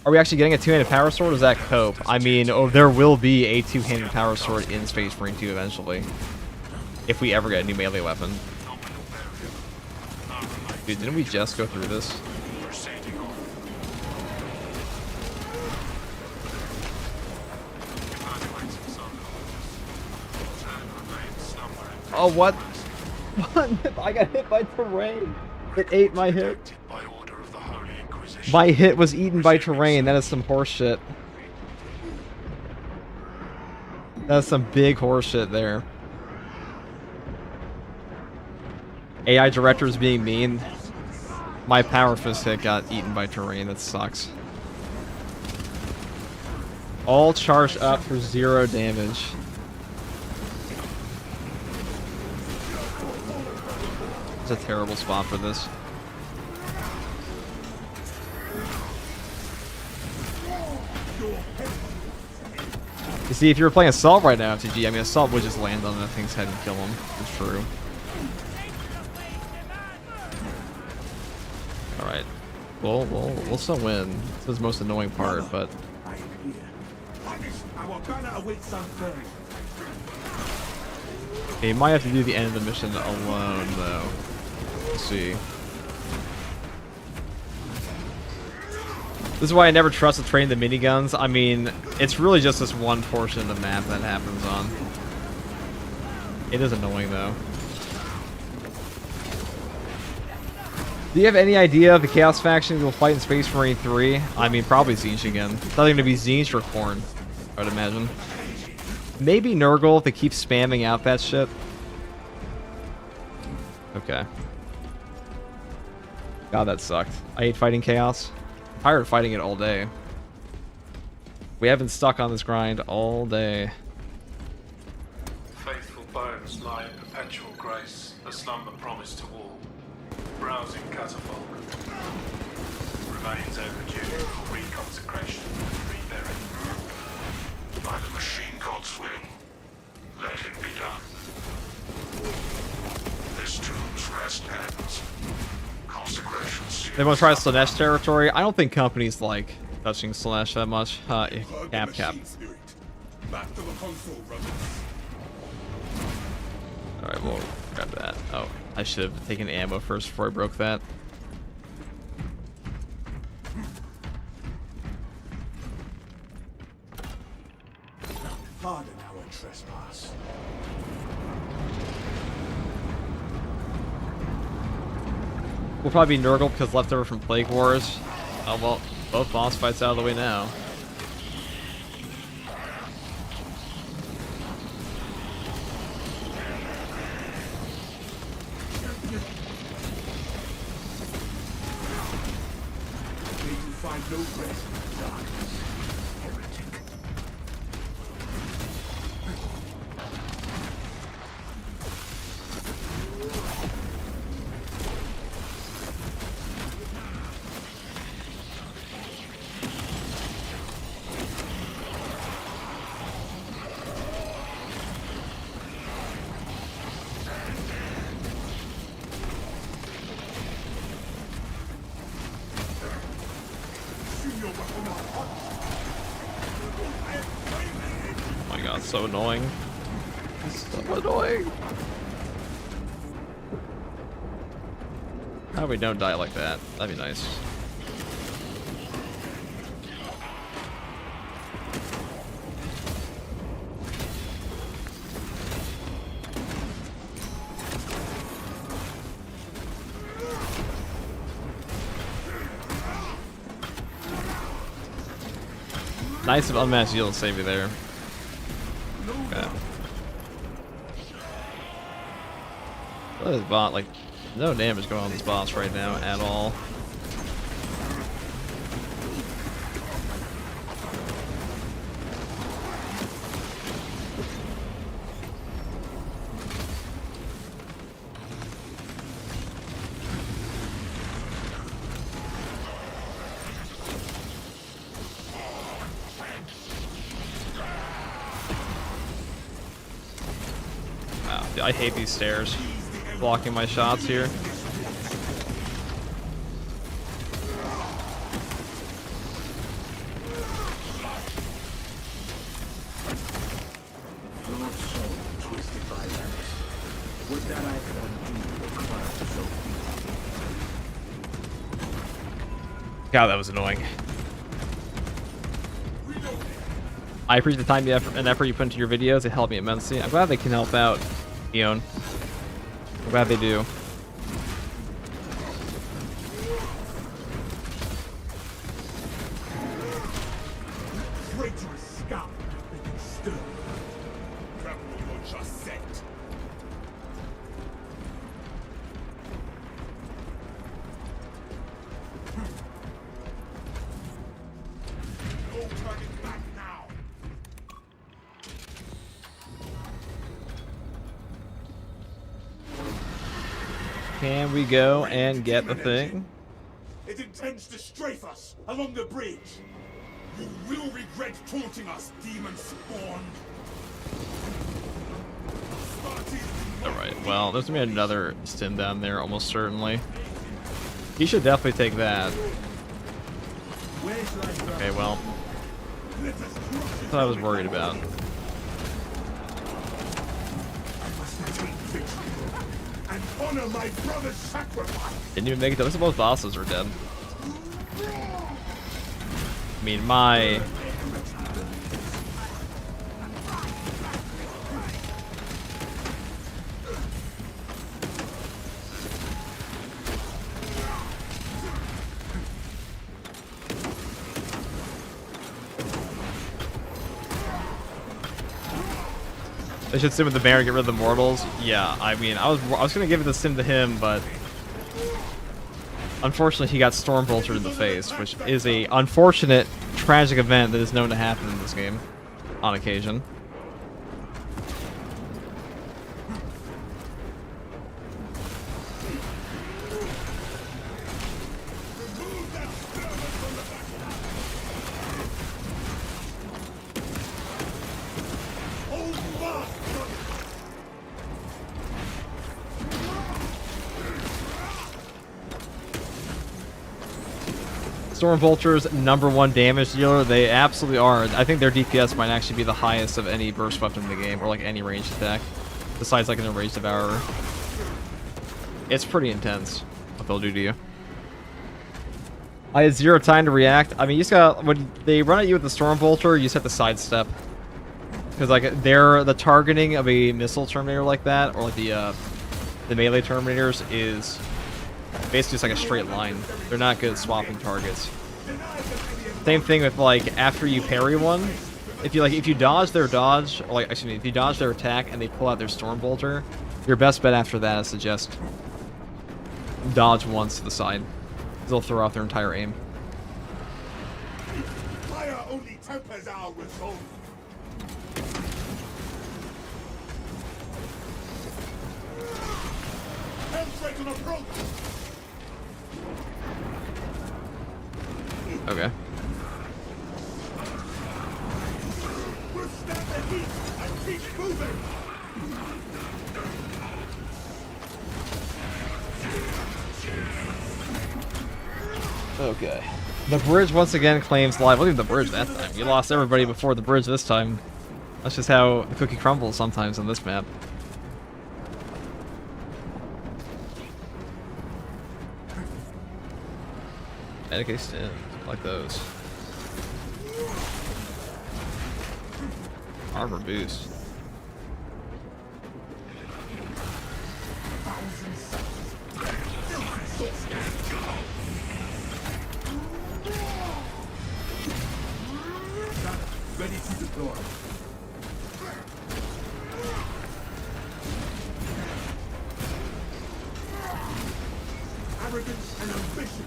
Are we actually getting a two-handed power sword, or is that cope? I mean, there will be a two-handed power sword in Space Marine 2 eventually. If we ever get a new melee weapon. Dude, didn't we just go through this? Oh, what? What? I got hit by terrain. It ate my hit. My hit was eaten by terrain. That is some horse shit. That's some big horse shit there. AI directors being mean. My power fist hit got eaten by terrain. That sucks. All charged up for 0 damage. It's a terrible spot for this. You see, if you were playing Assault right now, FTG, I mean, Assault would just land on that thing's head and kill him. It's true. Alright. We'll still win. This is the most annoying part, but... You might have to do the end of the mission alone, though. Let's see. This is why I never trust to train the miniguns. I mean, it's really just this one portion of the map that happens on. It is annoying, though. Do you have any idea of the Chaos faction will fight in Space Marine 3? I mean, probably Tzeentch again. It's either going to be Tzeentch or Khorne, I would imagine. Maybe Nurgle if they keep spamming out that shit. Okay. God, that sucked. I hate fighting Chaos. I'm tired of fighting it all day. We have been stuck on this grind all day. Faithful bones lie in perpetual grace, a slumber promised to all. Browsing catafalque. Remains overdue for reconsecration and reburial. By the machine god's will, let it be done. This tomb's rest ends. Consecration seals. They want to try Slanesh territory. I don't think companies like touching Slanesh that much. Cap. Back to the console, brothers. Alright, we'll grab that. Oh, I should have taken ammo first before I broke that. Pardon our trespass. We'll probably be Nurgle because leftover from Plague Wars. Oh well, both boss fights out of the way now. May you find no rest in the darkness, heretic. Oh my god, so annoying. So annoying. How we don't die like that? That'd be nice. Nice of unmatched yield to save you there. Okay. This bot, like, no damage going on this boss right now at all. Wow, I hate these stairs blocking my shots here. God, that was annoying. I appreciate the time and effort you put into your videos. It helped me immensely. I'm glad they can help out, Eon. I'm glad they do. Traitorous scout, they can stir. Tremble your just set. No turning back now. Can we go and get the thing? It intends to strafe us along the bridge. You will regret taunting us, demon spawn. Alright, well, there's gonna be another stim down there, almost certainly. He should definitely take that. Okay, well. That's what I was worried about. And honor my brother's sacrifice. Didn't even make it to listen, both bosses are dead. I mean, my... They should sim with the banner, get rid of the mortals. Yeah, I mean, I was gonna give it the sim to him, but unfortunately he got storm bolted in the face, which is a unfortunate, tragic event that is known to happen in this game on occasion. Stormbolter's #1 damage dealer. They absolutely are. I think their DPS might actually be the highest of any burst weapon in the game, or like any ranged attack, besides like an enraged devourer. It's pretty intense what they'll do to you. I had 0 time to react. I mean, you just got, when they run at you with the Stormbolter, you just have to sidestep. Because like the targeting of a missile terminator like that, or like the melee terminators, is basically just like a straight line. They're not good at swapping targets. Same thing with like after you parry one, if you dodge their dodge, or like excuse me, if you dodge their attack and they pull out their Stormbolter, your best bet after that is to just dodge once to the side. They'll throw off their entire aim. Fire only tempers our resolve. Penetrate on approach. Okay. Withstand the heat and keep moving. Okay. The bridge once again claims live. Look at the bridge that time. You lost everybody before the bridge this time. That's just how the cookie crumbles sometimes on this map. Medicaid stand, like those. Armor boost. Ready to deploy. Arrogance and ambition.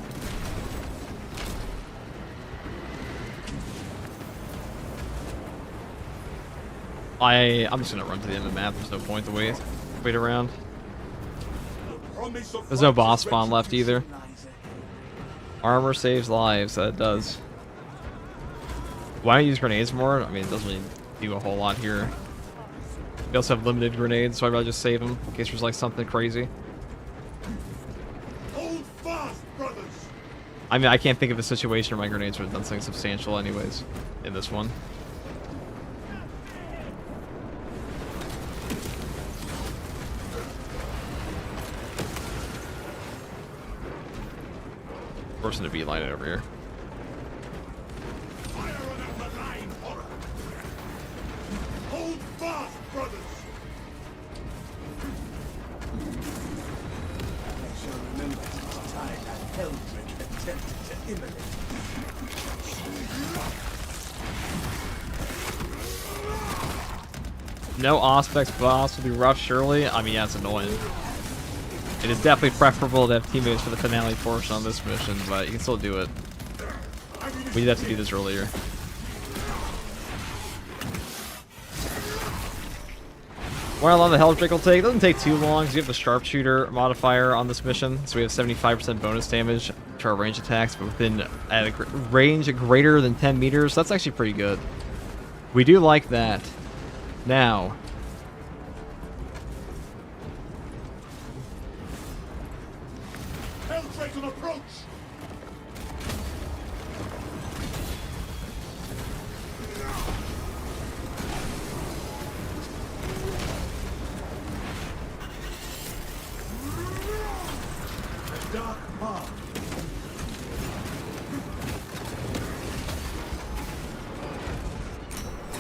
I'm just gonna run to the end of the map. There's no point to wait around. There's no boss spawn left either. Armor saves lives. That does. Why don't you use grenades more? I mean, it doesn't really do a whole lot here. We also have limited grenades, so I'd rather just save them in case there's like something crazy. Hold fast, brothers. I mean, I can't think of a situation where my grenades would have done something substantial anyways in this one. Forcing to beeline it over here. Fire on that malign horror. Hold fast, brothers. I shall remember each time that Eldritch attempted to immolate. No Auspex boss would be rough, surely. I mean, yeah, it's annoying. It is definitely preferable to have teammates for the finale portion on this mission, but you can still do it. We did have to do this earlier. How long the Helldrake will take? It doesn't take too long because you have the sharpshooter modifier on this mission, so we have 75% bonus damage to our range attacks, but at a range greater than 10 meters. That's actually pretty good. We do like that. Now, Helldrake on approach. Dark mark.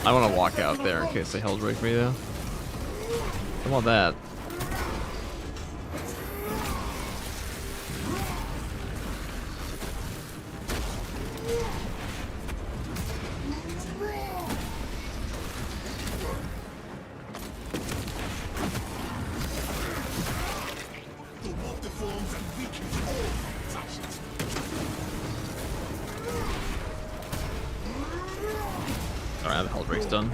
I want to walk out there in case they Helldrake me though. I want that. Alright, the Helldrake's done.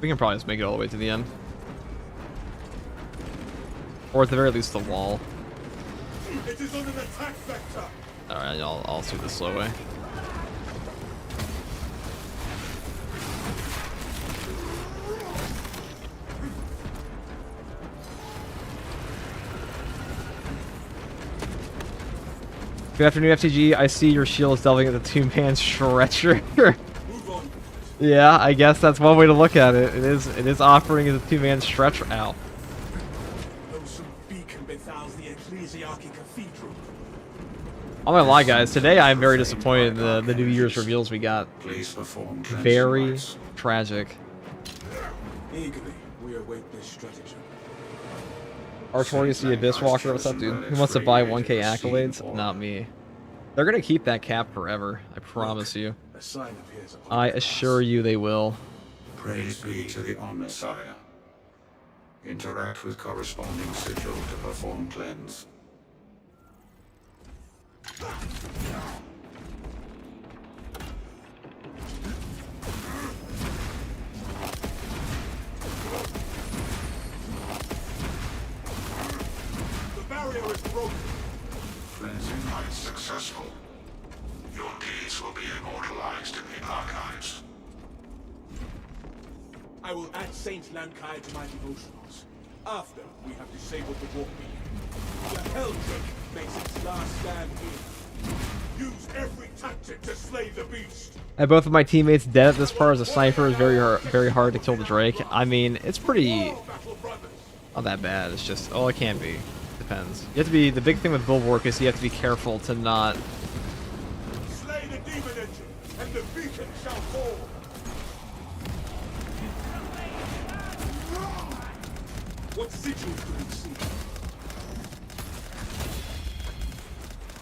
We can probably just make it all the way to the end. Or at the very least the wall. It is on an attack vector. Alright, I'll do the slow way. Good afternoon, FTG. I see your shield is delving at the two-man stretcher. Yeah, I guess that's one way to look at it. It is offering as a two-man stretch. Ow. I'm not gonna lie, guys. Today I'm very disappointed in the New Year's reveals we got. Very tragic. Eagerly, we await this stratagem. Artorius the Abyss Walker, what's up, dude? Who wants to buy 1k accolades? Not me. They're gonna keep that cap forever. I promise you. I assure you they will. Praise be to the Omnissiah. Interact with corresponding sigil to perform cleanse. The barrier is broken. Cleansing light successful. Your deeds will be immortalized in the archives. I will add Saint Lankai to my devotionals. After we have disabled the warp beam. The Helldrake makes its last stand here. Use every tactic to slay the beast. And both of my teammates dead at this part as a sniper is very hard to kill the Drake. I mean, it's pretty not that bad. It's just, oh, it can be. Depends. You have to be, the big thing with Bulwark is you have to be careful to not. Slay the demon engine, and the beacon shall fall. What sigils do we see?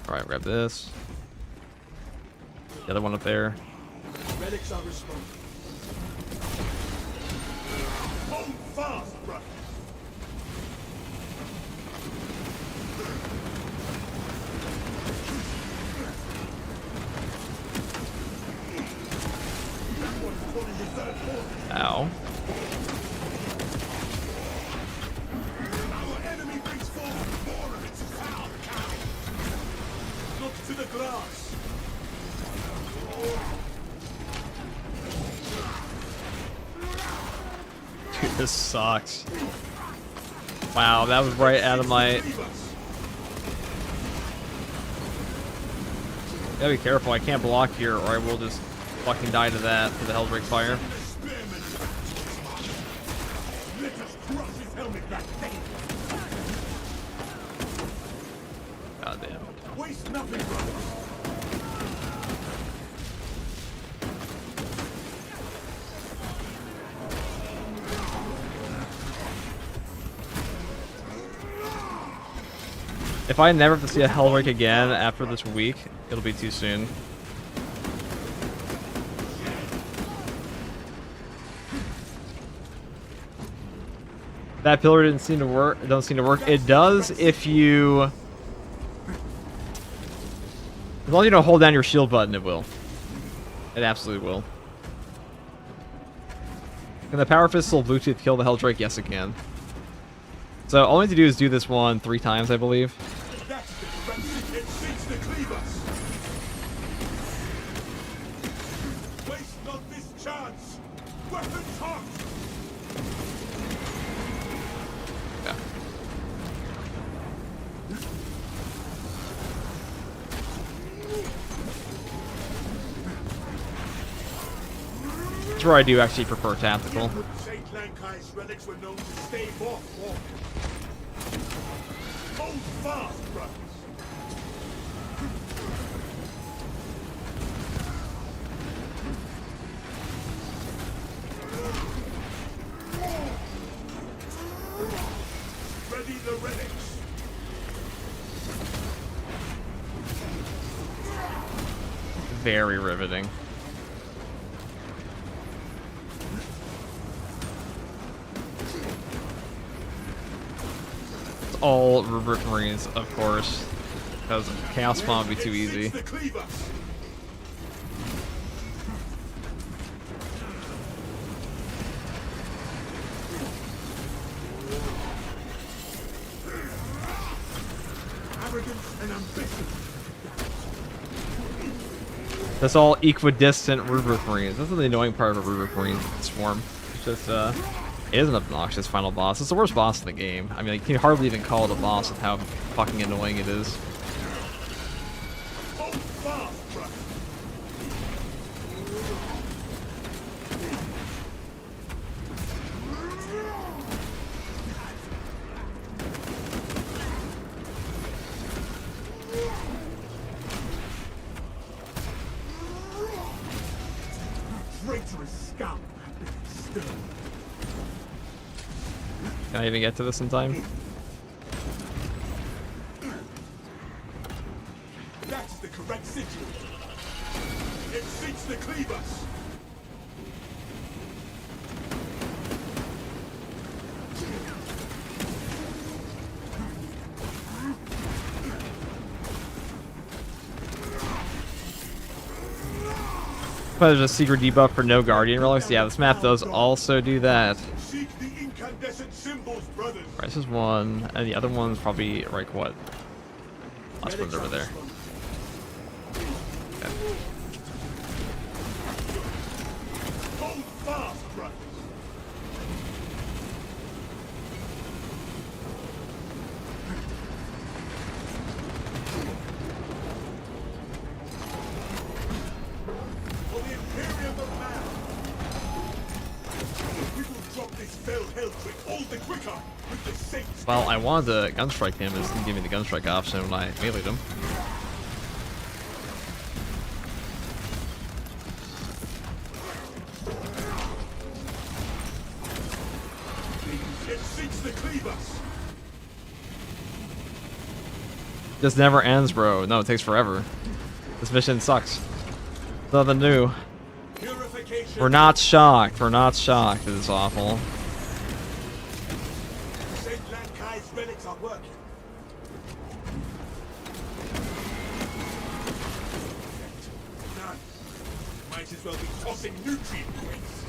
Alright, grab this. The other one up there. Relics are responding. Hold fast, brother. Ow. Our enemy brings forth more of its foul kind. Look to the glass. Dude, this sucks. Wow, that was right out of my. Gotta be careful, I can't block here or I will just fucking die to that, to the Helldrake fire. Let us crush his helmet back. God damn. Waste nothing, brother. If I never have to see a Helldrake again after this week, it'll be too soon. That pillar didn't seem to work. It doesn't seem to work. It does if you, as long as you don't hold down your shield button, it will. It absolutely will. Can the Power Pistol Bluetooth kill the Helldrake? Yes, it can. So all we need to do is do this one 3 times, I believe. That's the direction. It seeks to cleave us. Waste not this chance. Weapons hot. Yeah. That's where I do actually prefer tactical. Saint Lankai's relics were known to stave off war. Hold fast, brothers. Ready the relics. Very riveting. It's all Rubric Marines, of course, because Chaos Spawn would be too easy. Arrogance and ambition. That's all equidistant Rubric Marines. That's the annoying part of a Rubric Marine swarm. It's just, it is an obnoxious final boss. It's the worst boss in the game. I mean, you can hardly even call it a boss with how fucking annoying it is. Can I even get to this in time? That is the correct sigil. It seeks the cleavers. But there's a secret debuff for no Guardian relics. Yeah, this map does also do that. Seek the incandescent symbols, brothers. Right, this is one, and the other one's probably like what? Last one's over there. Okay. Hold fast, brothers. For the Imperium of Man. We will drop this fell hell trick all the quicker with the saints. Well, I wanted to gunstrike him, and didn't give me the gunstrike option when I meleeed him. It seeks the cleavers. This never ends, bro. No, it takes forever. This mission sucks. Nothing new. Purification. We're not shocked. We're not shocked that it's awful. Saint Lankai's relics are working. None. Might as well be tossing nutrient waste.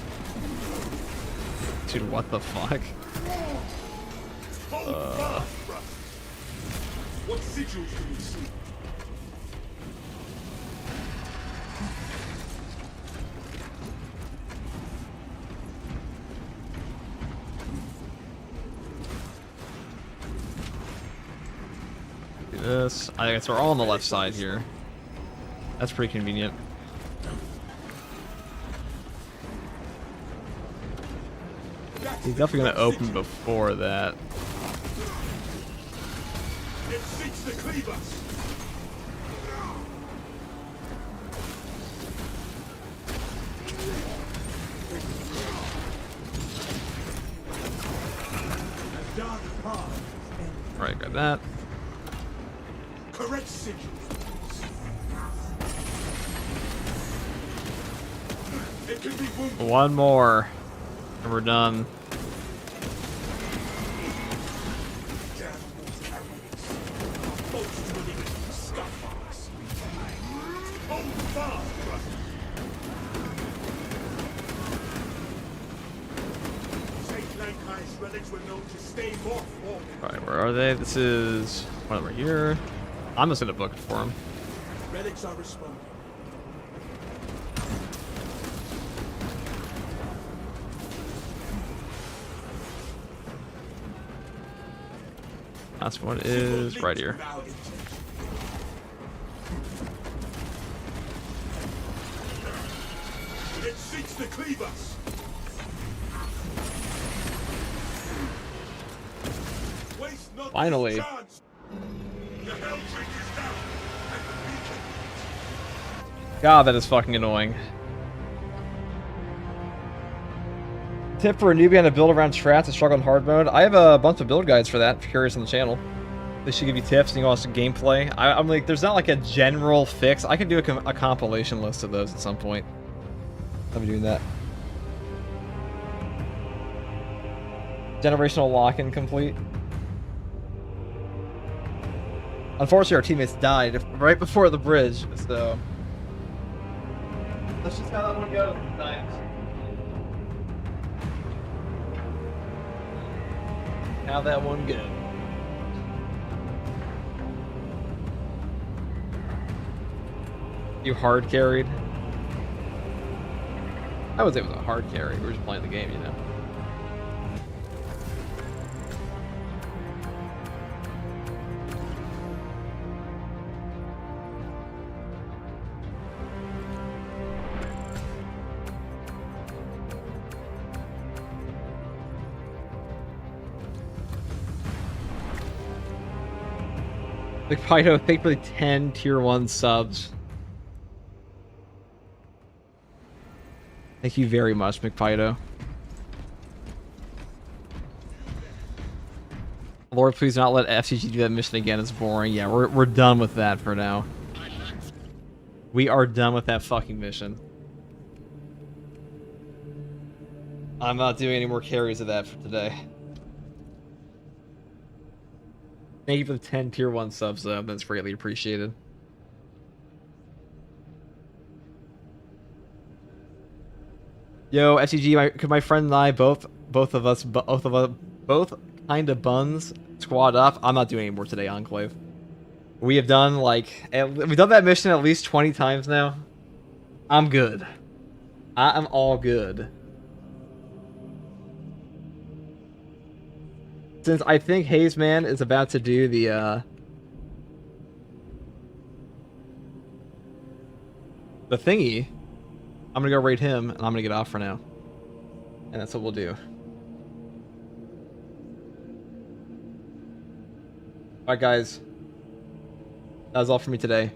Dude, what the fuck? Hold fast, brother. What sigils do we see? Do this. I guess we're all on the left side here. That's pretty convenient. He's definitely gonna open before that. It seeks the cleavers. Alright, got that. Correct sigils. It can be wounded. One more. And we're done. Alright, where are they? This is one over here. I'm just gonna book it for him. Relics are responding. Last one is right here. It seeks the cleavers. Waste not Finally. this chance. The hell trick is down. God, that is fucking annoying. Tip for a newbie on a build around strats and struggle in hard mode. I have a bunch of build guides for that, if you're curious on the channel. They should give you tips and you can watch some gameplay. I'm like, there's not like a general fix. I could do a compilation list of those at some point. I'll be doing that. Generational lock-in complete. Unfortunately, our teammates died right before the bridge, so... Let's just how that one goes sometimes. How that one go. You hard carried? I would say it was a hard carry. We were just playing the game, you know. McPido, thank for the 10 tier 1 subs. Thank you very much, McPido. Lord, please do not let FCG do that mission again. It's boring. Yeah, we're done with that for now. We are done with that fucking mission. I'm not doing any more carries of that for today. Thank you for the 10 tier 1 subs, though. That's greatly appreciated. Yo, FCG, could my friend and I both kind of buns squad up? I'm not doing any more today, Enclave. We have done we've done that mission at least 20 times now. I'm good. I am all good. Since I think Haze Man is about to do the thingy, I'm gonna go raid him, and I'm gonna get off for now. And that's what we'll do. Alright, guys. That was all for me today.